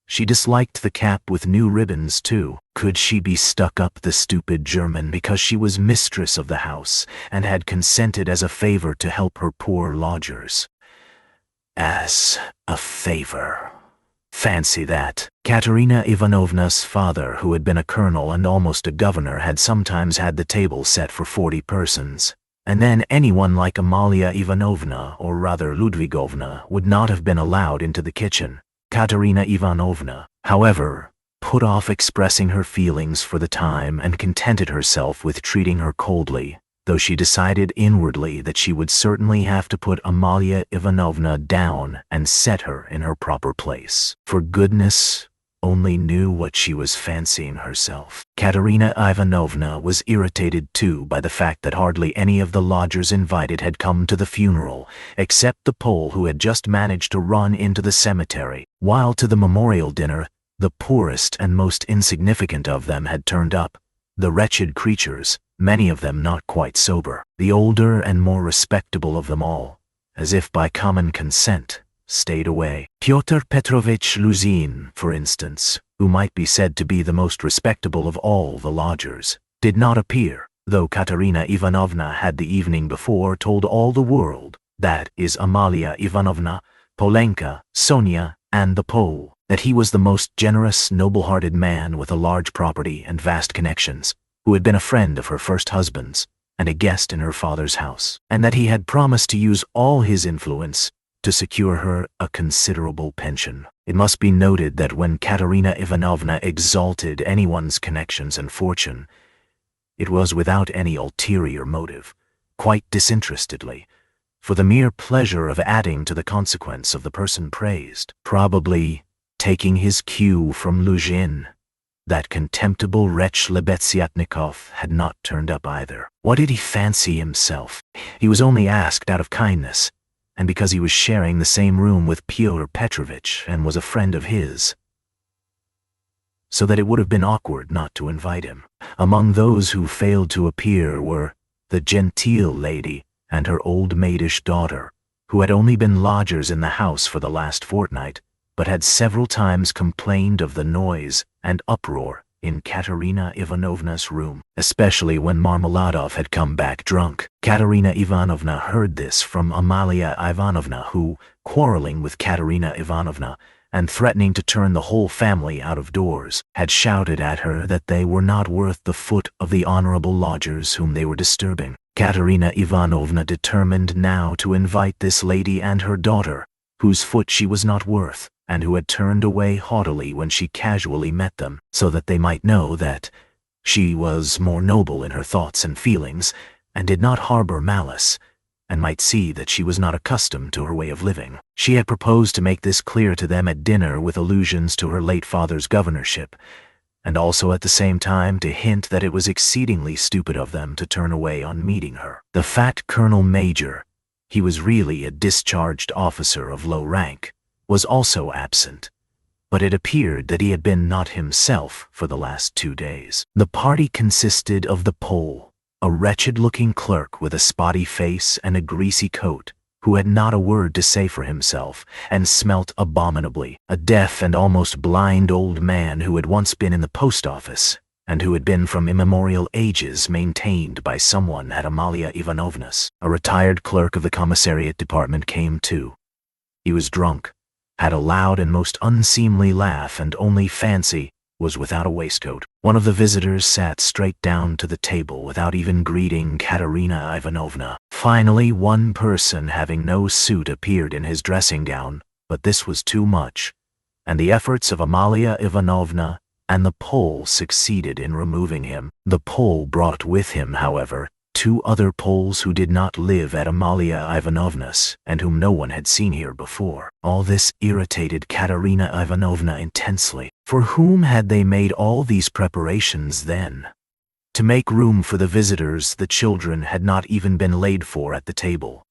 She disliked the cap with new ribbons, too. Could she be stuck up, the stupid German, because she was mistress of the house, and had consented as a favor to help her poor lodgers? As a favor. Fancy that. Katerina Ivanovna's father, who had been a colonel and almost a governor, had sometimes had the table set for 40 persons. And then anyone like Amalia Ivanovna, or rather Ludwigovna, would not have been allowed into the kitchen. Katerina Ivanovna, however, put off expressing her feelings for the time and contented herself with treating her coldly, though she decided inwardly that she would certainly have to put Amalia Ivanovna down and set her in her proper place. For goodness only knew what she was fancying herself. Katerina Ivanovna was irritated too by the fact that hardly any of the lodgers invited had come to the funeral, except the Pole who had just managed to run into the cemetery, while to the memorial dinner the poorest and most insignificant of them had turned up, the wretched creatures, many of them not quite sober. The older and more respectable of them all, as if by common consent, stayed away. Pyotr Petrovich Luzhin, for instance, who might be said to be the most respectable of all the lodgers, did not appear, though Katerina Ivanovna had the evening before told all the world, that is Amalia Ivanovna, Polenka, Sonia, and the Pole, that he was the most generous, noble-hearted man with a large property and vast connections, who had been a friend of her first husband's and a guest in her father's house, and that he had promised to use all his influence to secure her a considerable pension. It must be noted that when Katerina Ivanovna exalted anyone's connections and fortune, it was without any ulterior motive, quite disinterestedly, for the mere pleasure of adding to the consequence of the person praised, probably taking his cue from Luzhin. That contemptible wretch Lebeziatnikov had not turned up either. What did he fancy himself? He was only asked out of kindness, and because he was sharing the same room with Pyotr Petrovich and was a friend of his, so that it would have been awkward not to invite him. Among those who failed to appear were the genteel lady and her old maidish daughter, who had only been lodgers in the house for the last fortnight, but had several times complained of the noise and uproar in Katerina Ivanovna's room, especially when Marmeladov had come back drunk. Katerina Ivanovna heard this from Amalia Ivanovna, who, quarreling with Katerina Ivanovna and threatening to turn the whole family out of doors, had shouted at her that they were not worth the foot of the honorable lodgers whom they were disturbing. Katerina Ivanovna determined now to invite this lady and her daughter, whose foot she was not worth, and who had turned away haughtily when she casually met them, so that they might know that she was more noble in her thoughts and feelings, and did not harbor malice, and might see that she was not accustomed to her way of living. She had proposed to make this clear to them at dinner with allusions to her late father's governorship, and also at the same time to hint that it was exceedingly stupid of them to turn away on meeting her. The fat Colonel Major, he was really a discharged officer of low rank, was also absent, but it appeared that he had been not himself for the last 2 days. The party consisted of the Pole, a wretched-looking clerk with a spotty face and a greasy coat, who had not a word to say for himself and smelt abominably, a deaf and almost blind old man who had once been in the post office, and who had been from immemorial ages maintained by someone at Amalia Ivanovna's. A retired clerk of the commissariat department came too. He was drunk, had a loud and most unseemly laugh, and only fancy was without a waistcoat. One of the visitors sat straight down to the table without even greeting Katerina Ivanovna. Finally, one person having no suit appeared in his dressing gown, but this was too much, and the efforts of Amalia Ivanovna and the Pole succeeded in removing him. The Pole brought with him, however, 2 other Poles who did not live at Amalia Ivanovna's, and whom no one had seen here before. All this irritated Katerina Ivanovna intensely. For whom had they made all these preparations then? To make room for the visitors, the children had not even been laid for at the table.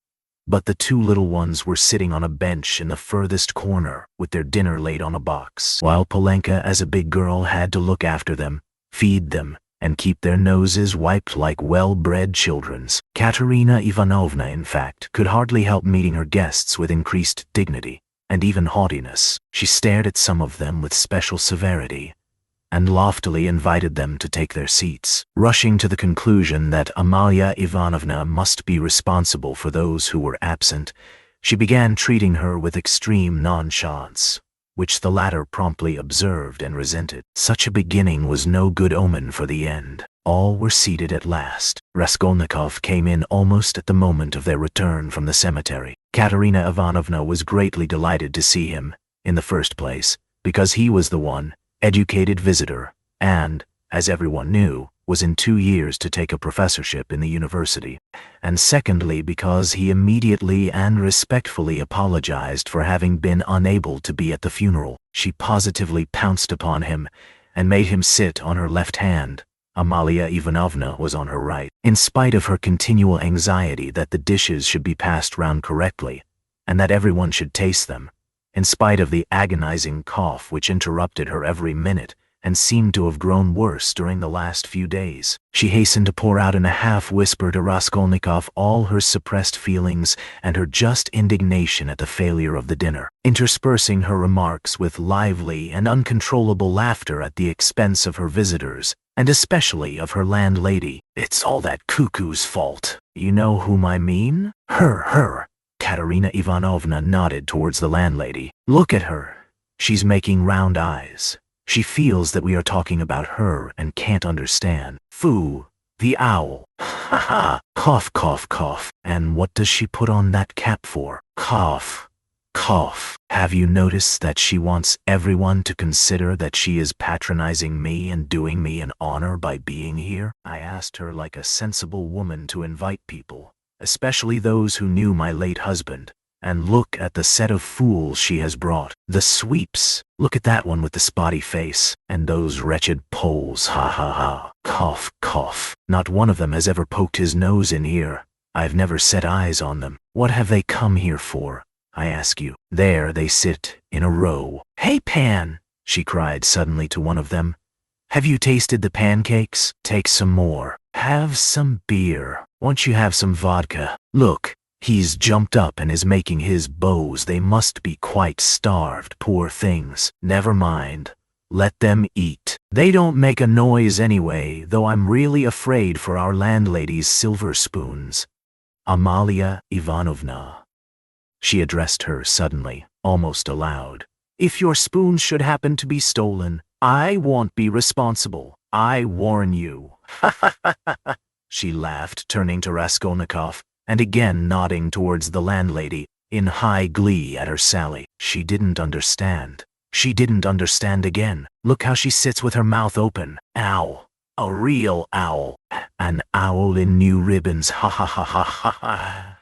but the two little ones were sitting on a bench in the furthest corner with their dinner laid on a box, while Polenka, as a big girl, had to look after them, feed them, and keep their noses wiped like well-bred children's. Katerina Ivanovna, in fact, could hardly help meeting her guests with increased dignity and even haughtiness. She stared at some of them with special severity and loftily invited them to take their seats, rushing to the conclusion that Alyona Ivanovna must be responsible for those who were absent. She began treating her with extreme nonchalance, which the latter promptly observed and resented. Such a beginning was no good omen for the end. All were seated at last. Raskolnikov came in almost at the moment of their return from the cemetery. Katerina Ivanovna was greatly delighted to see him, in the first place, because he was the one educated visitor, and, as everyone knew, was in 2 years to take a professorship in the university, and secondly because he immediately and respectfully apologized for having been unable to be at the funeral. She positively pounced upon him and made him sit on her left hand. Alyona Ivanovna was on her right. In spite of her continual anxiety that the dishes should be passed round correctly, and that everyone should taste them, in spite of the agonizing cough which interrupted her every minute and seemed to have grown worse during the last few days, she hastened to pour out in a half-whisper to Raskolnikov all her suppressed feelings and her just indignation at the failure of the dinner, interspersing her remarks with lively and uncontrollable laughter at the expense of her visitors, and especially of her landlady. "It's all that cuckoo's fault. You know whom I mean? Her. Katerina Ivanovna nodded towards the landlady. "Look at her. She's making round eyes. She feels that we are talking about her and can't understand. Foo, the owl. Ha ha. Cough, cough, cough. And what does she put on that cap for? Cough, cough. Have you noticed that she wants everyone to consider that she is patronizing me and doing me an honor by being here? I asked her like a sensible woman to invite people, especially those who knew my late husband, and look at the set of fools she has brought. The sweeps. Look at that one with the spotty face. And those wretched Poles. Ha ha ha. Cough, cough. Not one of them has ever poked his nose in here. I've never set eyes on them. What have they come here for, I ask you? There they sit in a row. Hey, Pan, she cried suddenly to one of them. Have you tasted the pancakes? Take some more. Have some beer. Won't you have some vodka? Look, he's jumped up and is making his bows. They must be quite starved, poor things. Never mind. Let them eat. They don't make a noise anyway, though I'm really afraid for our landlady's silver spoons. Alyona Ivanovna. She addressed her suddenly, almost aloud. If your spoons should happen to be stolen, I won't be responsible. I warn you. Ha ha ha ha. She laughed, turning to Raskolnikov, and again nodding towards the landlady, in high glee at her sally. She didn't understand. She didn't understand again. Look how she sits with her mouth open. Owl. A real owl. An owl in new ribbons. Ha ha ha ha ha ha.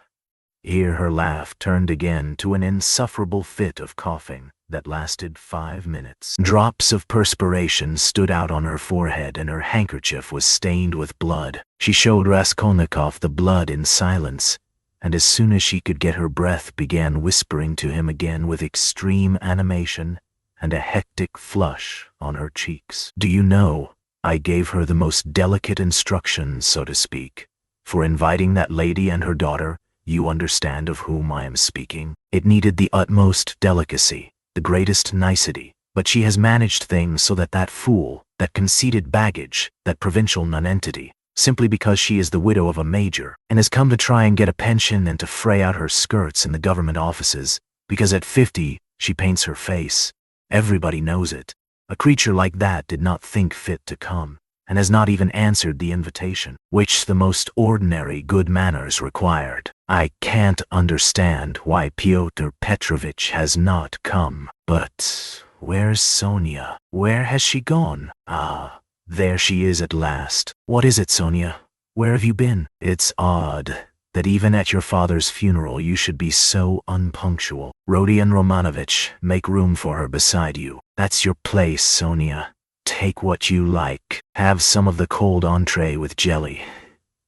Here her laugh turned again to an insufferable fit of coughing that lasted 5 minutes. Drops of perspiration stood out on her forehead and her handkerchief was stained with blood. She showed Raskolnikov the blood in silence, and as soon as she could get her breath began whispering to him again with extreme animation and a hectic flush on her cheeks. Do you know, I gave her the most delicate instructions, so to speak, for inviting that lady and her daughter. You understand of whom I am speaking. It needed the utmost delicacy, the greatest nicety, but she has managed things so that that fool, that conceited baggage, that provincial nonentity, simply because she is the widow of a major, and has come to try and get a pension and to fray out her skirts in the government offices, because at 50 she paints her face. Everybody knows it. A creature like that did not think fit to come, and has not even answered the invitation, which the most ordinary good manners required. I can't understand why Pyotr Petrovitch has not come. But where's Sonia? Where has she gone? Ah, there she is at last. What is it, Sonia? Where have you been? It's odd that even at your father's funeral you should be so unpunctual. Rodion Romanovitch, make room for her beside you. That's your place, Sonia. Take what you like. Have some of the cold entree with jelly.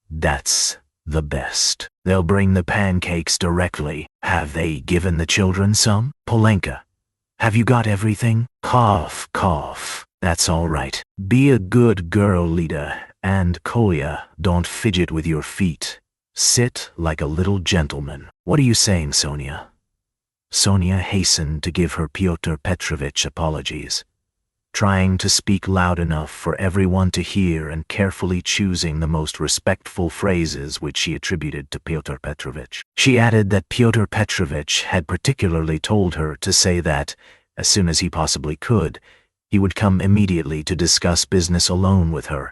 That's the best. They'll bring the pancakes directly. Have they given the children some? Polenka, have you got everything? Cough, cough. That's all right. Be a good girl, Lida. And Kolya, don't fidget with your feet. Sit like a little gentleman. What are you saying, Sonia? Sonia hastened to give her Pyotr Petrovitch apologies, trying to speak loud enough for everyone to hear and carefully choosing the most respectful phrases which she attributed to Pyotr Petrovitch. She added that Pyotr Petrovitch had particularly told her to say that, as soon as he possibly could, he would come immediately to discuss business alone with her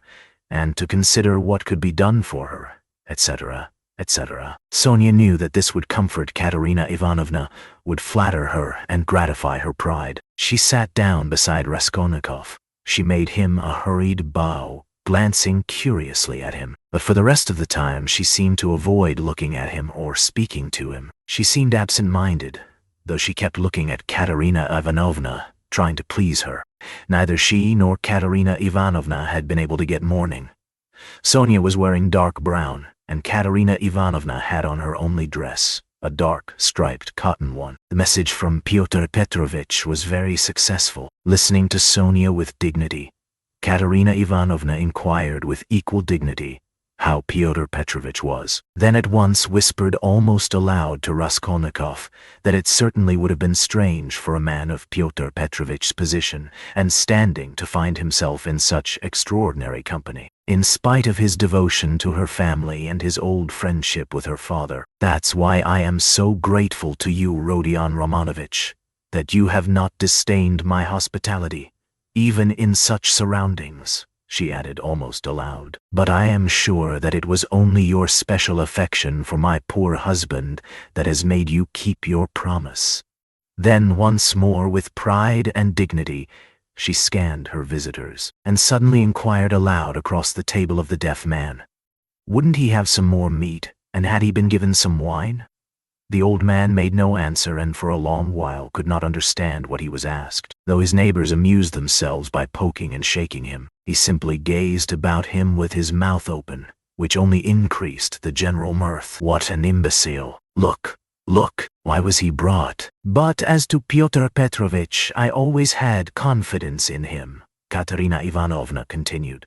and to consider what could be done for her, etc., etc. Sonia knew that this would comfort Katerina Ivanovna, would flatter her and gratify her pride. She sat down beside Raskolnikov. She made him a hurried bow, glancing curiously at him. But for the rest of the time she seemed to avoid looking at him or speaking to him. She seemed absent-minded, though she kept looking at Katerina Ivanovna, trying to please her. Neither she nor Katerina Ivanovna had been able to get mourning. Sonia was wearing dark brown, and Katerina Ivanovna had on her only dress, a dark, striped cotton one. The message from Pyotr Petrovitch was very successful. Listening to Sonia with dignity, Katerina Ivanovna inquired with equal dignity how Pyotr Petrovitch was, then at once whispered almost aloud to Raskolnikov that it certainly would have been strange for a man of Pyotr Petrovitch's position and standing to find himself in such extraordinary company, in spite of his devotion to her family and his old friendship with her father. That's why I am so grateful to you, Rodion Romanovich, that you have not disdained my hospitality, even in such surroundings, she added almost aloud. But I am sure that it was only your special affection for my poor husband that has made you keep your promise. Then once more, with pride and dignity, she scanned her visitors, and suddenly inquired aloud across the table of the deaf man, wouldn't he have some more meat, and had he been given some wine? The old man made no answer and for a long while could not understand what he was asked. Though his neighbors amused themselves by poking and shaking him, he simply gazed about him with his mouth open, which only increased the general mirth. What an imbecile! Look! Look! Why was he brought? But as to Pyotr Petrovitch, I always had confidence in him, Katerina Ivanovna continued.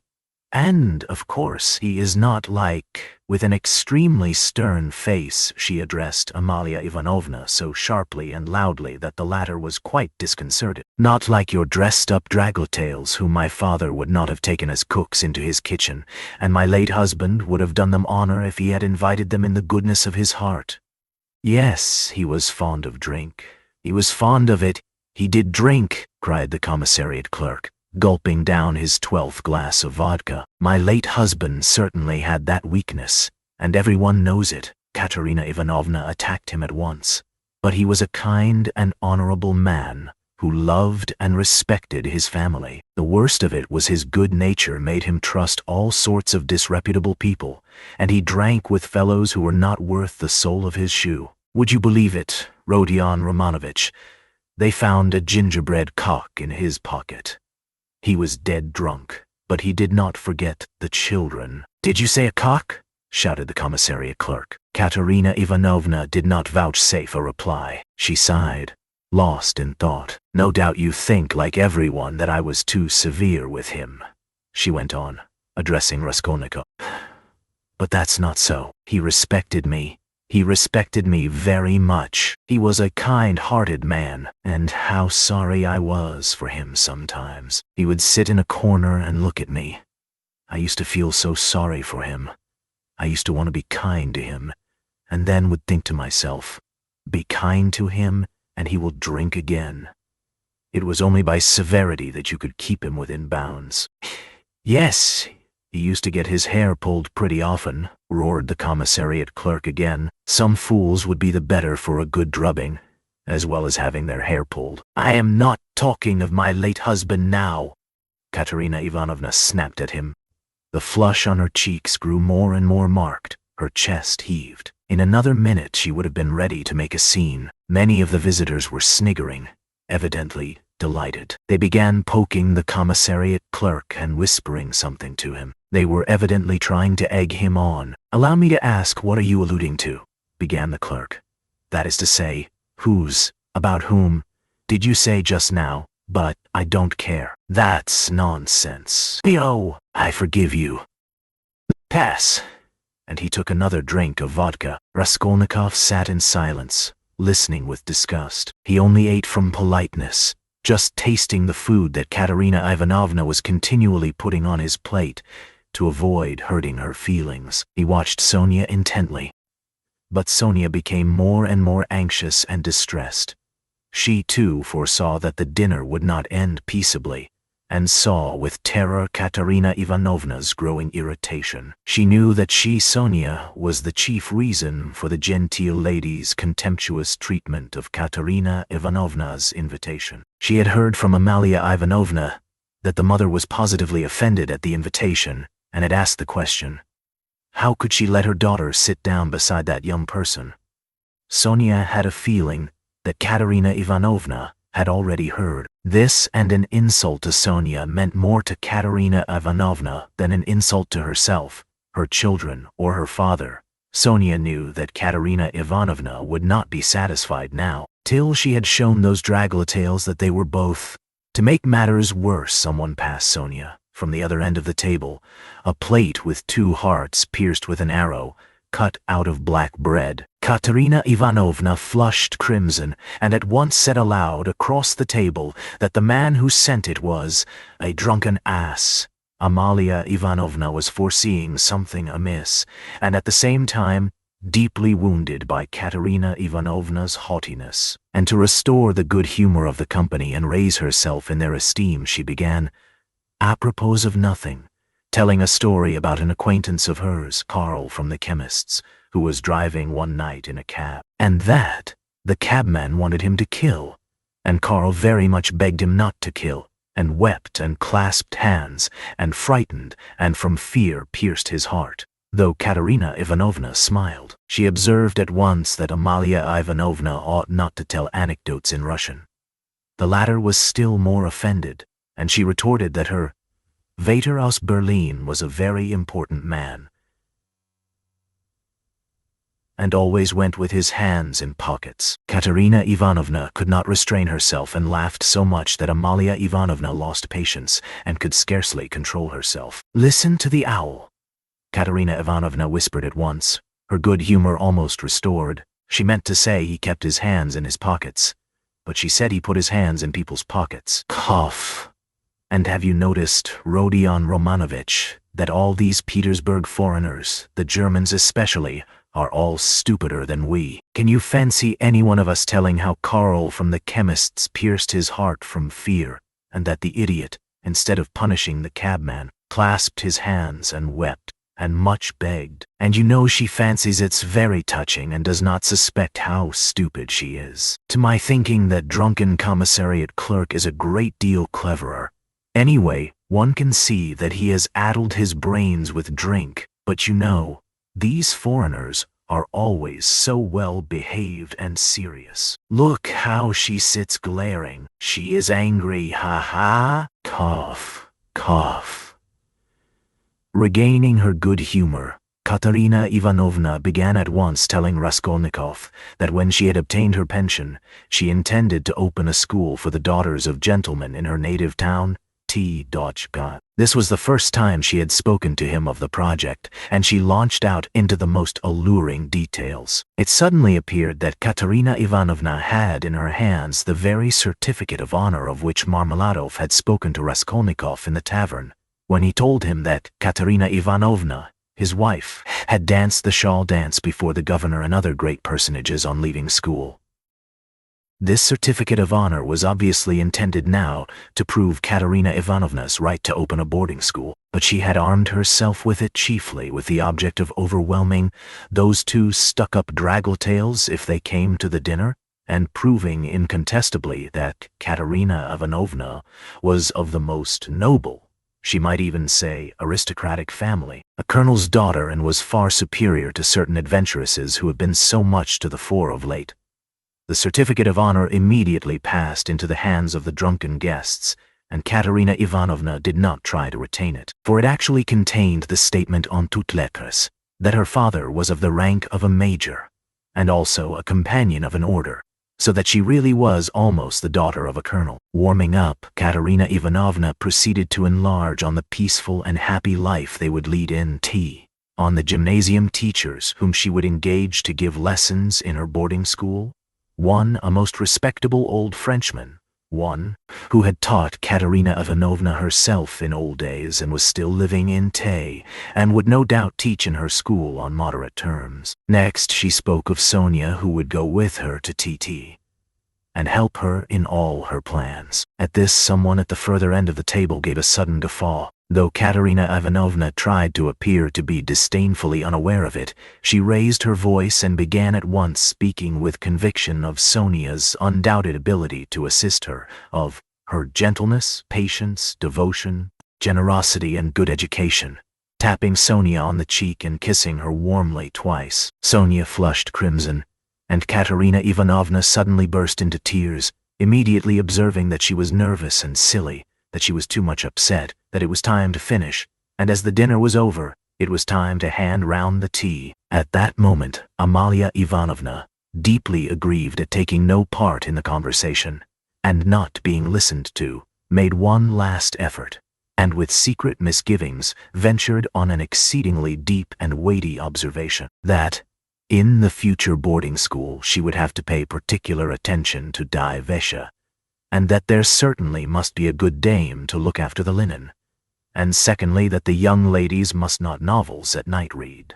And, of course, he is not like... With an extremely stern face, she addressed Amalia Ivanovna so sharply and loudly that the latter was quite disconcerted. Not like your dressed-up draggletails whom my father would not have taken as cooks into his kitchen, and my late husband would have done them honor if he had invited them in the goodness of his heart. Yes, he was fond of drink. He was fond of it. He did drink, cried the commissariat clerk, gulping down his 12th glass of vodka. My late husband certainly had that weakness, and everyone knows it. Katerina Ivanovna attacked him at once. But he was a kind and honorable man who loved and respected his family. The worst of it was his good nature made him trust all sorts of disreputable people, and he drank with fellows who were not worth the sole of his shoe. Would you believe it, Rodion Romanovich? They found a gingerbread cock in his pocket. He was dead drunk, but he did not forget the children. Did you say a cock? Shouted the commissariat clerk. Katerina Ivanovna did not vouchsafe a reply. She sighed, lost in thought. No doubt you think, like everyone, that I was too severe with him, she went on, addressing Raskolnikov. But that's not so. He respected me. He respected me very much. He was a kind-hearted man, and how sorry I was for him sometimes. He would sit in a corner and look at me. I used to feel so sorry for him. I used to want to be kind to him, and then would think to myself, be kind to him, and he will drink again. It was only by severity that you could keep him within bounds. Yes, he used to get his hair pulled pretty often, roared the commissariat clerk again. Some fools would be the better for a good drubbing, as well as having their hair pulled. I am not talking of my late husband now, Katerina Ivanovna snapped at him. The flush on her cheeks grew more and more marked. Her chest heaved. In another minute she would have been ready to make a scene. Many of the visitors were sniggering, evidently delighted. They began poking the commissariat clerk and whispering something to him. They were evidently trying to egg him on. "Allow me to ask, what are you alluding to?" began the clerk. "That is to say, whose, about whom, did you say just now? But I don't care." "That's nonsense." "Oh, I forgive you. Pass." And he took another drink of vodka. Raskolnikov sat in silence, listening with disgust. He only ate from politeness, just tasting the food that Katerina Ivanovna was continually putting on his plate to avoid hurting her feelings. He watched Sonia intently. But Sonia became more and more anxious and distressed. She too foresaw that the dinner would not end peaceably, and saw with terror Katerina Ivanovna's growing irritation. She knew that she, Sonia, was the chief reason for the genteel lady's contemptuous treatment of Katerina Ivanovna's invitation. She had heard from Amalia Ivanovna that the mother was positively offended at the invitation and had asked the question, how could she let her daughter sit down beside that young person? Sonia had a feeling that Katerina Ivanovna had already heard. This, and an insult to Sonia, meant more to Katerina Ivanovna than an insult to herself, her children, or her father. Sonia knew that Katerina Ivanovna would not be satisfied now, till she had shown those draggletails that they were both. To make matters worse, someone passed Sonia, from the other end of the table, a plate with 2 hearts pierced with an arrow, cut out of black bread. Katerina Ivanovna flushed crimson, and at once said aloud across the table that the man who sent it was a drunken ass. Amalia Ivanovna was foreseeing something amiss, and at the same time deeply wounded by Katerina Ivanovna's haughtiness. And to restore the good humor of the company and raise herself in their esteem, she began, apropos of nothing, telling a story about an acquaintance of hers, Karl from the chemist's, who was driving one night in a cab, and that the cabman wanted him to kill, and Karl very much begged him not to kill, and wept and clasped hands, and frightened, and from fear pierced his heart. Though Katerina Ivanovna smiled, she observed at once that Amalia Ivanovna ought not to tell anecdotes in Russian. The latter was still more offended, and she retorted that her Vater aus Berlin was a very important man, and always went with his hands in pockets. Katerina Ivanovna could not restrain herself and laughed so much that Amalia Ivanovna lost patience and could scarcely control herself. "Listen to the owl," Katerina Ivanovna whispered at once, her good humor almost restored. She meant to say he kept his hands in his pockets, but she said he put his hands in people's pockets. Cough. "And have you noticed, Rodion Romanovich, that all these Petersburg foreigners, the Germans especially, are all stupider than we? Can you fancy any one of us telling how Karl from the chemist's pierced his heart from fear, and that the idiot, instead of punishing the cabman, clasped his hands and wept, and much begged? And you know she fancies it's very touching and does not suspect how stupid she is. To my thinking, that drunken commissariat clerk is a great deal cleverer. Anyway, one can see that he has addled his brains with drink, but you know, these foreigners are always so well behaved and serious. Look how she sits glaring. She is angry, ha. Cough, cough." Regaining her good humor, Katerina Ivanovna began at once telling Raskolnikov that when she had obtained her pension, she intended to open a school for the daughters of gentlemen in her native town, T.G. This was the first time she had spoken to him of the project, and she launched out into the most alluring details. It suddenly appeared that Katerina Ivanovna had in her hands the very certificate of honor of which Marmeladov had spoken to Raskolnikov in the tavern, when he told him that Katerina Ivanovna, his wife, had danced the shawl dance before the governor and other great personages on leaving school. This certificate of honor was obviously intended now to prove Katerina Ivanovna's right to open a boarding school, but she had armed herself with it chiefly with the object of overwhelming those 2 stuck-up draggletails if they came to the dinner, and proving incontestably that Katerina Ivanovna was of the most noble, she might even say aristocratic family, a colonel's daughter, and was far superior to certain adventuresses who have been so much to the fore of late. The certificate of honor immediately passed into the hands of the drunken guests, and Katerina Ivanovna did not try to retain it, for it actually contained the statement en toutes lettres that her father was of the rank of a major, and also a companion of an order, so that she really was almost the daughter of a colonel. Warming up, Katerina Ivanovna proceeded to enlarge on the peaceful and happy life they would lead in T, on the gymnasium teachers whom she would engage to give lessons in her boarding school, one a most respectable old Frenchman, one who had taught Katerina Ivanovna herself in old days and was still living in T, and would no doubt teach in her school on moderate terms. Next, she spoke of Sonia, who would go with her to TT and help her in all her plans. At this, someone at the further end of the table gave a sudden guffaw. Though Katerina Ivanovna tried to appear to be disdainfully unaware of it, she raised her voice and began at once speaking with conviction of Sonia's undoubted ability to assist her, of her gentleness, patience, devotion, generosity, and good education, tapping Sonia on the cheek and kissing her warmly twice. Sonia flushed crimson, and Katerina Ivanovna suddenly burst into tears, immediately observing that she was nervous and silly, that she was too much upset, that it was time to finish, and as the dinner was over, it was time to hand round the tea. At that moment, Amalia Ivanovna, deeply aggrieved at taking no part in the conversation, and not being listened to, made one last effort, and with secret misgivings ventured on an exceedingly deep and weighty observation, that in the future boarding school she would have to pay particular attention to Divesha, and that there certainly must be a good dame to look after the linen, and secondly that the young ladies must not novels at night read.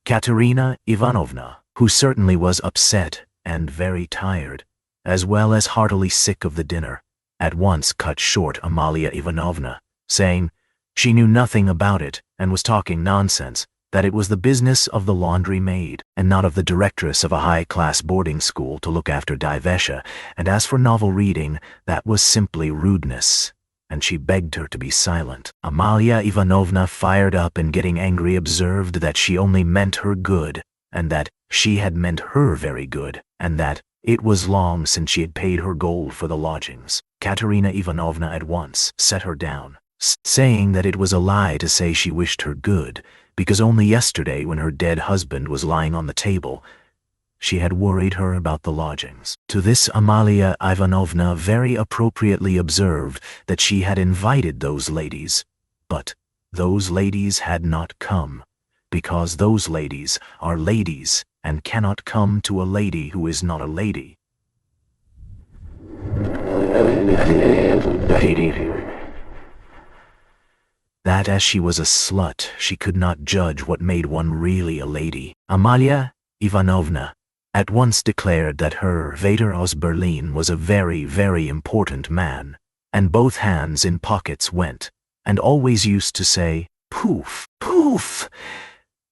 Katerina Ivanovna, who certainly was upset and very tired, as well as heartily sick of the dinner, at once cut short Amalia Ivanovna, saying she knew nothing about it and was talking nonsense, that it was the business of the laundry maid, and not of the directress of a high-class boarding school to look after Divesha, and as for novel reading, that was simply rudeness, and she begged her to be silent. Amalia Ivanovna, fired up and getting angry, observed that she only meant her good, and that she had meant her very good, and that it was long since she had paid her gold for the lodgings. Katerina Ivanovna at once set her down, saying that it was a lie to say she wished her good, because only yesterday, when her dead husband was lying on the table, she had worried her about the lodgings. To this Amalia Ivanovna very appropriately observed that she had invited those ladies, but those ladies had not come, because those ladies are ladies and cannot come to a lady who is not a lady. That as she was a slut, she could not judge what made one really a lady. Amalia Ivanovna at once declared that her Vater aus Berlin was a very, very important man, and both hands in pockets went, and always used to say, "Poof, poof,"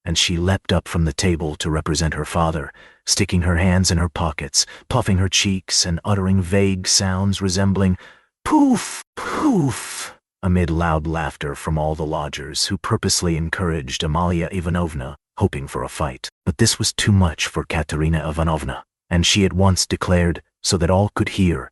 and she leapt up from the table to represent her father, sticking her hands in her pockets, puffing her cheeks, and uttering vague sounds resembling "poof, poof," amid loud laughter from all the lodgers, who purposely encouraged Amalia Ivanovna, hoping for a fight. But this was too much for Katerina Ivanovna, and she at once declared, so that all could hear,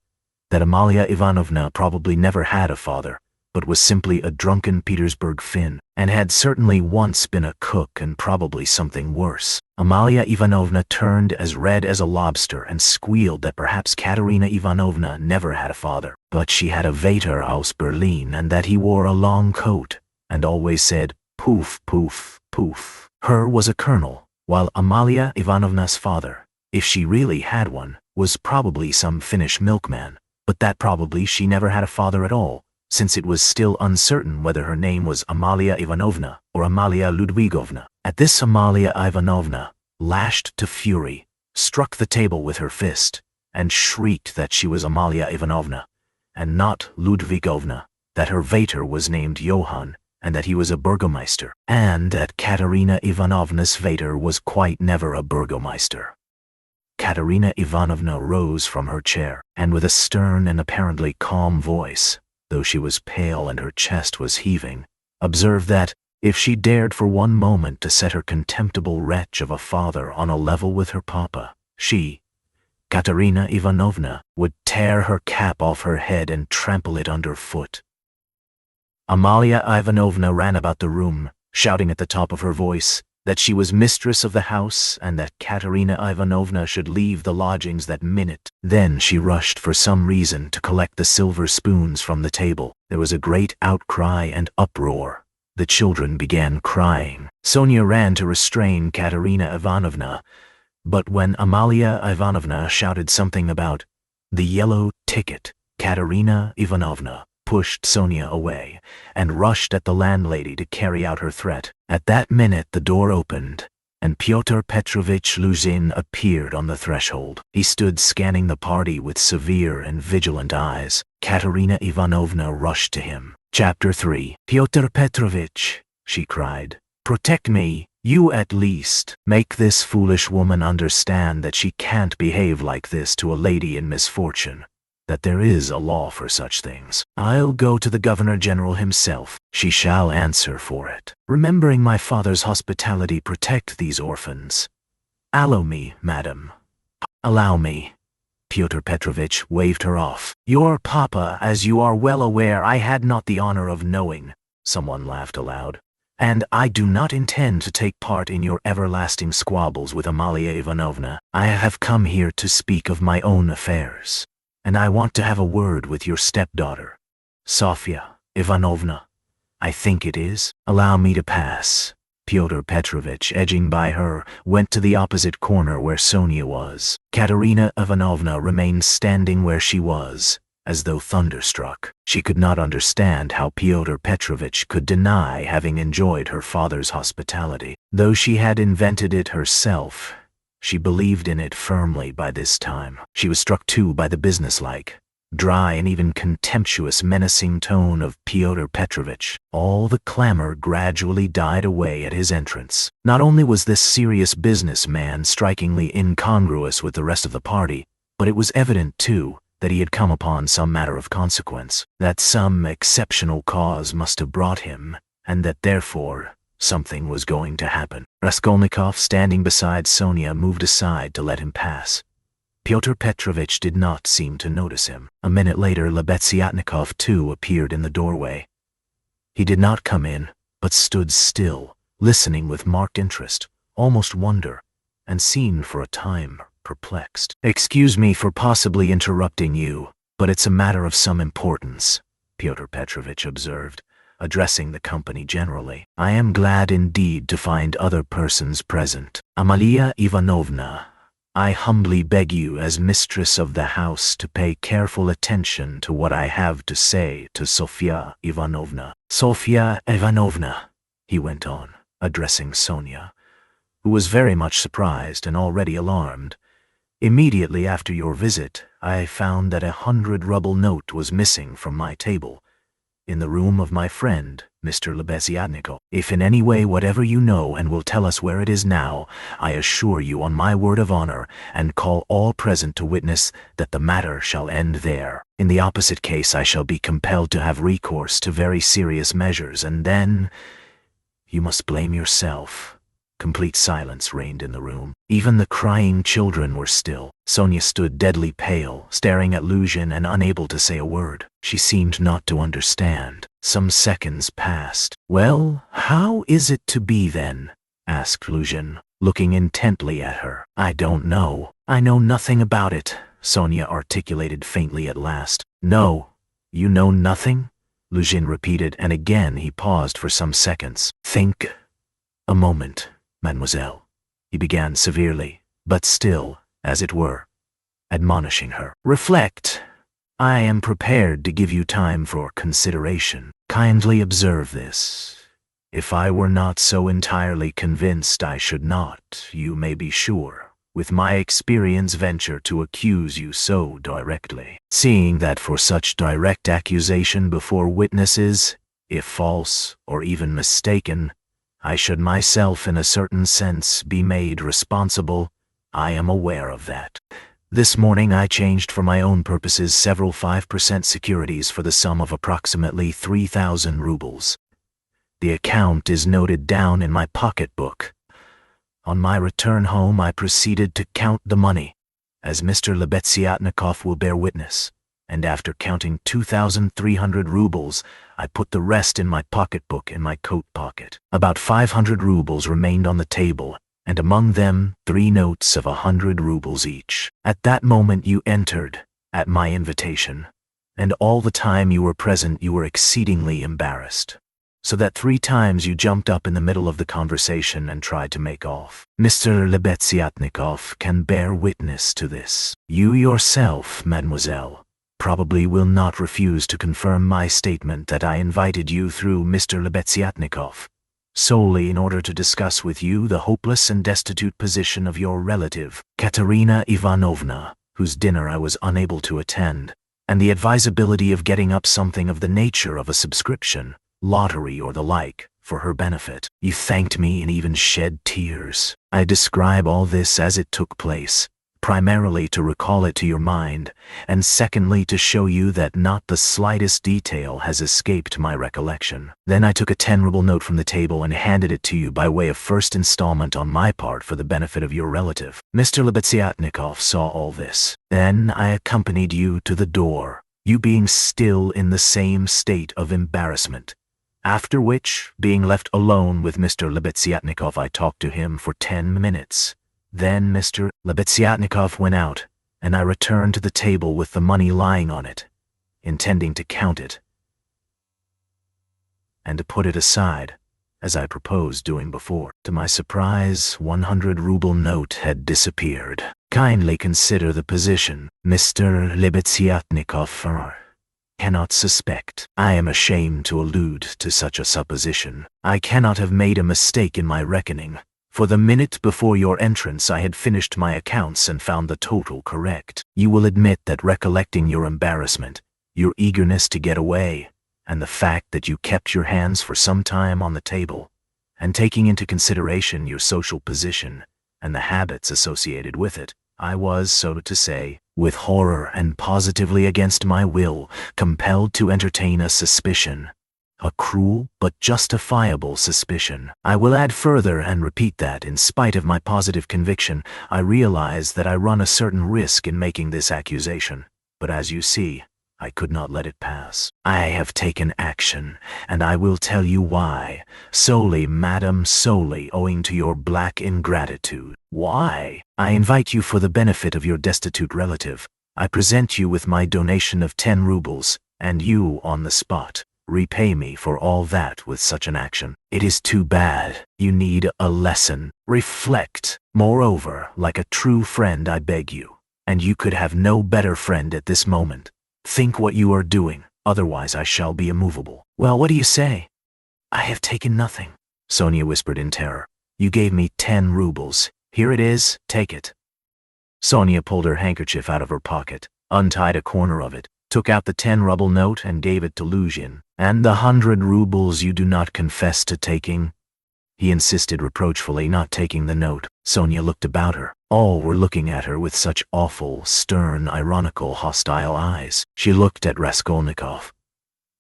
that Amalia Ivanovna probably never had a father, but was simply a drunken Petersburg Finn, and had certainly once been a cook and probably something worse. Amalia Ivanovna turned as red as a lobster and squealed that perhaps Katerina Ivanovna never had a father, but she had a Vater aus Berlin, and that he wore a long coat, and always said, "Poof, poof, poof." Her was a colonel, while Amalia Ivanovna's father, if she really had one, was probably some Finnish milkman, but that probably she never had a father at all, since it was still uncertain whether her name was Amalia Ivanovna or Amalia Ludwigovna. At this, Amalia Ivanovna, lashed to fury, struck the table with her fist, and shrieked that she was Amalia Ivanovna, and not Ludwigovna, that her Vater was named Johann, and that he was a burgomeister, and that Katerina Ivanovna's Vater was quite never a burgomeister. Katerina Ivanovna rose from her chair, and with a stern and apparently calm voice, though she was pale and her chest was heaving, observed that, if she dared for one moment to set her contemptible wretch of a father on a level with her papa, she, Katerina Ivanovna would tear her cap off her head and trample it underfoot. Amalia Ivanovna ran about the room, shouting at the top of her voice that she was mistress of the house and that Katerina Ivanovna should leave the lodgings that minute. Then she rushed for some reason to collect the silver spoons from the table. There was a great outcry and uproar. The children began crying. Sonia ran to restrain Katerina Ivanovna, but when Amalia Ivanovna shouted something about the yellow ticket, Katerina Ivanovna pushed Sonia away and rushed at the landlady to carry out her threat. At that minute the door opened, and Pyotr Petrovich Luzhin appeared on the threshold. He stood scanning the party with severe and vigilant eyes. Katerina Ivanovna rushed to him. Chapter 3. "Pyotr Petrovich," she cried, "protect me. You at least. Make this foolish woman understand that she can't behave like this to a lady in misfortune, that there is a law for such things. I'll go to the Governor-General himself. She shall answer for it. Remembering my father's hospitality, protect these orphans. Allow me, madam. Allow me." Pyotr Petrovich waved her off. "Your papa, as you are well aware, I had not the honor of knowing." Someone laughed aloud. "And I do not intend to take part in your everlasting squabbles with Amalia Ivanovna. I have come here to speak of my own affairs, and I want to have a word with your stepdaughter, Sofya Ivanovna, I think it is. Allow me to pass." Pyotr Petrovich, edging by her, went to the opposite corner where Sonia was. Katerina Ivanovna remained standing where she was, as though thunderstruck. She could not understand how Pyotr Petrovich could deny having enjoyed her father's hospitality. Though she had invented it herself, she believed in it firmly by this time. She was struck too by the businesslike, dry and even contemptuous menacing tone of Pyotr Petrovich. All the clamor gradually died away at his entrance. Not only was this serious businessman strikingly incongruous with the rest of the party, but it was evident, too, that he had come upon some matter of consequence, that some exceptional cause must have brought him, and that therefore something was going to happen. Raskolnikov, standing beside Sonia, moved aside to let him pass. Pyotr Petrovich did not seem to notice him. A minute later, Lebeziatnikov too appeared in the doorway. He did not come in, but stood still, listening with marked interest, almost wonder, and seemed for a time perplexed. "Excuse me for possibly interrupting you, but it's a matter of some importance," Pyotr Petrovich observed, addressing the company generally. "I am glad indeed to find other persons present. Amalia Ivanovna, I humbly beg you as mistress of the house to pay careful attention to what I have to say to Sofya Ivanovna. Sofya Ivanovna," he went on, addressing Sonia, who was very much surprised and already alarmed. "Immediately after your visit, I found that 100-ruble note was missing from my table, in the room of my friend, Mr. Lebeziatnikov. If in any way whatever you know and will tell us where it is now, I assure you on my word of honor and call all present to witness that the matter shall end there. In the opposite case I shall be compelled to have recourse to very serious measures, and then you must blame yourself." Complete silence reigned in the room. Even the crying children were still. Sonia stood deadly pale, staring at Luzhin and unable to say a word. She seemed not to understand. Some seconds passed. "Well, how is it to be then?" asked Luzhin, looking intently at her. "I don't know. I know nothing about it," Sonia articulated faintly at last. "No, you know nothing?" Luzhin repeated, and again he paused for some seconds. "Think a moment, mademoiselle," he began severely, but still, as it were, admonishing her. "Reflect. I am prepared to give you time for consideration. Kindly observe this. If I were not so entirely convinced, I should not, you may be sure, with my experience venture to accuse you so directly, seeing that for such direct accusation before witnesses, if false or even mistaken, I should myself in a certain sense be made responsible. I am aware of that. This morning I changed for my own purposes several 5% securities for the sum of approximately 3,000 rubles. The account is noted down in my pocketbook. On my return home I proceeded to count the money. as Mr. Lebeziatnikov will bear witness, and after counting 2,300 rubles, I put the rest in my pocketbook in my coat pocket. About 500 rubles remained on the table, and among them 3 notes of 100 rubles each. At that moment you entered, at my invitation, and all the time you were present you were exceedingly embarrassed, so that 3 times you jumped up in the middle of the conversation and tried to make off. Mr. Lebeziatnikov can bear witness to this. You yourself, mademoiselle, probably will not refuse to confirm my statement that I invited you through Mr. Lebeziatnikov, solely in order to discuss with you the hopeless and destitute position of your relative, Katerina Ivanovna, whose dinner I was unable to attend, and the advisability of getting up something of the nature of a subscription, lottery or the like, for her benefit. You thanked me and even shed tears. I describe all this as it took place, primarily to recall it to your mind, and secondly to show you that not the slightest detail has escaped my recollection. Then I took a 10-ruble note from the table and handed it to you by way of first installment on my part for the benefit of your relative. Mr. Lebeziatnikov saw all this. Then I accompanied you to the door, you being still in the same state of embarrassment. After which, being left alone with Mr. Lebeziatnikov, I talked to him for 10 minutes. Then Mr. Lebeziatnikov went out, and I returned to the table with the money lying on it, intending to count it and to put it aside, as I proposed doing before. To my surprise, 100-ruble note had disappeared. Kindly consider the position. Mr. Lebeziatnikov cannot suspect. I am ashamed to allude to such a supposition. I cannot have made a mistake in my reckoning, for the minute before your entrance I had finished my accounts and found the total correct. You will admit that recollecting your embarrassment, your eagerness to get away, and the fact that you kept your hands for some time on the table, and taking into consideration your social position and the habits associated with it, I was, so to say, with horror and positively against my will, compelled to entertain a suspicion. A cruel but justifiable suspicion. I will add further and repeat that, in spite of my positive conviction, I realize that I run a certain risk in making this accusation, but as you see, I could not let it pass. I have taken action, and I will tell you why. Solely, madam, solely owing to your black ingratitude. Why? I invite you for the benefit of your destitute relative. I present you with my donation of 10 rubles, and you, on the spot, repay me for all that with such an action. It is too bad. You need a lesson. Reflect. Moreover, like a true friend, I beg you, and you could have no better friend at this moment. Think what you are doing, otherwise I shall be immovable. Well, what do you say? I have taken nothing, Sonia whispered in terror. You gave me 10 rubles. Here it is, take it. Sonia pulled her handkerchief out of her pocket, untied a corner of it, took out the 10-ruble note and gave it to Luzhin. And the 100 rubles you do not confess to taking? He insisted reproachfully, not taking the note. Sonia looked about her. All were looking at her with such awful, stern, ironical, hostile eyes. She looked at Raskolnikov.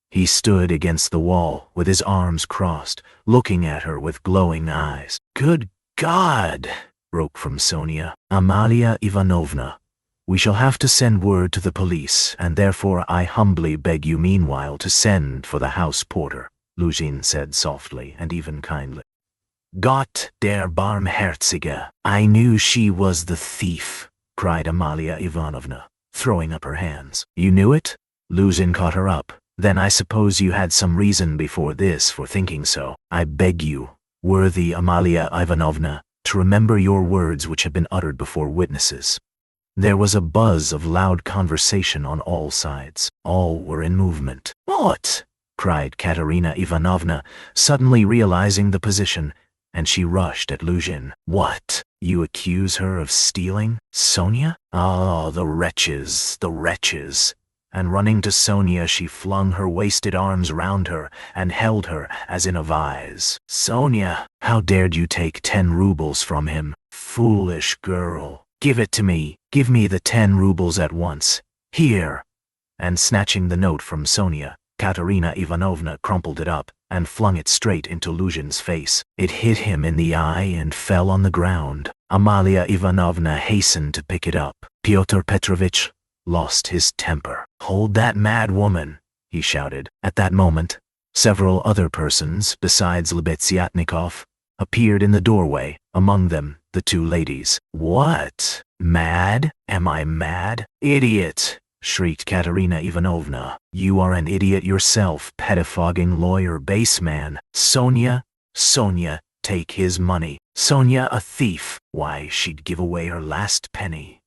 He stood against the wall, with his arms crossed, looking at her with glowing eyes. Good God! Broke from Sonia. Alyona Ivanovna, we shall have to send word to the police, and therefore I humbly beg you meanwhile to send for the house porter, Luzhin said softly and even kindly. Gott der Barmherzige! I knew she was the thief, cried Alyona Ivanovna, throwing up her hands. You knew it? Luzhin caught her up. Then I suppose you had some reason before this for thinking so. I beg you, worthy Alyona Ivanovna, to remember your words which have been uttered before witnesses. There was a buzz of loud conversation on all sides. All were in movement. What? Cried Katerina Ivanovna, suddenly realizing the position, and she rushed at Luzhin. What? You accuse her of stealing? Sonia? Ah, the wretches, the wretches. And running to Sonia, she flung her wasted arms round her and held her as in a vise. Sonia, how dared you take 10 rubles from him? Foolish girl. Give it to me. Give me the 10 rubles at once. Here. And snatching the note from Sonia, Katerina Ivanovna crumpled it up and flung it straight into Luzhin's face. It hit him in the eye and fell on the ground. Alyona Ivanovna hastened to pick it up. Pyotr Petrovitch lost his temper. "Hold that mad woman," he shouted. At that moment, several other persons, besides Lebeziatnikov, appeared in the doorway, among them the two ladies. "What? Mad? Am I mad? Idiot!" shrieked Katerina Ivanovna. "You are an idiot yourself, pettifogging lawyer baseman. Sonia, take his money. Sonia, a thief. Why, she'd give away her last penny."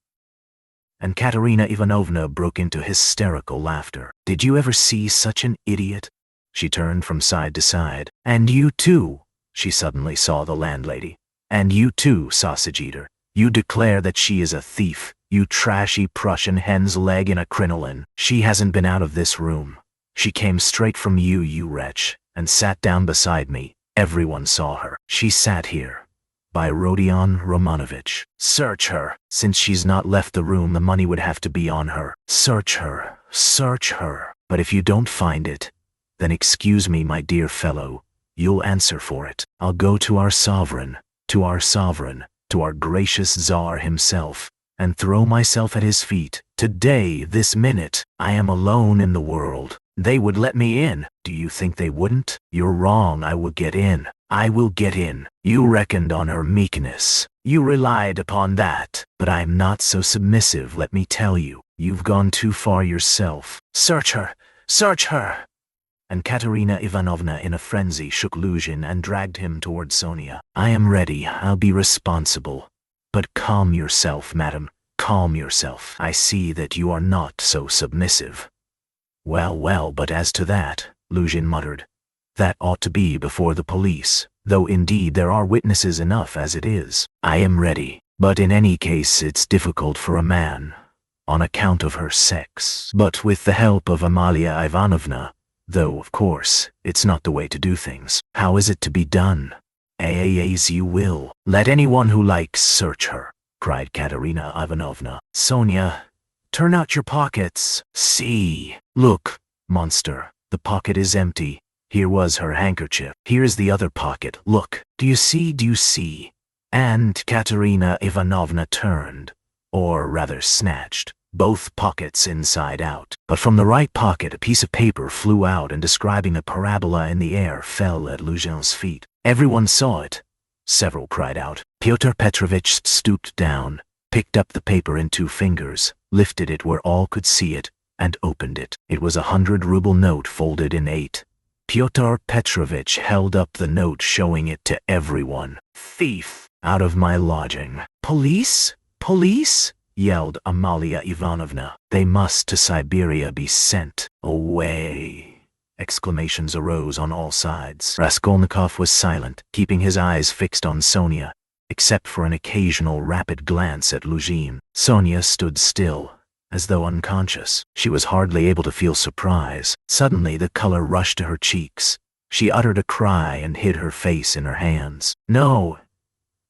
And Katerina Ivanovna broke into hysterical laughter. "Did you ever see such an idiot?" She turned from side to side. "And you too," she suddenly saw the landlady. "And you too, sausage-eater. You declare that she is a thief, you trashy Prussian hen's leg in a crinoline. She hasn't been out of this room. She came straight from you, you wretch, and sat down beside me. Everyone saw her. She sat here, by Rodion Romanovich. Search her. Since she's not left the room, the money would have to be on her. Search her, search her. But if you don't find it, then excuse me, my dear fellow, you'll answer for it. I'll go to our sovereign, to our gracious Tsar himself, and throw myself at his feet. Today, this minute, I am alone in the world. They would let me in. Do you think they wouldn't? You're wrong. I will get in. I will get in. You reckoned on her meekness. You relied upon that. But I'm not so submissive, let me tell you. You've gone too far yourself. Search her! Search her!" And Katerina Ivanovna, in a frenzy, shook Luzhin and dragged him toward Sonia. "I am ready. I'll be responsible. But calm yourself, madam. Calm yourself. I see that you are not so submissive." Well, but as to that," Luzhin muttered, "that ought to be before the police, though indeed there are witnesses enough as it is. I am ready. But in any case it's difficult for a man, on account of her sex. But with the help of Alyona Ivanovna, though, of course, it's not the way to do things. How is it to be done?" "As you will. Let anyone who likes search her," cried Katerina Ivanovna. "Sonia, turn out your pockets. See. Look, monster, the pocket is empty. Here was her handkerchief. Here's the other pocket. Look. Do you see? And Katerina Ivanovna turned, or rather snatched, both pockets inside out. But from the right pocket a piece of paper flew out and, describing a parabola in the air, fell at Luzhin's feet. Everyone saw it. Several cried out. Pyotr Petrovitch stooped down, picked up the paper in 2 fingers, lifted it where all could see it, and opened it. It was a 100-ruble note folded in 8. Pyotr Petrovitch held up the note, showing it to everyone. "Thief! Out of my lodging." "Police? Police?" yelled Alyona Ivanovna. "They must to Siberia be sent." "Away!" Exclamations arose on all sides. Raskolnikov was silent, keeping his eyes fixed on Sonia, except for an occasional rapid glance at Luzhin. Sonia stood still, as though unconscious. She was hardly able to feel surprise. Suddenly the color rushed to her cheeks. She uttered a cry and hid her face in her hands. "No,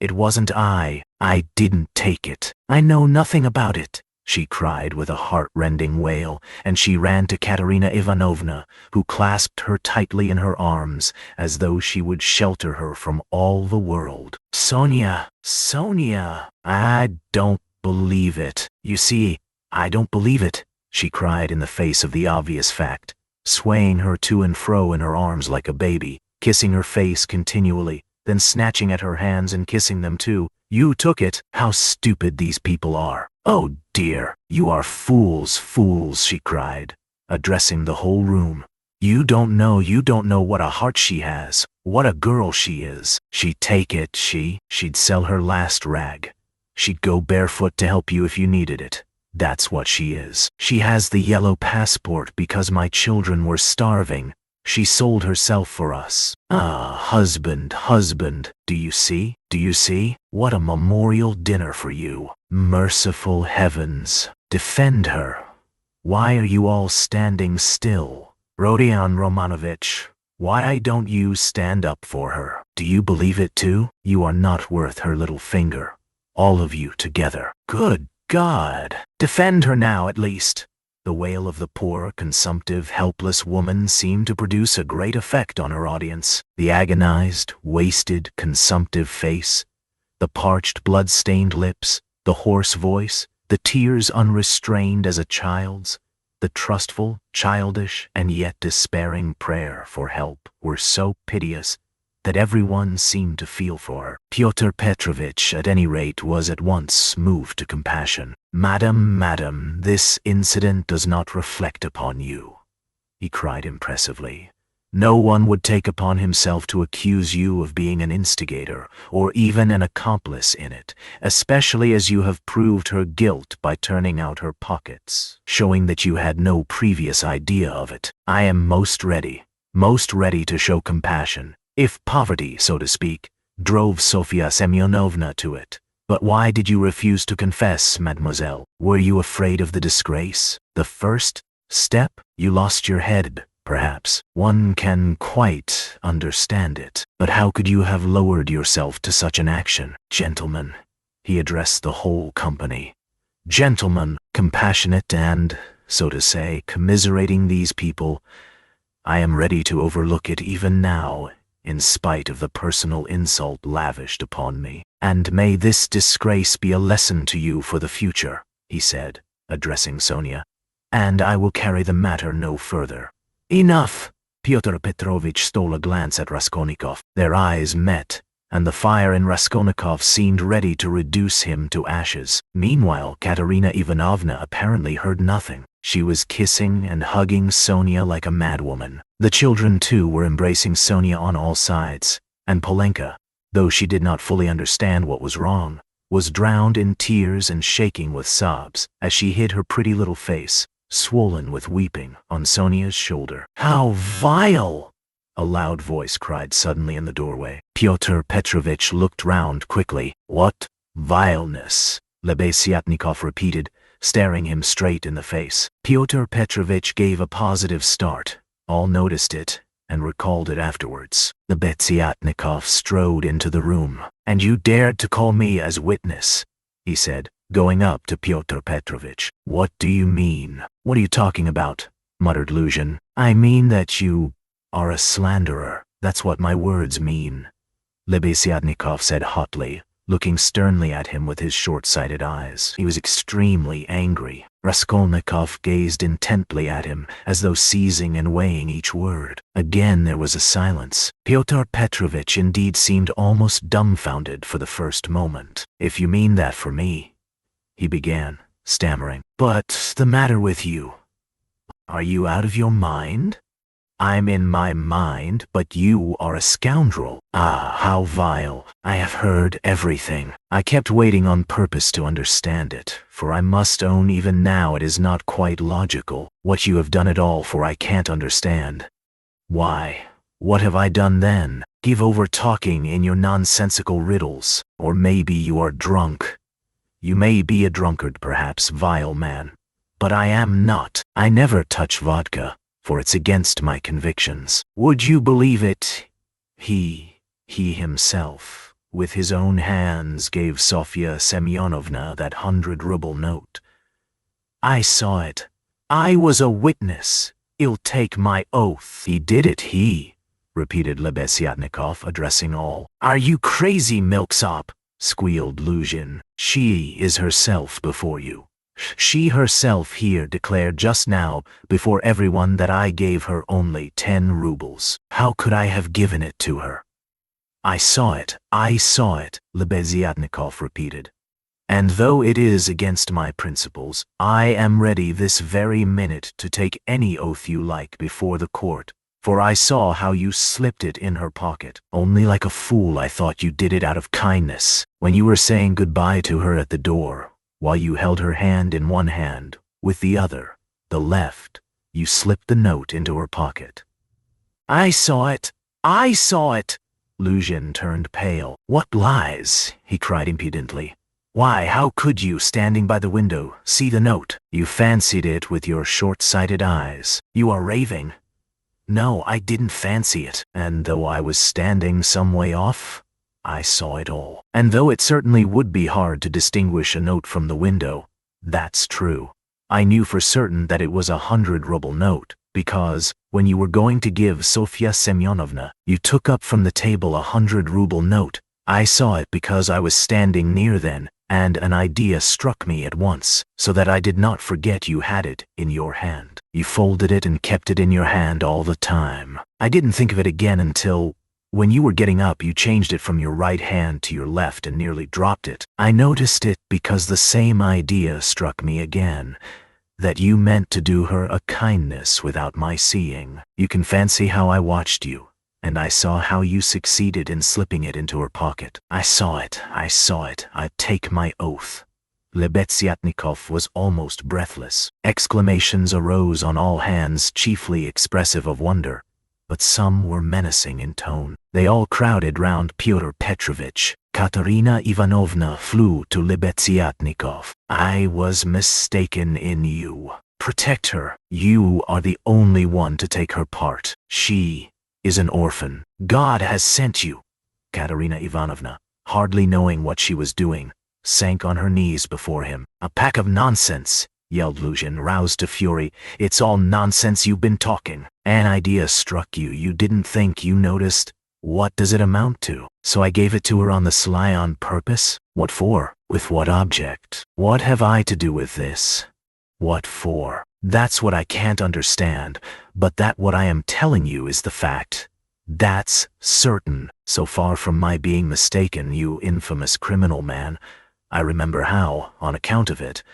it wasn't I. I didn't take it. I know nothing about it," she cried with a heart-rending wail, and she ran to Katerina Ivanovna, who clasped her tightly in her arms, as though she would shelter her from all the world. "Sonia, Sonia, I don't believe it. You see, I don't believe it," she cried in the face of the obvious fact, swaying her to and fro in her arms like a baby, kissing her face continually, then snatching at her hands and kissing them too. "You took it. How stupid these people are. Oh dear, you are fools, fools," she cried, addressing the whole room. You don't know what a heart she has, what a girl she is. She'd take it, she'd sell her last rag. She'd go barefoot to help you if you needed it. That's what she is. She has the yellow passport because my children were starving. She sold herself for us. Ah, husband, do you see? What a memorial dinner for you. Merciful heavens. Defend her. Why are you all standing still? Rodion Romanovich, why don't you stand up for her? Do you believe it too? You are not worth her little finger. All of you together. Good God! Defend her now, at least. The wail of the poor, consumptive, helpless woman seemed to produce a great effect on her audience. The agonized, wasted, consumptive face, the parched, blood-stained lips, the hoarse voice, the tears unrestrained as a child's, the trustful, childish, and yet despairing prayer for help were so piteous that everyone seemed to feel for her. Pyotr Petrovitch, at any rate, was at once moved to compassion. Madam, this incident does not reflect upon you," he cried impressively. "No one would take upon himself to accuse you of being an instigator or even an accomplice in it, especially as you have proved her guilt by turning out her pockets, showing that you had no previous idea of it. I am most ready to show compassion, if poverty, so to speak, drove Sofya Semyonovna to it. But why did you refuse to confess, mademoiselle? Were you afraid of the disgrace? The first step? You lost your head, perhaps. One can quite understand it. But how could you have lowered yourself to such an action? Gentlemen," he addressed the whole company. "Gentlemen, compassionate and, so to say, commiserating these people, I am ready to overlook it even now, in spite of the personal insult lavished upon me. And may this disgrace be a lesson to you for the future," he said, addressing Sonia, "and I will carry the matter no further." "Enough!" Pyotr Petrovitch stole a glance at Raskolnikov. Their eyes met, and the fire in Raskolnikov seemed ready to reduce him to ashes. Meanwhile, Katerina Ivanovna apparently heard nothing. She was kissing and hugging Sonia like a madwoman. The children, too, were embracing Sonia on all sides, and Polenka, though she did not fully understand what was wrong, was drowned in tears and shaking with sobs as she hid her pretty little face, swollen with weeping, on Sonia's shoulder. "How vile!" a loud voice cried suddenly in the doorway. Pyotr Petrovitch looked round quickly. "What vileness?" Lebeziatnikov repeated, staring him straight in the face. Pyotr Petrovitch gave a positive start. All noticed it and recalled it afterwards. Lebeziatnikov strode into the room. "And you dared to call me as witness," he said, going up to Pyotr Petrovitch. "What do you mean?" "What are you talking about?" muttered Luzhin. "I mean that you are a slanderer. That's what my words mean," Lebeziatnikov said hotly, looking sternly at him with his short-sighted eyes. He was extremely angry. Raskolnikov gazed intently at him, as though seizing and weighing each word. Again there was a silence. Pyotr Petrovitch indeed seemed almost dumbfounded for the first moment. "If you mean that for me," he began, stammering. "But the matter with you? Are you out of your mind?" "I'm in my mind, but you are a scoundrel." "Ah, how vile. I have heard everything. I kept waiting on purpose to understand it, for I must own even now it is not quite logical, what you have done at all, for I can't understand." "Why, what have I done then? Give over talking in your nonsensical riddles. Or maybe you are drunk. You may be a drunkard, perhaps, vile man. But I am not. I never touch vodka, for it's against my convictions. Would you believe it? He himself, with his own hands, gave Sofya Semyonovna that 100-ruble note. I saw it. I was a witness. I'll take my oath." "He did it, he," repeated Lebeziatnikov, addressing all. "Are you crazy, milksop?" squealed Luzhin. "She is herself before you. She herself here declared just now before everyone that I gave her only 10 rubles. How could I have given it to her?" I saw it, Lebeziatnikov repeated. "And though it is against my principles, I am ready this very minute to take any oath you like before the court, for I saw how you slipped it in her pocket. Only like a fool I thought you did it out of kindness. When you were saying goodbye to her at the door, while you held her hand in one hand, with the other, the left, you slipped the note into her pocket." I saw it! Luzhin turned pale. "What lies?" he cried impudently. "Why, how could you, standing by the window, see the note? You fancied it with your short-sighted eyes. You are raving." "No, I didn't fancy it. And though I was standing some way off, I saw it all. And though it certainly would be hard to distinguish a note from the window, that's true. I knew for certain that it was a 100-ruble note, because, when you were going to give Sofya Semyonovna, you took up from the table a 100-ruble note. I saw it because I was standing near then, and an idea struck me at once, so that I did not forget you had it in your hand. You folded it and kept it in your hand all the time. I didn't think of it again until, when you were getting up, you changed it from your right hand to your left and nearly dropped it. I noticed it because the same idea struck me again, that you meant to do her a kindness without my seeing. You can fancy how I watched you, and I saw how you succeeded in slipping it into her pocket. I saw it, I take my oath. Lebeziatnikov was almost breathless. Exclamations arose on all hands, chiefly expressive of wonder, but some were menacing in tone. They all crowded round Pyotr Petrovitch. Katerina Ivanovna flew to Lebeziatnikov. I was mistaken in you. Protect her. You are the only one to take her part. She is an orphan. God has sent you. Katerina Ivanovna, hardly knowing what she was doing, sank on her knees before him. A pack of nonsense, yelled Luzhin, roused to fury. It's all nonsense you've been talking. An idea struck you. You didn't think you noticed. What does it amount to? So I gave it to her on the sly on purpose? What for? With what object? What have I to do with this? What for? That's what I can't understand, but that what I am telling you is the fact. That's certain. So far from my being mistaken, you infamous criminal man, I remember how, on account of it,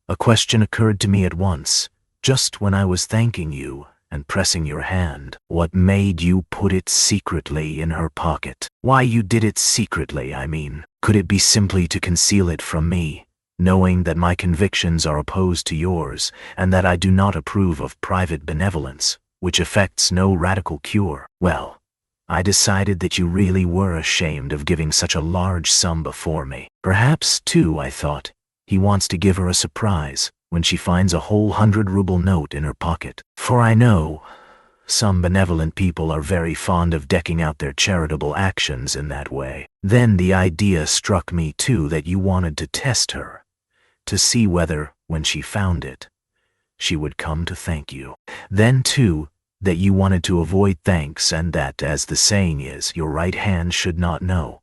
a question occurred to me at once, just when I was thanking you and pressing your hand. What made you put it secretly in her pocket? Why you did it secretly, I mean. Could it be simply to conceal it from me, knowing that my convictions are opposed to yours, and that I do not approve of private benevolence, which effects no radical cure? Well, I decided that you really were ashamed of giving such a large sum before me. Perhaps, too, I thought, he wants to give her a surprise when she finds a whole 100-ruble note in her pocket. For I know some benevolent people are very fond of decking out their charitable actions in that way. Then the idea struck me, too, that you wanted to test her, to see whether, when she found it, she would come to thank you. Then, too, that you wanted to avoid thanks, and that, as the saying is, your right hand should not know.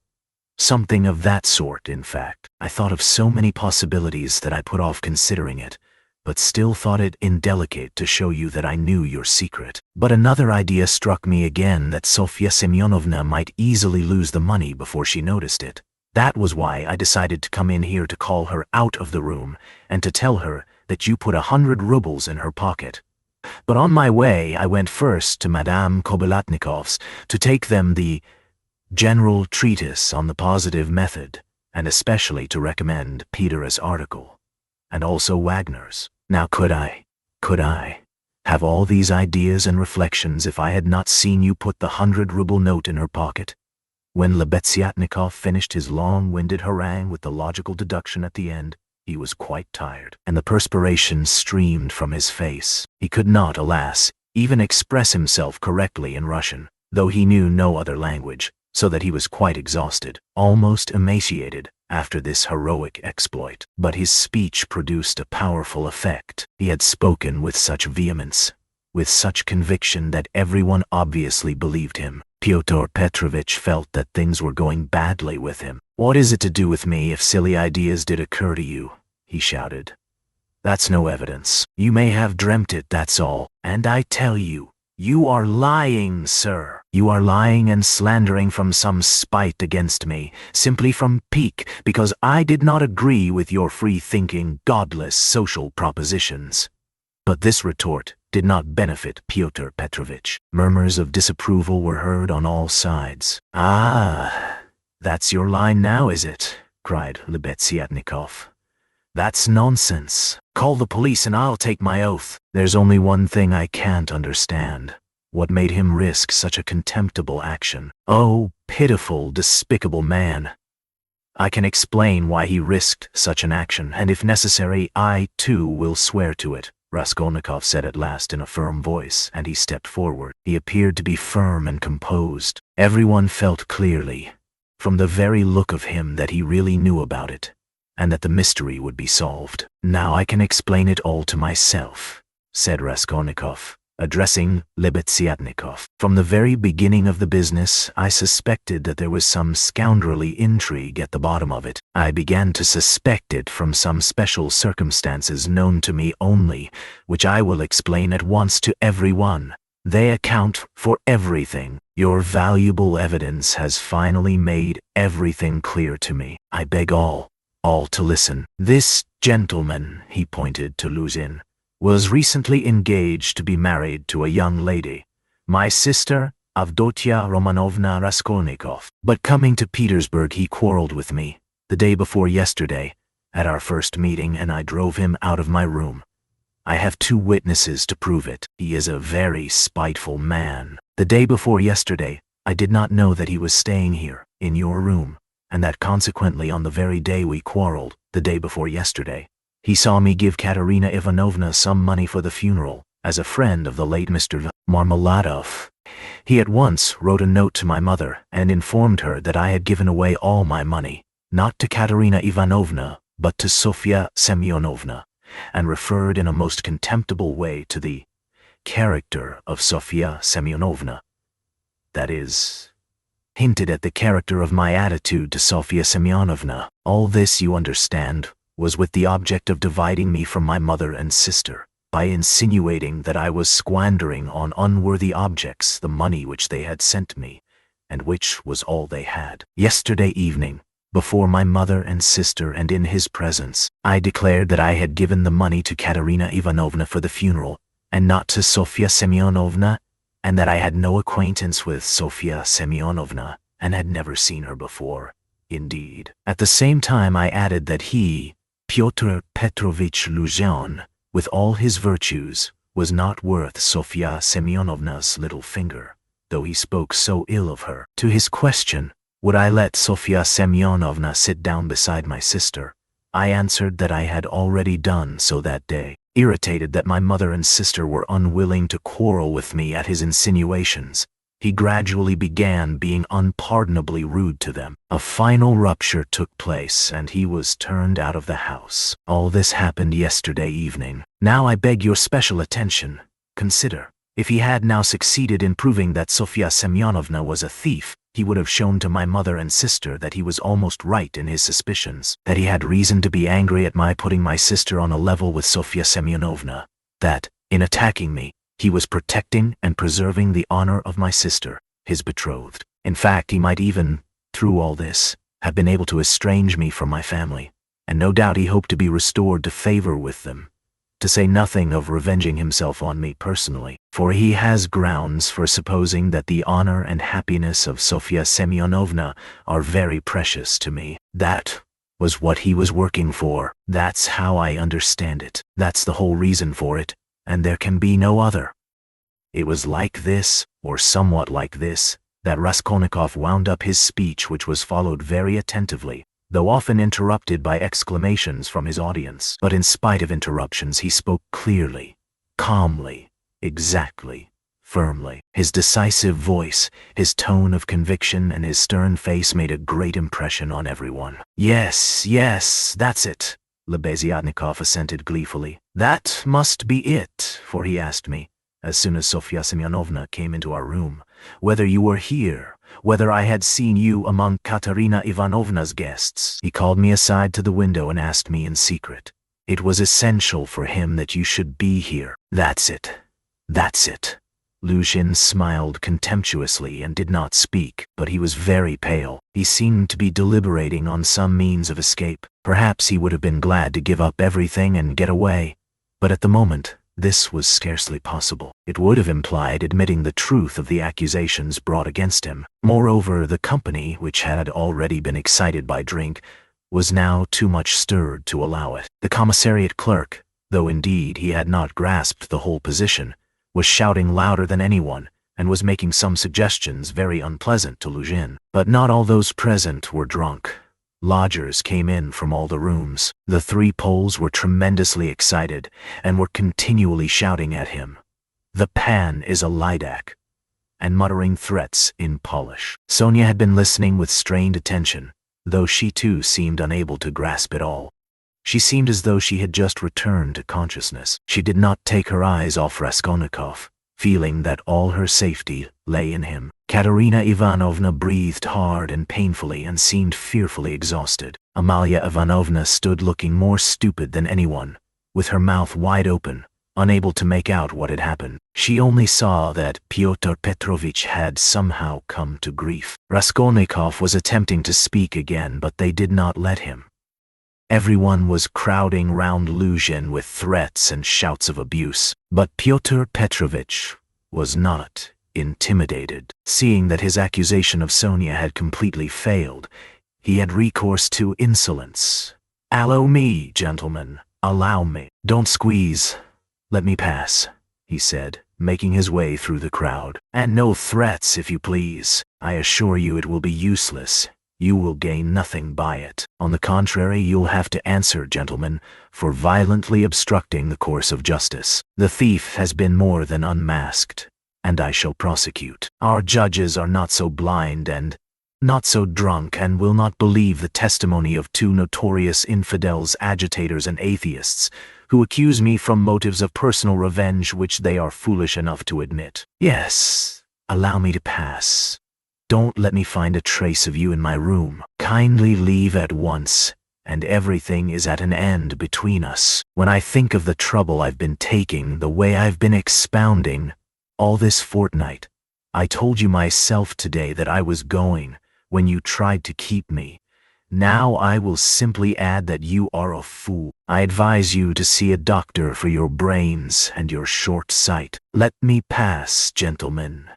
Something of that sort, in fact. I thought of so many possibilities that I put off considering it, but still thought it indelicate to show you that I knew your secret. But another idea struck me again, that Sofya Semyonovna might easily lose the money before she noticed it. That was why I decided to come in here to call her out of the room and to tell her that you put 100 rubles in her pocket. But on my way, I went first to Madame Kobylatnikov's to take them the general treatise on the positive method, and especially to recommend Peter's article, and also Wagner's. Now could I have all these ideas and reflections if I had not seen you put the 100-ruble note in her pocket? When Lebeziatnikov finished his long-winded harangue with the logical deduction at the end, he was quite tired, and the perspiration streamed from his face. He could not, alas, even express himself correctly in Russian, though he knew no other language, so that he was quite exhausted, almost emaciated, after this heroic exploit. But his speech produced a powerful effect. He had spoken with such vehemence, with such conviction, that everyone obviously believed him. Pyotr Petrovitch felt that things were going badly with him. "What is it to do with me if silly ideas did occur to you?" he shouted. "That's no evidence. You may have dreamt it, that's all. And I tell you, you are lying, sir. You are lying and slandering from some spite against me, simply from pique, because I did not agree with your free-thinking, godless social propositions." But this retort did not benefit Pyotr Petrovitch. Murmurs of disapproval were heard on all sides. "Ah, that's your line now, is it?" cried Lebeziatnikov. "That's nonsense. Call the police and I'll take my oath. There's only one thing I can't understand. What made him risk such a contemptible action? Oh, pitiful, despicable man! I can explain why he risked such an action, and if necessary, I, too, will swear to it," Raskolnikov said at last in a firm voice, and he stepped forward. He appeared to be firm and composed. Everyone felt clearly, from the very look of him, that he really knew about it, and that the mystery would be solved. "Now I can explain it all to myself," said Raskolnikov. addressing Lizaveta. From the very beginning of the business, I suspected that there was some scoundrelly intrigue at the bottom of it. I began to suspect it from some special circumstances known to me only, which I will explain at once to everyone. They account for everything. Your valuable evidence has finally made everything clear to me. I beg all to listen. This gentleman," he pointed to Luzhin, "was recently engaged to be married to a young lady, my sister, Avdotia Romanovna Raskolnikov. But coming to Petersburg, he quarreled with me the day before yesterday at our first meeting, and I drove him out of my room. I have 2 witnesses to prove it. He is a very spiteful man. The day before yesterday, I did not know that he was staying here, in your room, and that consequently on the very day we quarreled, the day before yesterday, he saw me give Katerina Ivanovna some money for the funeral, as a friend of the late Mr. Marmeladov. He at once wrote a note to my mother and informed her that I had given away all my money, not to Katerina Ivanovna, but to Sofya Semyonovna, and referred in a most contemptible way to the character of Sofya Semyonovna. That is, hinted at the character of my attitude to Sofya Semyonovna. All this, you understand, was with the object of dividing me from my mother and sister, by insinuating that I was squandering on unworthy objects the money which they had sent me, and which was all they had. Yesterday evening, before my mother and sister and in his presence, I declared that I had given the money to Katerina Ivanovna for the funeral, and not to Sofya Semyonovna, and that I had no acquaintance with Sofya Semyonovna, and had never seen her before, indeed. At the same time I added that he, Pyotr Petrovitch Luzhin, with all his virtues, was not worth Sofya Semyonovna's little finger, though he spoke so ill of her. To his question, would I let Sofya Semyonovna sit down beside my sister, I answered that I had already done so that day. Irritated that my mother and sister were unwilling to quarrel with me at his insinuations, he gradually began being unpardonably rude to them. A final rupture took place, and he was turned out of the house. All this happened yesterday evening. Now I beg your special attention. Consider, if he had now succeeded in proving that Sofya Semyonovna was a thief, he would have shown to my mother and sister that he was almost right in his suspicions, that he had reason to be angry at my putting my sister on a level with Sofya Semyonovna, that, in attacking me, he was protecting and preserving the honor of my sister, his betrothed. In fact, he might even, through all this, have been able to estrange me from my family, and no doubt he hoped to be restored to favor with them, to say nothing of revenging himself on me personally, for he has grounds for supposing that the honor and happiness of Sofya Semyonovna are very precious to me. That was what he was working for. That's how I understand it. That's the whole reason for it, and there can be no other. It was like this, or somewhat like this, that Raskolnikov wound up his speech, which was followed very attentively, though often interrupted by exclamations from his audience. But in spite of interruptions, he spoke clearly, calmly, exactly, firmly. His decisive voice, his tone of conviction, and his stern face made a great impression on everyone. Yes, that's it, Lebeziatnikov assented gleefully. That must be it, for he asked me, as soon as Sofya Semyonovna came into our room, whether you were here, whether I had seen you among Katerina Ivanovna's guests. He called me aside to the window and asked me in secret. It was essential for him that you should be here. That's it. Luzhin smiled contemptuously and did not speak, but he was very pale. He seemed to be deliberating on some means of escape. Perhaps he would have been glad to give up everything and get away, but at the moment, this was scarcely possible. It would have implied admitting the truth of the accusations brought against him. Moreover, the company, which had already been excited by drink, was now too much stirred to allow it. The commissariat clerk, though indeed he had not grasped the whole position, was shouting louder than anyone, and was making some suggestions very unpleasant to Luzhin. But not all those present were drunk. Lodgers came in from all the rooms. The 3 Poles were tremendously excited and were continually shouting at him, "The pan is a lidak," and muttering threats in Polish. Sonia had been listening with strained attention, though she too seemed unable to grasp it all. She seemed as though she had just returned to consciousness. She did not take her eyes off Raskolnikov, feeling that all her safety lay in him. Katerina Ivanovna breathed hard and painfully and seemed fearfully exhausted. Amalia Ivanovna stood looking more stupid than anyone, with her mouth wide open, unable to make out what had happened. She only saw that Pyotr Petrovich had somehow come to grief. Raskolnikov was attempting to speak again, but they did not let him. Everyone was crowding round Luzhin with threats and shouts of abuse, but Pyotr Petrovich was not intimidated. Seeing that his accusation of Sonia had completely failed, he had recourse to insolence. "Allow me, gentlemen, allow me. Don't squeeze. Let me pass," he said, making his way through the crowd. "And no threats, if you please. I assure you it will be useless. You will gain nothing by it. On the contrary, you'll have to answer, gentlemen, for violently obstructing the course of justice. The thief has been more than unmasked, and I shall prosecute. Our judges are not so blind and not so drunk and will not believe the testimony of two notorious infidels, agitators, and atheists, who accuse me from motives of personal revenge which they are foolish enough to admit. Yes, allow me to pass. Don't let me find a trace of you in my room. Kindly leave at once, and everything is at an end between us. When I think of the trouble I've been taking, the way I've been expounding, all this fortnight, I told you myself today that I was going, when you tried to keep me. Now I will simply add that you are a fool. I advise you to see a doctor for your brains and your short sight. Let me pass, gentlemen."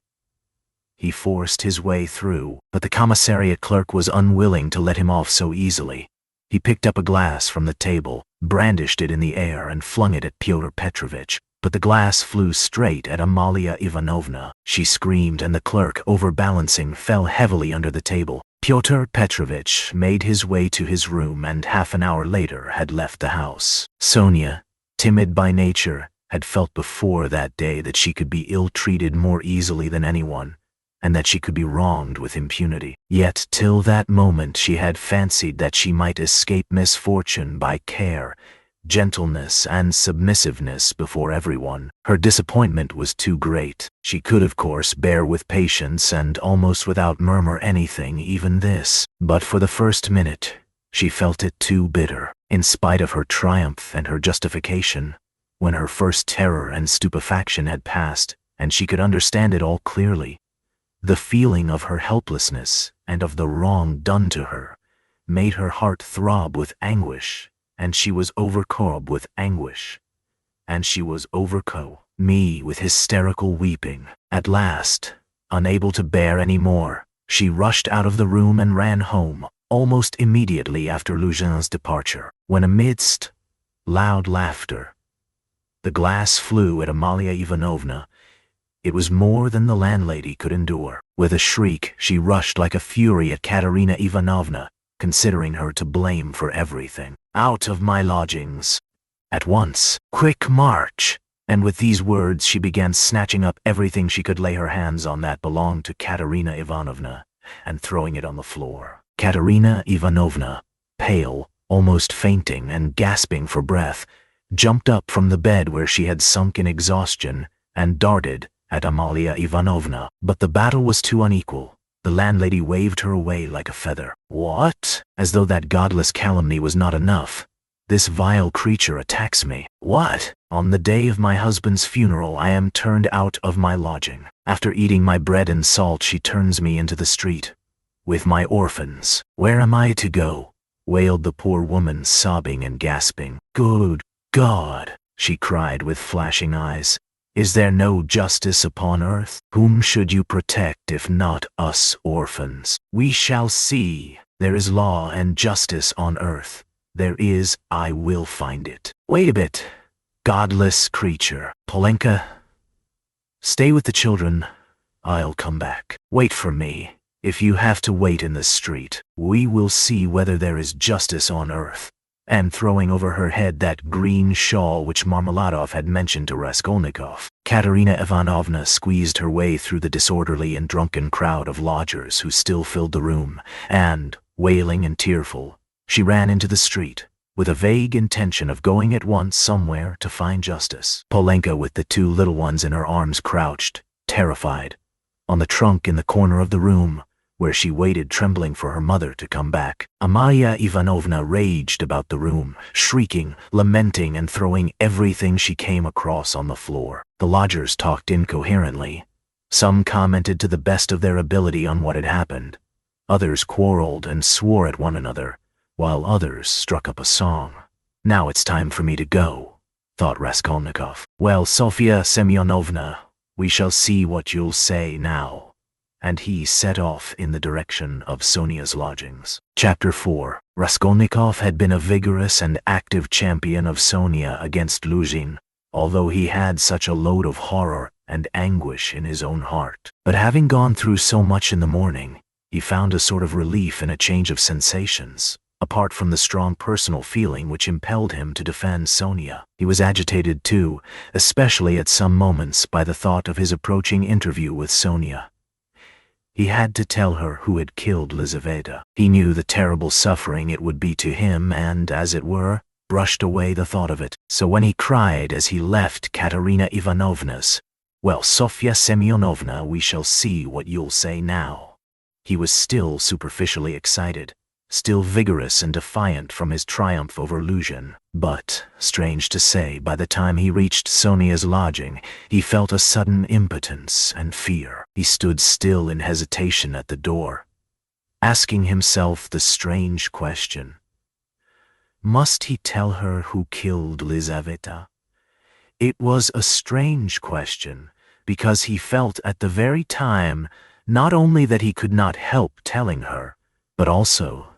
He forced his way through, but the commissariat clerk was unwilling to let him off so easily. He picked up a glass from the table, brandished it in the air, and flung it at Pyotr Petrovich. But the glass flew straight at Amalia Ivanovna. She screamed, and the clerk, overbalancing, fell heavily under the table. Pyotr Petrovich made his way to his room and half an hour later had left the house. Sonia, timid by nature, had felt before that day that she could be ill-treated more easily than anyone, and that she could be wronged with impunity. Yet till that moment she had fancied that she might escape misfortune by care, gentleness, and submissiveness before everyone. Her disappointment was too great. She could, of course, bear with patience and almost without murmur anything, even this. But for the first minute, she felt it too bitter. In spite of her triumph and her justification, when her first terror and stupefaction had passed, and she could understand it all clearly, the feeling of her helplessness and of the wrong done to her made her heart throb with anguish, and she was overcome with anguish, and she was overcome me with hysterical weeping. At last, unable to bear any more, she rushed out of the room and ran home, almost immediately after Luzhin's departure, when amidst loud laughter, the glass flew at Amalia Ivanovna. It was more than the landlady could endure. With a shriek, she rushed like a fury at Katerina Ivanovna, considering her to blame for everything. "Out of my lodgings! At once! Quick march!" And with these words she began snatching up everything she could lay her hands on that belonged to Katerina Ivanovna, and throwing it on the floor. Katerina Ivanovna, pale, almost fainting, and gasping for breath, jumped up from the bed where she had sunk in exhaustion, and darted at Amalia Ivanovna. But the battle was too unequal. The landlady waved her away like a feather. "What? As though that godless calumny was not enough. This vile creature attacks me. What? On the day of my husband's funeral I am turned out of my lodging. After eating my bread and salt she turns me into the street, with my orphans. Where am I to go?" wailed the poor woman, sobbing and gasping. "Good God!" she cried with flashing eyes. "Is there no justice upon earth? Whom should you protect if not us orphans? We shall see. There is law and justice on earth. There is, I will find it. Wait a bit, godless creature. Polenka, stay with the children. I'll come back. Wait for me. If you have to wait in the street, we will see whether there is justice on earth." And throwing over her head that green shawl which Marmeladov had mentioned to Raskolnikov, Katerina Ivanovna squeezed her way through the disorderly and drunken crowd of lodgers who still filled the room, and, wailing and tearful, she ran into the street, with a vague intention of going at once somewhere to find justice. Polenka, with the 2 little ones in her arms, crouched, terrified, on the trunk in the corner of the room, where she waited trembling for her mother to come back. Alyona Ivanovna raged about the room, shrieking, lamenting, and throwing everything she came across on the floor. The lodgers talked incoherently. Some commented to the best of their ability on what had happened. Others quarreled and swore at one another, while others struck up a song. "Now it's time for me to go," thought Raskolnikov. "Well, Sofya Semyonovna, we shall see what you'll say now." And he set off in the direction of Sonia's lodgings. Chapter 4. Raskolnikov had been a vigorous and active champion of Sonia against Luzhin, although he had such a load of horror and anguish in his own heart. But having gone through so much in the morning, he found a sort of relief in a change of sensations. Apart from the strong personal feeling which impelled him to defend Sonia, he was agitated too, especially at some moments, by the thought of his approaching interview with Sonia. He had to tell her who had killed Lizaveta. He knew the terrible suffering it would be to him and, as it were, brushed away the thought of it. So when he cried as he left Katerina Ivanovna's, "Well, Sofya Semyonovna, we shall see what you'll say now," he was still superficially excited, still vigorous and defiant from his triumph over Luzhin. But, strange to say, by the time he reached Sonia's lodging, he felt a sudden impotence and fear. He stood still in hesitation at the door, asking himself the strange question: must he tell her who killed Lizaveta? It was a strange question, because he felt at the very time not only that he could not help telling her, but also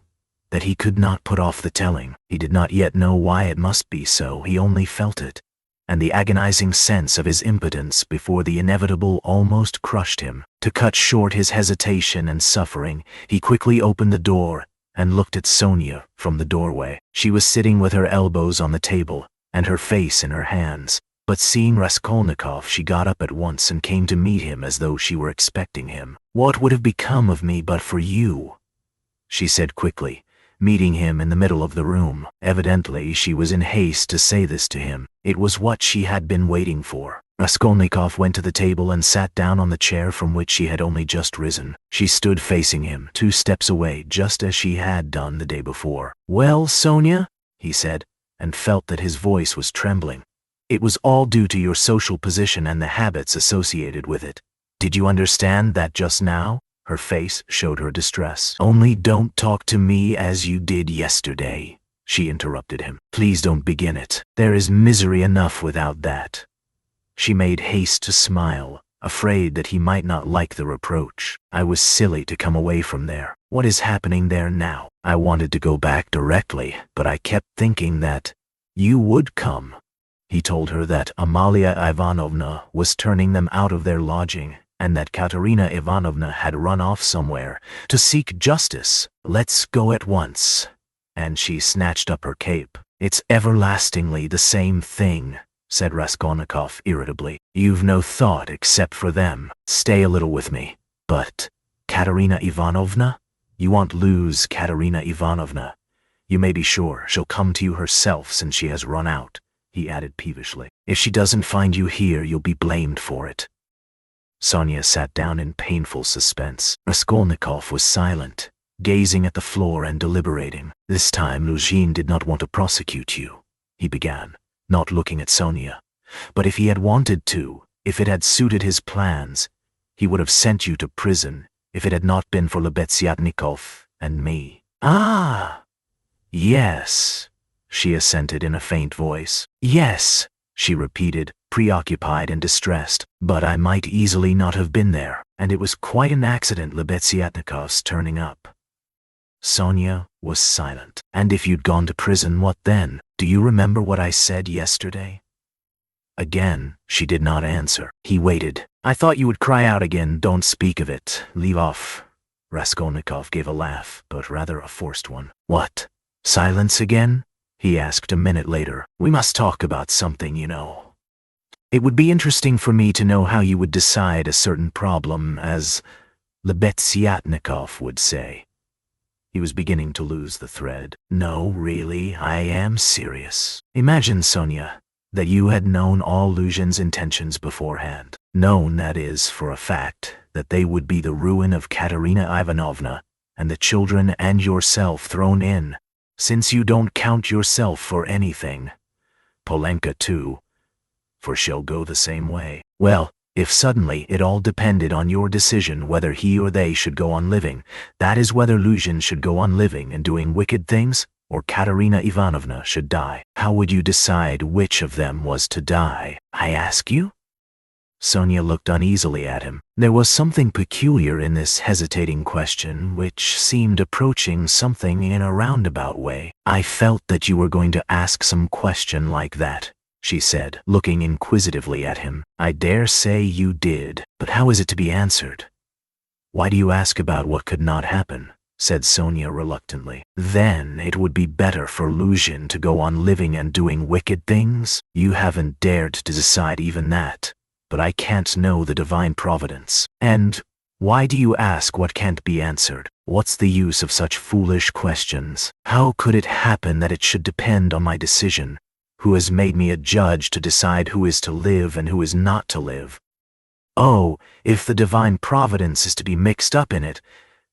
that he could not put off the telling. He did not yet know why it must be so, he only felt it, and the agonizing sense of his impotence before the inevitable almost crushed him. To cut short his hesitation and suffering, he quickly opened the door and looked at Sonia from the doorway. She was sitting with her elbows on the table and her face in her hands, but seeing Raskolnikov, she got up at once and came to meet him as though she were expecting him. "What would have become of me but for you?" she said quickly, meeting him in the middle of the room. Evidently, she was in haste to say this to him. It was what she had been waiting for. Raskolnikov went to the table and sat down on the chair from which she had only just risen. She stood facing him, 2 steps away, just as she had done the day before. "Well, Sonia?" he said, and felt that his voice was trembling. "It was all due to your social position and the habits associated with it. Did you understand that just now?" Her face showed her distress. "Only don't talk to me as you did yesterday," she interrupted him. "Please don't begin it. There is misery enough without that." She made haste to smile, afraid that he might not like the reproach. "I was silly to come away from there. What is happening there now? I wanted to go back directly, but I kept thinking that you would come." He told her that Alyona Ivanovna was turning them out of their lodging, and that Katerina Ivanovna had run off somewhere to seek justice. "Let's go at once." And she snatched up her cape. "It's everlastingly the same thing," said Raskolnikov irritably. "You've no thought except for them. Stay a little with me." "But Katerina Ivanovna? You won't lose Katerina Ivanovna. You may be sure she'll come to you herself since she has run out," he added peevishly. "If she doesn't find you here, you'll be blamed for it." Sonia sat down in painful suspense. Raskolnikov was silent, gazing at the floor and deliberating. "This time Luzhin did not want to prosecute you," he began, not looking at Sonia. "But if he had wanted to, if it had suited his plans, he would have sent you to prison if it had not been for Lebeziatnikov and me." "Ah, yes," she assented in a faint voice. "Yes," she repeated, preoccupied and distressed. "But I might easily not have been there, and it was quite an accident, Lebeziatnikov's turning up." Sonia was silent. "And if you'd gone to prison, what then? Do you remember what I said yesterday?" Again, she did not answer. He waited. "I thought you would cry out again. Don't speak of it. Leave off." Raskolnikov gave a laugh, but rather a forced one. "What? Silence again?" he asked a minute later. "We must talk about something, you know. It would be interesting for me to know how you would decide a certain problem, as Lebeziatnikov would say. He was beginning to lose the thread. No, really, I am serious. Imagine, Sonia, that you had known all Luzhin's intentions beforehand. Known, that is, for a fact, that they would be the ruin of Katerina Ivanovna and the children and yourself thrown in, since you don't count yourself for anything. Polenka too, for she'll go the same way. Well, if suddenly it all depended on your decision whether he or they should go on living, that is, whether Luzhin should go on living and doing wicked things, or Katerina Ivanovna should die, how would you decide which of them was to die, I ask you? Sonia looked uneasily at him. There was something peculiar in this hesitating question which seemed approaching something in a roundabout way. I felt that you were going to ask some question like that, she said, looking inquisitively at him. I dare say you did, but how is it to be answered? Why do you ask about what could not happen? Said Sonia reluctantly. Then it would be better for Luzhin to go on living and doing wicked things? You haven't dared to decide even that, but I can't know the divine providence. And why do you ask what can't be answered? What's the use of such foolish questions? How could it happen that it should depend on my decision? Who has made me a judge to decide who is to live and who is not to live? Oh, if the divine providence is to be mixed up in it,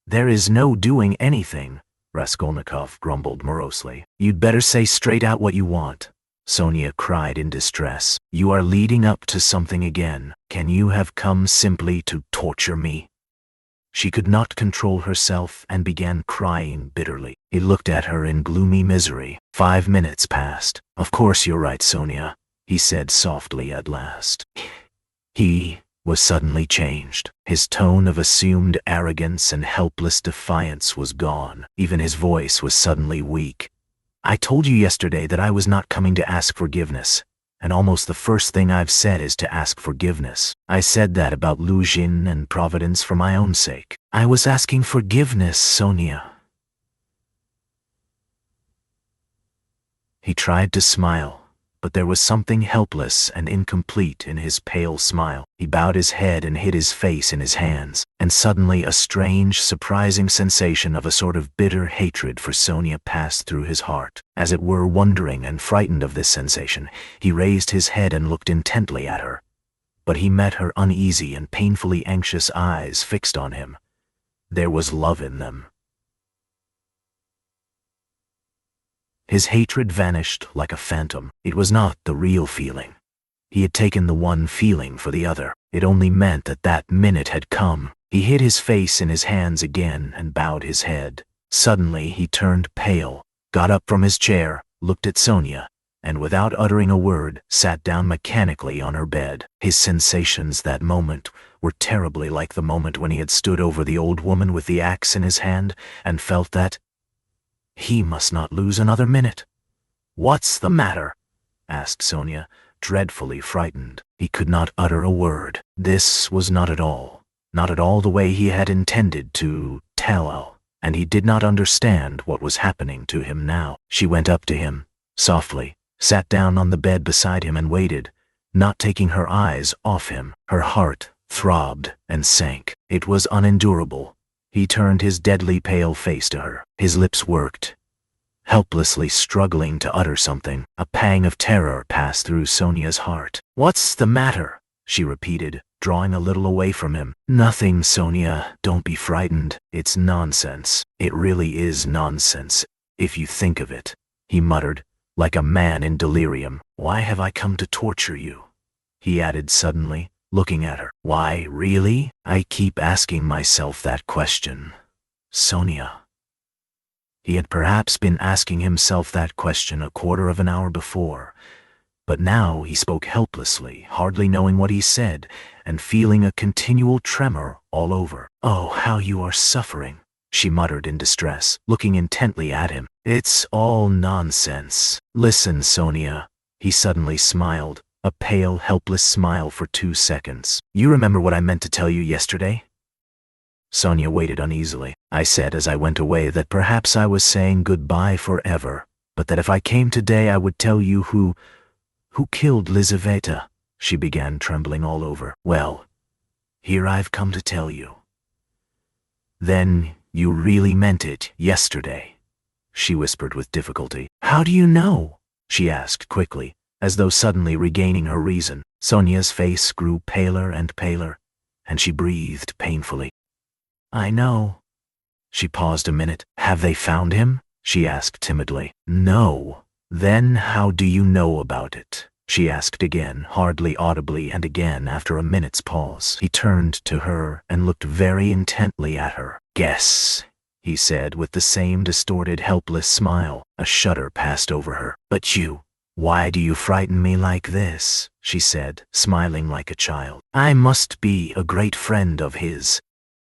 there is no doing anything, Raskolnikov grumbled morosely. You'd better say straight out what you want, Sonia cried in distress. You are leading up to something again. Can you have come simply to torture me? She could not control herself and began crying bitterly. He looked at her in gloomy misery. 5 minutes passed. Of course you're right, Sonia, he said softly at last. He was suddenly changed. His tone of assumed arrogance and helpless defiance was gone. Even his voice was suddenly weak. I told you yesterday that I was not coming to ask forgiveness, and almost the first thing I've said is to ask forgiveness. I said that about Luzhin and Providence for my own sake. I was asking forgiveness, Sonia. He tried to smile, but there was something helpless and incomplete in his pale smile. He bowed his head and hid his face in his hands, and suddenly a strange, surprising sensation of a sort of bitter hatred for Sonia passed through his heart. As it were wondering and frightened of this sensation, he raised his head and looked intently at her. But he met her uneasy and painfully anxious eyes fixed on him. There was love in them. His hatred vanished like a phantom. It was not the real feeling. He had taken the one feeling for the other. It only meant that that minute had come. He hid his face in his hands again and bowed his head. Suddenly he turned pale, got up from his chair, looked at Sonia, and without uttering a word, sat down mechanically on her bed. His sensations that moment were terribly like the moment when he had stood over the old woman with the axe in his hand and felt that he must not lose another minute. What's the matter? Asked Sonia, dreadfully frightened. He could not utter a word. This was not at all the way he had intended to tell, and he did not understand what was happening to him now. She went up to him, softly, sat down on the bed beside him and waited, not taking her eyes off him. Her heart throbbed and sank. It was unendurable. He turned his deadly pale face to her. His lips worked, helplessly struggling to utter something. A pang of terror passed through Sonia's heart. What's the matter? She repeated, drawing a little away from him. Nothing, Sonia. Don't be frightened. It's nonsense. It really is nonsense, if you think of it, he muttered, like a man in delirium. Why have I come to torture you? He added suddenly, looking at her. Why, really? I keep asking myself that question, Sonia. He had perhaps been asking himself that question a quarter of an hour before, but now he spoke helplessly, hardly knowing what he said, and feeling a continual tremor all over. Oh, how you are suffering, she muttered in distress, looking intently at him. It's all nonsense. Listen, Sonia. He suddenly smiled, a pale, helpless smile for 2 seconds. You remember what I meant to tell you yesterday? Sonia waited uneasily. I said as I went away that perhaps I was saying goodbye forever, but that if I came today I would tell you who killed Lizaveta. She began, trembling all over. Well, here I've come to tell you. Then You really meant it yesterday," she whispered with difficulty. "How do you know?" she asked quickly, as though suddenly regaining her reason. Sonia's face grew paler and paler, and she breathed painfully. "I know." She paused a minute. "Have they found him?" she asked timidly. "No." "Then how do you know about it?" she asked again, hardly audibly, and again after a minute's pause. He turned to her and looked very intently at her. "Guess," he said with the same distorted, helpless smile. A shudder passed over her. "But you, why do you frighten me like this?" she said, smiling like a child. "I must be a great friend of his,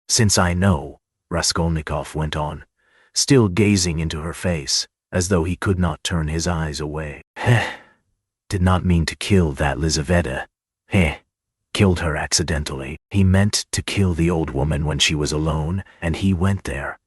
since I know," Raskolnikov went on, still gazing into her face, as though he could not turn his eyes away. "Heh. Did not mean to kill that Lizaveta. Heh. Killed her accidentally. He meant to kill the old woman when she was alone, and he went there.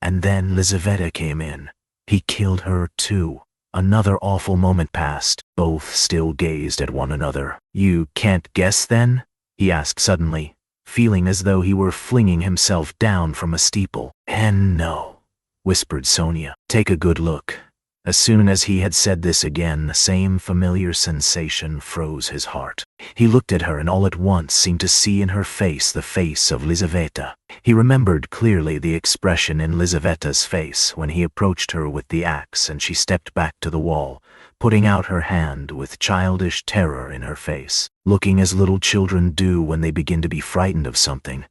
And then Lizaveta came in. He killed her too." Another awful moment passed. Both still gazed at one another. "You can't guess then?" he asked suddenly, feeling as though he were flinging himself down from a steeple. "And no," whispered Sonia. "Take a good look." As soon as he had said this again, the same familiar sensation froze his heart. He looked at her and all at once seemed to see in her face the face of Lizaveta. He remembered clearly the expression in Lizaveta's face when he approached her with the axe and she stepped back to the wall, putting out her hand with childish terror in her face, looking as little children do when they begin to be frightened of something,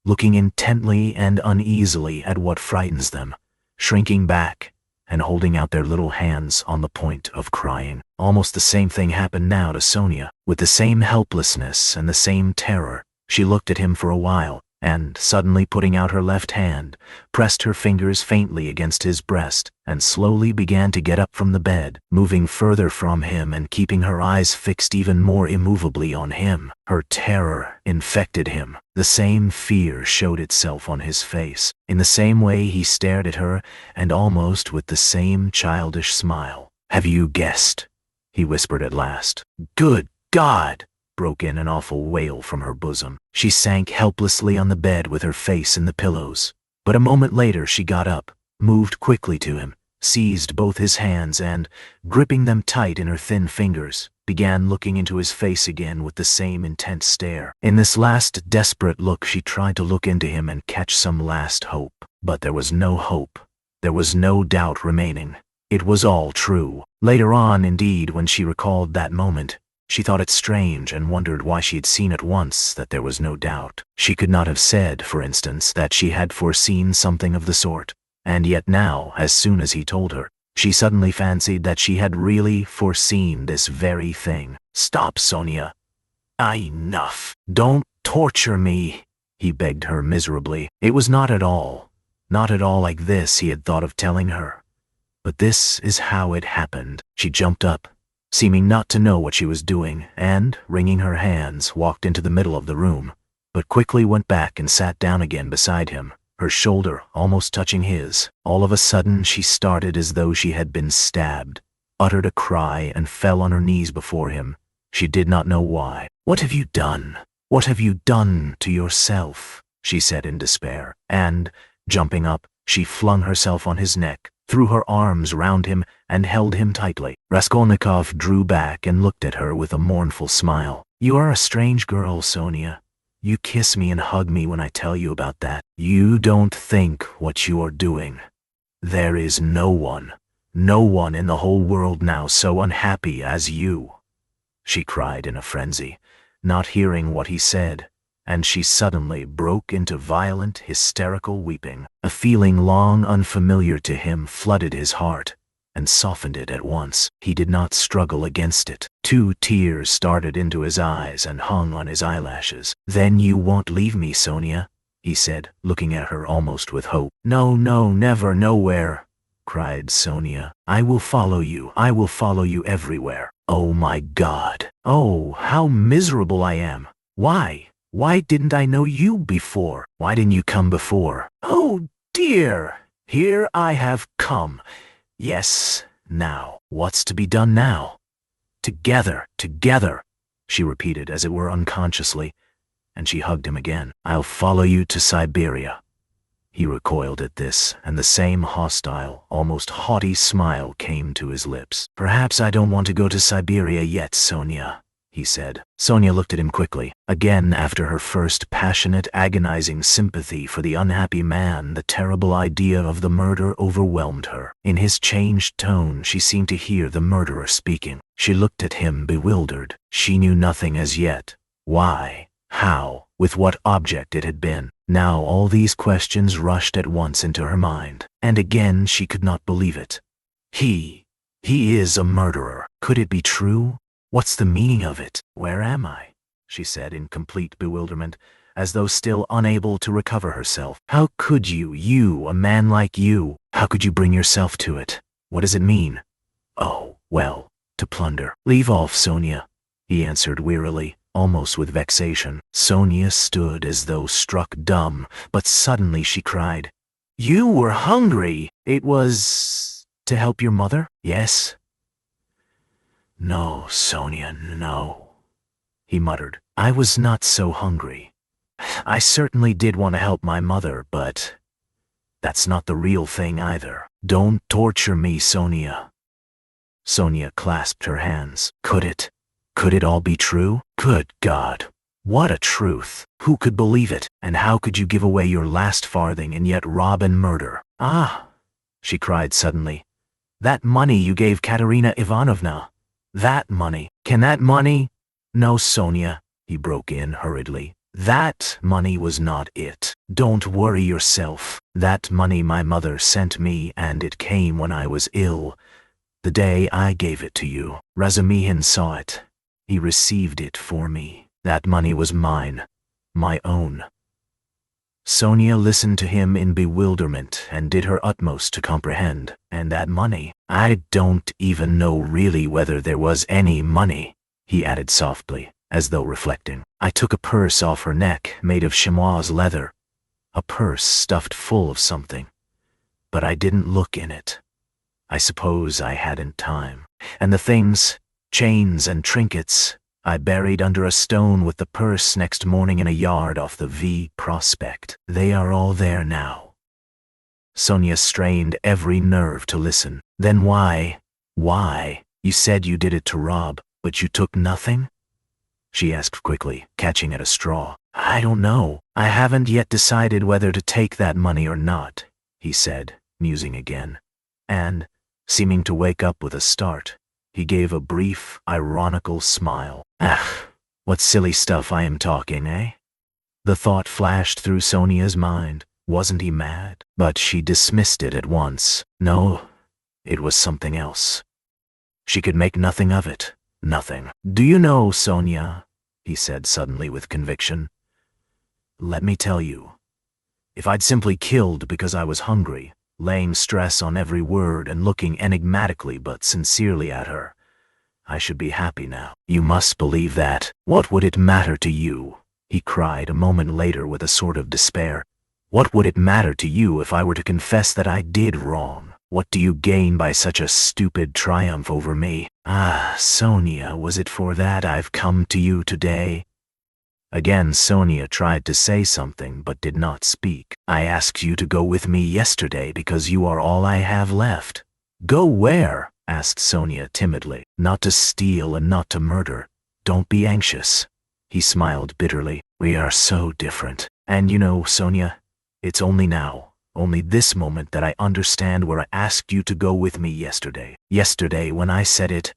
looking intently and uneasily at what frightens them, shrinking back, and holding out their little hands on the point of crying. Almost the same thing happened now to Sonia. With the same helplessness and the same terror, she looked at him for a while, and, suddenly putting out her left hand, pressed her fingers faintly against his breast, and slowly began to get up from the bed, moving further from him and keeping her eyes fixed even more immovably on him. Her terror infected him. The same fear showed itself on his face. In the same way he stared at her, and almost with the same childish smile. "Have you guessed?" he whispered at last. "Good God!" broke in an awful wail from her bosom. She sank helplessly on the bed with her face in the pillows. But a moment later she got up, moved quickly to him, seized both his hands and, gripping them tight in her thin fingers, began looking into his face again with the same intense stare. In this last desperate look she tried to look into him and catch some last hope. But there was no hope. There was no doubt remaining. It was all true. Later on, indeed, when she recalled that moment, she thought it strange and wondered why she had seen at once that there was no doubt. She could not have said, for instance, that she had foreseen something of the sort. And yet now, as soon as he told her, she suddenly fancied that she had really foreseen this very thing. "Stop, Sonia. Enough. Don't torture me," he begged her miserably. It was not at all like this he had thought of telling her. But this is how it happened. She jumped up, seeming not to know what she was doing, and, wringing her hands, walked into the middle of the room, but quickly went back and sat down again beside him, her shoulder almost touching his. All of a sudden she started as though she had been stabbed, uttered a cry, and fell on her knees before him. She did not know why. "What have you done? What have you done to yourself?" she said in despair, and, jumping up, she flung herself on his neck, threw her arms round him, and held him tightly. Raskolnikov drew back and looked at her with a mournful smile. "You are a strange girl, Sonia. You kiss me and hug me when I tell you about that. You don't think what you are doing. There is no one in the whole world now so unhappy as you," she cried in a frenzy, not hearing what he said, and she suddenly broke into violent, hysterical weeping. A feeling long unfamiliar to him flooded his heart and softened it at once. He did not struggle against it. 2 tears started into his eyes and hung on his eyelashes. "Then you won't leave me, Sonia?" he said, looking at her almost with hope. "No, no, never, nowhere," cried Sonia. I will follow you everywhere. Oh my God! Oh, how miserable I am! Why didn't I know you before? Why didn't you come before? Oh dear! Here I have come. Yes, now, what's to be done now? Together, she repeated as it were unconsciously, and she hugged him again. I'll follow you to Siberia. He recoiled at this, and the same hostile, almost haughty smile came to his lips. "Perhaps I don't want to go to Siberia yet, Sonia," he said. Sonia looked at him quickly. Again, after her first passionate, agonizing sympathy for the unhappy man, the terrible idea of the murder overwhelmed her. In his changed tone, she seemed to hear the murderer speaking. She looked at him bewildered. She knew nothing as yet. Why? How? With what object it had been? Now all these questions rushed at once into her mind, and again she could not believe it. He is a murderer. Could it be true? What's the meaning of it? Where am I? She said in complete bewilderment, as though still unable to recover herself. How could you, a man like you, how could you bring yourself to it? What does it mean? Oh, well, to plunder. Leave off, Sonia, he answered wearily, almost with vexation. Sonia stood as though struck dumb, but suddenly she cried, "You were hungry! It was to help your mother?" "Yes." "No, Sonia, no," he muttered. "I was not so hungry. I certainly did want to help my mother, but that's not the real thing either. Don't torture me, Sonia." Sonia clasped her hands. Could it all be true? Good God! What a truth! Who could believe it? And how could you give away your last farthing and yet rob and murder? Ah! She cried suddenly. That money you gave Katerina Ivanovna. That money. Can that money? No, Sonia, he broke in hurriedly. That money was not it. Don't worry yourself. That money my mother sent me, and it came when I was ill. The day I gave it to you. Razumihin saw it. He received it for me. That money was mine. My own. Sonia listened to him in bewilderment and did her utmost to comprehend. And that money, I don't even know really whether there was any money, he added softly, as though reflecting. I took a purse off her neck, made of chamois leather. A purse stuffed full of something. But I didn't look in it. I suppose I hadn't time. And the things, chains and trinkets, I buried under a stone with the purse next morning in a yard off the V Prospect. They are all there now. Sonia strained every nerve to listen. Then why? You said you did it to rob, but you took nothing? She asked quickly, catching at a straw. I don't know. I haven't yet decided whether to take that money or not, he said, musing again. And, seeming to wake up with a start, he gave a brief, ironical smile. Ah, what silly stuff I am talking, eh? The thought flashed through Sonia's mind. Wasn't he mad? But she dismissed it at once. No, it was something else. She could make nothing of it. Nothing. Do you know, Sonia, he said suddenly with conviction, let me tell you, if I'd simply killed because I was hungry, laying stress on every word and looking enigmatically but sincerely at her, I should be happy now. You must believe that. What would it matter to you? He cried a moment later with a sort of despair. What would it matter to you if I were to confess that I did wrong? What do you gain by such a stupid triumph over me? Ah, Sonia, was it for that I've come to you today? Again Sonia tried to say something but did not speak. I asked you to go with me yesterday because you are all I have left. Go where? Asked Sonia timidly. Not to steal and not to murder. Don't be anxious. He smiled bitterly. We are so different. And you know, Sonia, it's only now, only this moment that I understand where I asked you to go with me yesterday. Yesterday, when I said it,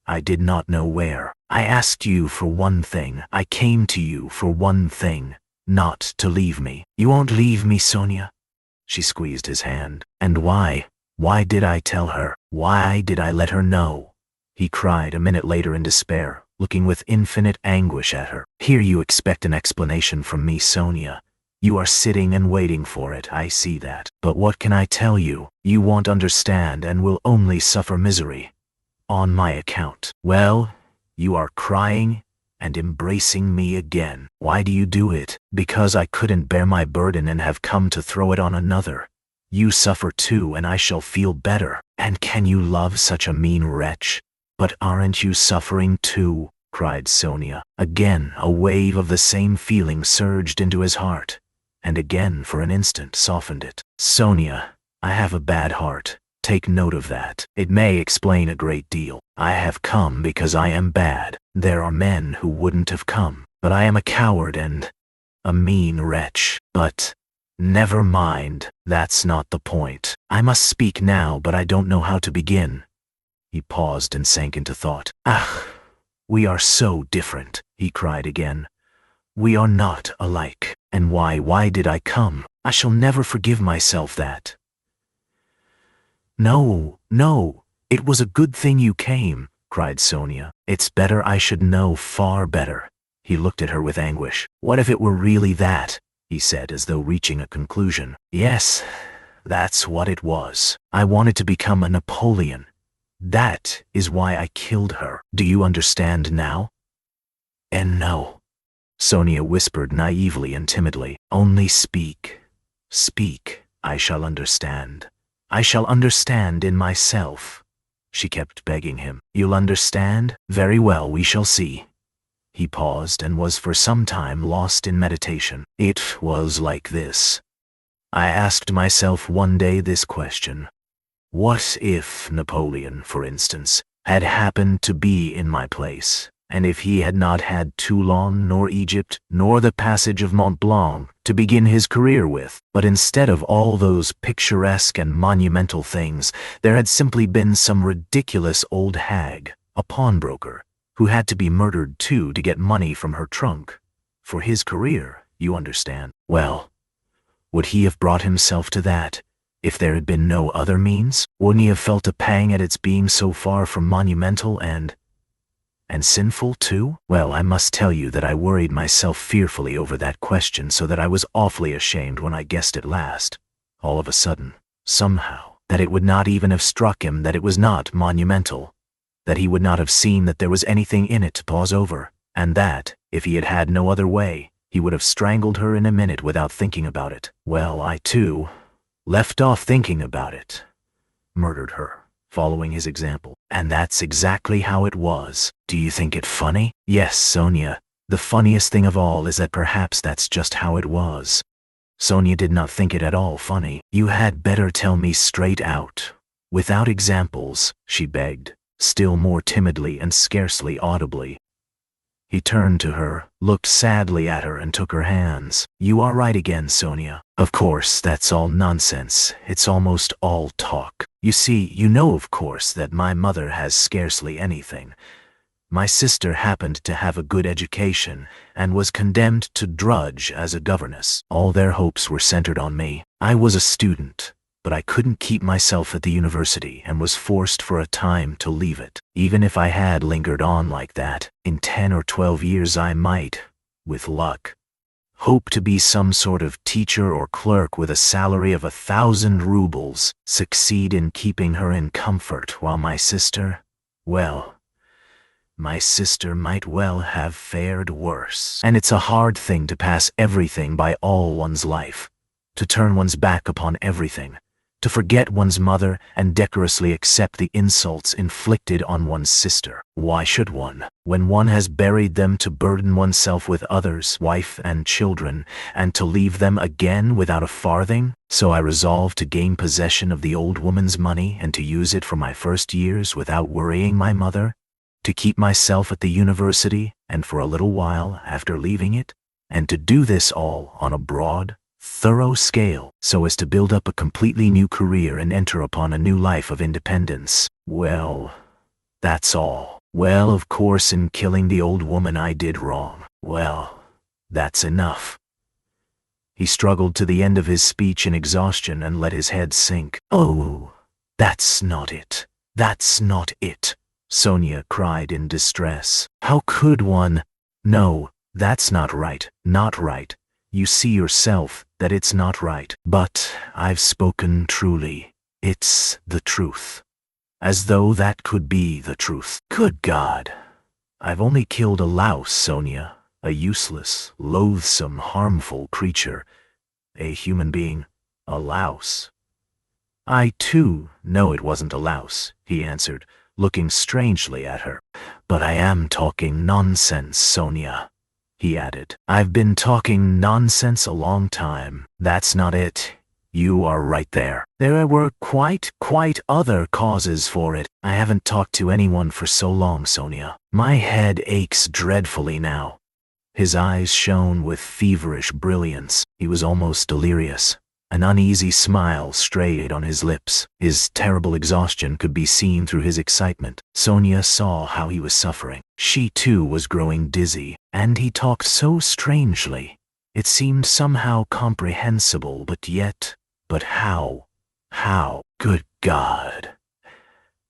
I did not know where. I asked you for one thing. I came to you for one thing, not to leave me. You won't leave me, Sonia? She squeezed his hand. And why? Why did I tell her? Why did I let her know? He cried a minute later in despair, looking with infinite anguish at her. Here you expect an explanation from me, Sonia. You are sitting and waiting for it, I see that. But what can I tell you? You won't understand and will only suffer misery. On my account. Well, you are crying and embracing me again. Why do you do it? Because I couldn't bear my burden and have come to throw it on another. You suffer too, and I shall feel better. And can you love such a mean wretch? But aren't you suffering too? Cried Sonia. Again, a wave of the same feeling surged into his heart. and again for an instant softened it. "Sonia, I have a bad heart. Take note of that. It may explain a great deal. I have come because I am bad. There are men who wouldn't have come, but I am a coward and a mean wretch. But never mind, that's not the point. I must speak now, but I don't know how to begin." He paused and sank into thought. "Ah, we are so different," he cried again. "We are not alike. And why did I come? I shall never forgive myself that." "No, it was a good thing you came," cried Sonia. "It's better I should know, far better." He looked at her with anguish. "What if it were really that?" he said, as though reaching a conclusion. "Yes, that's what it was. I wanted to become a Napoleon. That is why I killed her. Do you understand now?" "And no," Sonia whispered naively and timidly. "Only speak. Speak. I shall understand. I shall understand in myself." She kept begging him. "You'll understand? Very well, we shall see." He paused and was for some time lost in meditation. "It was like this. I asked myself one day this question. What if Napoleon, for instance, had happened to be in my place, and if he had not had Toulon, nor Egypt, nor the passage of Mont Blanc to begin his career with, but instead of all those picturesque and monumental things, there had simply been some ridiculous old hag, a pawnbroker, who had to be murdered too to get money from her trunk. For his career, you understand. Well, would he have brought himself to that if there had been no other means? Wouldn't he have felt a pang at its being so far from monumental and sinful too? Well, I must tell you that I worried myself fearfully over that question, so that I was awfully ashamed when I guessed at last, all of a sudden, somehow, that it would not even have struck him that it was not monumental, that he would not have seen that there was anything in it to pause over, and that, if he had had no other way, he would have strangled her in a minute without thinking about it. Well, I too left off thinking about it, murdered her, following his example. And that's exactly how it was. Do you think it funny? Yes, Sonia. The funniest thing of all is that perhaps that's just how it was. Sonia did not think it at all funny. "You had better tell me straight out, without examples," she begged, still more timidly and scarcely audibly. He turned to her, looked sadly at her, and took her hands. "You are right again, Sonia. Of course, that's all nonsense. It's almost all talk. You see, you know, of course, that my mother has scarcely anything. My sister happened to have a good education and was condemned to drudge as a governess. All their hopes were centered on me. I was a student, but I couldn't keep myself at the university and was forced for a time to leave it. Even if I had lingered on like that, in 10 or 12 years I might, with luck, hope to be some sort of teacher or clerk with a salary of 1,000 rubles, succeed in keeping her in comfort, while my sister, well, my sister might well have fared worse. And it's a hard thing to pass everything by all one's life, to turn one's back upon everything, to forget one's mother and decorously accept the insults inflicted on one's sister. Why should one, when one has buried them, to burden oneself with others, wife and children, and to leave them again without a farthing? So I resolved to gain possession of the old woman's money and to use it for my first years without worrying my mother, to keep myself at the university, and for a little while after leaving it, and to do this all on a broad, thorough scale, so as to build up a completely new career and enter upon a new life of independence. Well, that's all. Well, of course, in killing the old woman I did wrong. Well, that's enough." He struggled to the end of his speech in exhaustion and let his head sink. "Oh, that's not it. That's not it," Sonia cried in distress. "How could one? No, that's not right. Not right. You see yourself that it's not right. But I've spoken truly. It's the truth. As though that could be the truth. Good God! I've only killed a louse, Sonia. A useless, loathsome, harmful creature. A human being. A louse." "I, too, know it wasn't a louse," he answered, looking strangely at her. "But I am talking nonsense, Sonia," he added. I've been talking nonsense a long time. That's not it. You are right there. There were quite other causes for it. I haven't talked to anyone for so long, Sonia. My head aches dreadfully now. His eyes shone with feverish brilliance. He was almost delirious. An uneasy smile strayed on his lips. His terrible exhaustion could be seen through his excitement. Sonia saw how he was suffering. She too was growing dizzy, and he talked so strangely. It seemed somehow comprehensible, but how? Good God!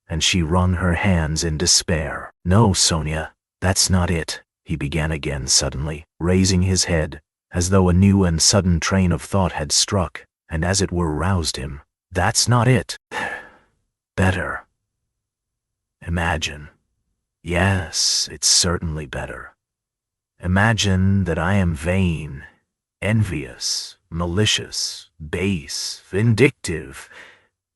And she wrung her hands in despair. No, Sonia, that's not it, he began again suddenly, raising his head, as though a new and sudden train of thought had struck, and as it were roused him. That's not it. Better. Imagine. Yes, it's certainly better. Imagine that I am vain, envious, malicious, base, vindictive,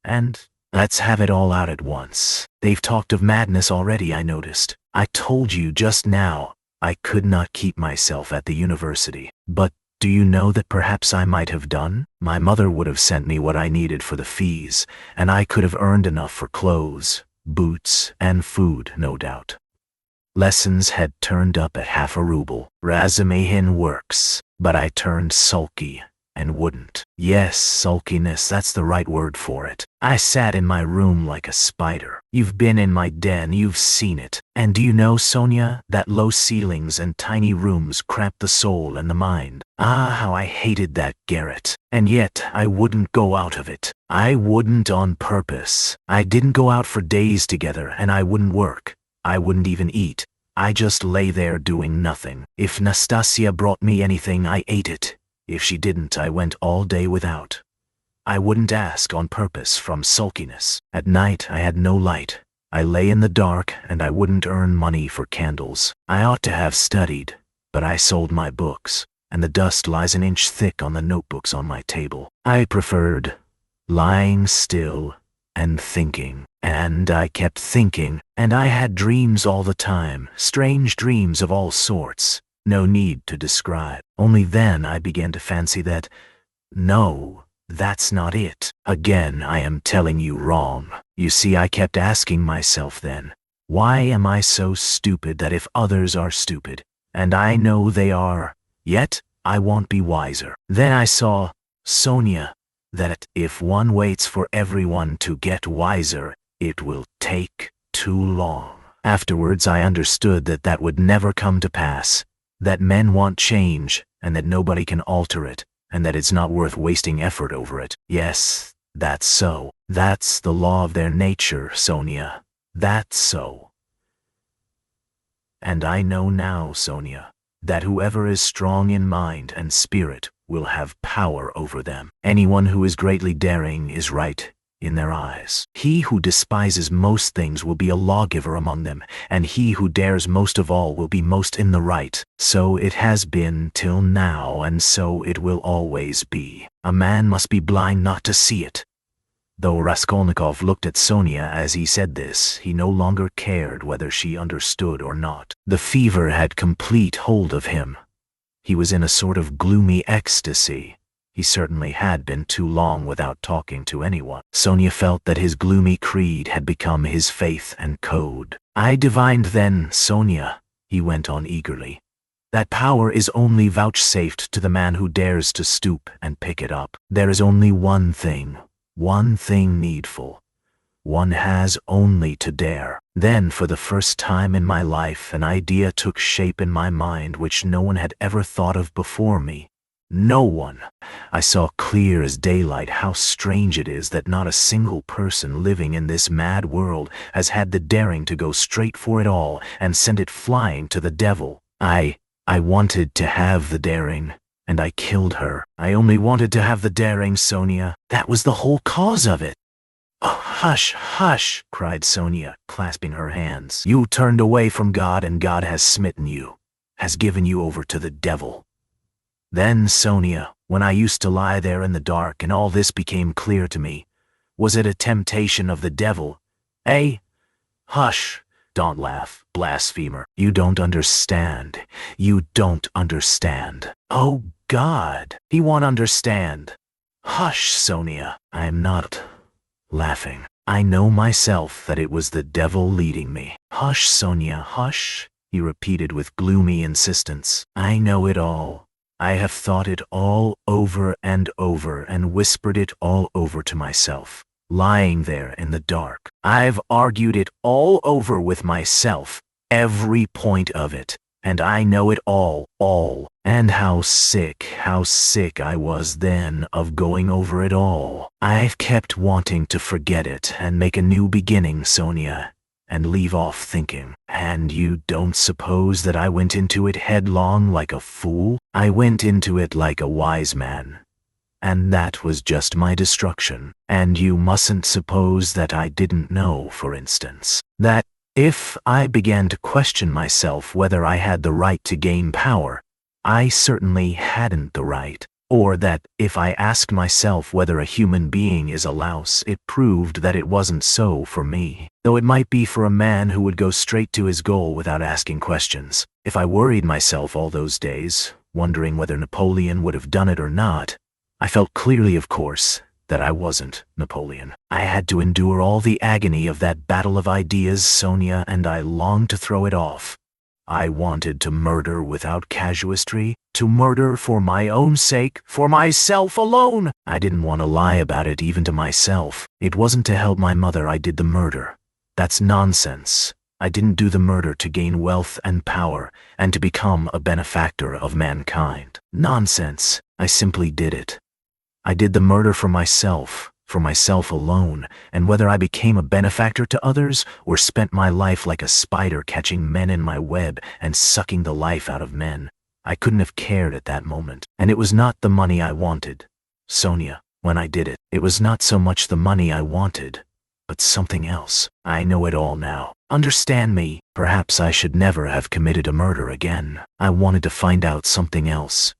and let's have it all out at once. They've talked of madness already, I noticed. I told you just now I could not keep myself at the university. But do you know that perhaps I might have done? My mother would have sent me what I needed for the fees, and I could have earned enough for clothes, boots, and food, no doubt. Lessons had turned up at half a ruble. Razumihin works. But I turned sulky and wouldn't. Yes, sulkiness, that's the right word for it. I sat in my room like a spider. You've been in my den, you've seen it. And do you know, Sonia, that low ceilings and tiny rooms cramp the soul and the mind? Ah, how I hated that garret. And yet I wouldn't go out of it. I wouldn't on purpose. I didn't go out for days together, and I wouldn't work. I wouldn't even eat. I just lay there doing nothing. If Nastasia brought me anything, I ate it. If she didn't, I went all day without. I wouldn't ask on purpose from sulkiness. At night, I had no light. I lay in the dark, and I wouldn't earn money for candles. I ought to have studied, but I sold my books, and the dust lies an inch thick on the notebooks on my table. I preferred lying still and thinking. And I kept thinking, and I had dreams all the time, strange dreams of all sorts. No need to describe. Only then I began to fancy that, no, that's not it. Again, I am telling you wrong. You see, I kept asking myself then, why am I so stupid that if others are stupid, and I know they are, yet I won't be wiser? Then I saw, Sonia, that if one waits for everyone to get wiser, it will take too long. Afterwards, I understood that that would never come to pass, that men want change, and that nobody can alter it, and that it's not worth wasting effort over it. Yes, that's so. That's the law of their nature, Sonia. That's so. And I know now, Sonia, that whoever is strong in mind and spirit will have power over them. Anyone who is greatly daring is right in their eyes. He who despises most things will be a lawgiver among them, and he who dares most of all will be most in the right. So it has been till now, and so it will always be. A man must be blind not to see it. Though Raskolnikov looked at Sonia as he said this, he no longer cared whether she understood or not. The fever had complete hold of him. He was in a sort of gloomy ecstasy. He certainly had been too long without talking to anyone. Sonia felt that his gloomy creed had become his faith and code. I divined then, Sonia, he went on eagerly, that power is only vouchsafed to the man who dares to stoop and pick it up. There is only one thing needful. One has only to dare. Then, for the first time in my life, an idea took shape in my mind which no one had ever thought of before me. No one. I saw clear as daylight how strange it is that not a single person living in this mad world has had the daring to go straight for it all and send it flying to the devil. I wanted to have the daring, and I killed her. I only wanted to have the daring, Sonia. That was the whole cause of it. Oh, hush, hush, cried Sonia, clasping her hands. You turned away from God, and God has smitten you, has given you over to the devil. Then, Sonia, when I used to lie there in the dark and all this became clear to me, was it a temptation of the devil? Eh? Hush, Don't laugh, blasphemer. You don't understand. You don't understand. Oh, God, he won't understand. Hush, Sonia. I am not laughing. I know myself that it was the devil leading me. Hush, Sonia, hush, he repeated with gloomy insistence. I know it all. I have thought it all over and whispered it all over to myself, lying there in the dark. I've argued it all over with myself, every point of it, and I know it all. And how sick I was then of going over it all. I've kept wanting to forget it and make a new beginning, Sonia, and leave off thinking. And you don't suppose that I went into it headlong like a fool? I went into it like a wise man. And that was just my destruction. And you mustn't suppose that I didn't know, for instance, that if I began to question myself whether I had the right to gain power, I certainly hadn't the right. Or that if I asked myself whether a human being is a louse, it proved that it wasn't so for me, though it might be for a man who would go straight to his goal without asking questions. If I worried myself all those days, wondering whether Napoleon would have done it or not, I felt clearly, of course, that I wasn't Napoleon. I had to endure all the agony of that battle of ideas, Sonia, and I longed to throw it off. I wanted to murder without casuistry, to murder for my own sake, for myself alone. I didn't want to lie about it even to myself. It wasn't to help my mother I did the murder. That's nonsense. I didn't do the murder to gain wealth and power and to become a benefactor of mankind. Nonsense. I simply did it. I did the murder for myself alone, and whether I became a benefactor to others or spent my life like a spider catching men in my web and sucking the life out of men, I couldn't have cared at that moment. And it was not the money I wanted. Sonia, when I did it, it was not so much the money I wanted, but something else. I know it all now. Understand me. Perhaps I should never have committed a murder again. I wanted to find out something else.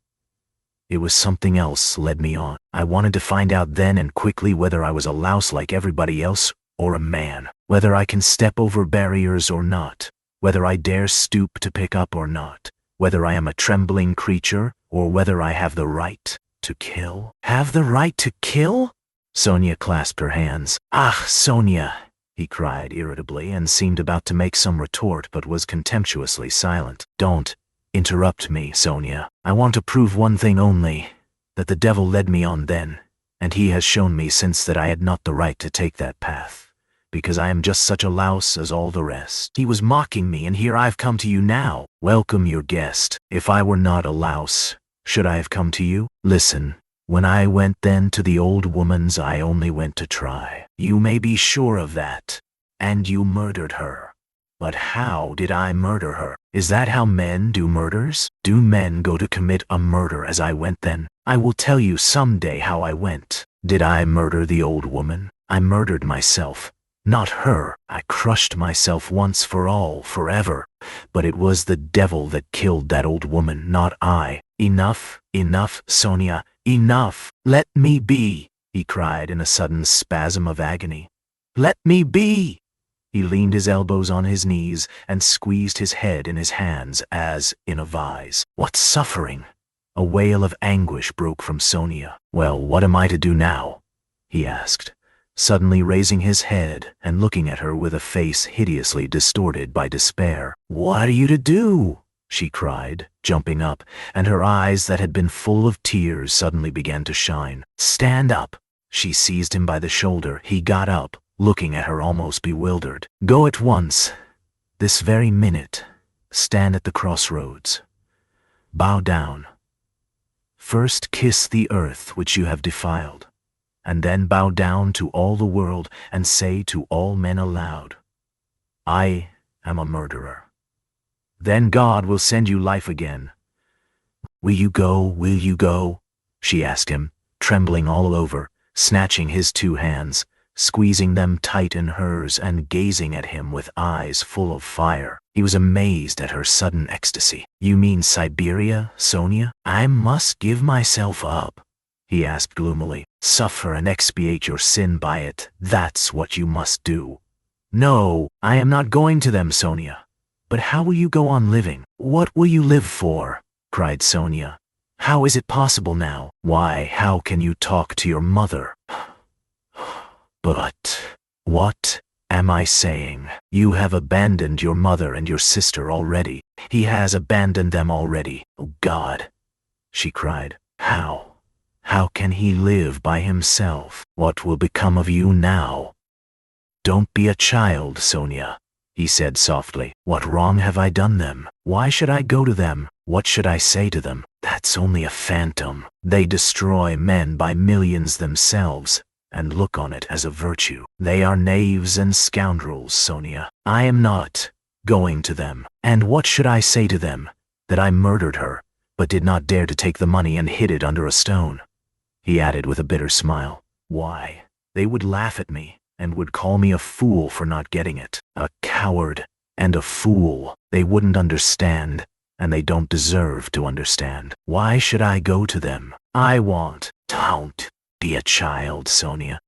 It was something else led me on. I wanted to find out then and quickly whether I was a louse like everybody else or a man, whether I can step over barriers or not, whether I dare stoop to pick up or not, whether I am a trembling creature or whether I have the right to kill. Have the right to kill? Sonia clasped her hands. Ah, Sonia, he cried irritably and seemed about to make some retort but was contemptuously silent. Don't interrupt me, Sonia. I want to prove one thing only, that the devil led me on then, and he has shown me since that I had not the right to take that path, because I am just such a louse as all the rest. He was mocking me, and here I've come to you now. Welcome your guest. If I were not a louse, should I have come to you? Listen, when I went then to the old woman's, I only went to try. You may be sure of that. And you murdered her. But how did I murder her? Is that how men do murders? Do men go to commit a murder as I went then? I will tell you some day how I went. Did I murder the old woman? I murdered myself. Not her. I crushed myself once for all, forever. But it was the devil that killed that old woman, not I. Enough, Sonia, enough. Let me be, he cried in a sudden spasm of agony. Let me be. He leaned his elbows on his knees and squeezed his head in his hands as in a vise. What suffering! A wail of anguish broke from Sonia. Well, what am I to do now? He asked, suddenly raising his head and looking at her with a face hideously distorted by despair. What are you to do? She cried, jumping up, and her eyes that had been full of tears suddenly began to shine. Stand up! She seized him by the shoulder. He got up, looking at her almost bewildered. Go at once, this very minute. Stand at the crossroads. Bow down. First kiss the earth which you have defiled, and then bow down to all the world and say to all men aloud, I am a murderer. Then God will send you life again. Will you go? Will you go? She asked him, trembling all over, snatching his two hands, squeezing them tight in hers and gazing at him with eyes full of fire. He was amazed at her sudden ecstasy. You mean Siberia, Sonia? I must give myself up, he asked gloomily. Suffer and expiate your sin by it. That's what you must do. No, I am not going to them, Sonia. But how will you go on living? What will you live for? Cried Sonia. How is it possible now? Why, how can you talk to your mother? But what am I saying? You have abandoned your mother and your sister already. He has abandoned them already. Oh God, she cried. How? How can he live by himself? What will become of you now? Don't be a child, Sonia, he said softly. What wrong have I done them? Why should I go to them? What should I say to them? That's only a phantom. They destroy men by millions themselves, and look on it as a virtue. They are knaves and scoundrels, Sonia. I am not going to them. And what should I say to them? That I murdered her, but did not dare to take the money and hid it under a stone. He added with a bitter smile. Why, they would laugh at me and would call me a fool for not getting it. A coward and a fool. They wouldn't understand, and they don't deserve to understand. Why should I go to them? I want. Don't be a child, Sonia.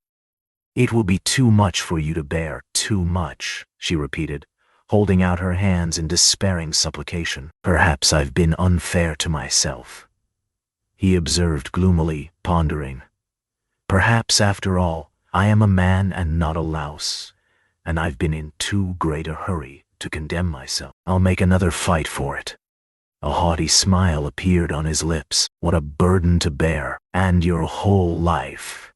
It will be too much for you to bear, too much, she repeated, holding out her hands in despairing supplication. Perhaps I've been unfair to myself, he observed gloomily, pondering. Perhaps, after all, I am a man and not a louse, and I've been in too great a hurry to condemn myself. I'll make another fight for it. A haughty smile appeared on his lips. What a burden to bear. And your whole life.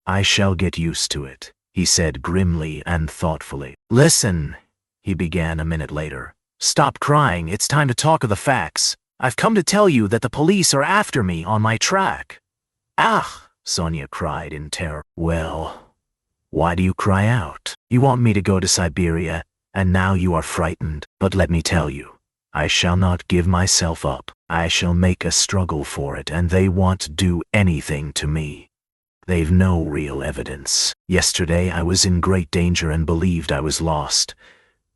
I shall get used to it, he said grimly and thoughtfully. Listen, he began a minute later. Stop crying. It's time to talk of the facts. I've come to tell you that the police are after me on my track. Ah, Sonia cried in terror. Well, why do you cry out? You want me to go to Siberia, and now you are frightened. But let me tell you, I shall not give myself up. I shall make a struggle for it, and they won't do anything to me. They've no real evidence. Yesterday I was in great danger and believed I was lost.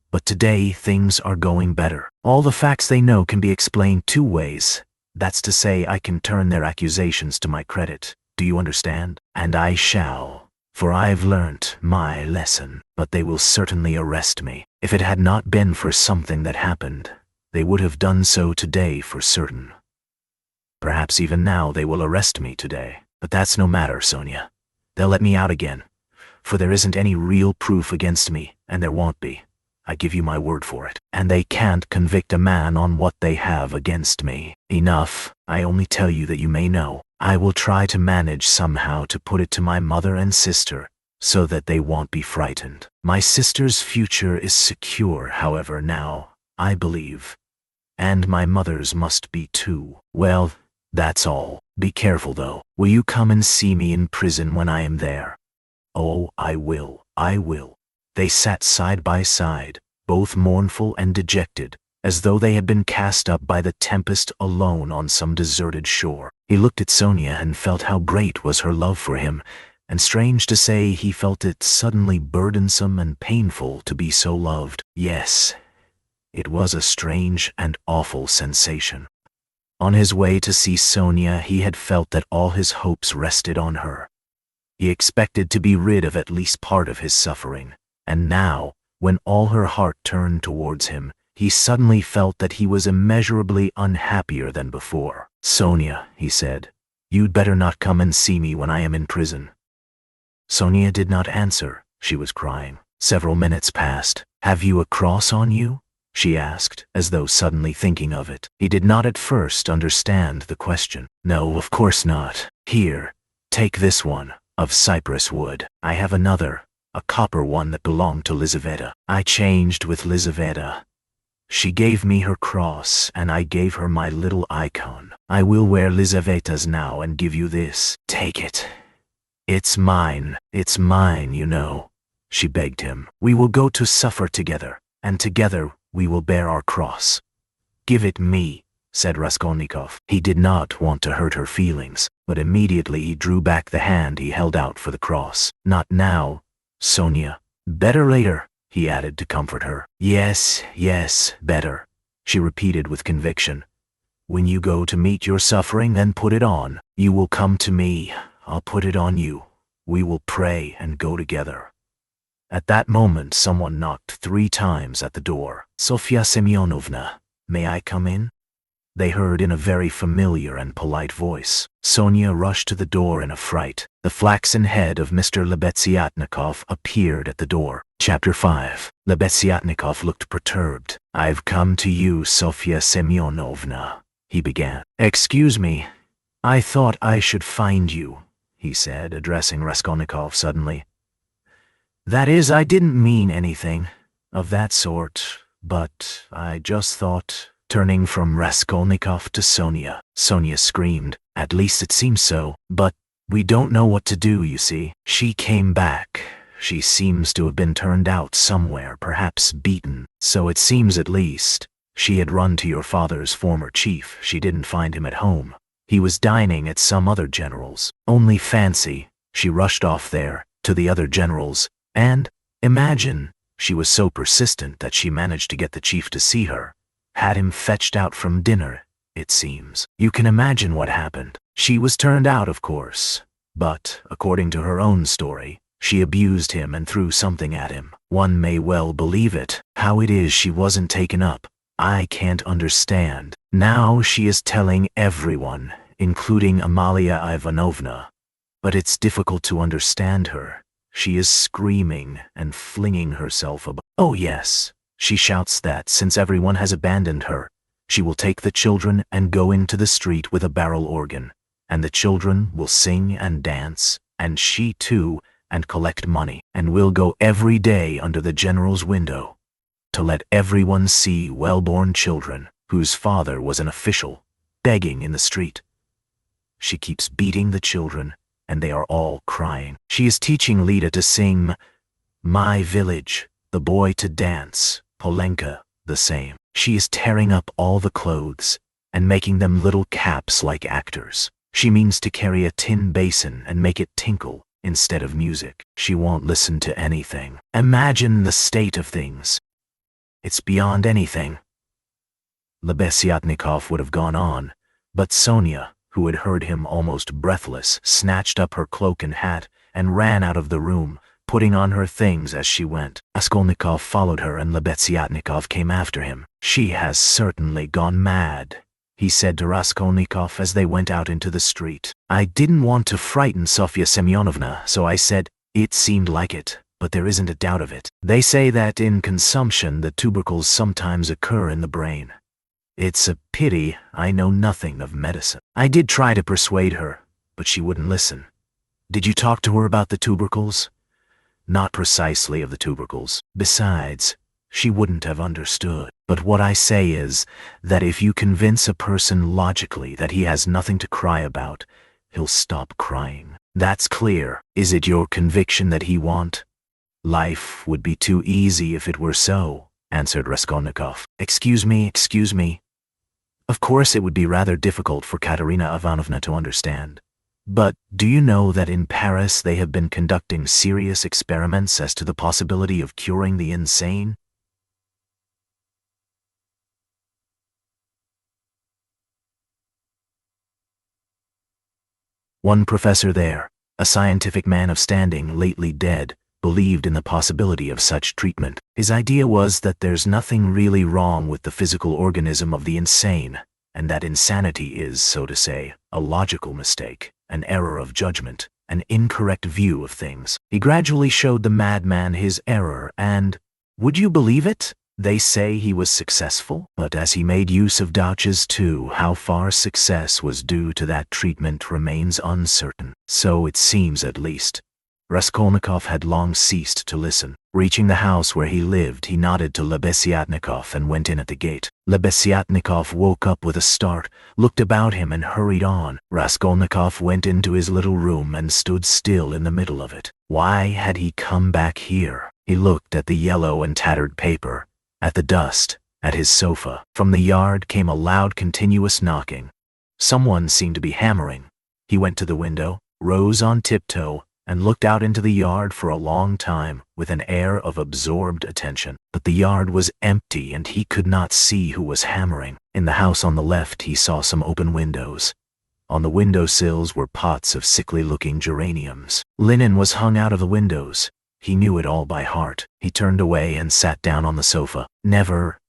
But today things are going better. All the facts they know can be explained two ways. That's to say, I can turn their accusations to my credit. Do you understand? And I shall. For I've learnt my lesson. But they will certainly arrest me. If it had not been for something that happened, they would have done so today for certain. Perhaps even now they will arrest me today. But that's no matter, Sonia. They'll let me out again. For there isn't any real proof against me, and there won't be. I give you my word for it. And they can't convict a man on what they have against me. Enough. I only tell you that you may know. I will try to manage somehow to put it to my mother and sister, so that they won't be frightened. My sister's future is secure, however, now, I believe. And my mother's must be too. Well, that's all. Be careful, though. Will you come and see me in prison when I am there? Oh, I will. They sat side by side, both mournful and dejected, as though they had been cast up by the tempest alone on some deserted shore. He looked at Sonia and felt how great was her love for him, and strange to say, he felt it suddenly burdensome and painful to be so loved. Yes, it was a strange and awful sensation. On his way to see Sonia, he had felt that all his hopes rested on her. He expected to be rid of at least part of his suffering, and now, when all her heart turned towards him, he suddenly felt that he was immeasurably unhappier than before. Sonia, he said, you'd better not come and see me when I am in prison. Sonia did not answer. She was crying. Several minutes passed. Have you a cross on you? She asked, as though suddenly thinking of it. He did not at first understand the question. No, of course not. Here, take this one, of cypress wood. I have another, a copper one that belonged to Lizaveta. I changed with Lizaveta. She gave me her cross, and I gave her my little icon. I will wear Lizaveta's now and give you this. Take it. It's mine, you know, she begged him. We will go to suffer together, and together we will bear our cross. Give it me, said Raskolnikov. He did not want to hurt her feelings, but immediately he drew back the hand he held out for the cross. Not now, Sonia. Better later, he added to comfort her. Yes, better, she repeated with conviction. When you go to meet your suffering, then put it on. You will come to me. I'll put it on you. We will pray and go together. At that moment, someone knocked 3 times at the door. "Sofya Semyonovna, may I come in?" they heard in a very familiar and polite voice. Sonia rushed to the door in a fright. The flaxen head of Mr. Lebeziatnikov appeared at the door. Chapter 5. Lebeziatnikov looked perturbed. "I've come to you, Sofya Semyonovna," he began. "Excuse me, I thought I should find you," he said, addressing Raskolnikov suddenly. "That is, I didn't mean anything of that sort, but I just thought—" Turning from Raskolnikov to Sonia, Sonia screamed, "At least it seems so, but we don't know what to do, you see. She came back. She seems to have been turned out somewhere, perhaps beaten. So it seems, at least. She had run to your father's former chief. She didn't find him at home. He was dining at some other general's. Only fancy, she rushed off there, to the other general's, and, imagine, she was so persistent that she managed to get the chief to see her. Had him fetched out from dinner, it seems. You can imagine what happened. She was turned out, of course, but, according to her own story, she abused him and threw something at him. One may well believe it. How it is she wasn't taken up, I can't understand. Now she is telling everyone, including Alyona Ivanovna. But it's difficult to understand her. She is screaming and flinging herself about. Oh yes. She shouts that since everyone has abandoned her, she will take the children and go into the street with a barrel organ, and the children will sing and dance, and she too, and collect money, and will go every day under the general's window, to let everyone see well-born children, whose father was an official, begging in the street. She keeps beating the children, and they are all crying. She is teaching Lida to sing My Village, the boy to dance, Polenka, the same. She is tearing up all the clothes and making them little caps like actors. She means to carry a tin basin and make it tinkle instead of music. She won't listen to anything. Imagine the state of things. It's beyond anything. Lebeziatnikov would have gone on, but Sonia, who had heard him almost breathless, snatched up her cloak and hat and ran out of the room, putting on her things as she went. Raskolnikov followed her and Lebeziatnikov came after him. "She has certainly gone mad," he said to Raskolnikov as they went out into the street. "I didn't want to frighten Sofya Semyonovna, so I said it seemed like it, but there isn't a doubt of it. They say that in consumption the tubercles sometimes occur in the brain. It's a pity I know nothing of medicine." I did try to persuade her, but she wouldn't listen. "Did you talk to her about the tubercles?" "Not precisely of the tubercles. Besides, she wouldn't have understood. But what I say is that if you convince a person logically that he has nothing to cry about, he'll stop crying. That's clear. Is it your conviction that he won't?" "Life would be too easy if it were so," answered Raskolnikov. Excuse me. Of course it would be rather difficult for Katerina Ivanovna to understand. But do you know that in Paris they have been conducting serious experiments as to the possibility of curing the insane? One professor there, a scientific man of standing, lately dead, believed in the possibility of such treatment. His idea was that there's nothing really wrong with the physical organism of the insane, and that insanity is, so to say, a logical mistake, an error of judgment, an incorrect view of things. He gradually showed the madman his error and, would you believe it? They say he was successful, but as he made use of douches too, how far success was due to that treatment remains uncertain. So it seems, at least. Raskolnikov had long ceased to listen. Reaching the house where he lived, he nodded to Lebeziatnikov and went in at the gate. Lebeziatnikov woke up with a start, looked about him and hurried on. Raskolnikov went into his little room and stood still in the middle of it. Why had he come back here? He looked at the yellow and tattered paper, at the dust, at his sofa. From the yard came a loud continuous knocking. Someone seemed to be hammering. He went to the window, rose on tiptoe, and looked out into the yard for a long time with an air of absorbed attention. But the yard was empty and he could not see who was hammering. In the house on the left he saw some open windows. On the window sills were pots of sickly-looking geraniums. Linen was hung out of the windows. He knew it all by heart. He turned away and sat down on the sofa. Never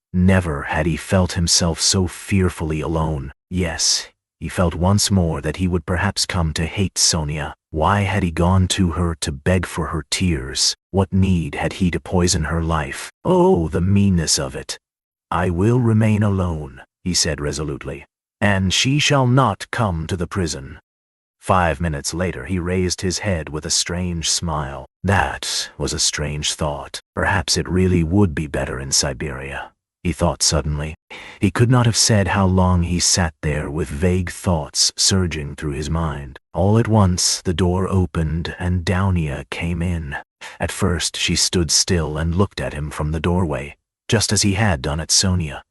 had he felt himself so fearfully alone. Yes, he felt once more that he would perhaps come to hate Sonia. Why had he gone to her to beg for her tears? What need had he to poison her life? Oh, the meanness of it! "I will remain alone," he said resolutely, "and she shall not come to the prison." 5 minutes later he raised his head with a strange smile. That was a strange thought. Perhaps it really would be better in Siberia, he thought suddenly. He could not have said how long he sat there with vague thoughts surging through his mind. All at once the door opened and Dounia came in. At first she stood still and looked at him from the doorway, just as he had done at Sonia.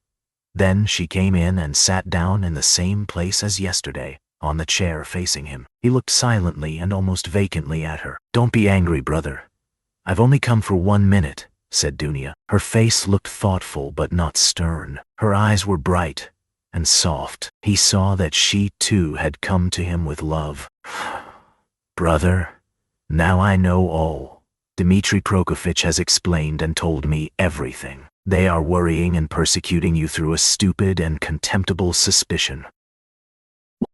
Then she came in and sat down in the same place as yesterday, on the chair facing him. He looked silently and almost vacantly at her. "Don't be angry, brother. I've only come for 1 minute," said Dounia. Her face looked thoughtful but not stern. Her eyes were bright and soft. He saw that she too had come to him with love. "Brother, now I know all. Dmitri Prokofitch has explained and told me everything. They are worrying and persecuting you through a stupid and contemptible suspicion.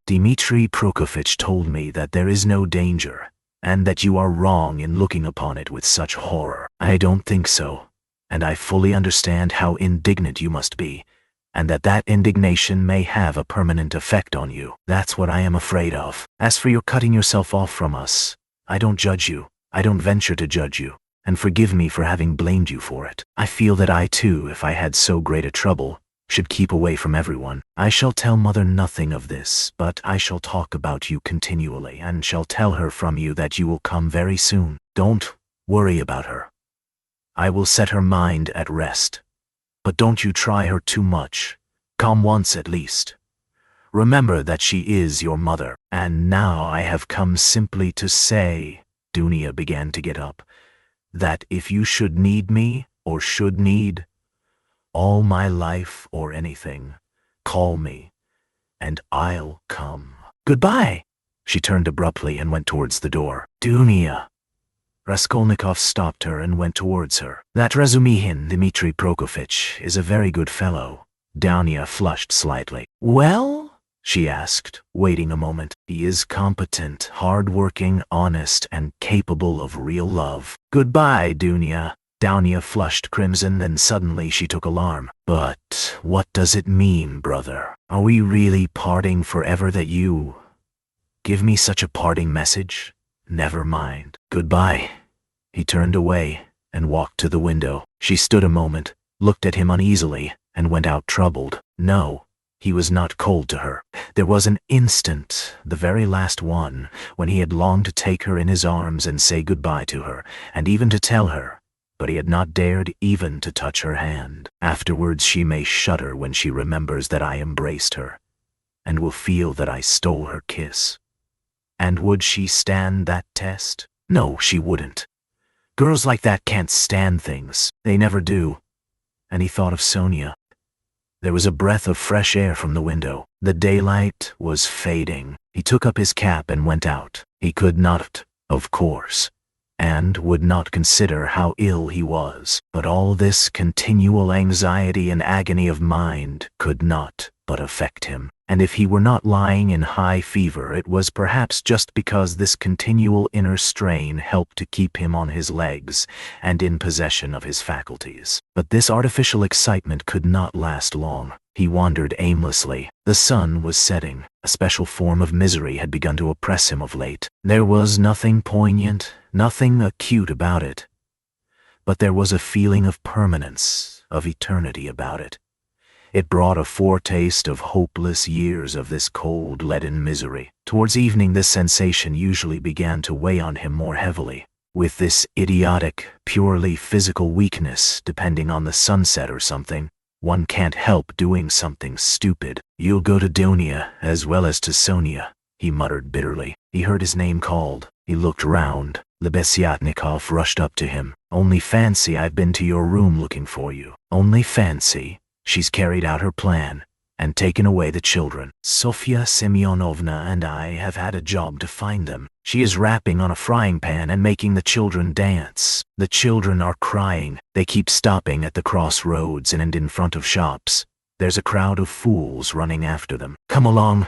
Dmitri Prokofitch told me that there is no danger, and that you are wrong in looking upon it with such horror. I don't think so, and I fully understand how indignant you must be, and that indignation may have a permanent effect on you. That's what I am afraid of. As for your cutting yourself off from us, I don't judge you. I don't venture to judge you, and forgive me for having blamed you for it. I feel that I too, if I had so great a trouble, should keep away from everyone. I shall tell Mother nothing of this, but I shall talk about you continually, and shall tell her from you that you will come very soon. Don't worry about her. I will set her mind at rest. But don't you try her too much. Come once at least. Remember that she is your mother. And now I have come simply to say," Dounia began to get up, "that if you should need me, or should need all my life or anything, call me, and I'll come. Goodbye." She turned abruptly and went towards the door. "Dounia." Raskolnikov stopped her and went towards her. "That Razumihin, Dmitri Prokofitch, is a very good fellow." Dounia flushed slightly. "Well?" she asked, waiting a moment. "He is competent, hard-working, honest, and capable of real love." "Goodbye, Dounia." Dounia flushed crimson, then suddenly she took alarm. "But what does it mean, brother? Are we really parting forever that you give me such a parting message? Never mind. Goodbye." He turned away and walked to the window. She stood a moment, looked at him uneasily, and went out troubled. No, he was not cold to her. There was an instant, the very last one, when he had longed to take her in his arms and say goodbye to her, and even to tell her, but he had not dared even to touch her hand. Afterwards she may shudder when she remembers that I embraced her, and will feel that I stole her kiss. And would she stand that test? No, she wouldn't. Girls like that can't stand things. They never do. And he thought of Sonia. There was a breath of fresh air from the window. The daylight was fading. He took up his cap and went out. He could not, of course, and would not consider how ill he was. But all this continual anxiety and agony of mind could not but affect him. And if he were not lying in high fever, it was perhaps just because this continual inner strain helped to keep him on his legs and in possession of his faculties. But this artificial excitement could not last long. He wandered aimlessly. The sun was setting. A special form of misery had begun to oppress him of late. There was nothing poignant, nothing acute about it. But there was a feeling of permanence, of eternity about it. It brought a foretaste of hopeless years of this cold, leaden misery. Towards evening this sensation usually began to weigh on him more heavily. With this idiotic, purely physical weakness, depending on the sunset or something, one can't help doing something stupid. "You'll go to Dounia as well as to Sonia," he muttered bitterly. He heard his name called. He looked round. Lebeziatnikov rushed up to him. "Only fancy I've been to your room looking for you. Only fancy. She's carried out her plan and taken away the children. Sofya Semyonovna and I have had a job to find them. She is rapping on a frying pan and making the children dance. The children are crying. They keep stopping at the crossroads and in front of shops. There's a crowd of fools running after them. Come along.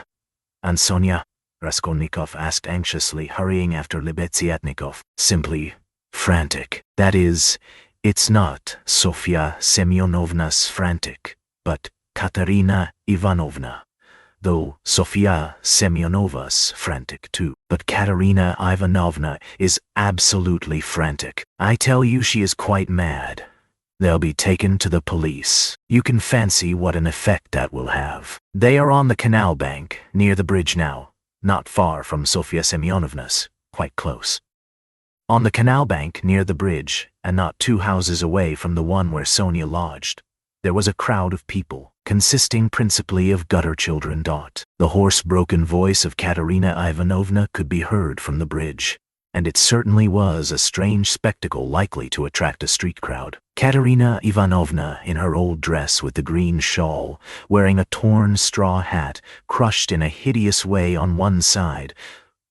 And Sonia? Raskolnikov asked anxiously, hurrying after Lebeziatnikov. Simply frantic. That is, it's not Sofya Semyonovna's frantic, but Katerina Ivanovna. Though Sofya Semyonova's frantic too. But Katerina Ivanovna is absolutely frantic. I tell you, she is quite mad. They'll be taken to the police. You can fancy what an effect that will have. They are on the canal bank, near the bridge now, not far from Sofya Semyonovna's, quite close. On the canal bank near the bridge, and not 2 houses away from the one where Sonia lodged, there was a crowd of people, consisting principally of gutter children. The hoarse, broken voice of Katerina Ivanovna could be heard from the bridge, and it certainly was a strange spectacle likely to attract a street crowd. Katerina Ivanovna, in her old dress with the green shawl, wearing a torn straw hat, crushed in a hideous way on one side,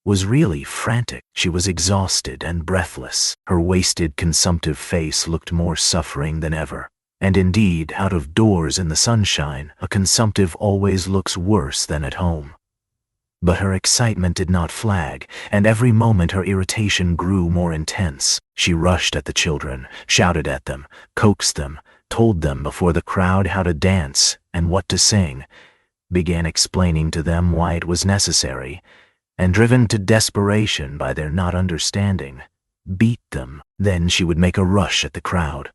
was really frantic. She was exhausted and breathless. Her wasted, consumptive face looked more suffering than ever. And indeed, out of doors in the sunshine, a consumptive always looks worse than at home. But her excitement did not flag, and every moment her irritation grew more intense. She rushed at the children, shouted at them, coaxed them, told them before the crowd how to dance and what to sing, began explaining to them why it was necessary, and driven to desperation by their not understanding, beat them. Then she would make a rush at the crowd.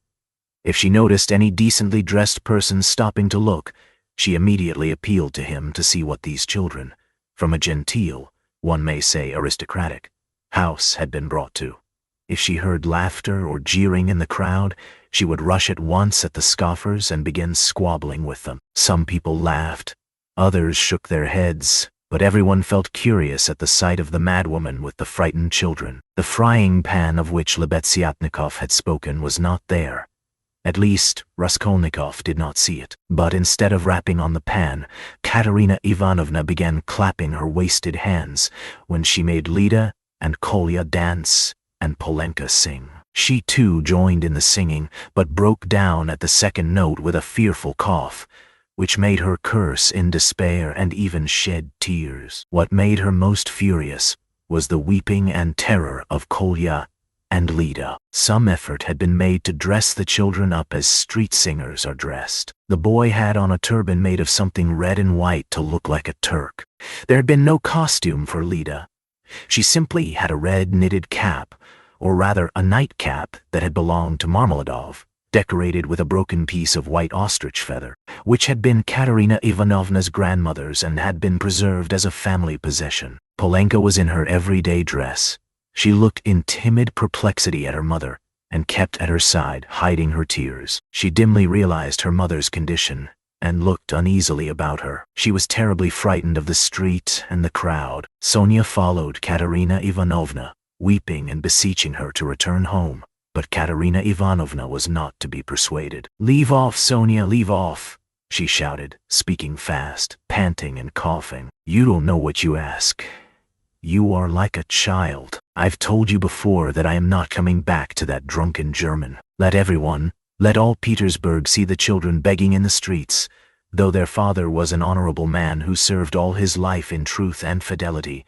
If she noticed any decently dressed person stopping to look, she immediately appealed to him to see what these children, from a genteel, one may say aristocratic, house had been brought to. If she heard laughter or jeering in the crowd, she would rush at once at the scoffers and begin squabbling with them. Some people laughed, others shook their heads, but everyone felt curious at the sight of the madwoman with the frightened children. The frying pan of which Lebeziatnikov had spoken was not there. At least, Raskolnikov did not see it. But instead of rapping on the pan, Katerina Ivanovna began clapping her wasted hands when she made Lida and Kolya dance and Polenka sing. She too joined in the singing, but broke down at the second note with a fearful cough, which made her curse in despair and even shed tears. What made her most furious was the weeping and terror of Kolya and Lida. Some effort had been made to dress the children up as street singers are dressed. The boy had on a turban made of something red and white to look like a Turk. There had been no costume for Lida. She simply had a red knitted cap, or rather a nightcap that had belonged to Marmeladov, decorated with a broken piece of white ostrich feather, which had been Katerina Ivanovna's grandmother's and had been preserved as a family possession. Polenka was in her everyday dress. She looked in timid perplexity at her mother, and kept at her side, hiding her tears. She dimly realized her mother's condition, and looked uneasily about her. She was terribly frightened of the street and the crowd. Sonia followed Katerina Ivanovna, weeping and beseeching her to return home. But Katerina Ivanovna was not to be persuaded. "Leave off, Sonia, leave off," she shouted, speaking fast, panting and coughing. "You don't know what you ask. You are like a child. I've told you before that I am not coming back to that drunken German. Let everyone, let all Petersburg see the children begging in the streets, though their father was an honorable man who served all his life in truth and fidelity,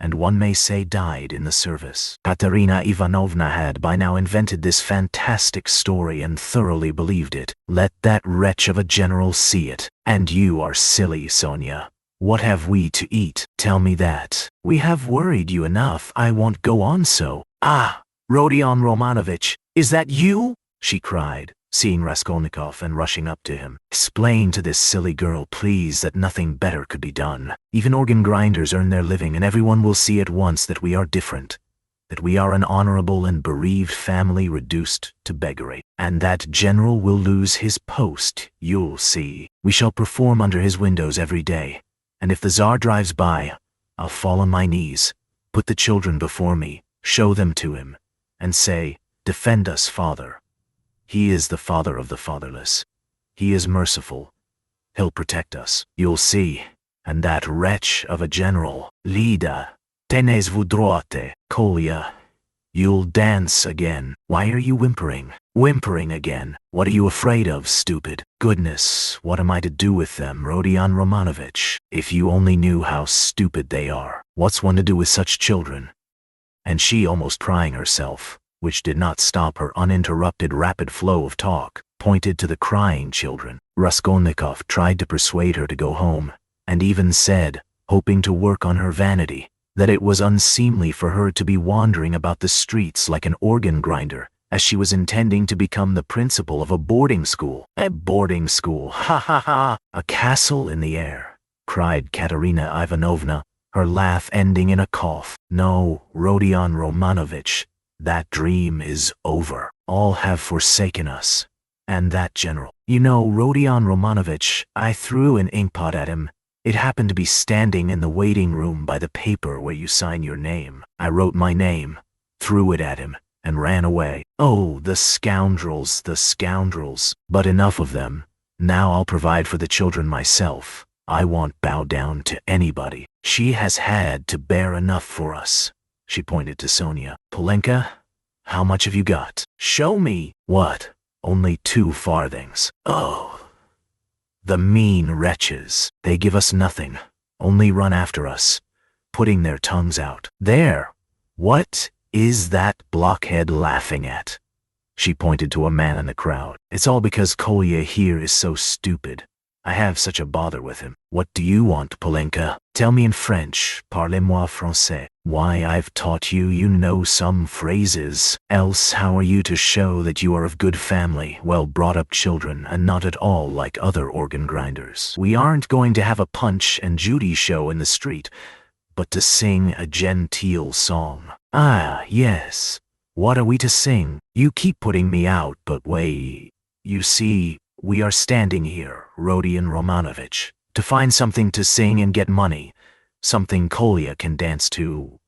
and one may say died in the service." Katerina Ivanovna had by now invented this fantastic story and thoroughly believed it. Let that wretch of a general see it. "And you are silly, Sonia. What have we to eat? Tell me that. We have worried you enough. I won't go on so." "Ah, Rodion Romanovich, is that you?" she cried, seeing Raskolnikov and rushing up to him. "Explain to this silly girl, please, that nothing better could be done. Even organ grinders earn their living, and everyone will see at once that we are different, that we are an honorable and bereaved family reduced to beggary. And that general will lose his post, you'll see. We shall perform under his windows every day. And if the Tsar drives by, I'll fall on my knees, put the children before me, show them to him, and say, 'Defend us, Father. He is the father of the fatherless. He is merciful. He'll protect us. You'll see. And that wretch of a general, Lida, Tenez vous droite, Kolya. You'll dance again. Why are you whimpering? Whimpering again. What are you afraid of, stupid? Goodness, what am I to do with them, Rodion Romanovich? If you only knew how stupid they are. What's one to do with such children? And she, almost crying herself, which did not stop her uninterrupted rapid flow of talk, pointed to the crying children. Raskolnikov tried to persuade her to go home, and even said, hoping to work on her vanity, that it was unseemly for her to be wandering about the streets like an organ grinder, as she was intending to become the principal of a boarding school. A boarding school, ha ha ha! A castle in the air, cried Katerina Ivanovna, her laugh ending in a cough. No, Rodion Romanovich, that dream is over. All have forsaken us. And that general. You know, Rodion Romanovich, I threw an inkpot at him. It happened to be standing in the waiting room by the paper where you sign your name. I wrote my name, threw it at him, and ran away. Oh, the scoundrels, the scoundrels. But enough of them. Now I'll provide for the children myself. I won't bow down to anybody. She has had to bear enough for us. She pointed to Sonia. Polenka, how much have you got? Show me. What? Only 2 farthings. Oh. The mean wretches. They give us nothing, only run after us, putting their tongues out. There! What is that blockhead laughing at? She pointed to a man in the crowd. It's all because Kolya here is so stupid. I have such a bother with him. What do you want, Polenka? Tell me in French. Parlez-moi français. Why, I've taught you, you know some phrases. Else how are you to show that you are of good family, well-brought-up children, and not at all like other organ grinders? We aren't going to have a Punch and Judy show in the street, but to sing a genteel song. Ah, yes. What are we to sing? You keep putting me out, but wait. You see, we are standing here, Rodion Romanovich, to find something to sing and get money, something Kolya can dance to.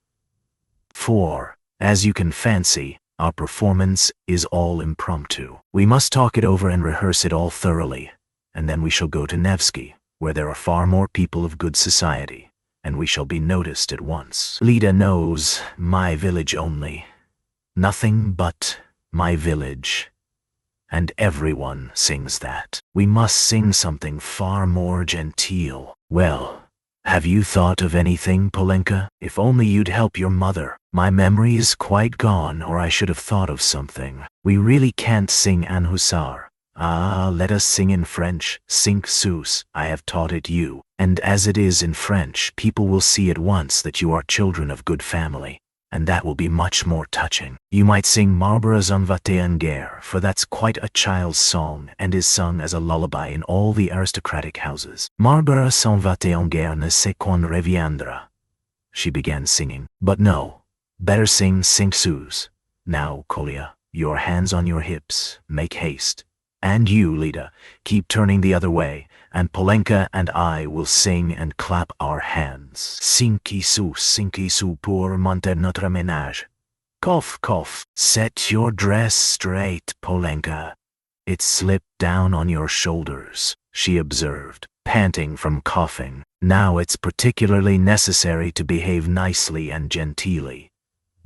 For, as you can fancy, our performance is all impromptu. We must talk it over and rehearse it all thoroughly, and then we shall go to Nevsky, where there are far more people of good society, and we shall be noticed at once. Lida knows my village only. Nothing but my village. And everyone sings that. We must sing something far more genteel. Well, have you thought of anything, Polenka? If only you'd help your mother. My memory is quite gone, or I should have thought of something. We really can't sing An Hussar. Ah, let us sing in French. Cinq sous. I have taught it you. And as it is in French, people will see at once that you are children of good family. And that will be much more touching. You might sing Marlborough s'en va en guerre, for that's quite a child's song and is sung as a lullaby in all the aristocratic houses. Marlborough s'en va en guerre ne sait quand reviendra. She began singing. But no, better sing Cinq sous. Now, Kolya, your hands on your hips, make haste. And you, Lida, keep turning the other way, and Polenka and I will sing and clap our hands. Cinq sous pour monter notre ménage. Cough, cough. Set your dress straight, Polenka. It slipped down on your shoulders, she observed, panting from coughing. Now it's particularly necessary to behave nicely and genteelly,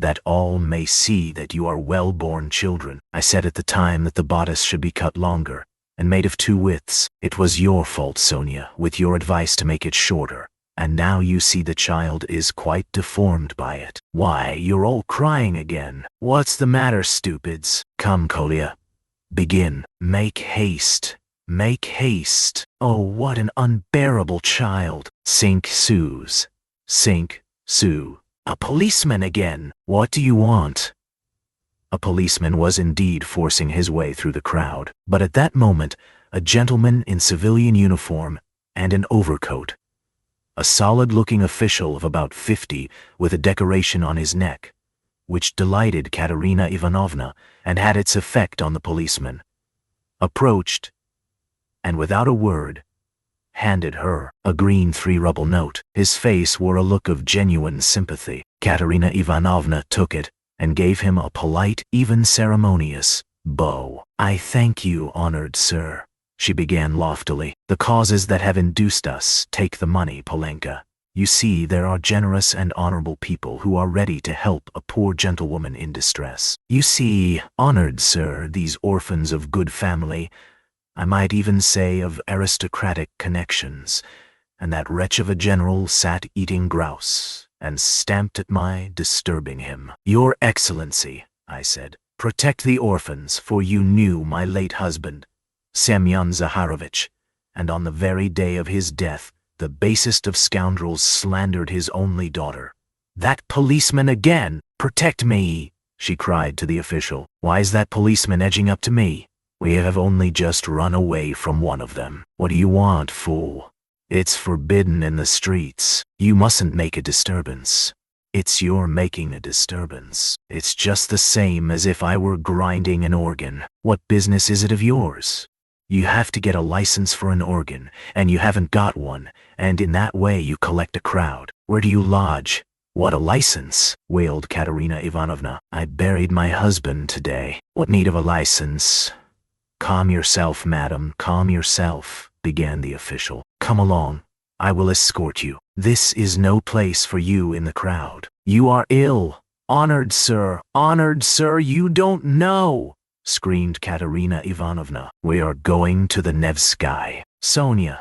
that all may see that you are well-born children. I said at the time that the bodice should be cut longer, and made of 2 widths. It was your fault, Sonia, with your advice to make it shorter, and now you see the child is quite deformed by it. Why, you're all crying again. What's the matter, stupids? Come, Kolya. Begin. Make haste. Make haste. Oh, what an unbearable child. Cinq sous. Cinq sous. A policeman again. What do you want? A policeman was indeed forcing his way through the crowd, but at that moment, a gentleman in civilian uniform and an overcoat, a solid-looking official of about 50 with a decoration on his neck, which delighted Katerina Ivanovna and had its effect on the policeman, approached, and without a word, handed her a green 3-ruble note. His face wore a look of genuine sympathy. Katerina Ivanovna took it and gave him a polite, even ceremonious, bow. I thank you, honored sir, she began loftily. The causes that have induced us take the money, Polenka. You see, there are generous and honorable people who are ready to help a poor gentlewoman in distress. You see, honored sir, these orphans of good family, I might even say of aristocratic connections, and that wretch of a general sat eating grouse, and stamped at my disturbing him. Your Excellency, I said, protect the orphans, for you knew my late husband, Semyon Zaharovich, and on the very day of his death, the basest of scoundrels slandered his only daughter. That policeman again! Protect me! She cried to the official. Why is that policeman edging up to me? We have only just run away from one of them. What do you want, fool? It's forbidden in the streets. You mustn't make a disturbance. It's your making a disturbance. It's just the same as if I were grinding an organ. What business is it of yours? You have to get a license for an organ, and you haven't got one, and in that way you collect a crowd. Where do you lodge? What a license, wailed Katerina Ivanovna. I buried my husband today. What need of a license? Calm yourself, madam, calm yourself, began the official. Come along. I will escort you. This is no place for you in the crowd. You are ill. Honored sir, you don't know, screamed Katerina Ivanovna. We are going to the Nevsky. Sonia,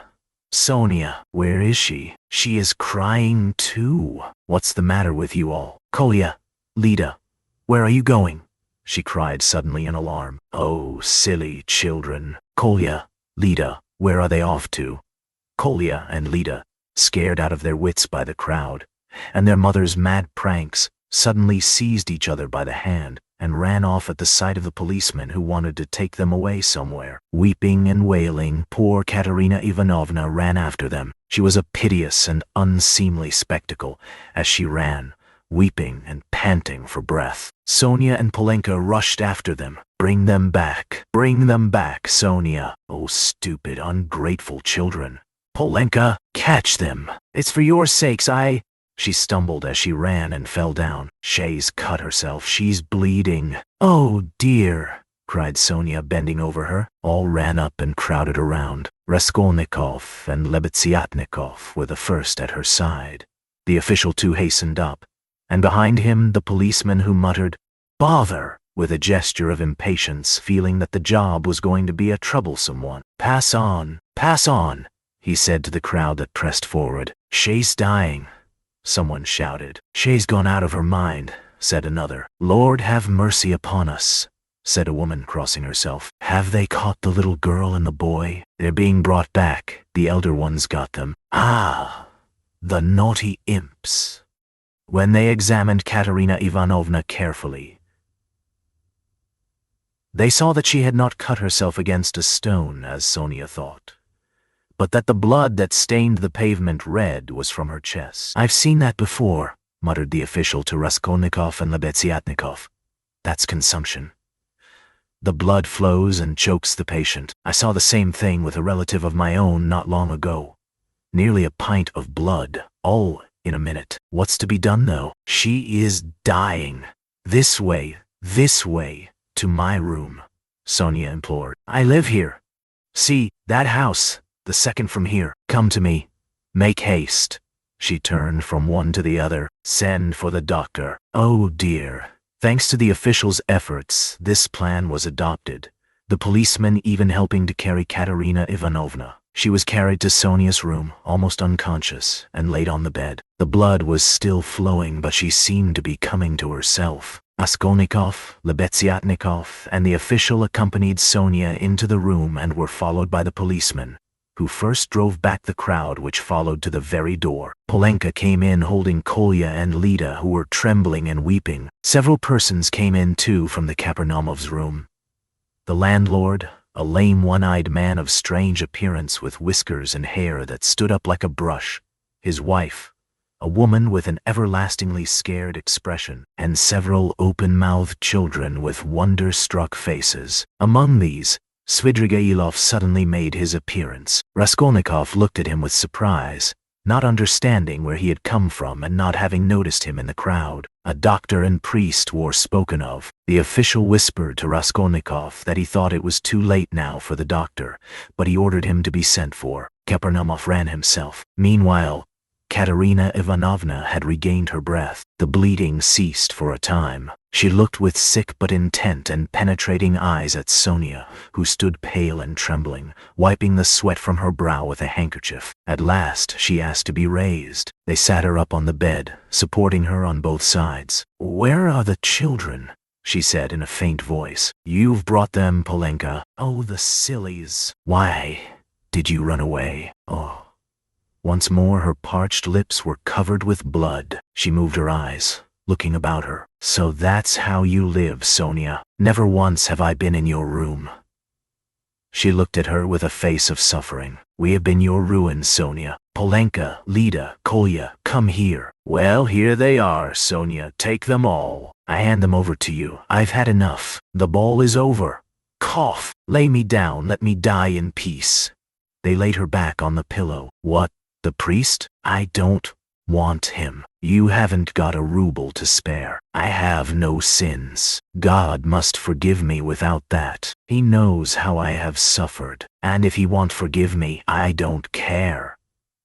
where is she? She is crying too. What's the matter with you all? Kolya, Lida, where are you going? She cried suddenly in alarm. Oh, silly children. Kolya, Lida, where are they off to? Kolya and Lida, scared out of their wits by the crowd, and their mother's mad pranks, suddenly seized each other by the hand and ran off at the sight of the policeman who wanted to take them away somewhere. Weeping and wailing, poor Katerina Ivanovna ran after them. She was a piteous and unseemly spectacle as she ran, weeping and panting for breath. Sonia and Polenka rushed after them. Bring them back, Sonia. Oh, stupid, ungrateful children. Polenka, catch them. It's for your sakes, She stumbled as she ran and fell down. She's cut herself. She's bleeding. Oh, dear, cried Sonia, bending over her. All ran up and crowded around. Raskolnikov and Lebeziatnikov were the first at her side. The official too hastened up, and behind him the policeman who muttered, "Bother!" with a gesture of impatience, feeling that the job was going to be a troublesome one. Pass on, he said to the crowd that pressed forward. She's dying, someone shouted. She's gone out of her mind, said another. Lord have mercy upon us, said a woman crossing herself. Have they caught the little girl and the boy? They're being brought back. The elder ones got them. Ah, the naughty imps. When they examined Katerina Ivanovna carefully, they saw that she had not cut herself against a stone, as Sonia thought, but that the blood that stained the pavement red was from her chest. I've seen that before, muttered the official to Raskolnikov and Lebeziatnikov. That's consumption. The blood flows and chokes the patient. I saw the same thing with a relative of my own not long ago. Nearly a pint of blood, all in a minute. What's to be done, though? She is dying. This way, to my room, Sonia implored. I live here. See, that house, the second from here. Come to me. Make haste. She turned from one to the other. Send for the doctor. Oh dear. Thanks to the official's efforts, this plan was adopted, the policeman even helping to carry Katerina Ivanovna. She was carried to Sonia's room, almost unconscious, and laid on the bed. The blood was still flowing, but she seemed to be coming to herself. Raskolnikov, Lebeziatnikov, and the official accompanied Sonia into the room and were followed by the policeman, who first drove back the crowd which followed to the very door. Polenka came in holding Kolya and Lida, who were trembling and weeping. Several persons came in too from the Kapernamovs' room. The landlord, a lame one-eyed man of strange appearance with whiskers and hair that stood up like a brush, his wife, a woman with an everlastingly scared expression, and several open-mouthed children with wonder-struck faces. Among these, Svidrigailov suddenly made his appearance. Raskolnikov looked at him with surprise, not understanding where he had come from and not having noticed him in the crowd. A doctor and priest were spoken of. The official whispered to Raskolnikov that he thought it was too late now for the doctor, but he ordered him to be sent for. Kapernaumov ran himself. Meanwhile, Katerina Ivanovna had regained her breath. The bleeding ceased for a time. She looked with sick but intent and penetrating eyes at Sonia, who stood pale and trembling, wiping the sweat from her brow with a handkerchief. At last she asked to be raised. They sat her up on the bed, supporting her on both sides. "Where are the children?" she said in a faint voice. "You've brought them, Polenka. Oh, the sillies. Why did you run away? Oh." Once more her parched lips were covered with blood. She moved her eyes, looking about her. "So that's how you live, Sonia. Never once have I been in your room." She looked at her with a face of suffering. "We have been your ruin, Sonia. Polenka, Lida, Kolya, come here." "Well, here they are, Sonia. Take them all." "I hand them over to you. I've had enough. The ball is over. Cough. Lay me down. Let me die in peace." They laid her back on the pillow. "What? The priest? I don't want him. You haven't got a ruble to spare. I have no sins. God must forgive me without that. He knows how I have suffered. And if he won't forgive me, I don't care."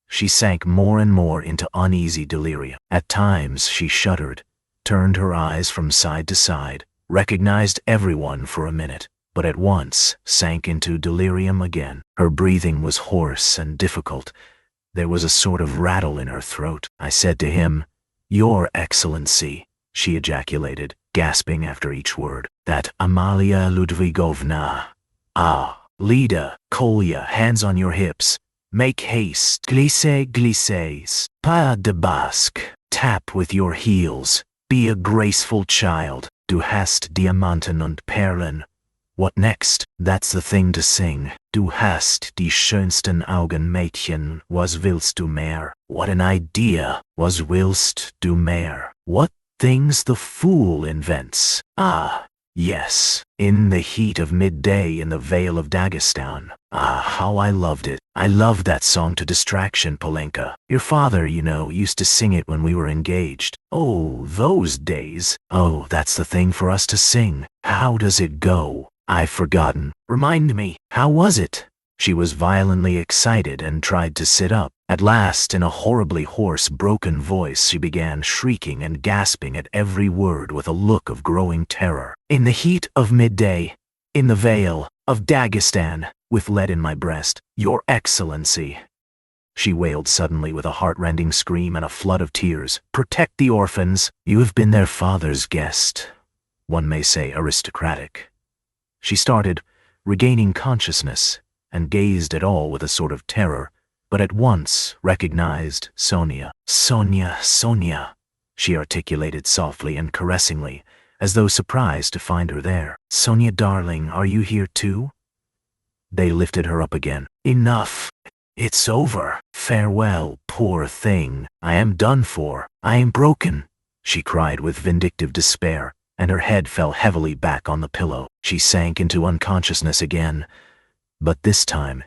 She sank more and more into uneasy delirium. At times she shuddered, turned her eyes from side to side, recognized everyone for a minute, but at once sank into delirium again. Her breathing was hoarse and difficult. There was a sort of rattle in her throat. I said to him, "Your Excellency," she ejaculated, gasping after each word. "That Amalia Ludvigovna. Ah, Lida, Kolya, hands on your hips. Make haste. Glissez, glissez. Pas de basque. Tap with your heels. Be a graceful child. Du hast Diamanten und Perlen." What next? That's the thing to sing. "Du hast die schönsten Augen, Mädchen, was willst du mehr?" What an idea! Was willst du mehr? What things the fool invents! Ah, yes, in the heat of midday in the Vale of Dagestan. Ah, how I loved it. I loved that song to distraction, Polenka. Your father, you know, used to sing it when we were engaged. Oh, those days. Oh, that's the thing for us to sing. How does it go? I've forgotten. Remind me, how was it? She was violently excited and tried to sit up. At last, in a horribly hoarse, broken voice, she began shrieking and gasping at every word with a look of growing terror. "In the heat of midday, in the Vale of Dagestan, with lead in my breast, Your Excellency," she wailed suddenly with a heart-rending scream and a flood of tears. "Protect the orphans. You have been their father's guest. One may say aristocratic." She started, regaining consciousness, and gazed at all with a sort of terror, but at once recognized Sonia. "Sonia, Sonia," she articulated softly and caressingly, as though surprised to find her there. "Sonia, darling, are you here too?" They lifted her up again. "Enough. It's over. Farewell, poor thing. I am done for. I am broken," she cried with vindictive despair, and her head fell heavily back on the pillow. She sank into unconsciousness again, but this time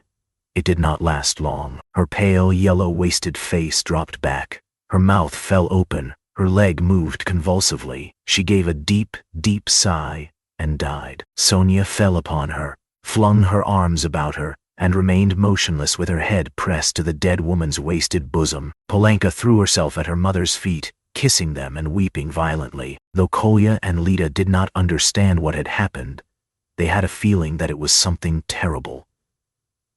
it did not last long. Her pale, yellow-wasted face dropped back. Her mouth fell open. Her leg moved convulsively. She gave a deep, deep sigh and died. Sonia fell upon her, flung her arms about her, and remained motionless with her head pressed to the dead woman's wasted bosom. Polenka threw herself at her mother's feet, kissing them and weeping violently. Though Kolya and Lida did not understand what had happened, they had a feeling that it was something terrible.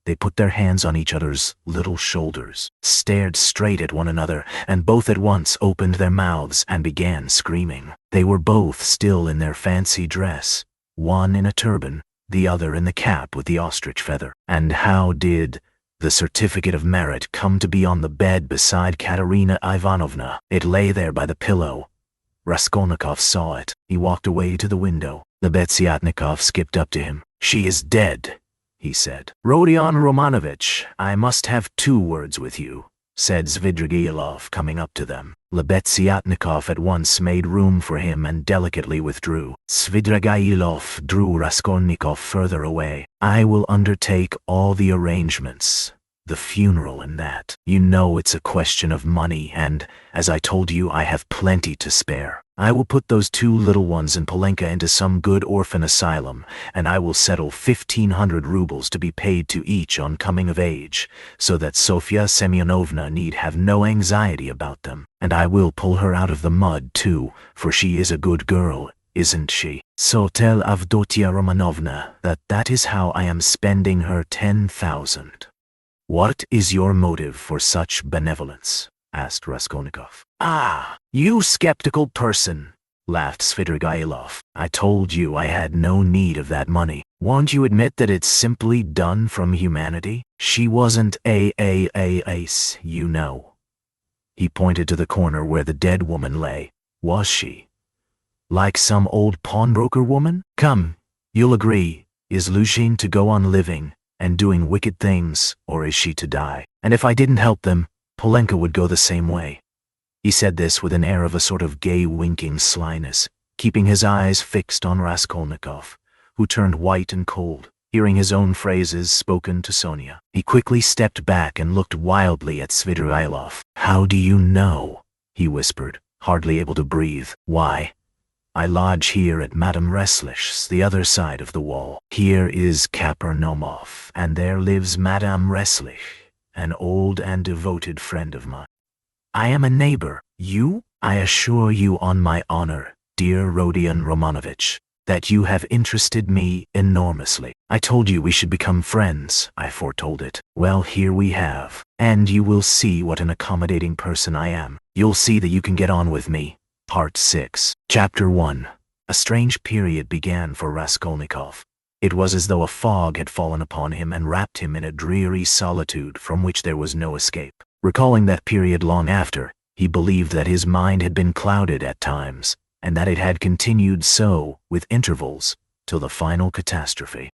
They put their hands on each other's little shoulders, stared straight at one another, and both at once opened their mouths and began screaming. They were both still in their fancy dress, one in a turban, the other in the cap with the ostrich feather. And how did the certificate of merit come to be on the bed beside Katerina Ivanovna? It lay there by the pillow. Raskolnikov saw it. He walked away to the window. Lebeziatnikov skipped up to him. "She is dead," he said. "Rodion Romanovich, I must have 2 words with you," said Svidrigailov, coming up to them. Lebeziatnikov at once made room for him and delicately withdrew. Svidrigailov drew Raskolnikov further away. "I will undertake all the arrangements, the funeral and that. You know it's a question of money, and, as I told you, I have plenty to spare. I will put those 2 little ones in Polenka into some good orphan asylum, and I will settle 1,500 rubles to be paid to each on coming of age, so that Sofya Semyonovna need have no anxiety about them. And I will pull her out of the mud, too, for she is a good girl, isn't she? So tell Avdotia Romanovna that is how I am spending her 10,000. What is your motive for such benevolence? Asked Raskolnikov. Ah, you skeptical person, laughed Svidrigailov. I told you I had no need of that money. Won't you admit that it's simply done from humanity? She wasn't a ace, you know. He pointed to the corner where the dead woman lay. Was she? Like some old pawnbroker woman? Come, you'll agree, is Luzhin to go on living and doing wicked things, or is she to die? And if I didn't help them, Polenka would go the same way. He said this with an air of a sort of gay winking slyness, keeping his eyes fixed on Raskolnikov, who turned white and cold, hearing his own phrases spoken to Sonia. He quickly stepped back and looked wildly at Svidrigailov. How do you know? He whispered, hardly able to breathe. Why? I lodge here at Madame Reslich's, the other side of the wall. Here is Kapernaumov, and there lives Madame Reslich, an old and devoted friend of mine. I am a neighbor. You? I assure you on my honor, dear Rodion Romanovich, that you have interested me enormously. I told you we should become friends. I foretold it. Well, here we have. And you will see what an accommodating person I am. You'll see that you can get on with me. Part 6. Chapter 1. A strange period began for Raskolnikov. It was as though a fog had fallen upon him and wrapped him in a dreary solitude from which there was no escape. Recalling that period long after, he believed that his mind had been clouded at times, and that it had continued so, with intervals, till the final catastrophe.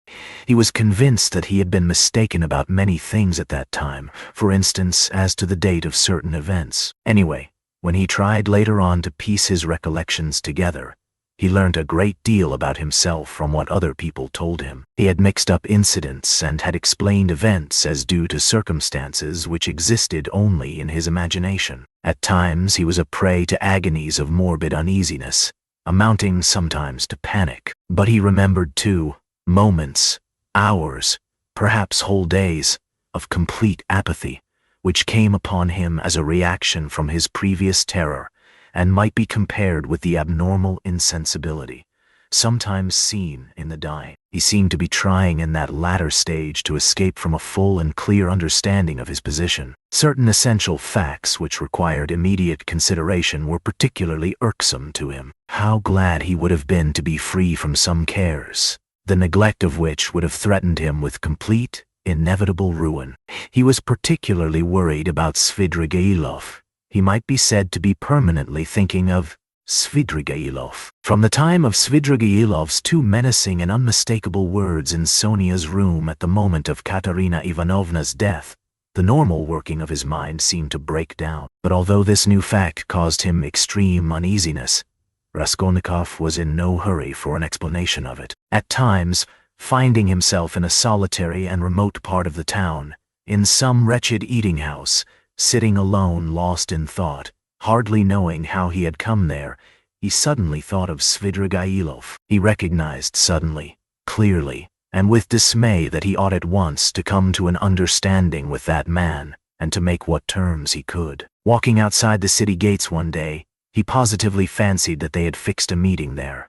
He was convinced that he had been mistaken about many things at that time, for instance, as to the date of certain events. Anyway, when he tried later on to piece his recollections together, he learned a great deal about himself from what other people told him. He had mixed up incidents and had explained events as due to circumstances which existed only in his imagination. At times he was a prey to agonies of morbid uneasiness, amounting sometimes to panic. But he remembered, too, moments, hours, perhaps whole days, of complete apathy, which came upon him as a reaction from his previous terror, and might be compared with the abnormal insensibility sometimes seen in the dying. He seemed to be trying in that latter stage to escape from a full and clear understanding of his position. Certain essential facts which required immediate consideration were particularly irksome to him. How glad he would have been to be free from some cares, the neglect of which would have threatened him with complete, inevitable ruin. He was particularly worried about Svidrigailov. He might be said to be permanently thinking of Svidrigailov. From the time of Svidrigailov's 2 menacing and unmistakable words in Sonia's room at the moment of Katerina Ivanovna's death, the normal working of his mind seemed to break down. But although this new fact caused him extreme uneasiness, Raskolnikov was in no hurry for an explanation of it. At times, finding himself in a solitary and remote part of the town, in some wretched eating-house, sitting alone lost in thought, hardly knowing how he had come there, he suddenly thought of Svidrigailov. He recognized suddenly, clearly, and with dismay that he ought at once to come to an understanding with that man, and to make what terms he could. Walking outside the city gates one day, he positively fancied that they had fixed a meeting there,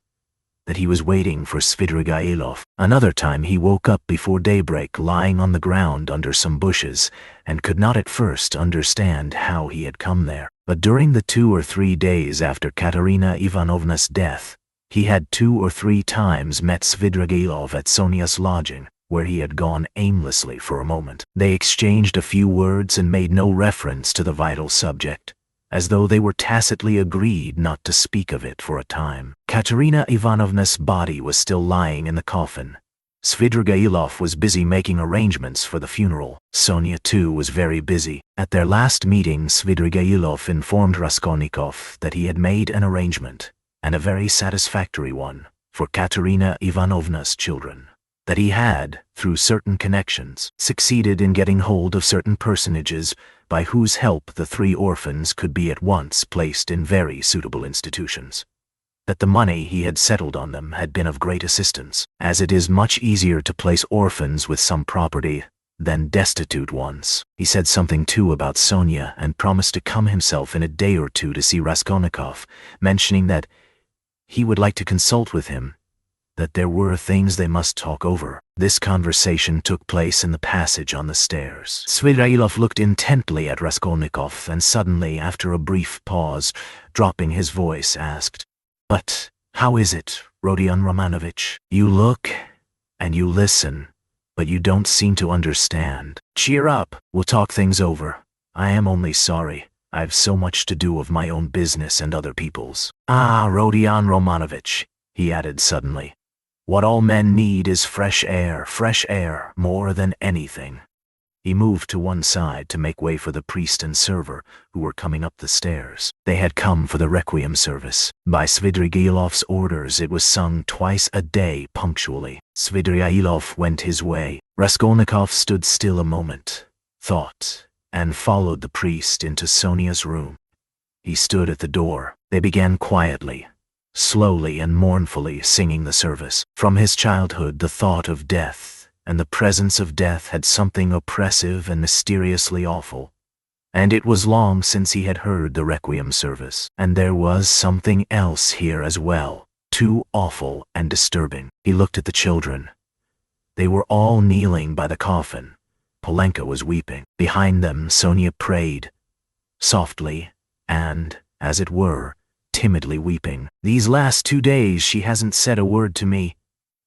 that he was waiting for Svidrigailov. Another time he woke up before daybreak lying on the ground under some bushes, and could not at first understand how he had come there. But during the 2 or 3 days after Katerina Ivanovna's death, he had 2 or 3 times met Svidrigailov at Sonia's lodging, where he had gone aimlessly for a moment. They exchanged a few words and made no reference to the vital subject, as though they were tacitly agreed not to speak of it for a time. Katerina Ivanovna's body was still lying in the coffin. Svidrigailov was busy making arrangements for the funeral. Sonia, too, was very busy. At their last meeting, Svidrigailov informed Raskolnikov that he had made an arrangement, and a very satisfactory one, for Katerina Ivanovna's children. That he had, through certain connections, succeeded in getting hold of certain personages by whose help the 3 orphans could be at once placed in very suitable institutions. that the money he had settled on them had been of great assistance, as it is much easier to place orphans with some property than destitute ones. He said something too about Sonia and promised to come himself in a day or two to see Raskolnikov, mentioning that he would like to consult with him, that there were things they must talk over. This conversation took place in the passage on the stairs. Svidrigailov looked intently at Raskolnikov and suddenly, after a brief pause, dropping his voice, asked, "But how is it, Rodion Romanovich? You look and you listen, but you don't seem to understand. Cheer up, we'll talk things over. I am only sorry. I've so much to do of my own business and other people's. Ah, Rodion Romanovich," he added suddenly, "what all men need is fresh air, more than anything." He moved to one side to make way for the priest and server, who were coming up the stairs. They had come for the requiem service. By Svidrigailov's orders, it was sung twice a day punctually. Svidrigailov went his way. Raskolnikov stood still a moment, thought, and followed the priest into Sonia's room. He stood at the door. They began quietly, slowly and mournfully singing the service. From his childhood, the thought of death and the presence of death had something oppressive and mysteriously awful, and it was long since he had heard the requiem service. And there was something else here as well, too awful and disturbing. He looked at the children. They were all kneeling by the coffin. Polenka was weeping. Behind them, Sonia prayed, softly and, as it were, timidly weeping. "These last 2 days she hasn't said a word to me.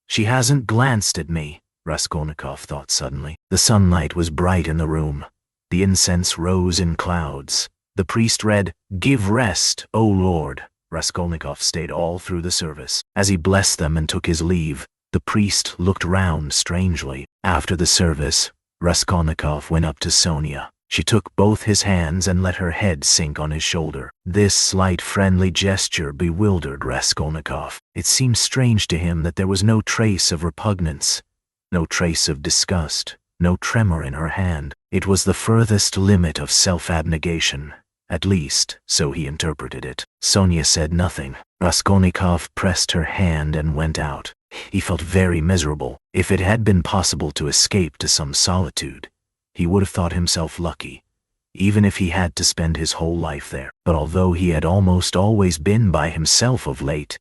She hasn't glanced at me," Raskolnikov thought suddenly. The sunlight was bright in the room. The incense rose in clouds. The priest read, "Give rest, O Lord." Raskolnikov stayed all through the service. As he blessed them and took his leave, the priest looked round strangely. After the service, Raskolnikov went up to Sonia. She took both his hands and let her head sink on his shoulder. This slight friendly gesture bewildered Raskolnikov. It seemed strange to him that there was no trace of repugnance, no trace of disgust, no tremor in her hand. It was the furthest limit of self-abnegation, at least, so he interpreted it. Sonia said nothing. Raskolnikov pressed her hand and went out. He felt very miserable. If it had been possible to escape to some solitude, he would have thought himself lucky, even if he had to spend his whole life there. But although he had almost always been by himself of late,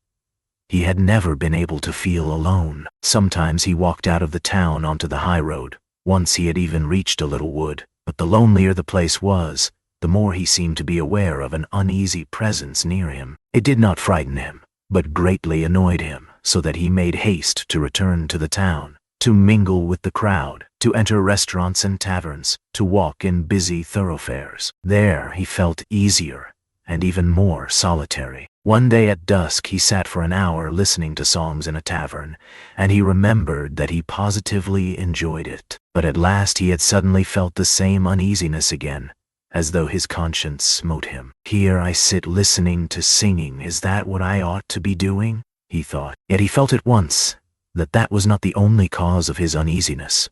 he had never been able to feel alone. Sometimes he walked out of the town onto the high road. Once he had even reached a little wood. But the lonelier the place was, the more he seemed to be aware of an uneasy presence near him. It did not frighten him, but greatly annoyed him, so that he made haste to return to the town, to mingle with the crowd, to enter restaurants and taverns, to walk in busy thoroughfares. There he felt easier and even more solitary. One day at dusk he sat for an hour listening to songs in a tavern, and he remembered that he positively enjoyed it. But at last he had suddenly felt the same uneasiness again, as though his conscience smote him. "Here I sit listening to singing. Is that what I ought to be doing?" he thought. Yet he felt at once that that was not the only cause of his uneasiness.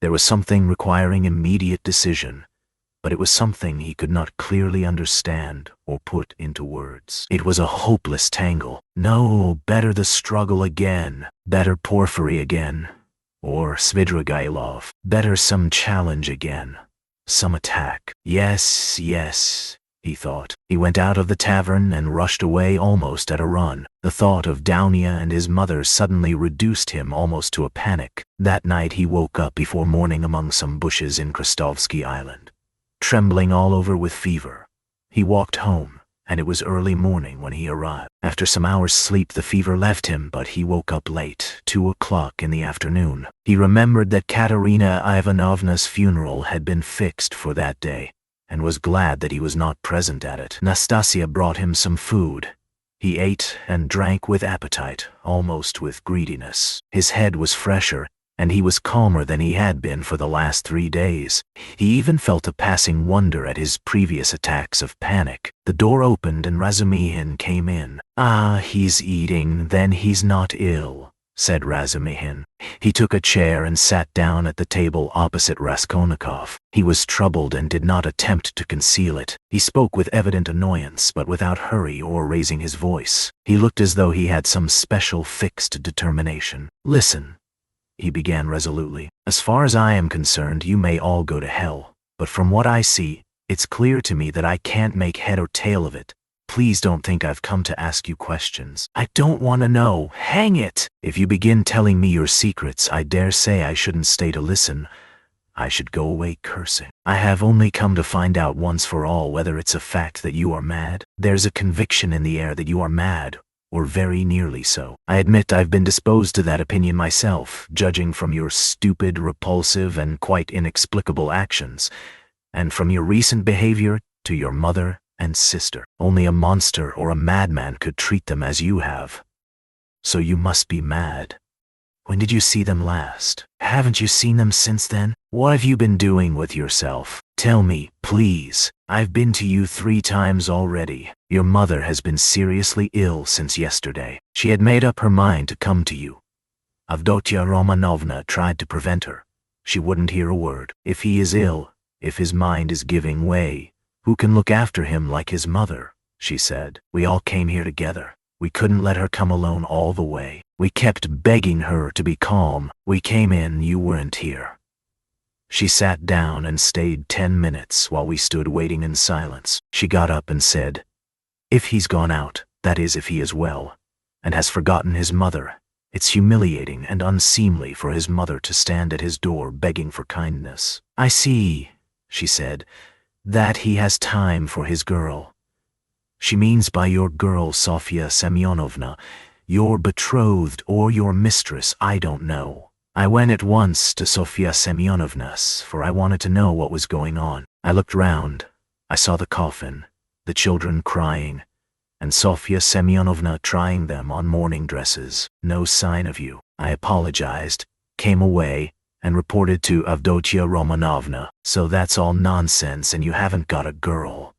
There was something requiring immediate decision, but it was something he could not clearly understand or put into words. It was a hopeless tangle. No, better the struggle again, better Porfiry again, or Svidrigailov, better some challenge again, some attack. Yes, he thought. He went out of the tavern and rushed away almost at a run. The thought of Daunia and his mother suddenly reduced him almost to a panic. That night he woke up before morning among some bushes in Krestovsky Island, trembling all over with fever. He walked home, and it was early morning when he arrived. After some hours' sleep the fever left him, but he woke up late, 2 o'clock in the afternoon. He remembered that Katerina Ivanovna's funeral had been fixed for that day, and was glad that he was not present at it. Nastasia brought him some food. He ate and drank with appetite, almost with greediness. His head was fresher, and he was calmer than he had been for the last 3 days. He even felt a passing wonder at his previous attacks of panic. The door opened and Razumihin came in. "Ah, he's eating, then he's not ill," said Razumihin. He took a chair and sat down at the table opposite Raskolnikov. He was troubled and did not attempt to conceal it. He spoke with evident annoyance, but without hurry or raising his voice. He looked as though he had some special fixed determination. "Listen," he began resolutely. "As far as I am concerned, you may all go to hell. But from what I see, it's clear to me that I can't make head or tail of it. Please don't think I've come to ask you questions. I don't want to know. Hang it! If you begin telling me your secrets, I dare say I shouldn't stay to listen. I should go away cursing. I have only come to find out once for all whether it's a fact that you are mad. There's a conviction in the air that you are mad, or very nearly so. I admit I've been disposed to that opinion myself, judging from your stupid, repulsive, and quite inexplicable actions, and from your recent behavior to your mother and sister. Only a monster or a madman could treat them as you have. So you must be mad. When did you see them last? Haven't you seen them since then? What have you been doing with yourself? Tell me, please. I've been to you 3 times already. Your mother has been seriously ill since yesterday. She had made up her mind to come to you. Avdotia Romanovna tried to prevent her. She wouldn't hear a word. If he is ill, if his mind is giving way, who can look after him like his mother? She said. We all came here together. We couldn't let her come alone all the way. We kept begging her to be calm. We came in, you weren't here. She sat down and stayed 10 minutes while we stood waiting in silence. She got up and said, "If he's gone out, that is if he is well, and has forgotten his mother, it's humiliating and unseemly for his mother to stand at his door begging for kindness. I see," she said, "that he has time for his girl." She means by your girl Sofya Semyonovna, your betrothed or your mistress, I don't know. I went at once to Sofya Semyonovna's, for I wanted to know what was going on. I looked round. I saw the coffin, the children crying, and Sofya Semyonovna trying them on mourning dresses. No sign of you. I apologized, came away, and reported to Avdotia Romanovna. So that's all nonsense and you haven't got a girl.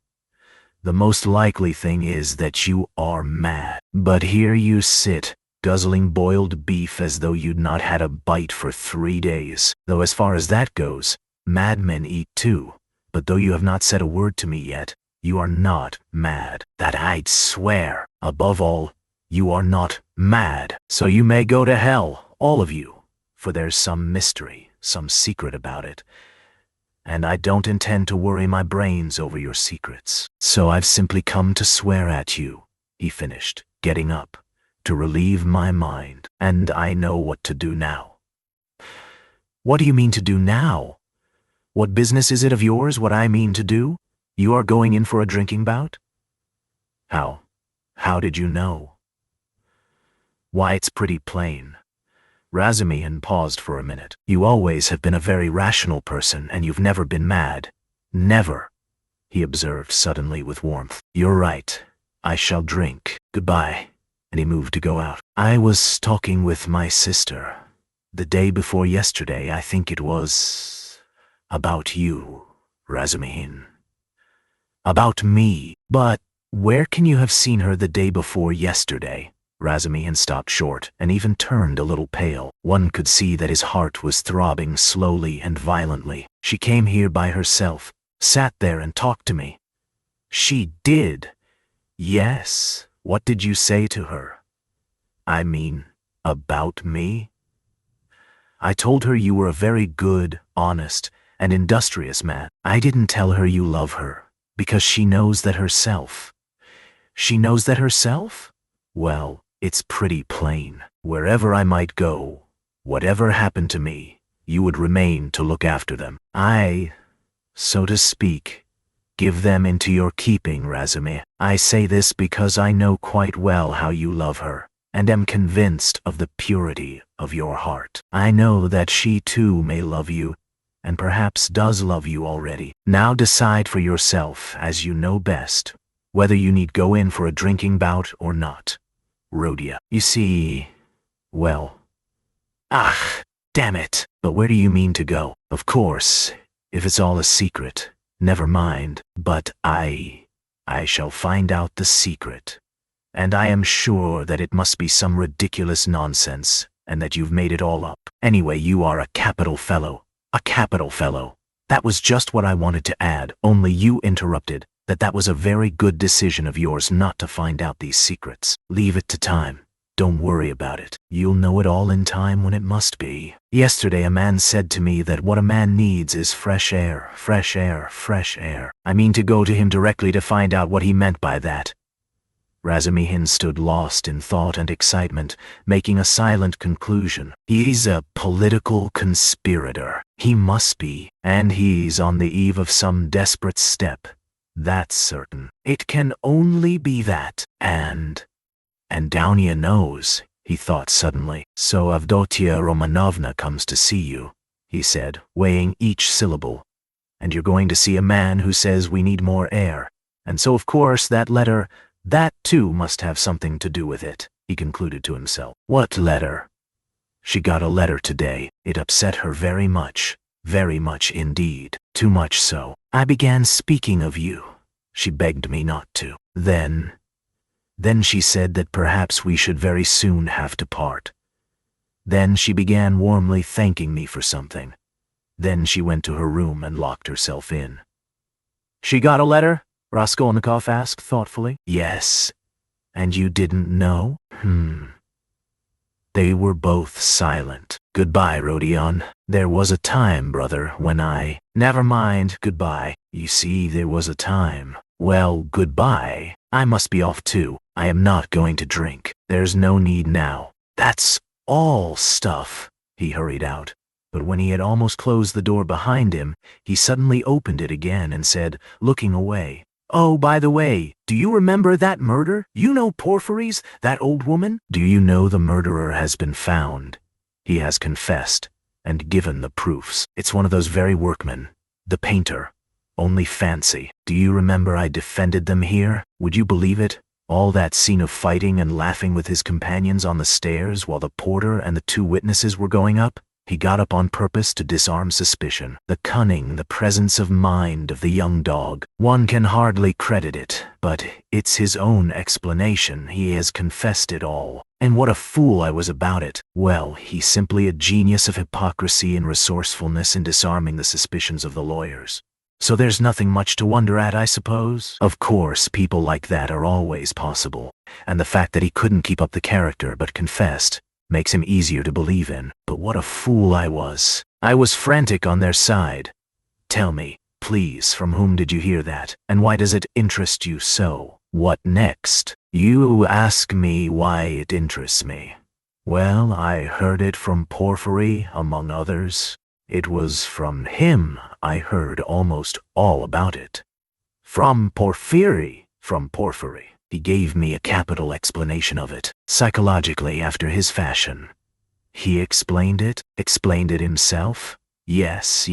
The most likely thing is that you are mad. But here you sit, guzzling boiled beef as though you'd not had a bite for 3 days. Though as far as that goes, madmen eat too. But though you have not said a word to me yet, you are not mad. That I'd swear. Above all, you are not mad. So you may go to hell, all of you, for there's some mystery, some secret about it. And I don't intend to worry my brains over your secrets. So I've simply come to swear at you, he finished, getting up, to relieve my mind. And I know what to do now. What do you mean to do now? What business is it of yours what I mean to do? You are going in for a drinking bout? How did you know? Why, it's pretty plain. Razumihin paused for a minute. You always have been a very rational person, and you've never been mad. Never, he observed suddenly with warmth. You're right. I shall drink. Goodbye. And he moved to go out. I was talking with my sister. The day before yesterday, I think it was, about you, Razumihin. About me. But where can you have seen her the day before yesterday? Razumihin stopped short and even turned a little pale. One could see that his heart was throbbing slowly and violently. She came here by herself, sat there and talked to me. She did? Yes. What did you say to her? I mean, about me? I told her you were a very good, honest, and industrious man. I didn't tell her you love her, because she knows that herself. She knows that herself? Well, it's pretty plain. Wherever I might go, whatever happened to me, you would remain to look after them. I, so to speak, give them into your keeping, Razumir. I say this because I know quite well how you love her, and am convinced of the purity of your heart. I know that she too may love you, and perhaps does love you already. Now decide for yourself, as you know best, whether you need go in for a drinking bout or not. Rhodia. You see, well, damn it. But where do you mean to go? Of course, if it's all a secret, never mind. But I shall find out the secret. And I am sure that it must be some ridiculous nonsense and that you've made it all up. Anyway, you are a capital fellow. A capital fellow. That was just what I wanted to add, only you interrupted. That was a very good decision of yours not to find out these secrets. Leave it to time. Don't worry about it. You'll know it all in time when it must be. Yesterday a man said to me that what a man needs is fresh air, fresh air, fresh air. I mean to go to him directly to find out what he meant by that. Razumihin stood lost in thought and excitement, making a silent conclusion. He's a political conspirator. He must be, and he's on the eve of some desperate step. That's certain. It can only be that, and Dounia knows, he thought suddenly. So Avdotia Romanovna comes to see you, he said, weighing each syllable. And you're going to see a man who says we need more air. And so of course that letter, that too must have something to do with it, he concluded to himself. What letter? She got a letter today. It upset her very much indeed. Too much so. I began speaking of you. She begged me not to. Then she said that perhaps we should very soon have to part. Then she began warmly thanking me for something. Then she went to her room and locked herself in. She got a letter? Raskolnikov asked thoughtfully. Yes. And you didn't know? They were both silent. Goodbye, Rodion. There was a time, brother, when I... Never mind, goodbye. You see, there was a time. Well, goodbye. I must be off too. I am not going to drink. There's no need now. That's all stuff. He hurried out. But when he had almost closed the door behind him, he suddenly opened it again and said, looking away, Oh, by the way, do you remember that murder? You know Porphyry's, that old woman? Do you know the murderer has been found? He has confessed and given the proofs. It's one of those very workmen, the painter. Only fancy. Do you remember I defended them here? Would you believe it? All that scene of fighting and laughing with his companions on the stairs while the porter and the two witnesses were going up? He got up on purpose to disarm suspicion. The cunning, the presence of mind of the young dog. One can hardly credit it, but it's his own explanation. He has confessed it all. And what a fool I was about it. Well, he's simply a genius of hypocrisy and resourcefulness in disarming the suspicions of the lawyers. So there's nothing much to wonder at, I suppose? Of course, people like that are always possible. And the fact that he couldn't keep up the character but confessed makes him easier to believe in. But what a fool I was. I was frantic on their side. Tell me, please, from whom did you hear that? And why does it interest you so? What next? You ask me why it interests me. Well, I heard it from Porphyry, among others. It was from him I heard almost all about it. From Porphyry. He gave me a capital explanation of it, psychologically after his fashion. He explained it himself? Yes.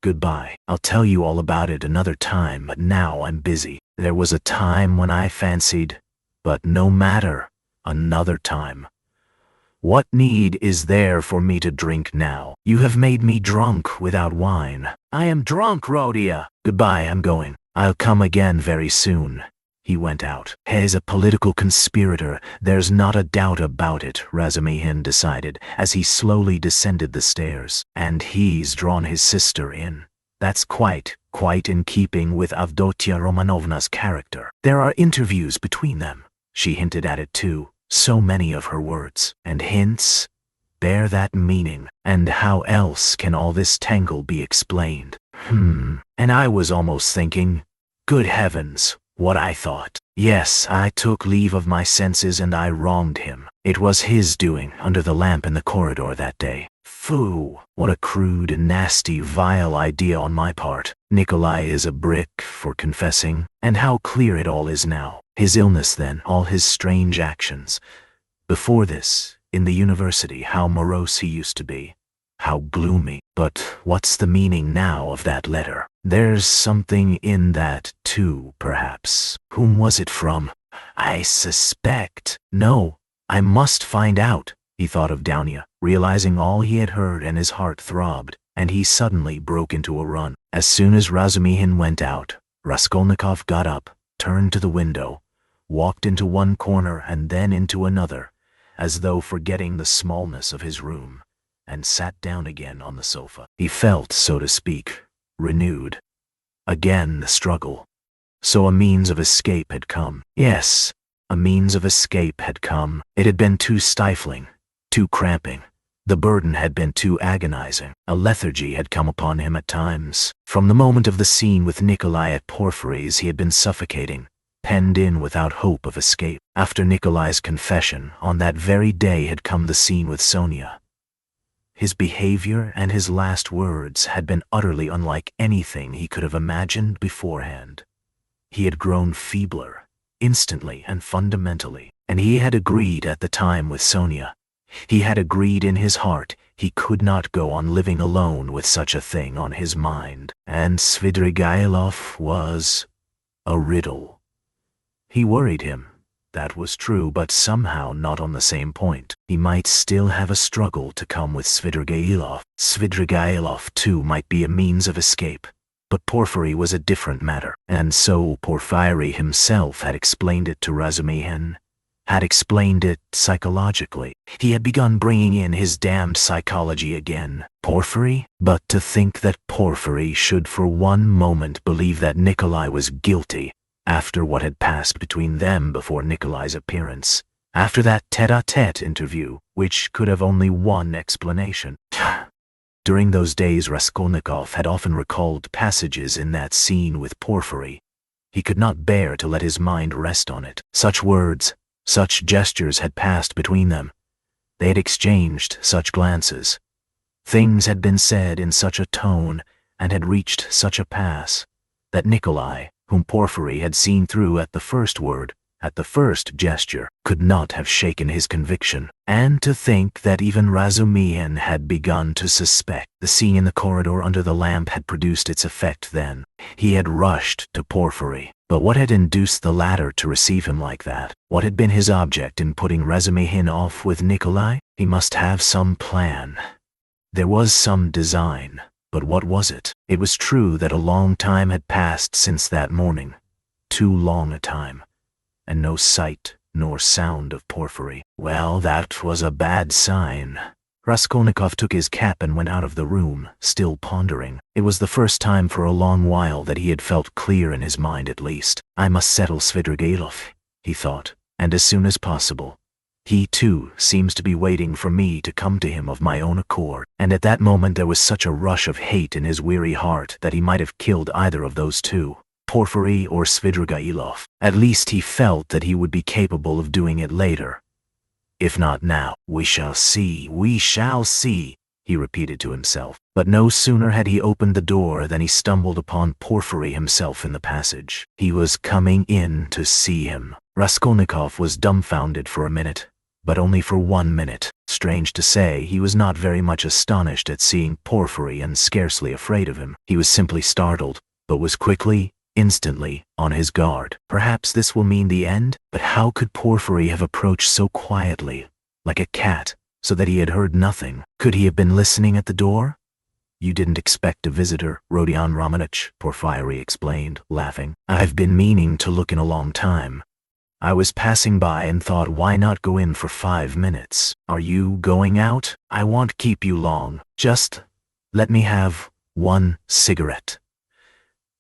Goodbye. I'll tell you all about it another time, but now I'm busy. There was a time when I fancied, but no matter, another time. What need is there for me to drink now? You have made me drunk without wine. I am drunk, Rodia. Goodbye, I'm going. I'll come again very soon. He went out. He's a political conspirator. There's not a doubt about it, Razumihin decided, as he slowly descended the stairs. And he's drawn his sister in. That's quite in keeping with Avdotia Romanovna's character. There are interviews between them. She hinted at it too. So many of her words and hints bear that meaning. And how else can all this tangle be explained? And I was almost thinking, good heavens, what I thought. Yes, I took leave of my senses and I wronged him. It was his doing under the lamp in the corridor that day. Phoo! What a crude, nasty, vile idea on my part. Nikolai is a brick for confessing, and how clear it all is now. His illness then, all his strange actions. Before this, in the university, how morose he used to be. How gloomy. But what's the meaning now of that letter? There's something in that too, perhaps. Whom was it from? I suspect. No, I must find out. He thought of Dounia, realizing all he had heard, and his heart throbbed, and he suddenly broke into a run. As soon as Razumihin went out, Raskolnikov got up, turned to the window, walked into one corner and then into another, as though forgetting the smallness of his room, and sat down again on the sofa. He felt, so to speak, renewed. Again the struggle. So a means of escape had come. Yes, a means of escape had come. It had been too stifling, too cramping. The burden had been too agonizing. A lethargy had come upon him at times. From the moment of the scene with Nikolai at Porfiry's, he had been suffocating, penned in without hope of escape. After Nikolai's confession, on that very day had come the scene with Sonia. His behavior and his last words had been utterly unlike anything he could have imagined beforehand. He had grown feebler, instantly and fundamentally, and he had agreed at the time with Sonia. He had agreed in his heart he could not go on living alone with such a thing on his mind, and Svidrigailov was a riddle. He worried him, that was true, but somehow not on the same point. He might still have a struggle to come with Svidrigailov. Svidrigailov, too, might be a means of escape. But Porfiry was a different matter, and so Porfiry himself had explained it to Razumihin, had explained it psychologically. He had begun bringing in his damned psychology again. Porfiry? But to think that Porfiry should for one moment believe that Nikolai was guilty, after what had passed between them before Nikolai's appearance, after that tete-a-tete interview, which could have only one explanation. During those days Raskolnikov had often recalled passages in that scene with Porfiry. He could not bear to let his mind rest on it. Such words, such gestures had passed between them. They had exchanged such glances. Things had been said in such a tone and had reached such a pass that Nikolai, whom Porfiry had seen through at the first word, at the first gesture, could not have shaken his conviction. And to think that even Razumihin had begun to suspect. The scene in the corridor under the lamp had produced its effect then. He had rushed to Porfiry. But what had induced the latter to receive him like that? What had been his object in putting Razumihin off with Nikolai? He must have some plan. There was some design. But what was it? It was true that a long time had passed since that morning. Too long a time. And no sight nor sound of Porfiry. Well, that was a bad sign. Raskolnikov took his cap and went out of the room, still pondering. It was the first time for a long while that he had felt clear in his mind at least. I must settle Svidrigailov, he thought, and as soon as possible. He, too, seems to be waiting for me to come to him of my own accord. And at that moment there was such a rush of hate in his weary heart that he might have killed either of those two, Porfiry or Svidrigailov. At least he felt that he would be capable of doing it later. If not now, we shall see, he repeated to himself. But no sooner had he opened the door than he stumbled upon Porfiry himself in the passage. He was coming in to see him. Raskolnikov was dumbfounded for a minute, but only for 1 minute. Strange to say, he was not very much astonished at seeing Porfiry and scarcely afraid of him. He was simply startled, but was quickly, instantly, on his guard. Perhaps this will mean the end? But how could Porfiry have approached so quietly, like a cat, so that he had heard nothing? Could he have been listening at the door? You didn't expect a visitor, Rodion Romanich, Porfiry explained, laughing. I've been meaning to look in a long time. I was passing by and thought, why not go in for 5 minutes? Are you going out? I won't keep you long. Just let me have 1 cigarette.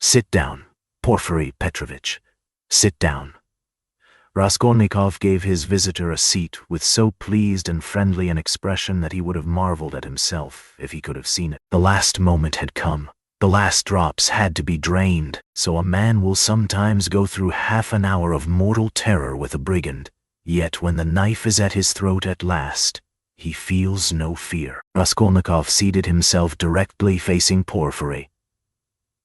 Sit down, Porfiry Petrovitch. Sit down. Raskolnikov gave his visitor a seat with so pleased and friendly an expression that he would have marveled at himself if he could have seen it. The last moment had come. The last drops had to be drained, so a man will sometimes go through half an hour of mortal terror with a brigand, yet when the knife is at his throat at last, he feels no fear. Raskolnikov seated himself directly facing Porfiry,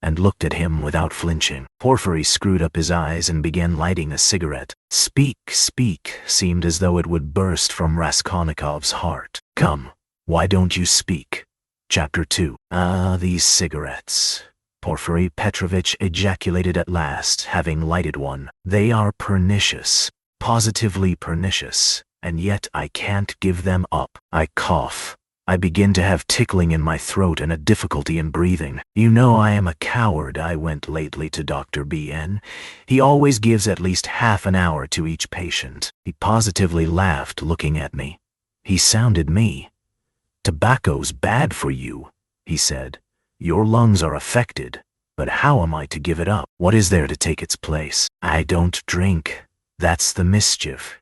and looked at him without flinching. Porfiry screwed up his eyes and began lighting a cigarette. Speak, speak, seemed as though it would burst from Raskolnikov's heart. Come, why don't you speak? Chapter 2. Ah, these cigarettes, Porfiry Petrovitch ejaculated at last, having lighted one. They are pernicious, positively pernicious, and yet I can't give them up. I cough. I begin to have tickling in my throat and a difficulty in breathing. You know I am a coward. I went lately to Dr. B.N. He always gives at least half an hour to each patient. He positively laughed, looking at me. He sounded me. Tobacco's bad for you, he said. Your lungs are affected. But how am I to give it up? What is there to take its place? I don't drink. That's the mischief.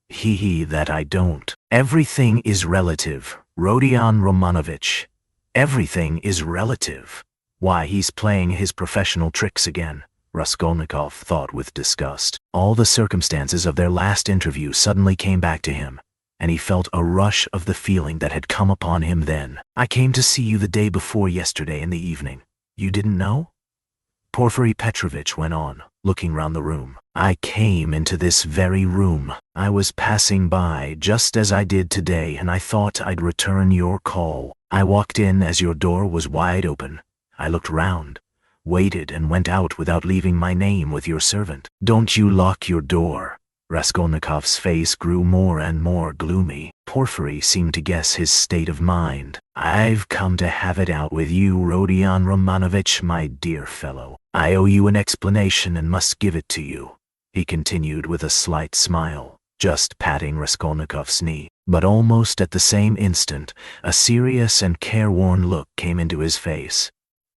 That I don't. Everything is relative, Rodion Romanovich. Everything is relative. Why, he's playing his professional tricks again, Raskolnikov thought with disgust. All the circumstances of their last interview suddenly came back to him, and he felt a rush of the feeling that had come upon him then. I came to see you the day before yesterday in the evening. You didn't know? Porfiry Petrovitch went on, looking round the room. I came into this very room. I was passing by just as I did today, and I thought I'd return your call. I walked in as your door was wide open. I looked round, waited, and went out without leaving my name with your servant. Don't you lock your door. Raskolnikov's face grew more and more gloomy. Porfiry seemed to guess his state of mind. I've come to have it out with you, Rodion Romanovich, my dear fellow. I owe you an explanation and must give it to you, he continued with a slight smile, just patting Raskolnikov's knee. But almost at the same instant, a serious and careworn look came into his face.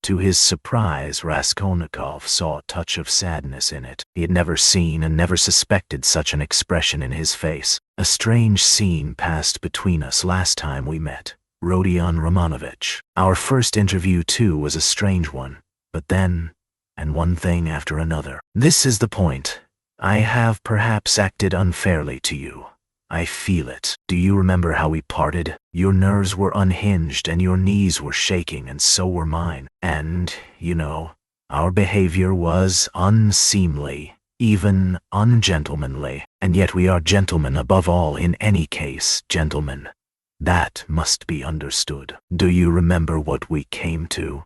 To his surprise, Raskolnikov saw a touch of sadness in it. He had never seen and never suspected such an expression in his face. A strange scene passed between us last time we met, Rodion Romanovich. Our first interview, too, was a strange one. But then, and one thing after another. This is the point. I have perhaps acted unfairly to you. I feel it. Do you remember how we parted? Your nerves were unhinged and your knees were shaking, and so were mine. And, you know, our behavior was unseemly, even ungentlemanly. And yet we are gentlemen above all in any case, gentlemen. That must be understood. Do you remember what we came to?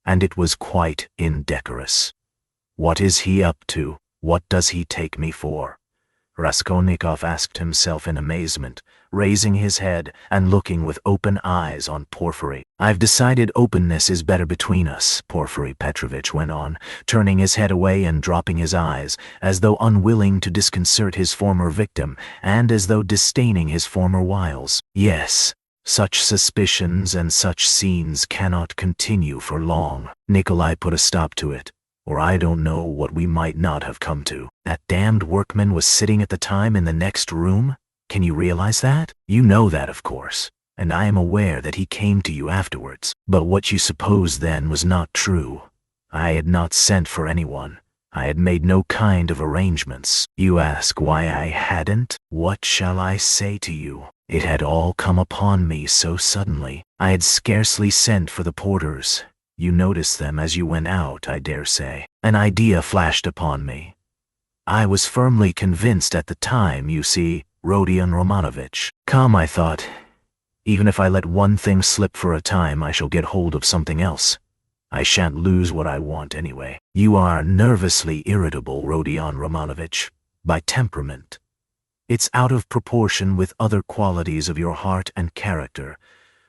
And it was quite indecorous. What is he up to? What does he take me for? Raskolnikov asked himself in amazement, raising his head and looking with open eyes on Porfiry. I've decided openness is better between us, Porfiry Petrovitch went on, turning his head away and dropping his eyes, as though unwilling to disconcert his former victim, and as though disdaining his former wiles. Yes, such suspicions and such scenes cannot continue for long. Nikolai put a stop to it, or I don't know what we might not have come to. That damned workman was sitting at the time in the next room? Can you realize that? You know that, of course, and I am aware that he came to you afterwards. But what you supposed then was not true. I had not sent for anyone. I had made no kind of arrangements. You ask why I hadn't? What shall I say to you? It had all come upon me so suddenly. I had scarcely sent for the porters. You noticed them as you went out, I dare say. An idea flashed upon me. I was firmly convinced at the time, you see, Rodion Romanovich. Come, I thought, even if I let one thing slip for a time, I shall get hold of something else. I shan't lose what I want anyway. You are nervously irritable, Rodion Romanovich, by temperament. It's out of proportion with other qualities of your heart and character,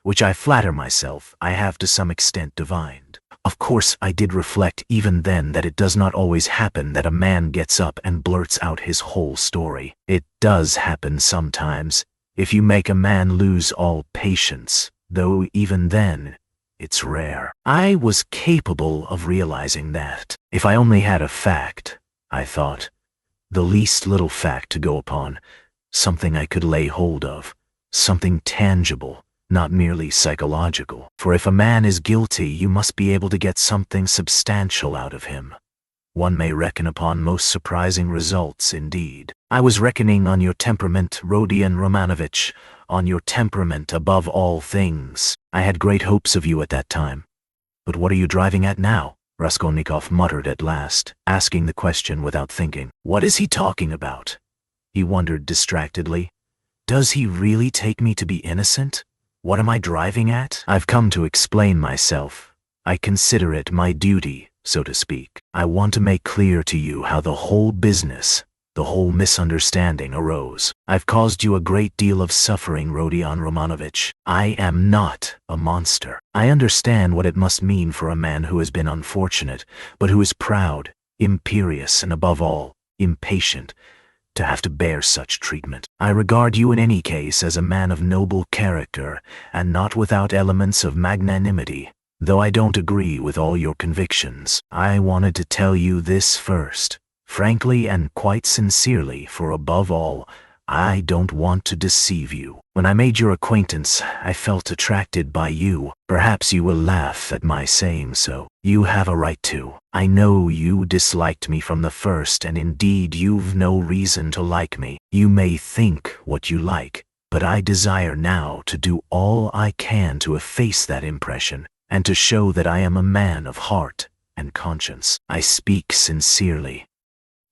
which I flatter myself I have to some extent divined. Of course, I did reflect even then that it does not always happen that a man gets up and blurts out his whole story. It does happen sometimes, if you make a man lose all patience, though even then, it's rare. I was capable of realizing that. If I only had a fact, I thought, the least little fact to go upon, something I could lay hold of, something tangible, not merely psychological. For if a man is guilty, you must be able to get something substantial out of him. One may reckon upon most surprising results indeed. I was reckoning on your temperament, Rodion Romanovich, on your temperament above all things. I had great hopes of you at that time. But what are you driving at now? Raskolnikov muttered at last, asking the question without thinking. What is he talking about? He wondered distractedly. Does he really take me to be innocent? What am I driving at? I've come to explain myself. I consider it my duty, so to speak. I want to make clear to you how the whole business, the whole misunderstanding arose. I've caused you a great deal of suffering, Rodion Romanovich. I am not a monster. I understand what it must mean for a man who has been unfortunate, but who is proud, imperious, and above all, impatient, to have to bear such treatment. I regard you in any case as a man of noble character, and not without elements of magnanimity. Though I don't agree with all your convictions, I wanted to tell you this first, frankly and quite sincerely, for above all, I don't want to deceive you. When I made your acquaintance, I felt attracted by you. Perhaps you will laugh at my saying so. You have a right to. I know you disliked me from the first, and indeed you've no reason to like me. You may think what you like, but I desire now to do all I can to efface that impression, and to show that I am a man of heart and conscience. I speak sincerely.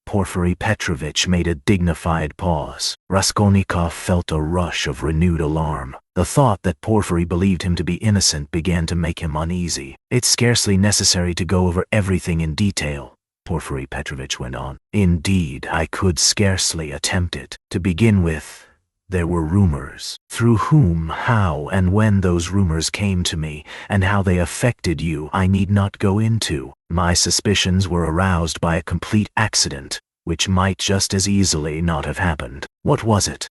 Porfiry Petrovitch made a dignified pause. Raskolnikov felt a rush of renewed alarm. The thought that Porfiry believed him to be innocent began to make him uneasy. It's scarcely necessary to go over everything in detail, Porfiry Petrovitch went on. Indeed, I could scarcely attempt it. To begin with, there were rumors. Through whom, how, and when those rumors came to me, and how they affected you, I need not go into. My suspicions were aroused by a complete accident, which might just as easily not have happened. What was it?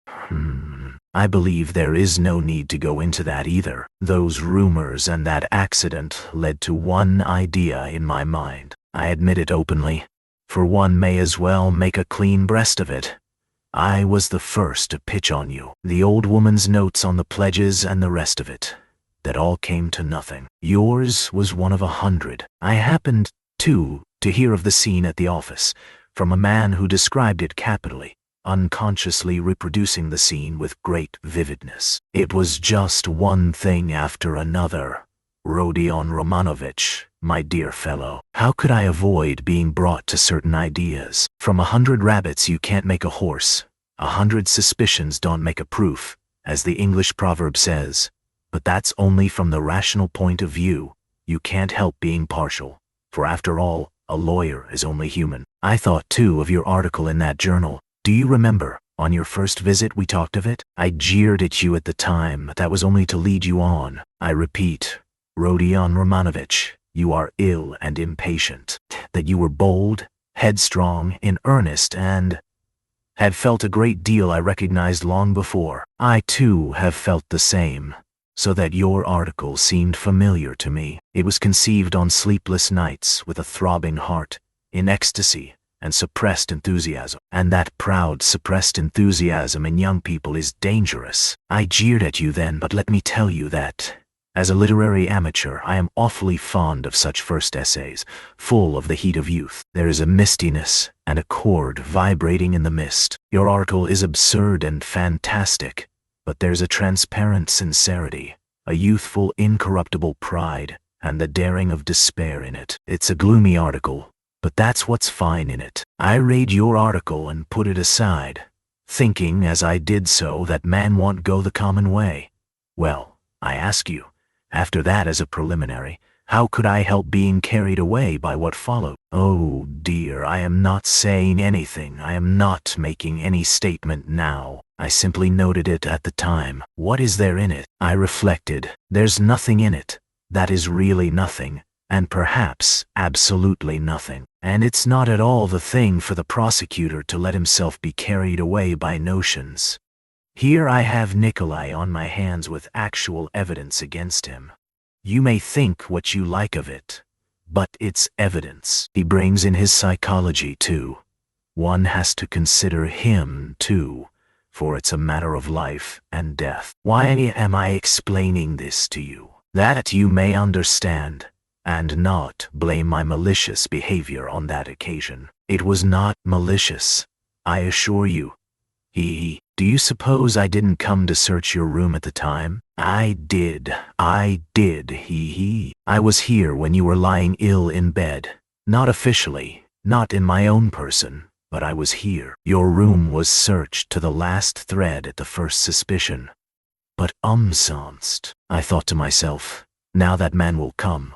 I believe there is no need to go into that either. Those rumors and that accident led to one idea in my mind. I admit it openly, for one may as well make a clean breast of it. I was the first to pitch on you. The old woman's notes on the pledges and the rest of it. That all came to nothing. Yours was one of 100. I happened, too, to hear of the scene at the office, from a man who described it capitally, unconsciously reproducing the scene with great vividness. It was just one thing after another. Rodion Romanovich, my dear fellow, how could I avoid being brought to certain ideas? From 100 rabbits you can't make a horse. 100 suspicions don't make a proof, as the English proverb says. But that's only from the rational point of view. You can't help being partial, for after all, a lawyer is only human. I thought too of your article in that journal. Do you remember? On your first visit we talked of it. I jeered at you at the time. That was only to lead you on. I repeat, Rodion Romanovich, you are ill and impatient. That you were bold, headstrong, in earnest, and had felt a great deal I recognized long before. I too have felt the same, so that your article seemed familiar to me. It was conceived on sleepless nights, with a throbbing heart, in ecstasy and suppressed enthusiasm. And that proud, suppressed enthusiasm in young people is dangerous. I jeered at you then, but let me tell you that, as a literary amateur, I am awfully fond of such first essays, full of the heat of youth. There is a mistiness and a chord vibrating in the mist. Your article is absurd and fantastic, but there's a transparent sincerity, a youthful, incorruptible pride, and the daring of despair in it. It's a gloomy article, but that's what's fine in it. I read your article and put it aside, thinking as I did so that man won't go the common way. Well, I ask you, after that, as a preliminary, how could I help being carried away by what followed? Oh dear, I am not saying anything. I am not making any statement now. I simply noted it at the time. What is there in it? I reflected. There's nothing in it. That is really nothing, and perhaps absolutely nothing. And it's not at all the thing for the prosecutor to let himself be carried away by notions. Here I have Nikolai on my hands with actual evidence against him. You may think what you like of it, but it's evidence. He brings in his psychology too. One has to consider him too, for it's a matter of life and death. Why am I explaining this to you? That you may understand, and not blame my malicious behavior on that occasion. It was not malicious, I assure you. Do you suppose I didn't come to search your room at the time? I did. I was here when you were lying ill in bed. Not officially, not in my own person, but I was here. Your room was searched to the last thread at the first suspicion. But umsonst, I thought to myself, now that man will come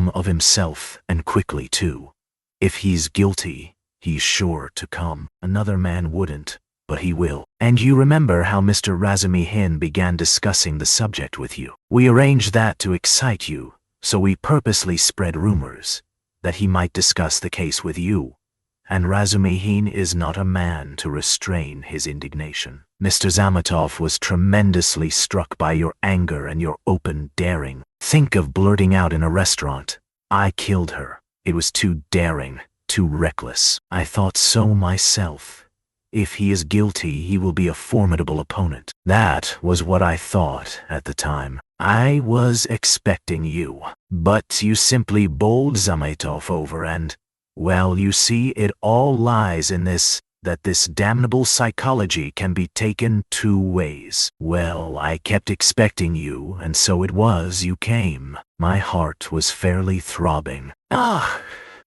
of himself, and quickly too. If he's guilty, He's sure to come. Another man wouldn't, but he will. And you remember how Mr. Razumihin began discussing the subject with you. We arranged that to excite you, so we purposely spread rumors that he might discuss the case with you. And Razumihin is not a man to restrain his indignation. Mr. Zametov was tremendously struck by your anger and your open daring. Think of blurting out in a restaurant, "I killed her." It was too daring, too reckless. I thought so myself. If he is guilty, he will be a formidable opponent. That was what I thought at the time. I was expecting you. But you simply bowled Zametov over and, well, you see, it all lies in this, that this damnable psychology can be taken two ways. Well, I kept expecting you, and so it was you came. My heart was fairly throbbing. Ah!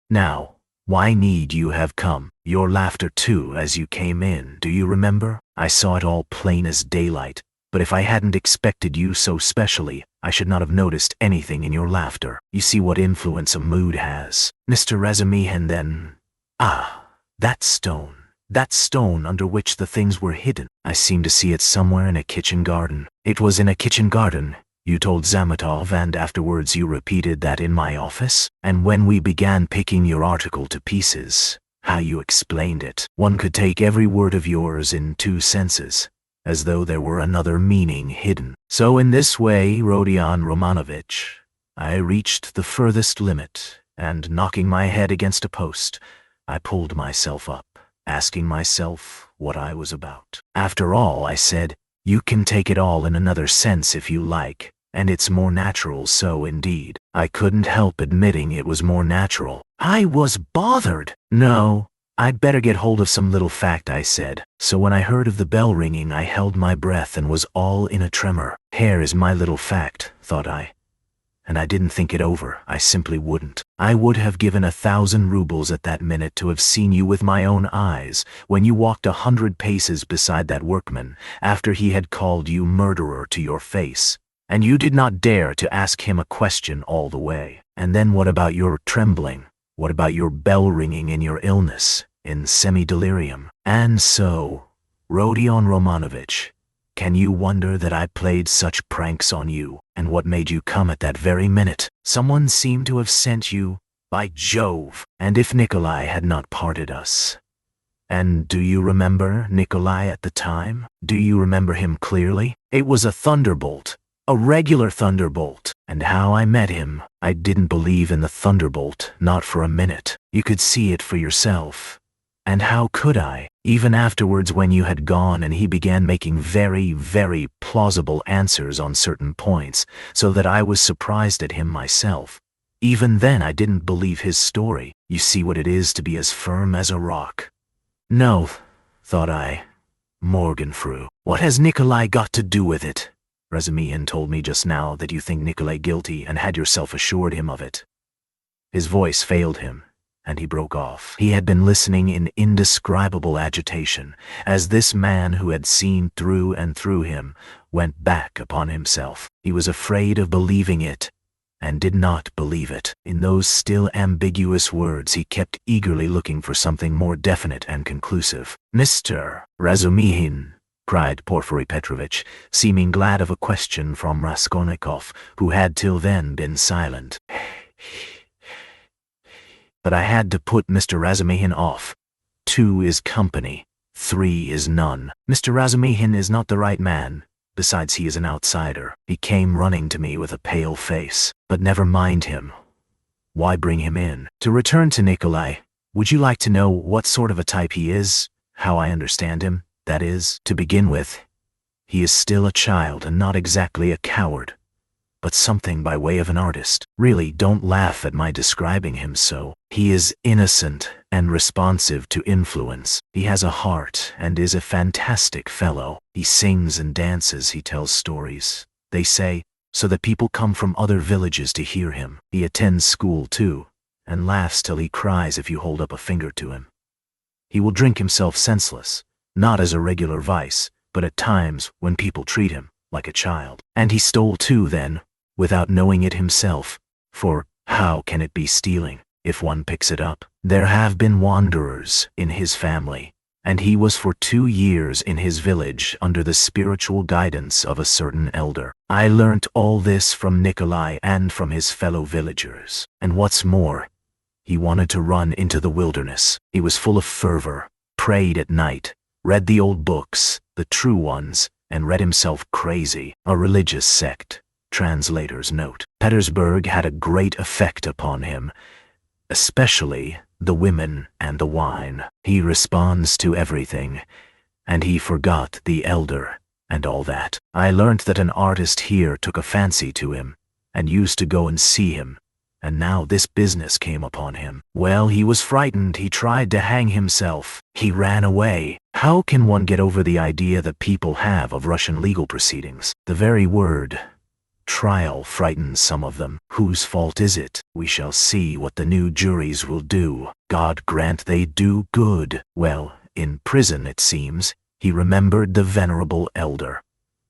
Now, why need you have come? Your laughter too as you came in, do you remember? I saw it all plain as daylight, but if I hadn't expected you so specially, I should not have noticed anything in your laughter. You see what influence a mood has. Mr. Razumihin then... Ah, that stone under which the things were hidden. I seem to see it somewhere in a kitchen garden. It was in a kitchen garden, you told Zametov, and afterwards you repeated that in my office. And when we began picking your article to pieces, how you explained it, one could take every word of yours in two senses, as though there were another meaning hidden. So in this way, Rodion Romanovich, I reached the furthest limit, and knocking my head against a post, I pulled myself up, asking myself what I was about. After all, I said, you can take it all in another sense if you like, and it's more natural so indeed. I couldn't help admitting it was more natural. I was bothered. No, I'd better get hold of some little fact, I said. So when I heard of the bell ringing, I held my breath and was all in a tremor. Here is my little fact, thought I. And I didn't think it over. I simply wouldn't. I would have given 1,000 rubles at that minute to have seen you with my own eyes when you walked 100 paces beside that workman after he had called you murderer to your face, and you did not dare to ask him a question all the way. And then what about your trembling? What about your bell ringing in your illness, in semi-delirium? And so, Rodion Romanovich, can you wonder that I played such pranks on you? And what made you come at that very minute? Someone seemed to have sent you, by Jove! And if Nikolai had not parted us? And do you remember Nikolai at the time? Do you remember him clearly? It was a thunderbolt, a regular thunderbolt. And how I met him, I didn't believe in the thunderbolt, not for a minute. You could see it for yourself. And how could I? Even afterwards when you had gone and he began making very, very plausible answers on certain points, so that I was surprised at him myself. Even then I didn't believe his story. You see what it is to be as firm as a rock. No, thought I. Morgenfrau. What has Nikolai got to do with it? Razumihin told me just now that you think Nikolai guilty and had yourself assured him of it. His voice failed him, and he broke off. He had been listening in indescribable agitation, as this man who had seen through and through him went back upon himself. He was afraid of believing it, and did not believe it. In those still ambiguous words he kept eagerly looking for something more definite and conclusive. "Mr. Razumihin," cried Porfiry Petrovitch, seeming glad of a question from Raskolnikov, who had till then been silent. But I had to put Mr. Razumihin off. 2 is company, 3 is none. Mr. Razumihin is not the right man. Besides, he is an outsider. He came running to me with a pale face. But never mind him. Why bring him in? To return to Nikolai, would you like to know what sort of a type he is? How I understand him? That is, to begin with, he is still a child and not exactly a coward, but something by way of an artist. Really, don't laugh at my describing him so. He is innocent and responsive to influence. He has a heart and is a fantastic fellow. He sings and dances, he tells stories, they say, so that people come from other villages to hear him. He attends school too, and laughs till he cries if you hold up a finger to him. He will drink himself senseless, not as a regular vice, but at times when people treat him like a child. And he stole too then, without knowing it himself, for how can it be stealing if one picks it up? There have been wanderers in his family, and he was for 2 years in his village under the spiritual guidance of a certain elder. I learnt all this from Nikolai and from his fellow villagers. And what's more, he wanted to run into the wilderness. He was full of fervor, prayed at night, read the old books, the true ones, and read himself crazy. A religious sect. Translator's note. Petersburg had a great effect upon him, especially the women and the wine. He responds to everything, and he forgot the elder and all that. I learnt that an artist here took a fancy to him and used to go and see him, and now this business came upon him. Well, he was frightened. He tried to hang himself. He ran away. How can one get over the idea that people have of Russian legal proceedings? The very word trial frightens some of them. Whose fault is it? We shall see what the new juries will do. God grant they do good. Well, in prison, it seems, he remembered the venerable elder.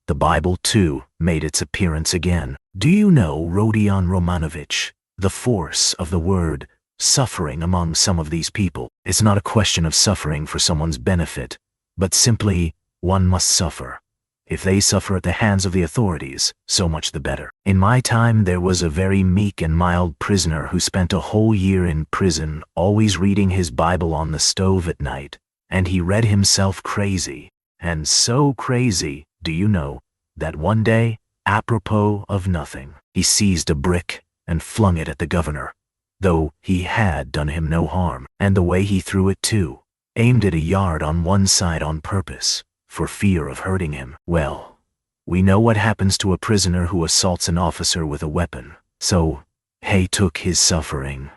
The Bible, too, made its appearance again. Do you know, Rodion Romanovich, the force of the word suffering among some of these people? It's not a question of suffering for someone's benefit, but simply one must suffer. If they suffer at the hands of the authorities, so much the better. In my time, there was a very meek and mild prisoner who spent a whole year in prison, always reading his Bible on the stove at night, and he read himself crazy. And so crazy, do you know, that one day, apropos of nothing, he seized a brick and flung it at the governor, though he had done him no harm. And the way he threw it too, aimed it a yard on one side on purpose, for fear of hurting him. Well, we know what happens to a prisoner who assaults an officer with a weapon. So, he took his suffering.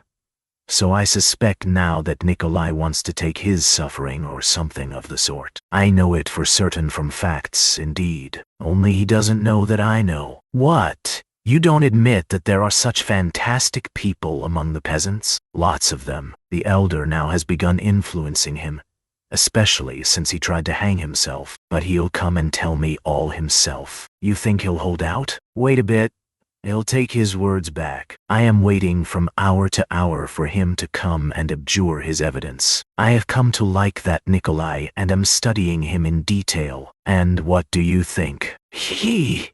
So I suspect now that Nikolai wants to take his suffering or something of the sort. I know it for certain from facts, indeed. Only he doesn't know that I know. What? You don't admit that there are such fantastic people among the peasants? Lots of them. The elder now has begun influencing him, especially since he tried to hang himself. But he'll come and tell me all himself. You think he'll hold out? Wait a bit. He'll take his words back. I am waiting from hour to hour for him to come and abjure his evidence. I have come to like that Nikolai and am studying him in detail. And what do you think? He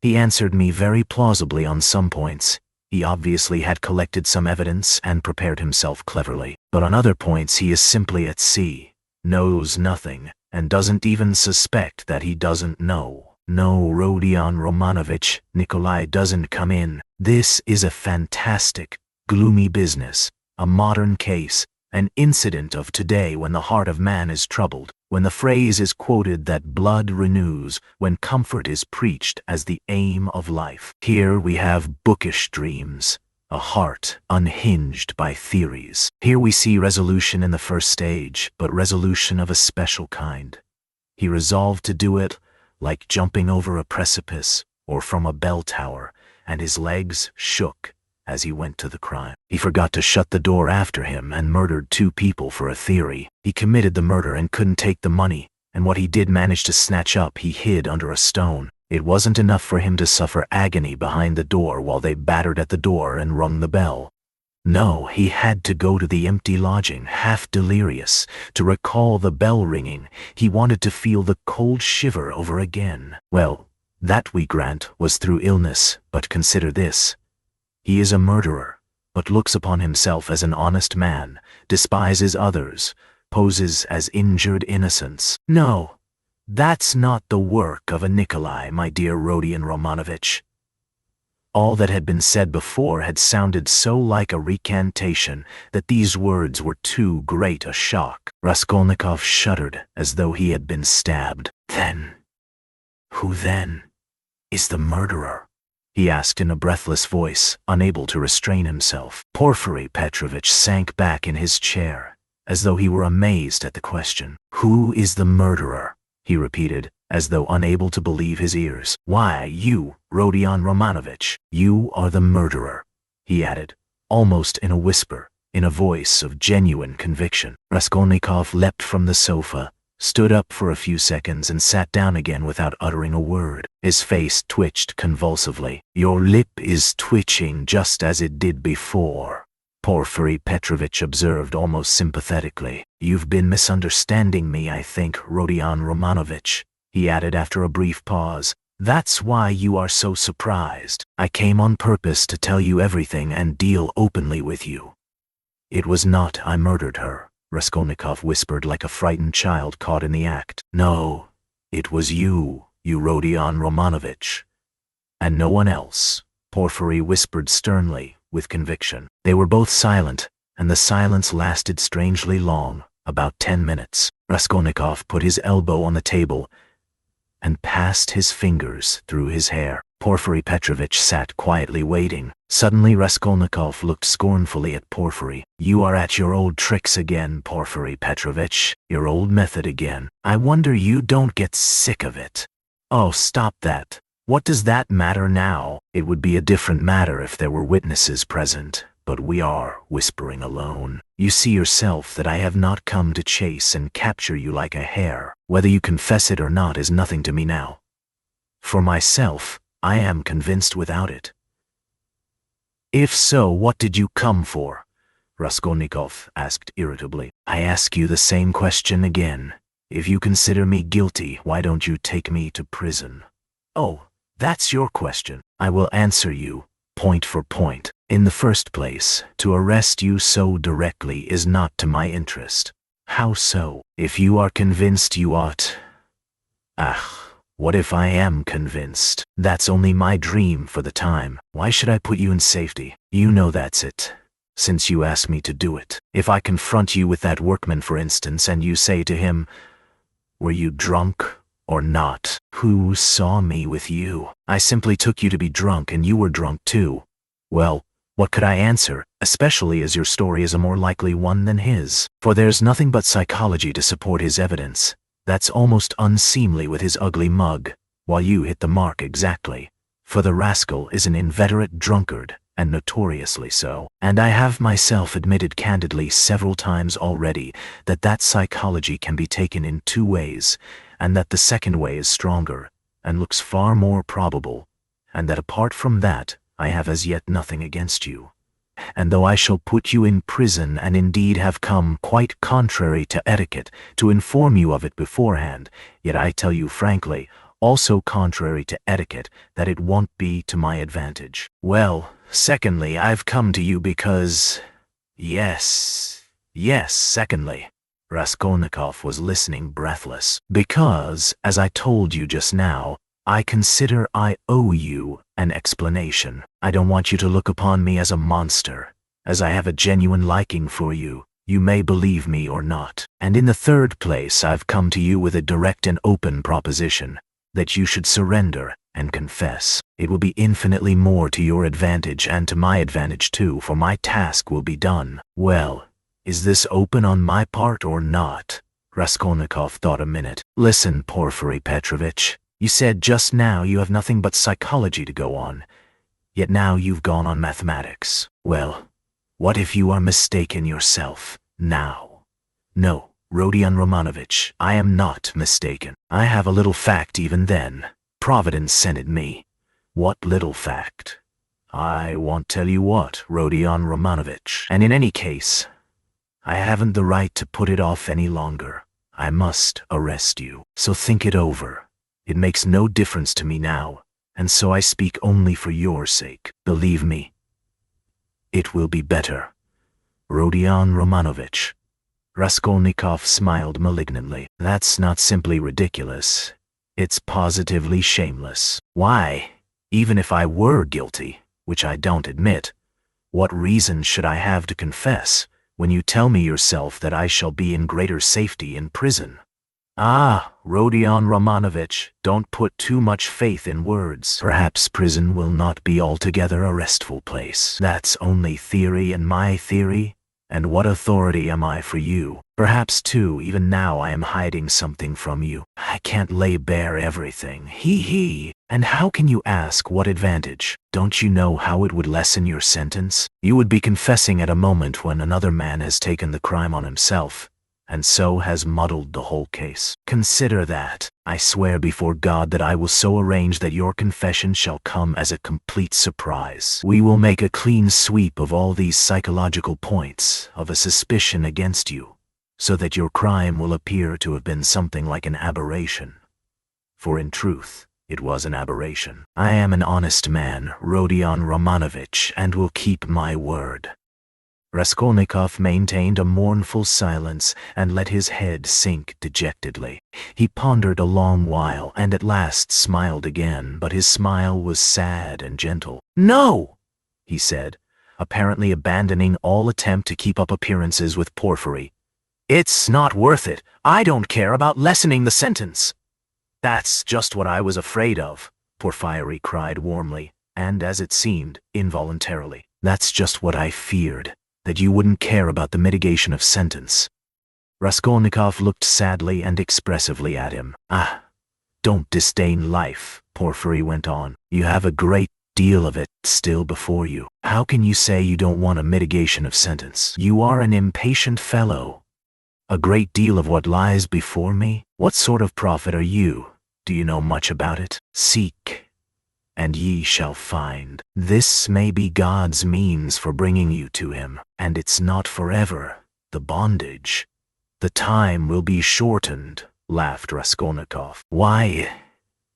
answered me very plausibly on some points. He obviously had collected some evidence and prepared himself cleverly. But on other points he is simply at sea, knows nothing, and doesn't even suspect that he doesn't know. No, Rodion Romanovich, Nikolai doesn't come in. This is a fantastic, gloomy business, a modern case, an incident of today when the heart of man is troubled, when the phrase is quoted that blood renews, when comfort is preached as the aim of life. Here we have bookish dreams, a heart unhinged by theories. Here we see resolution in the first stage, but resolution of a special kind. He resolved to do it like jumping over a precipice or from a bell tower, and his legs shook as he went to the crime. He forgot to shut the door after him and murdered 2 people for a theory. He committed the murder and couldn't take the money, and what he did manage to snatch up he hid under a stone. It wasn't enough for him to suffer agony behind the door while they battered at the door and rung the bell. No, he had to go to the empty lodging, half delirious, to recall the bell ringing. He wanted to feel the cold shiver over again. Well, that, we grant, was through illness, but consider this. He is a murderer, but looks upon himself as an honest man, despises others, poses as injured innocence. No, that's not the work of a Nikolai, my dear Rodion Romanovich. All that had been said before had sounded so like a recantation that these words were too great a shock. Raskolnikov shuddered as though he had been stabbed. Then, who then is the murderer? He asked in a breathless voice, unable to restrain himself. Porfiry Petrovitch sank back in his chair, as though he were amazed at the question. Who is the murderer? He repeated, as though unable to believe his ears. Why, you, Rodion Romanovich, you are the murderer, he added, almost in a whisper, in a voice of genuine conviction. Raskolnikov leapt from the sofa, stood up for a few seconds and sat down again without uttering a word. His face twitched convulsively. Your lip is twitching just as it did before. Porfiry Petrovitch observed almost sympathetically. "You've been misunderstanding me, I think, Rodion Romanovich," he added after a brief pause. "That's why you are so surprised. I came on purpose to tell you everything and deal openly with you." "It was not I murdered her," Raskolnikov whispered like a frightened child caught in the act. "No, it was you Rodion Romanovich, and no one else," Porfiry whispered sternly, with conviction. They were both silent, and the silence lasted strangely long, about 10 minutes. Raskolnikov put his elbow on the table and passed his fingers through his hair. Porfiry Petrovitch sat quietly waiting. Suddenly Raskolnikov looked scornfully at Porfiry. "You are at your old tricks again, Porfiry Petrovitch. Your old method again. I wonder you don't get sick of it." "Oh, stop that. What does that matter now? It would be a different matter if there were witnesses present, but we are whispering alone. You see yourself that I have not come to chase and capture you like a hare. Whether you confess it or not is nothing to me now. For myself, I am convinced without it." "If so, what did you come for?" Raskolnikov asked irritably. "I ask you the same question again. If you consider me guilty, why don't you take me to prison?" "Oh, that's your question. I will answer you, point for point. In the first place, to arrest you so directly is not to my interest." "How so?" "If you are convinced you ought—" What if I am convinced? That's only my dream for the time. Why should I put you in safety? You know that's it, since you asked me to do it. If I confront you with that workman, for instance, and you say to him, 'Were you drunk or not?' Who saw me with you? I simply took you to be drunk and you were drunk too. Well, what could I answer, especially as your story is a more likely one than his? For there's nothing but psychology to support his evidence. That's almost unseemly with his ugly mug, while you hit the mark exactly. For the rascal is an inveterate drunkard, and notoriously so. And I have myself admitted candidly several times already that that psychology can be taken in 2 ways, and that the second way is stronger, and looks far more probable, and that apart from that, I have as yet nothing against you. And though I shall put you in prison, and indeed have come, quite contrary to etiquette, to inform you of it beforehand, yet I tell you frankly, also contrary to etiquette, that it won't be to my advantage. Well, secondly, I've come to you because— Yes, secondly. Raskolnikov was listening breathless. Because, as I told you just now, I consider I owe you an explanation. I don't want you to look upon me as a monster, as I have a genuine liking for you. You may believe me or not. And in the third place, I've come to you with a direct and open proposition, that you should surrender and confess. It will be infinitely more to your advantage and to my advantage too, for my task will be done. Well, is this open on my part or not? Raskolnikov thought a minute. Listen, Porfiry Petrovitch. You said just now you have nothing but psychology to go on, yet now you've gone on mathematics. Well, what if you are mistaken yourself, now? No, Rodion Romanovich, I am not mistaken. I have a little fact even then. Providence sent it me. What little fact? I won't tell you what, Rodion Romanovich. And in any case, I haven't the right to put it off any longer. I must arrest you. So think it over. It makes no difference to me now, and so I speak only for your sake. Believe me, it will be better. Rodion Romanovich. Raskolnikov smiled malignantly. That's not simply ridiculous. It's positively shameless. Why, even if I were guilty, which I don't admit, what reason should I have to confess when you tell me yourself that I shall be in greater safety in prison? Ah, Rodion Romanovich, don't put too much faith in words. Perhaps prison will not be altogether a restful place. That's only theory and my theory, and what authority am I for you? Perhaps, too, even now I am hiding something from you. I can't lay bare everything. He. And how can you ask what advantage? Don't you know how it would lessen your sentence? You would be confessing at a moment when another man has taken the crime on himself, and so has muddled the whole case. Consider that. I swear before God that I will so arrange that your confession shall come as a complete surprise. We will make a clean sweep of all these psychological points of a suspicion against you, so that your crime will appear to have been something like an aberration. For in truth, it was an aberration. I am an honest man, Rodion Romanovich, and will keep my word." Raskolnikov maintained a mournful silence and let his head sink dejectedly. He pondered a long while and at last smiled again, but his smile was sad and gentle. "No!" he said, apparently abandoning all attempt to keep up appearances with Porfiry. "It's not worth it. I don't care about lessening the sentence." "That's just what I was afraid of," Porfiry cried warmly, and as it seemed, involuntarily. "That's just what I feared, that you wouldn't care about the mitigation of sentence." Raskolnikov looked sadly and expressively at him. "Ah, don't disdain life," Porfiry went on. "You have a great deal of it still before you. How can you say you don't want a mitigation of sentence? You are an impatient fellow. A great deal of what lies before me? What sort of prophet are you? Do you know much about it? Seek, and ye shall find. This may be God's means for bringing you to him, and it's not forever, the bondage. The time will be shortened," laughed Raskolnikov. "Why,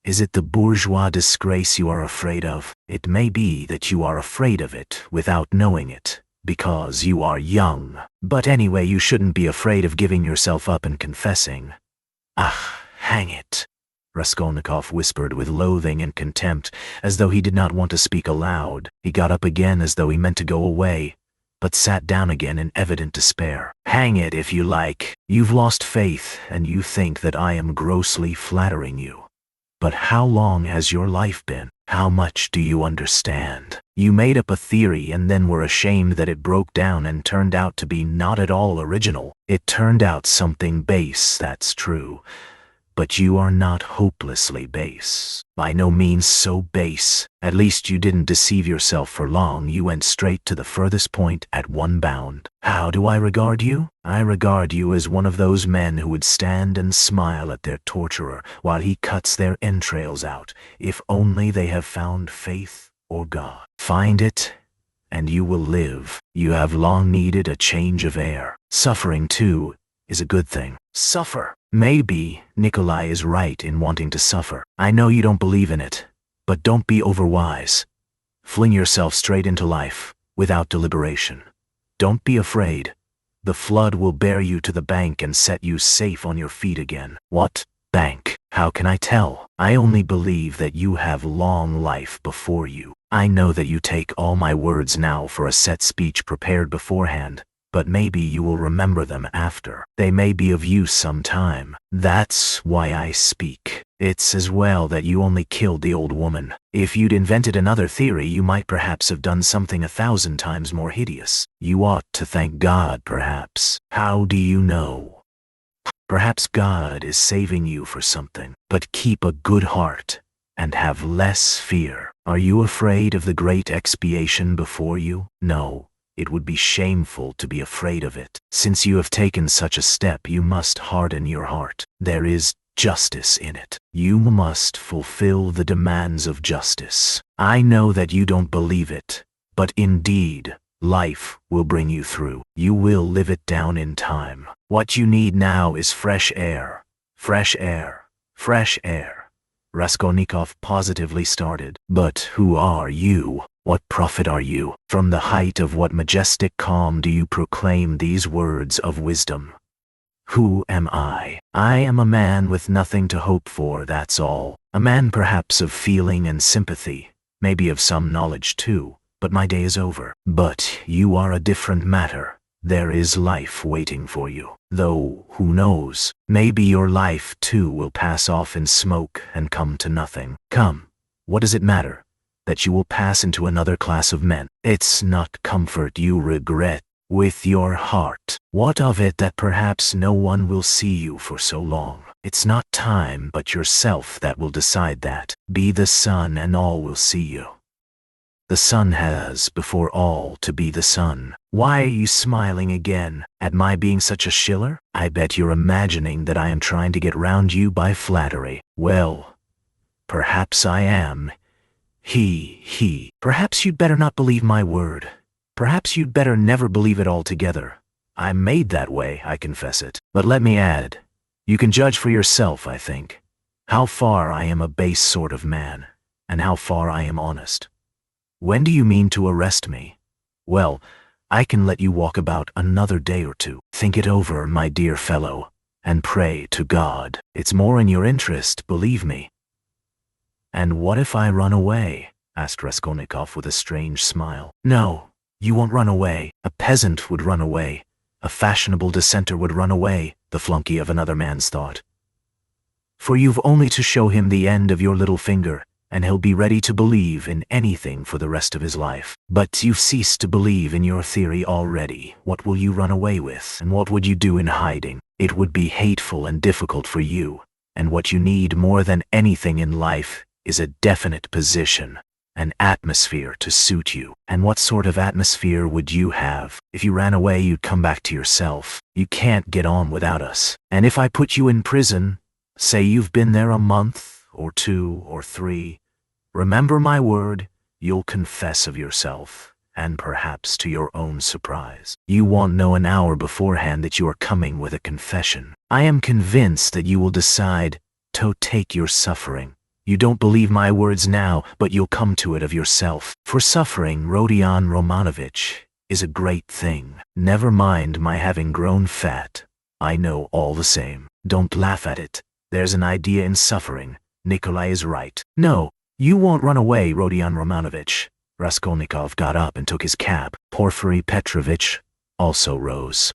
is it the bourgeois disgrace you are afraid of? It may be that you are afraid of it without knowing it, because you are young. But anyway, you shouldn't be afraid of giving yourself up and confessing." "Ah, hang it," Raskolnikov whispered with loathing and contempt, as though he did not want to speak aloud. He got up again as though he meant to go away, but sat down again in evident despair. "Hang it if you like. You've lost faith, and you think that I am grossly flattering you. But how long has your life been? How much do you understand? You made up a theory and then were ashamed that it broke down and turned out to be not at all original. It turned out something base, that's true. But you are not hopelessly base. By no means so base. At least you didn't deceive yourself for long. You went straight to the furthest point at one bound. How do I regard you? I regard you as one of those men who would stand and smile at their torturer while he cuts their entrails out, if only they have found faith or God. Find it, and you will live. You have long needed a change of air. Suffering, too, is a good thing. Suffer. Maybe Nikolai is right in wanting to suffer. I know you don't believe in it, but don't be overwise. Fling yourself straight into life, without deliberation. Don't be afraid. The flood will bear you to the bank and set you safe on your feet again. What bank? How can I tell? I only believe that you have long life before you. I know that you take all my words now for a set speech prepared beforehand, but maybe you will remember them after. They may be of use some time. That's why I speak. It's as well that you only killed the old woman. If you'd invented another theory, you might perhaps have done something 1,000 times more hideous. You ought to thank God, perhaps. How do you know? Perhaps God is saving you for something. But keep a good heart and have less fear. Are you afraid of the great expiation before you? No. It would be shameful to be afraid of it. Since you have taken such a step, you must harden your heart. There is justice in it. You must fulfill the demands of justice. I know that you don't believe it, but indeed, life will bring you through. You will live it down in time. What you need now is fresh air. Fresh air. Fresh air. Raskolnikov positively started. But who are you? What prophet are you? From the height of what majestic calm do you proclaim these words of wisdom? Who am I? I am a man with nothing to hope for, that's all. A man perhaps of feeling and sympathy, maybe of some knowledge too, but my day is over. But you are a different matter. There is life waiting for you. Though, who knows, maybe your life too will pass off in smoke and come to nothing. Come, what does it matter? That you will pass into another class of men. It's not comfort you regret with your heart. What of it that perhaps no one will see you for so long? It's not time but yourself that will decide that. Be the sun and all will see you. The sun has, before all, to be the sun. Why are you smiling again? At my being such a shiller? I bet you're imagining that I am trying to get round you by flattery. Well, perhaps I am. Perhaps you'd better not believe my word. Perhaps you'd better never believe it altogether. I'm made that way, I confess it. But let me add, you can judge for yourself, I think, how far I am a base sort of man, and how far I am honest. When do you mean to arrest me? Well, I can let you walk about another day or two. Think it over, my dear fellow, and pray to God. It's more in your interest, believe me. And what if I run away? Asked Raskolnikov with a strange smile. No, you won't run away. A peasant would run away. A fashionable dissenter would run away, the flunkey of another man's thought. For you've only to show him the end of your little finger, and he'll be ready to believe in anything for the rest of his life. But you've ceased to believe in your theory already. What will you run away with, and what would you do in hiding? It would be hateful and difficult for you, and what you need more than anything in life is a definite position, an atmosphere to suit you. And what sort of atmosphere would you have? If you ran away, you'd come back to yourself. You can't get on without us. And if I put you in prison, say you've been there a month, or 2 or 3, remember my word, you'll confess of yourself, and perhaps to your own surprise. You won't know an hour beforehand that you are coming with a confession. I am convinced that you will decide to take your suffering. You don't believe my words now, but you'll come to it of yourself. For suffering, Rodion Romanovich, is a great thing. Never mind my having grown fat. I know all the same. Don't laugh at it. There's an idea in suffering. Nikolai is right. No, you won't run away, Rodion Romanovich. Raskolnikov got up and took his cap. Porfiry Petrovitch also rose.